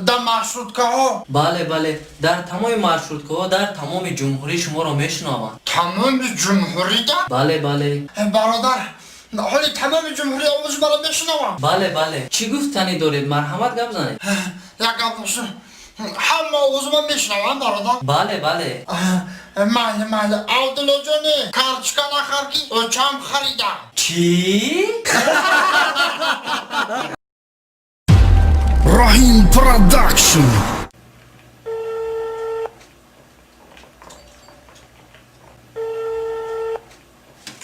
در مرشروطکه ها؟ بله در تمام مرشروطکه ها در تمام جمهوری شما رو میشنوم تمام جمهوری ده؟ بله برادر حالی تمام جمهوری آموز مرا میشنوم بله چی گفتنی دارید مرحمت گپ زنید یک گپ باشه همه آموز من میشنوم برادر بله ماله عبدالله جانی کارچکا نخر کی اوچم خریدم چی؟ Rahim Production.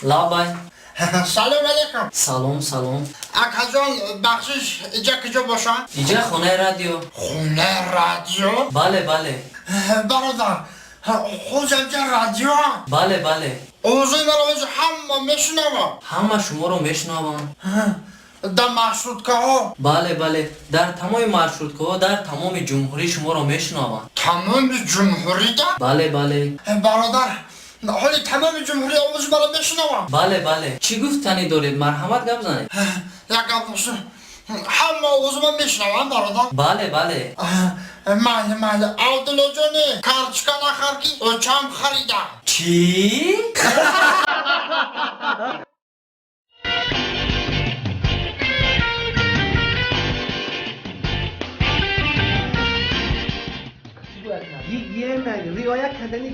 لابای سلام علیکم سلام اکا جان بخشش اینجا کجا باشم؟ اینجا خونه رادیو خونه رادیو؟ بله برادر خوز اینجا رادیو؟ بله اوضوع مروز همه میشنوم همه شما رو میشنوم در مرشروطکه ها؟ بله در تمام مرشروطکه ها در تمام جمهوری شما رو میشنوم تمام جمهوری ده؟ بله برادر حالی تمام جمهوری آموز مرا میشنوم بله چی گفتنی دارید مرحمت گپ زنید یک گپ باشه همه آموز من میشنوم برادر بله ماله عبدالله جانی کارچکا نخر کی اوچم خریدم چی؟ گیگینه رعایت کردن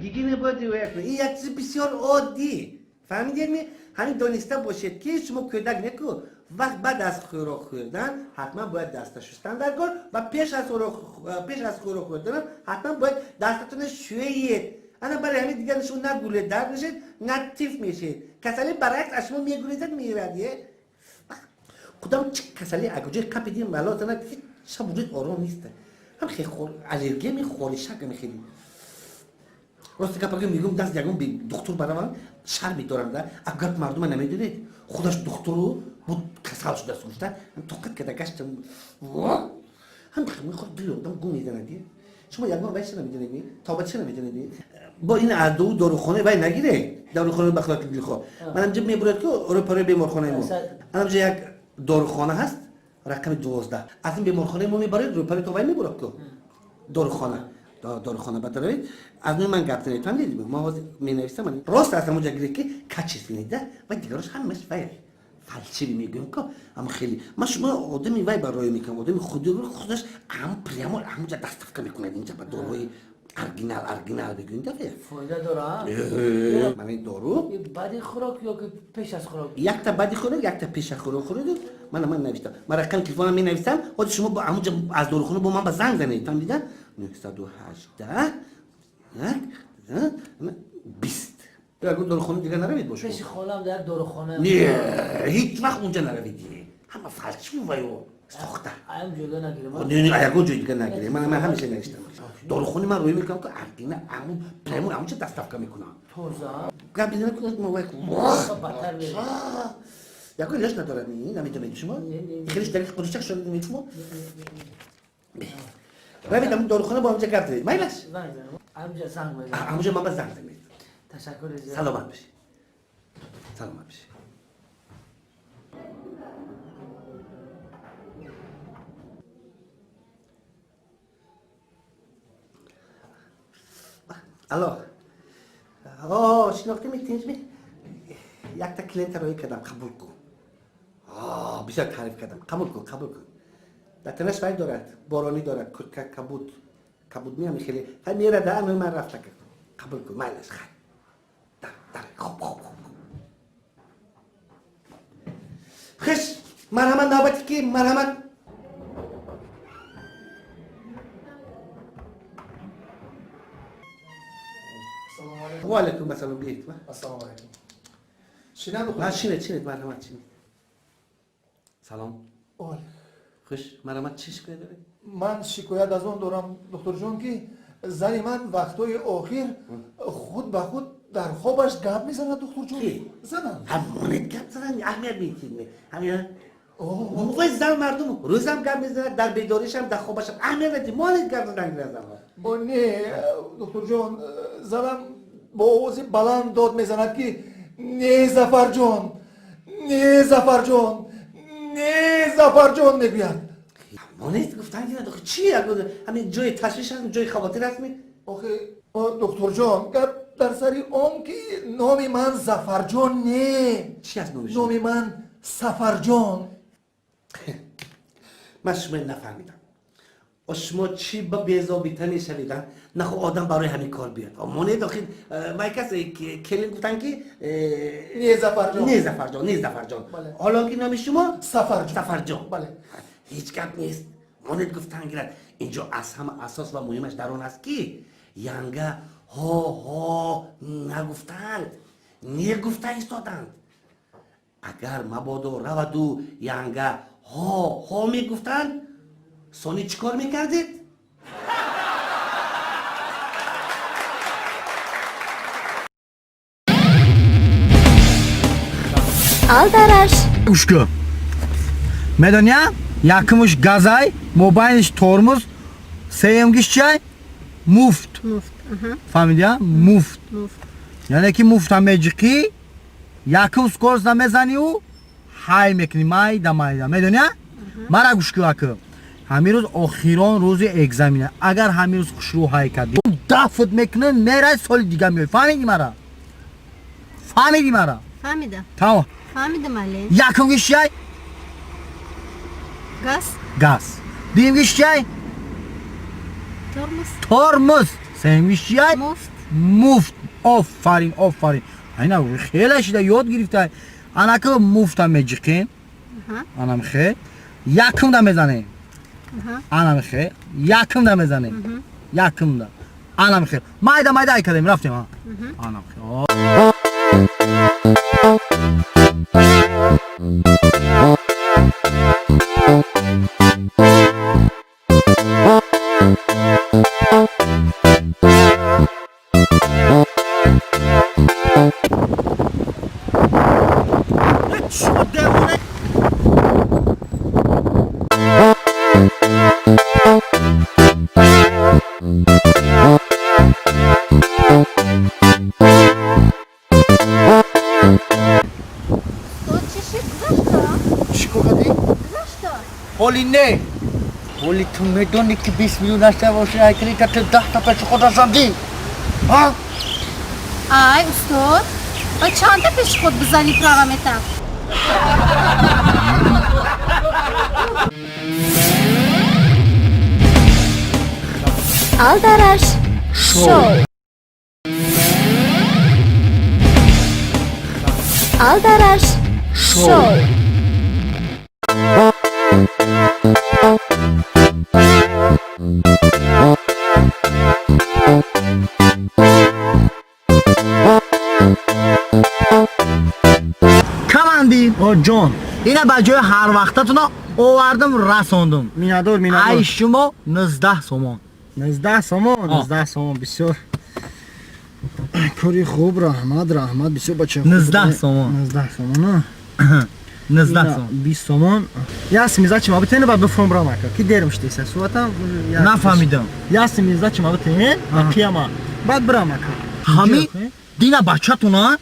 گیگینه باید رعایت کنه این یک چیز بسیار عادی فهمیدید می همین دانسته باشید که شما کودک نکو وقت بعد از خوراک خوردن حتما باید دست شستن در کار و پیش از خوراک خوردن حتما باید دستتون شویید. انا برای همین دیگه شما نه گوله درد میشید نه تیف میشید. کسلی برعکس از شما میگوریزد میرادیه. کدام چه کسلی اگه کپی دیم مالات نه هیچ وجود آرام نیسته. هم خیلی الرژی میخوری شک میخوری. راست که پاکی میگم دست یکم به دکتر برام شرمی دارم ده. اگر مردم نمیدونید خودش دکتر رو بود کسال شده سوشته. هم توقت کده گشتم. هم میخواد بیرون گم میزنه دیگه. شما یکم وایس نمیدونید تابت چه نمیدونید با این عدو داروخانه وای نگیره داروخانه بخلاق بیلخو منم جب میبرد که اروپای بیمارخانه مو منم جه یک داروخانه هست رقم 12 از این بیمارخانه مو میبرد اروپای تو وای میبرد که داروخانه بتره از من گپ نمیتونم دیدم ما مینویسم من راست از اونجا گیره که کچیس میده و دیگرش همش وای فلسفی میگم که اما خیلی ما شما آدمی وای برای میکنم آدمی خودش هم پریامو همونجا دستفکر میکنه اینجا با داروی ارگینال بگوین دفعه فایده داره من این دارو بعد خوراک یا که پیش از خوراک یک تا بعد خوراک یک تا پیش از خوراک من نوشتم من رقم تلفنم می نویسم خود شما با همونجا از داروخانه با من با زنگ زنید تام دیدن 918 20 اگه داروخانه دیگه نروید باشه پیش خالم در داروخانه نه هیچ وقت اونجا نروید همه فلسفی وایو ساخته ایم جلو نگیره من نه اگه جای دیگه نگیره من همیشه نوشتم داروخانه من روی میکنم که ارگینه همون پرمون همونجا دستفکر میکنم توزا قبل اینه که ما وای بدتر میره یا که لیش نداره نمیدونید شما خیلیش دلیل خودش شده نمیدونید شما روید همون داروخانه با همونجا گپ زنید مایلش همونجا زنگ بزن همونجا من زنگ زنید تشکر زیاد سلامت بشی سلامت بشی الو شناخته میتونیش یک تا کلینت روی کردم قبول کن بسیار تعریف کردم قبول کن دتنش وای دارد بارانی دارد کبود میام خیلی خیلی میره در من رفته کرد قبول کن مالش خیلی در خوب خش مرحمت نوبتی که مرحمت و علیکم السلام بیایید السلام علیکم چینید مرحمت چینید سلام بله خوش مرحمت چی شکایت داری؟ من شکایت از اون دارم دکتر جون که زن من وقتای آخر خود به خود در خوابش گپ میزنه دکتر جون زنم همونت گپ زنن اهمیت میتینه همین موقع زن مردم روزم گپ میزنه در بیداریش هم در خوابش هم اهمیت میتینه مالت گپ زنن با نه دکتر جون زنم با آواز بلند داد میزند که نه زفر جون میگوید مانیت گفتن که نداره چیه همین جای تشویش هست جای خواطر هست می آخه دکتر جان در سری اون که نام من زفرجان نه چی از نامش؟ نام من سفرجان من شما نفهمیدم شما چی با بیزابیته میشویدن نه خب آدم برای همین کار بیاد مانیت آخه مای کسی کلین گفتن که نه زفرجان حالا که نام شما سفرجان بله هیچ گپ نیست مانیت گفتن گرد اینجا از همه اساس و مهمش در اون است که ینگه ها نگفتن ایستادند اگر مبادا رود و ینگه ها میگفتن سونی چیکار میکردید؟ Aldarаш. Ушко. Медоня, якимуш газай, мобайлиш тормоз, сеемгиш чай, муфт. Фамилия? Муфт. یعنی که مفت همجقی یکم سکورز نمیزنی و های میکنی مایده میدونی؟ مرا گوش که اکم همین روز آخران روز اگزامینه اگر همین روز خوش رو های کردی دفت میکنه میره سال دیگه میای فهمیدی مرا؟ فهمیدم تمام فهمیدم علی یکم گیش چای؟ گاز دیم گیش چای؟ ترمز سیم گیش چای؟ مفت آفرین اینا خیلی شده یاد گرفته انا که مفتم میجیقیم انا میخه یکم دا میزنیم انا میخه یکم دا میزنیم یکم دا انا میخه مایده ای کردیم رفتیم ها انا میخه پولی نه پولی تو میدونی که 20 میلیون داشته باشه هیکلی تا 10 تا پیش خود زدی ها ای استاد و چند تا پیش خود بزنی پروامتم Aldaraş Show Aldaraş Show کماندی جان اینا بجای هر وقتتون آوردم رساندم مینادور ای شما 19 سومان 19 سومان بسیار کاری خوب رحمت بسیار بچه خوب 19 سومان 20 سومان ясмиза чима битene ба бифром рамака ки дермштеса суатам нафамидам ясмиза чима битene кияма бад брамака ҳами дина бачатуна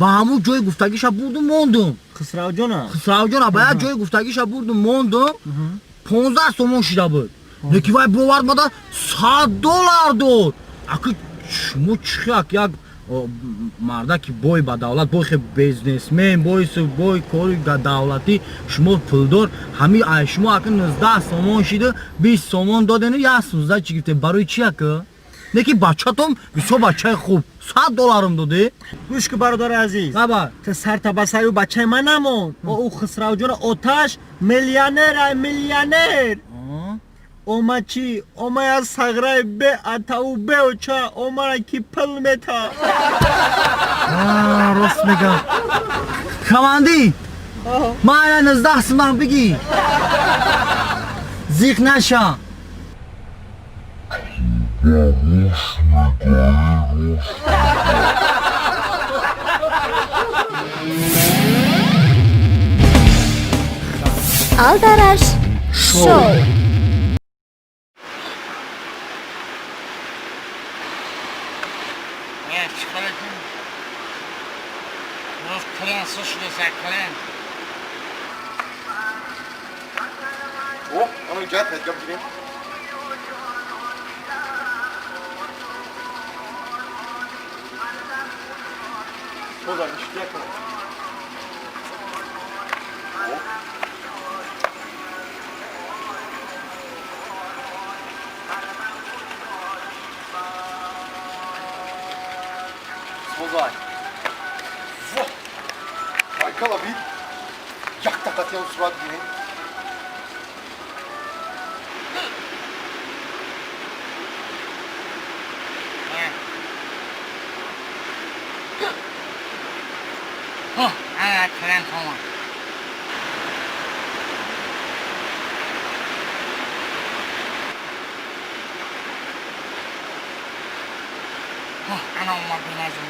ба ҳамун ҷои гуфтагиша бурдум мондум хисравҷона ба як ҷои гуфтагиша бурдум мондум 15 сомон шида буд леки вай бовард бада $100 дод аки шумо чихак як мардаки бой ба давлат бой хе бизнесмен бой кори давлатӣ шумо пулдор ҳами шумо аки 19 сомон шида 20 сомон додени я 16 чӣ гифтем барои чи ака леки бачатум бисёр бачаи хуб $100 доде гӯш ки бародари азиз ту сартабасаю бачаи ман намон о хисравҷона оташ миллионер ома чи ома я саграи бе атау беоча омара ки пил мета рост мегам команди ман 19 сомон бигӣ зиқ наша Aldaraş Show Onu cevap et, cevap vereyim. Buradan işte yapalım. Smozay. Haykala bir yak takatyan surat gibi. Klan tamam. Ana olmak lazım.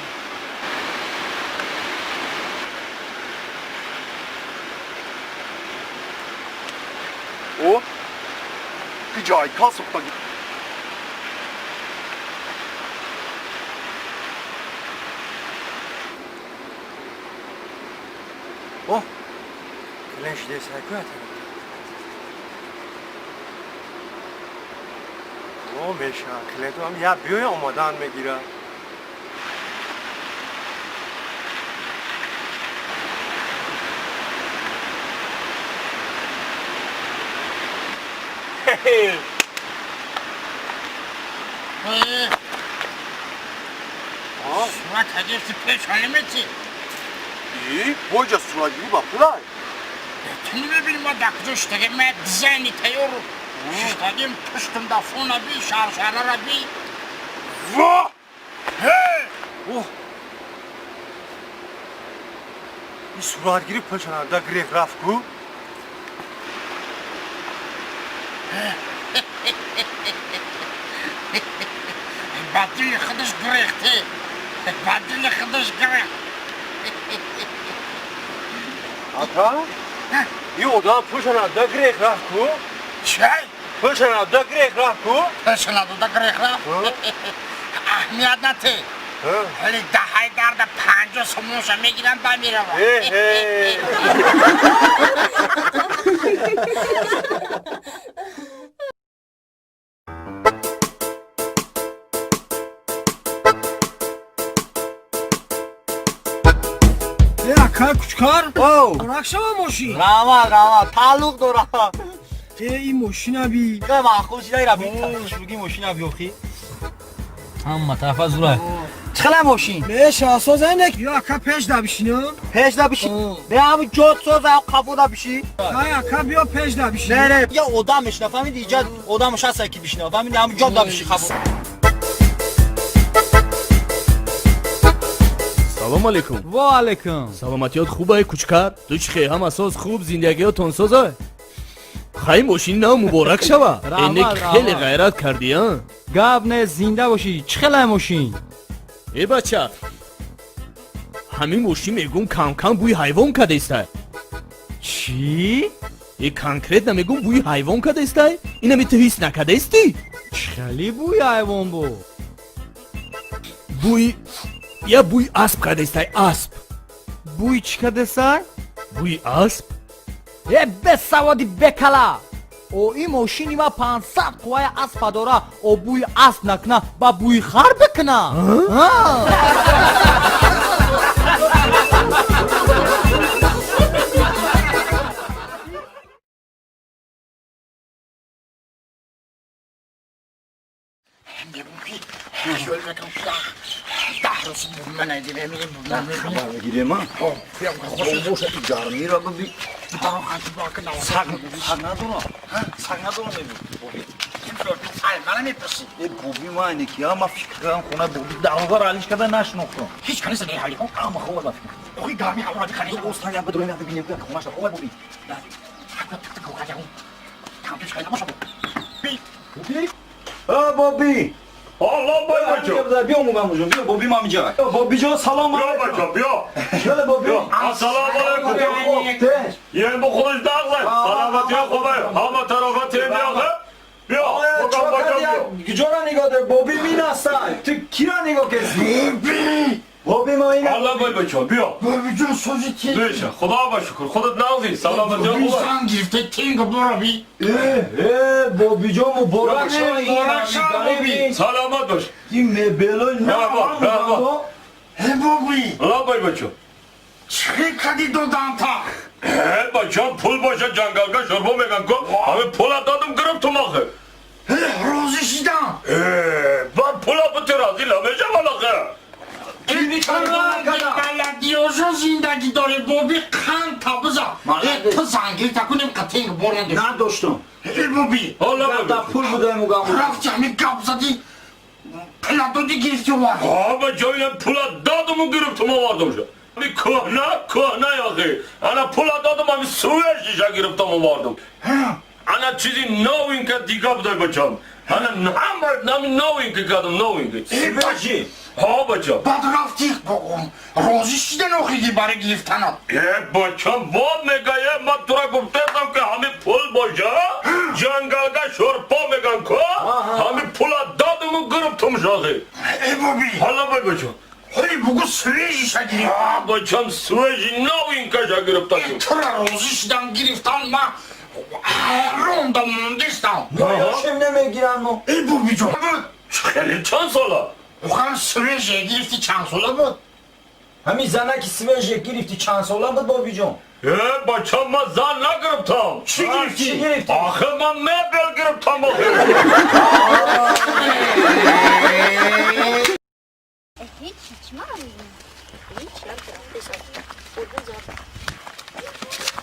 O bir cay kasıp da о клен шидеса кӯ о меша кленту ҳам як биёя омодан мегира صورت هدیفتی پیشانیمتی بوجه صورت گیری با پولای تو میبینی ما در کجا شتگه من دیزاینی تیار شتگیم پشتم دا فون بی شارشاره را بی واه این صورت گیری پشنه دا گریخ رفت کو بدل خودش گریخته بدل خودش گریخت آتا این آدم پشنه دا گریخ رفت کو چه؟ پشنه دا گریخ رفت کو پشنه دا گریخ رفت اهمیت نته ولی دههای درد 50 سموشا میگیرن با میروم Aka küçükar. Bırakşama moşi. Rama taluk dora. این ماشین ابی که مخوشی دایی ربی شروعی ماشین ابی اخی هم طرف از روی چخلا ماشین بهش اساس اینک یا اکا پیش دا بشینم پیش دا بشین به همین جات ساز او قبو دا بشی نه اکا بیا پیش دا بشین نه یا آدمش نفهمید اینجا آدمش هست کی بشینه فهمید همین جات دا بشی قبو سلام علیکم و علیکم سلامتیات خوبه کوچکر تو چخه هم اساس خوب زندگیاتون سازه خیلی ماشین نو مبارک شوه اینک خیلی غیرت کردی ها گاب نه زنده باشی چه خیلی ماشین ای بچه همین ماشین میگم کم کم بوی حیوان کده استه چی؟ ای کنکرت نمیگم بوی حیوان کده استه اینم تو حس نکده استی خیلی بوی حیوان بو بوی یا بوی اسب کده استه اسب بوی چی کده استه؟ بوی اسب به سوادی بکلا او این ماشینی ما 500 قوای اسب داره او بوی اسب نکنه با بوی خر بکنه دهرسی من ایدیره میگیره من خوش جارمی را ببین سگ ندارم منم میپرسی بوبی ما اینه که ما فکر کنم خونه بوبی دعوار علیش کده نشناختم هیچ کنی سنی حالی کن اما خوبه بفکر اوی گرمی حالا بخنی اوستان یا بدون یا ببینیم که خونه‌اش خوبه بوبی بوبی Allah bay bacım. بیا موبایل بیا بوبی ما اینجا بوبی جان سلام Bia bacım bia. بله بوبی Assalamu alaikum. Yen bu kılıç dağlar. Salamatiye khobe. Hama tarafa temiyağı. Bia. Bakalım bacım. کجا نگاه داره بوبی میناسای تو کی را نگاه کردی بوبی ما اینه Allah bay bacım bia. بابی جان سوزی تی Neyse Khuda şükür. Khuda nazı. Salamatiye بابی khobe. سان گرفته تینگ بابی بوبی جان مبارک بابی Selamat baş. این مبلو Merhaba. بابی Allah bay bacım. چه کدی دادم تا Bacım pul başa cangalga şorba megan ko. Abi pula dadım kırıp tumakı. روزی شیدم Ben pula bu terazi lameca balakı. بلدیوزا زندگی داره بابی خان تابزا تو زنگیر تکنیم کتینگ بورنده نداشتم ای بابی Allah bay در bacım. پول بوده مگم رفت همی گپ زدی پلاتو دی گرفتی var Abi cayla pula dadımı kırıp tuma vardım şu. Bir kahna yağı. Ana pula dadım abi suya şişe girip tuma vardım. Ana çizi knowing ka digab da bacım. Ana nami knowing ki kadın knowing. ای باشی Ha bacım. بعد رفتی روزی شیدن اوخیدی برای گرفتن Bacım bu megaya matura kuptesam ki hami pul boja jangalga şorpa megan ko hami pula dadımı kırıp tum şağı. ای بابی Hala bay bacım. هی بگو سویجی شدی Bacım sueci knowing ka şa girip takım. تو را روزی شیدن گرفتن ما روم دستم یاشم نمیگیرن ما ای بابی جان Kheli çan sola. اوخان سویجی گرفتی چند ساله بود همین زنه که سویج گرفتی چند ساله بود بابی جان Bacım ma zan ne girip tam. چی گرفتی؟ Ahı ma mebel girip tam bakıyor. هیچ شما رو میبینم این چی هم کرد بسار خورده زاد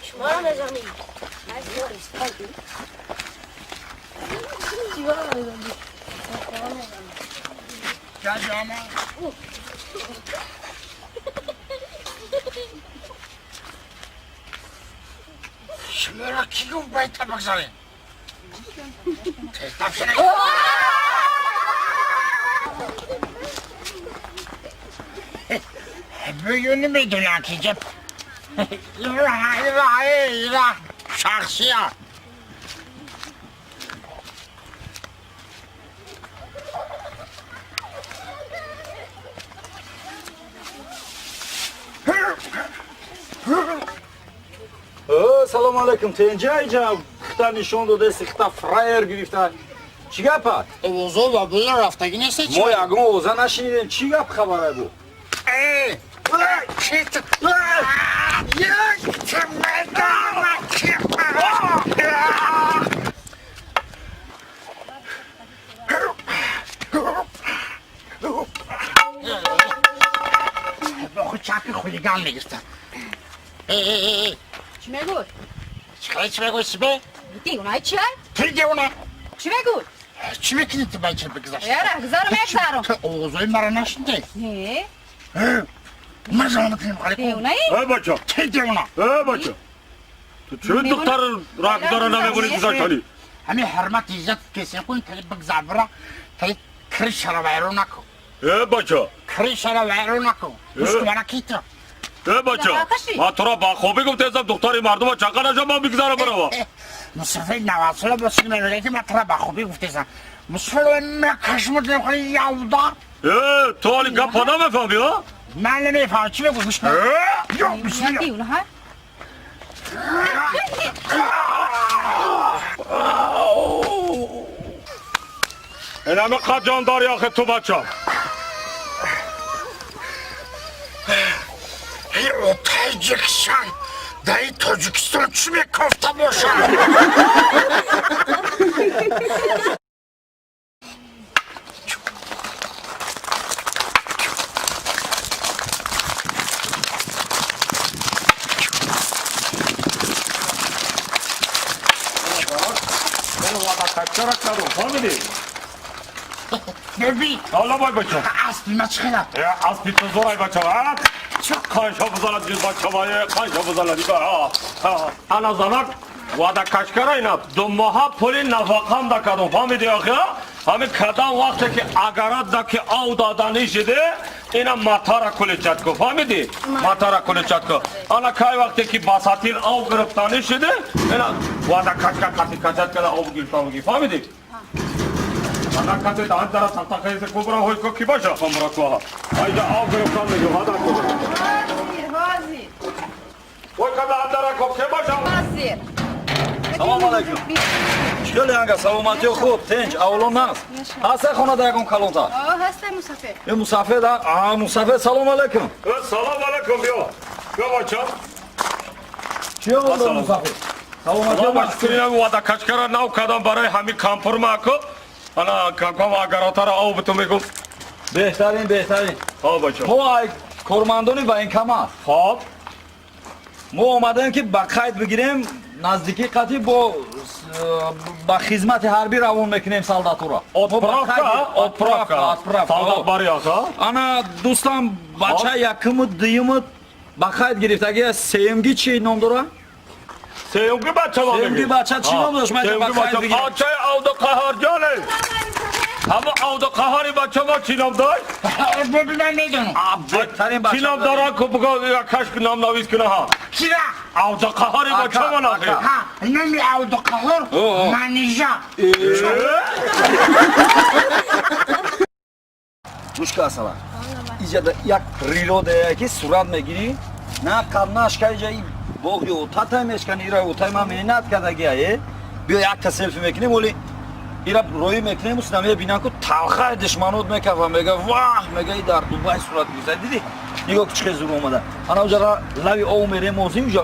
شما رو نظامی نزدی استفاده شما رو نظامی جاجانا شما را کی گفت باید تا بگذاریم تستف شنه بیونی میدونم که جب ایره شخصی ها سلام علیکم تنجای جا خطا نشون داده خطا فرایر گرفته چی گپه؟ اوزو و بلا رفتگی نیسته چی؟ ما یکم اوزا نشینیدیم چی گپ خبره بود؟ با خود چاک خولیگان نگستم چی میگوی؟ چی میگوی سبه؟ دیونه چی؟ توی دیونه چی میگوی؟ چی میکنی تو بچه بگذاشت؟ یاره گذارم یک تو اوزوی مرا نشنده؟ نه من زمان کنیم خالی کن دیونه ای بچه توی دیونه بچه تو چه دختر راکدار نمیبونی گذاشتانی؟ همین حرمت عزت کسی کن تایی بگذار برا تایی کریش را ویرو نکن ای بچه کریش را ویرو نکن مشکو مرا کی تو؟ ای بچه ما تو را با خوبی گفته ازم دختری مردم ها چقدر نجا ما بگذارم برا مصرفه نواسلا بسید میگه که من تو را با خوبی گفته ازم مصرفه مکشمت نمیخوایی یاودا ای تو حالی گپ پا نمیفهمی ها؟ من نمیفهم چی بگو بشنم یا بسید دیونه ها این همه قد جان داری آخه تو بچه ای تاجیکستان دایی تاجیکستان چی میکفته باشم چرا کردم فهمیدی؟ ببین حالا باید بچه اسبی ما چخیرم اسبی تو زورای بچه چه قانشا بزالد جز بچه بایه قانشا بزالد انا زنک وادا کشکره اینا 2 ماه پولی نفقم دا کردم فهمیدی آخه همین کدام وقتی که اگرات دا که آو دادنی شده اینا ماتارا کلیچت کو فهمیدی؟ ماتارا کلیچت کو انا کای وقتی که باساتیر آو گرفتانی شده اینا وادا کچت کده آو گرفتان بگی فهمیدی؟ انا کسی دان دارا سختا خیلی کبرا ہوئی کو کی باشه کمرا کو ایجا آو گرفتان بگی وادا کو وازی وای کدا دارا کو کی باشه وازی سلام علیکم چیکار هنگا سلامتی و خوب تنج اولون ناست هسته خونه دایگون کلونتا هسته مسافر یه مسافر دا مسافر سلام علیکم سلام علیکم بیا بچه چی oldu مسافر سلامتی الله مشکرینم وادا کچکره نو کدام برای همین کامپور ماکو انا کام اگراتر آو بتو میگم بهترین ها بچه ما کورماندونی با این کم است خب ما اومدیم که با قید بگیریم نزدیکی قطعی با خدمت حربی روان میکنیم سالداتورا отправка солдат бариёт ана дӯстам бача якуму дуюму ба қайд гирифтаги сеюмги чӣ ном дора сеюмги бача чӣ ном дошт бачаи авдуқаҳорҷоне ҳама авдуқаҳори бача мо чӣ ном дошт ببینم میدونم чӣ ном дорад ку бигӯ кашф номнавис куна ҳа چرا؟ авдуқаҳори бача мо нахи نمی авдуқаҳор манижа гӯшка асала иҷада як природа ки сурат мегирӣ на қаднашка иҷа боғи отатай мешкани ира отай ма меҳнат кардагия биё якта селфи мекунем оли ира роӣ мекунем усна мебинам ку талхаи душманот мекава мега ваҳ мега и дар дубай сурат гирифта диди нигоҳ ку чӣ хел зур омада ана уҷа лави ов мерем озим уҷа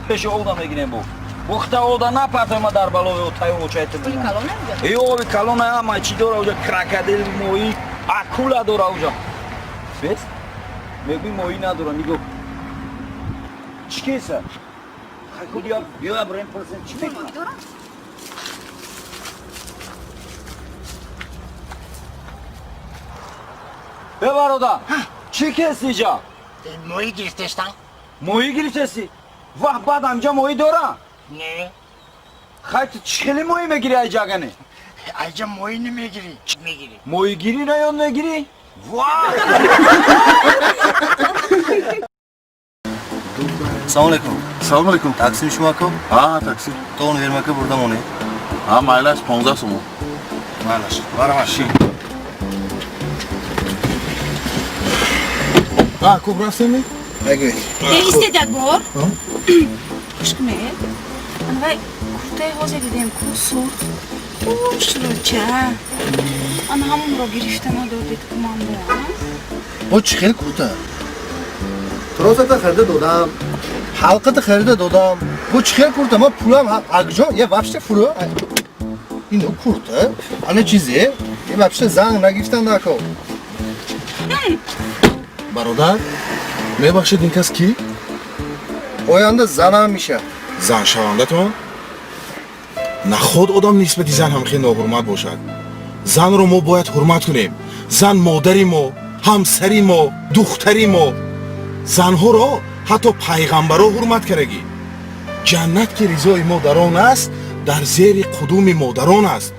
пеши овда мегирем бо вақта овда напартома дар балои отай очаите оби калона ама чӣ дора уҷа крокодил моӣ акула дора уҷа бес میگوی ماهی ندارم میگو چی کیسه؟ خیلی بیا بریم پرسیم چی میکنم؟ به برادر چی کسی جا؟ ماهی گرفتشتم؟ ماهی گرفتستی؟ وقت بعد همجا ماهی دارم؟ نه خیلی چخیلی ماهی میگیری ای جاگنه؟ اینجا ماهی نمیگیری چی میگیری؟ ماهی گیری نه یا نگیری؟ Assalomu alaykum. Assalomu alaykum. Taksim shumaku? Ha, taksi. To'g'ri vermaka burada moni. Ha, maylash 15 so'm. Maylash. Baramas. Ha, ko'p rasmmi? Mayli. Istedad bor? Ishqme. Ana kurtay hozir dedim kusur. Shrocha. Ana hamon ro girishta nadodid kumam bo. Bu چی خیلی kurta? Trosa da xarida dodam. Halqa da xarida dodam. Bu چی خیلی kurta? Ma pulam agjo ye вообще furu. Ino kurta. Ana چیزی؟ Ye вообще zang nagiftan nako. Barodar, میبخشید این کس کی؟ آینده زنم میشه. زن شوندتون؟ نه خود آدم نسبت زن هم خیلی ناحرمت باشد. زن رو ما باید حرمت کنیم. زن مادری ما، همسری ما، دختری ما. زنها را حتی پیغمبرها حرمت کرگی. جنت که رضای ما در آن است، در زیر قدوم مادران است.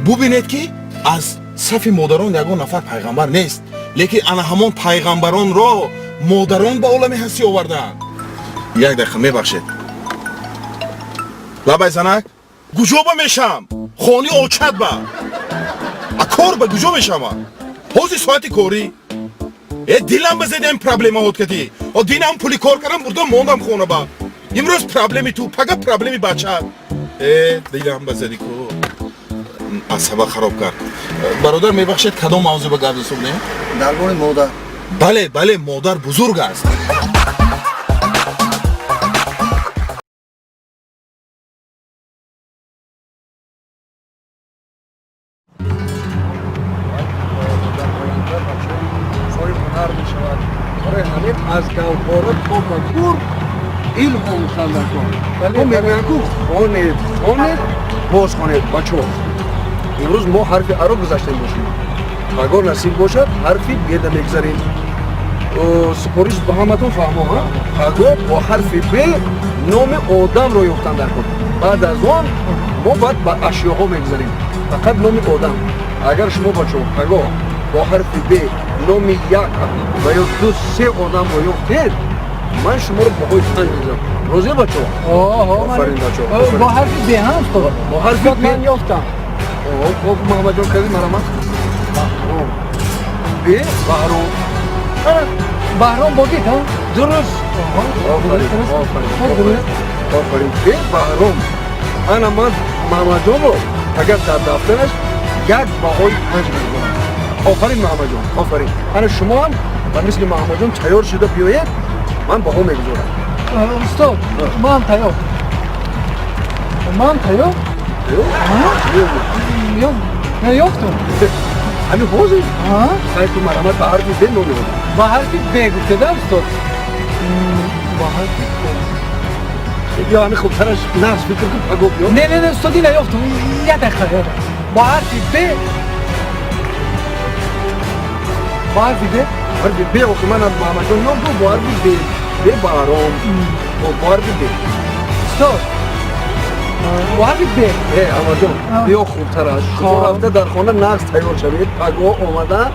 ببینید که از صف مادران یگان نفر پیغمبر نیست، لیکن انا همان پیغمبران را مادران به عالم هستی آوردند. یک دقیقه میبخشید. لبای زنک کجا با میشم؟ خانی اوچت با کار به کجا میشم؟ حوزی ساعت کاری دیلم بزید این پرابلم ها کدی و دینم پولی کار کردم بردم موندم خونه با امروز پرابلمی تو پگه پرابلمی بچه دیلم بزدی کو عصبه خراب کرد. برادر میبخشید کدام موضوع به گرد رسونیم؟ درباره مادر. بله بله مادر بزرگ است. از گوهرات تو مگور علم مصدر کن. تو میگویم که خانه باز خانه بچه ها. امروز ما حرف ارو گذاشته باشیم. اگر نصیب باشد حرفی بیاده میگذاریم. سپاریش به همتون فهمو ها. اگر با حرف ب نام آدم رو یافتن در کن. بعد از آن ما باید با اشیاء میگذاریم. فقط نام آدم. اگر شما بچه ها اگر با حرف ب نام یک و یا دو سه آدم رو یافتید من شما رو بخوای 5 میذارم. روزی بچه ها؟ آفرین بچه ها. با حرف ب هم با حرف ب من یافتم. خب محمد جان کردی مرامت؟ ب بهرام. بهرام بودید ها؟ درست. آفرین ب بهرام. انا من محمد جان رو اگر در دفترش یک بهای 5 میذارم. آفرین محمد جان آفرین. انا شما هم و مثل محمد جان تیار شده بیایید من با هم میگذارم. استاد ما هم تیار. ما هم تیار؟ تیار؟ نه یافتم. همین بازی؟ خیلی تو مرامت به حرفی ب نمی بودم. با حرفی ب گفته در استاد. با حرفی ب. یا همین خوبترش نفس فکر کن پگو بیا. نه نه نه استادی نیافتم. یه دقیقه با حرفی ب. با حرفی ب؟ حرفی ب و که من از محمد جان نام با حرفی ب بهرام با حرفی ب. استاد با حرفی ب. اما جان بیا خوبترش شما رفته در خانه نقص تیار شوید پگو آمده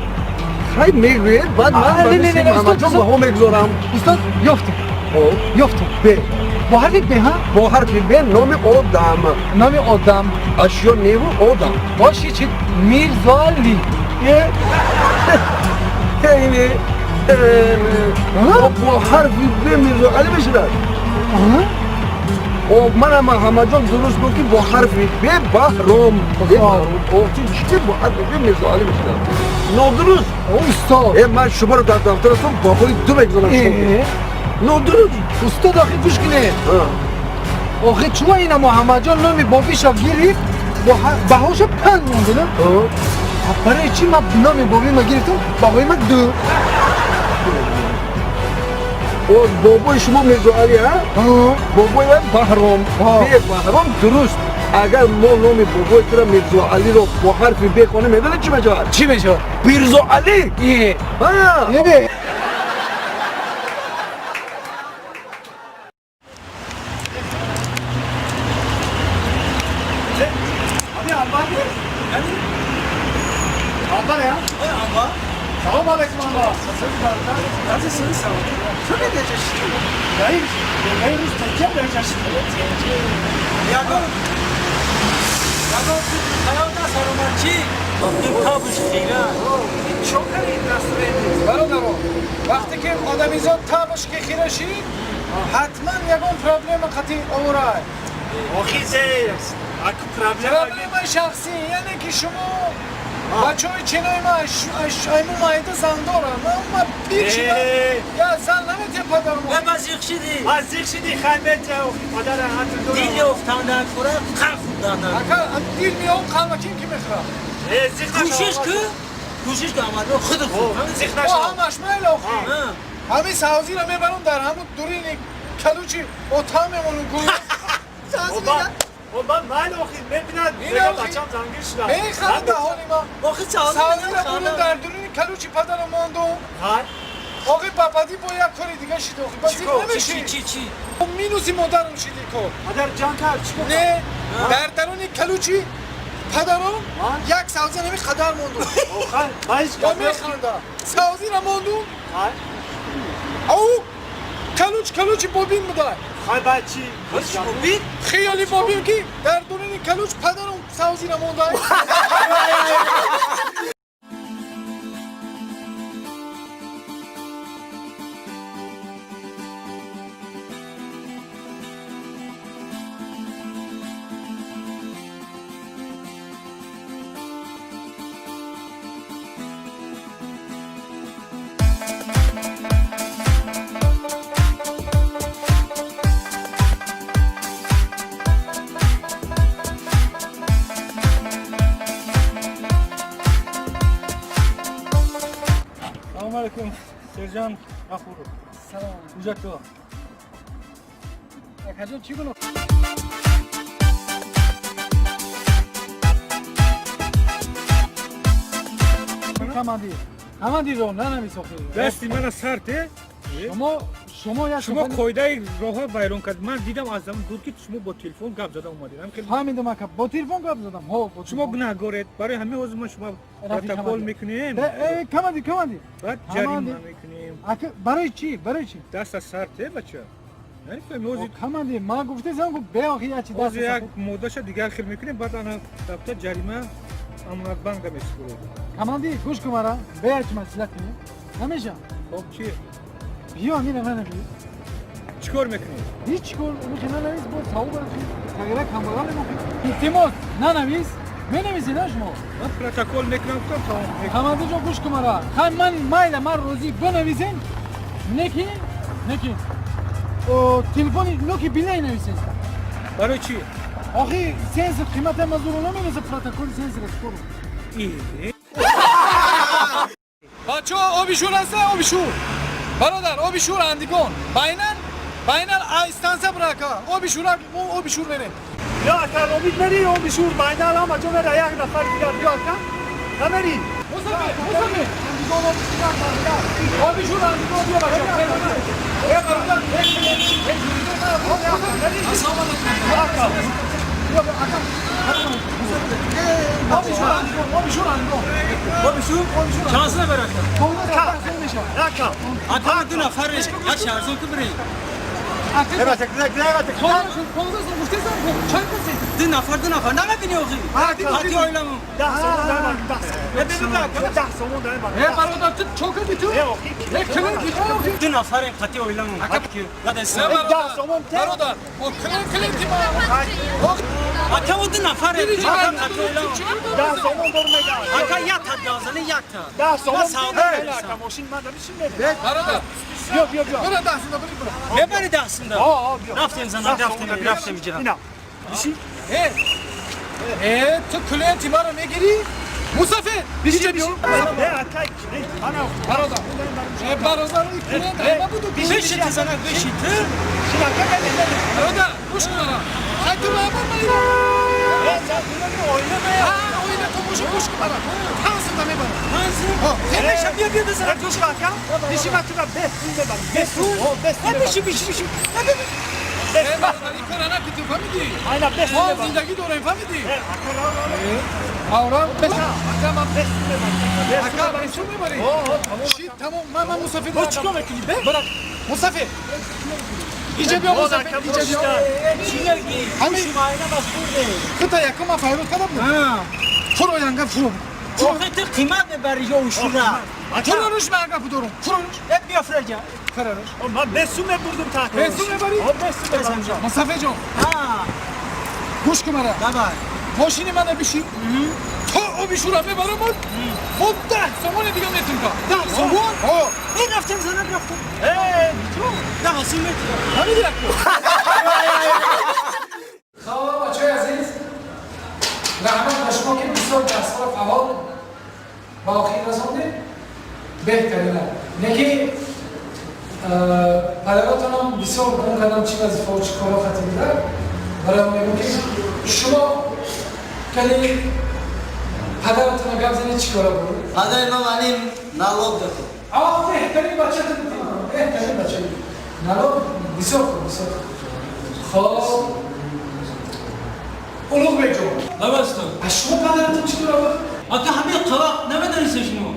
خیلی میگوید بعد من بمیسی محمد جان با هم میگذارم. استاد یافتم ب. با حرفی ب ها؟ با حرفی ب نام آدم. نام آدم اشیا نیرو آدم باشی چی؟ میرزالی اینه با حرفی ب میرزالی بشدن. من هم محمد جان درست گفت که با حرفی ب بهرام. چی با حرفی ب میرزالی بشدن نادرست. استاد من شما رو در دفترتون با خواهی دو بگذارم نادرست. استاد آخی گوش کنه آخی چما اینا محمد جان نامی بابیش را گیرید بهاش 5 مونده نه؟ برای چی من نامی بابی ما گیرفتم؟ بابای من 2 O بابای شما میرزا علی ها؟ بابای من بهرام به بهرام درست اگر ما نام بابای تو میرزا علی رو با حرف ب کنه میدونه چی میشه؟ چی میشه؟ میرزا علی ها نه Salam aleyküm Allah. Nasılsınız? Çok geçişti. Hayır, Türkiye geçişti. hayata sarılmançı. Bakın tabuş xeyra. çok iyi nasıl ediniz? برادرو وقتی که آدمیزاد تابش که خیره شید حتما یکون پرابلم خطی اورای آخی زیر. اکو پرابلم شخصی یعنی که شما بچه های چنای ما ایمو مایده زن دارن اما بیر شما یا زن نمیته پدر ما و بازیق شدی بازیق شدی خیمت جاو پدر هاتون دارم دیل افتاندن خوره قرق خوندن اکا دیل میام قلمه کیم که میخواه کوشش که آمده خود خود زیخ نشد همش میل آخی همین سازی رو میبرم در همون دورین کلوچی اتاممونو گویم سازی میگن من مال آخی میبینم دیگه بچم زنگیر شدم میخوام به حالی ما آخی سازی رو برون در دورین کلوچی پدر ماندو آقای بابادی با یک کاری دیگه شید آخی بازی نمیشی چی مینوزی مادرم شدی کن مادر جان کرد چی گفت نه در درون کلوچی پدرم یک سازی نمی خدر ماندو باش یا میخوانده سازی رو ماندو او کلوچی بابین میدای خواهی باید چی؟ بابین؟ خیالی بابین که در دورین کلوچ پدرم سازی رو ماندای Selamünaleyküm. Sercan Afuru. Selam. Kucak doğa. Hacı چی کنم؟ کماندی رو نه نمیساختی دستی من از سرته شما قاعده راه ویران کرد من دیدم از زمان دور که شما با تلفن گپ زده اومدید همین دم که با تلفن گپ زدم شما گناهگارید برای همه عضو ما شما پروتکل میکنیم کماندی بعد جریمه میکنیم برای چی دست از سرته بچه نمیفهمی عضو کماندی ما گفته زدم که به آخی چی دست عضو یک مودش دیگر خیر میکنیم بعد انا دفتر جریمه امانت بانک میسپرید کماندی گوش کن مرا به چی مسئله نمیشه خب چی بیا میره من بیا چیکار میکنی هیچ کار میکنه نمیز با تاو برای تغییر کامبارال میکنه تیموت نه نمیز مینویسی نه شما من پروتکل میکنم تو کماندی جو گوش کن مرا من مایل من روزی بنویسین نکی او تلفنی نوکی بیلی نویسین برای چی آخی سنس قیمت مزدور نمیشه پروتکل سنس رسپور بچه آبیشور هسته آبیشور برادر آبیشور اندیگان بینن استانسه براکا آبیشور بریم یا اگر امید نری آبیشور بینن هم اجا بره یک نفر دیگر بیاد کن نمری موسیقی آبیشور اندیگان بیا آبیشور شانسına bırakın. Atam dün afarış. Ya şarzon kıbrı. Evet, güzel. Dün afar ne biniyor ki? Hadi oylamam. Dün afarın hadi oylamam. Hadi sen. برادر او کلینتی ما Atam o dün afarın hadi oylamam. ده سومون durmayacağım. Aka yat hadi ağzını yat. ده سومون sağdan ماشین من نمیشیم برادر بیا برو دستنده برو Ne bari dersinde? Raftem zaman raftem icra. اینا میشی تو کلینتی ما رو میگیری Musafir, اینجا بیا. برادر. برادر این ما بودو. بشید بزنن بشید. برادر، گوش کن. خیلی تو ما میریم. oyuna komşu kuş kumara. Hansın da mebara. Hansın. Sen de bir de sana kuş kanka. Dişi matura bes ne bak. Bes o bes. Ne bişi. Ne bak. Korana bitti famidi. Aynen bes ne bak. Zindagi doğru famidi. Avram bes. Tamam bes ne bak. Akar bes ne bari. Şit tamam mama musafir. O çıkıyor ekili be. Bırak. Musafir. İyice bir musafir. İyice bir. Hani şumayına bas burada. Kıta yakın ma fayrut kadar mı? Furo yanga furo. Okey kıymat ne bari yo şura. Furo mu yanga budurum. Furo. Hep bir afraca. Kararoş. Ama besume buldum takip. Besume bari. O besume. Musafirco. Ha. Kuş kumara. Tamam. Moşini bana bir şey. To o bir şura me baramot. Botta. Somon ediyor metin ka. Da somon. O. Ne raftem sana raftem. Da hasimet. Hani bir dakika. Sağ بچه عزیز رحمت به شما که بسیار دستگاه فعال و آخیر رسانده بهترینه نگی پدراتون هم بسیار اون قدم چی وظیفه و چی کارا خطی میده برای اون میگم که شما کلی پدراتون رو گفت زنید چی کارا بود؟ پدر ما منیم نالوگ دکو بهترین بچه تو بودیم بهترین بچه نالوگ بسیار خوب بسیار خوب خب Ulug Bey çok. Namaste. Şunu padaratın çıkıyor abi. Ata hamil kavak ne medeniyorsun şunu?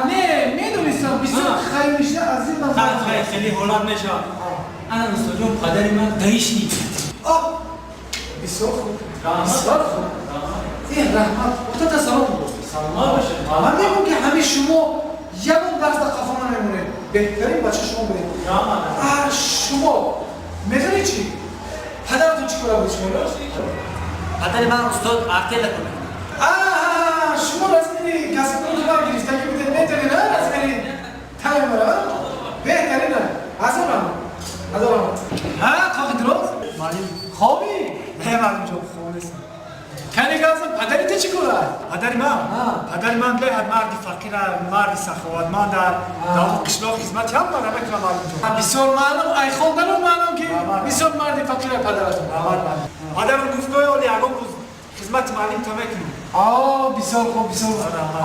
Ne dönüyorsun? Bizim hayırlışı azim var. Hayır, seni holar ne şah? Ana ustacığım kaderime değişti. Ah! Bir soğuk. Rahmat. Rahmat. Ortada sana mı? Salma başım. Ama ne bu ki hani şunu yarım derste kafana memnun et. Bekleyin başka şunu bile. Rahmat. şunu. Mezar için. Padaratın çıkıyor abi şunu. پدر من استاد ارتل کنه شما رسمی کسب رو کنار گرفت که بده بهترین نه رسمی تایم برای بهترین نه هزارم ها خواهی درست خوابی نه معلوم جو خواب نیست کنی گازم پدری تو چی کنه پدر من به مردی فقیر مردی سخاوتمند در قشلاق خدمت هم داره بکنم معلوم جو بسیار معلوم ای خوندن رو معلوم که بسیار مردی فقیر پدرتون پدرم گفتگوی اولی اگم روز خدمت معلم تمکنم بسیار خوب بسیار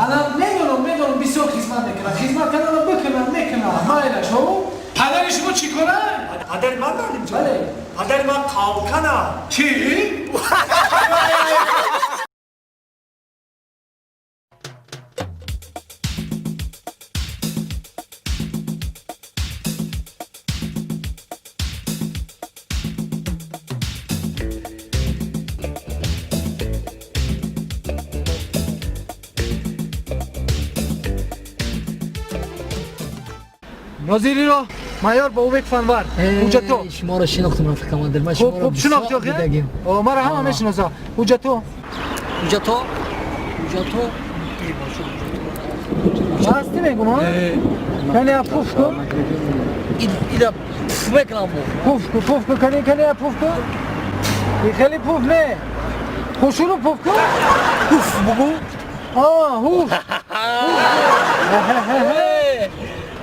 انا میدونم بسیار خدمت میکنم خدمت کردن میکنم مایل شو پدر شما چی کنه پدر من معلم جو پدر من قاوکنه چی ناظری را مایار با اوبک فنور حجتو شما رو شناختم رفیق کماندر من شما رو شناختی که ما را همه میشناسم حجتو هستی میگم ها کنی پوف کو اینا پوف بکنم پوف کو کنی پوف کو این خیلی پوف نه خوشونو پوف کو پوف بگو هوف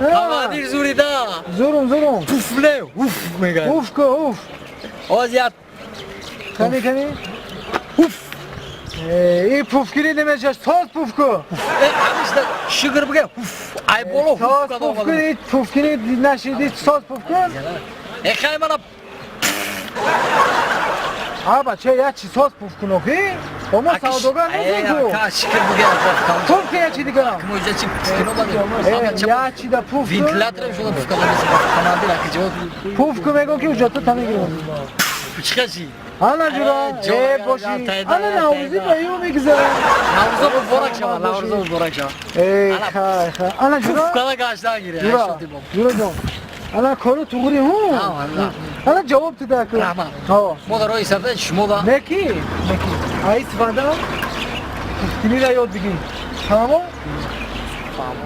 Kamadir Zurida. Zorum. Puf ne? Uf megan. Uf ko uf. Ozyat. Kani. Uf. İyi puf kiri demeyeceğiz. Toz puf ko. İşte sugar bugün. Uf. Ay bolo uf kadar. Puf kiri naşidi toz puf ko. Ekay bana. Aba çay ya çi toz puf ko ki. Ama savdoga ne diyor? Ka sugar bugün. Puf ki ya çi diga. Kmoja çi kilo ya çi da puf. Ventilator şuna puf kadar kamadir akıcı. Puf ko mego ki ucatta tanıyor. Çıkaşı. Ana jura. Boşi. Ana navuzi bayu mi güzel. Navuza bu borak şava. Navuza bu borak şava. Ha. Ana jura. Puf kadar karşıdan giriyor. Jura. Ana koru tuğri hu. Ana cevap da ki. Rahman. Moda roy safet şmoda. Ne ki? Ay istifade. Kini la yod digi. Tamam mı? Tamam.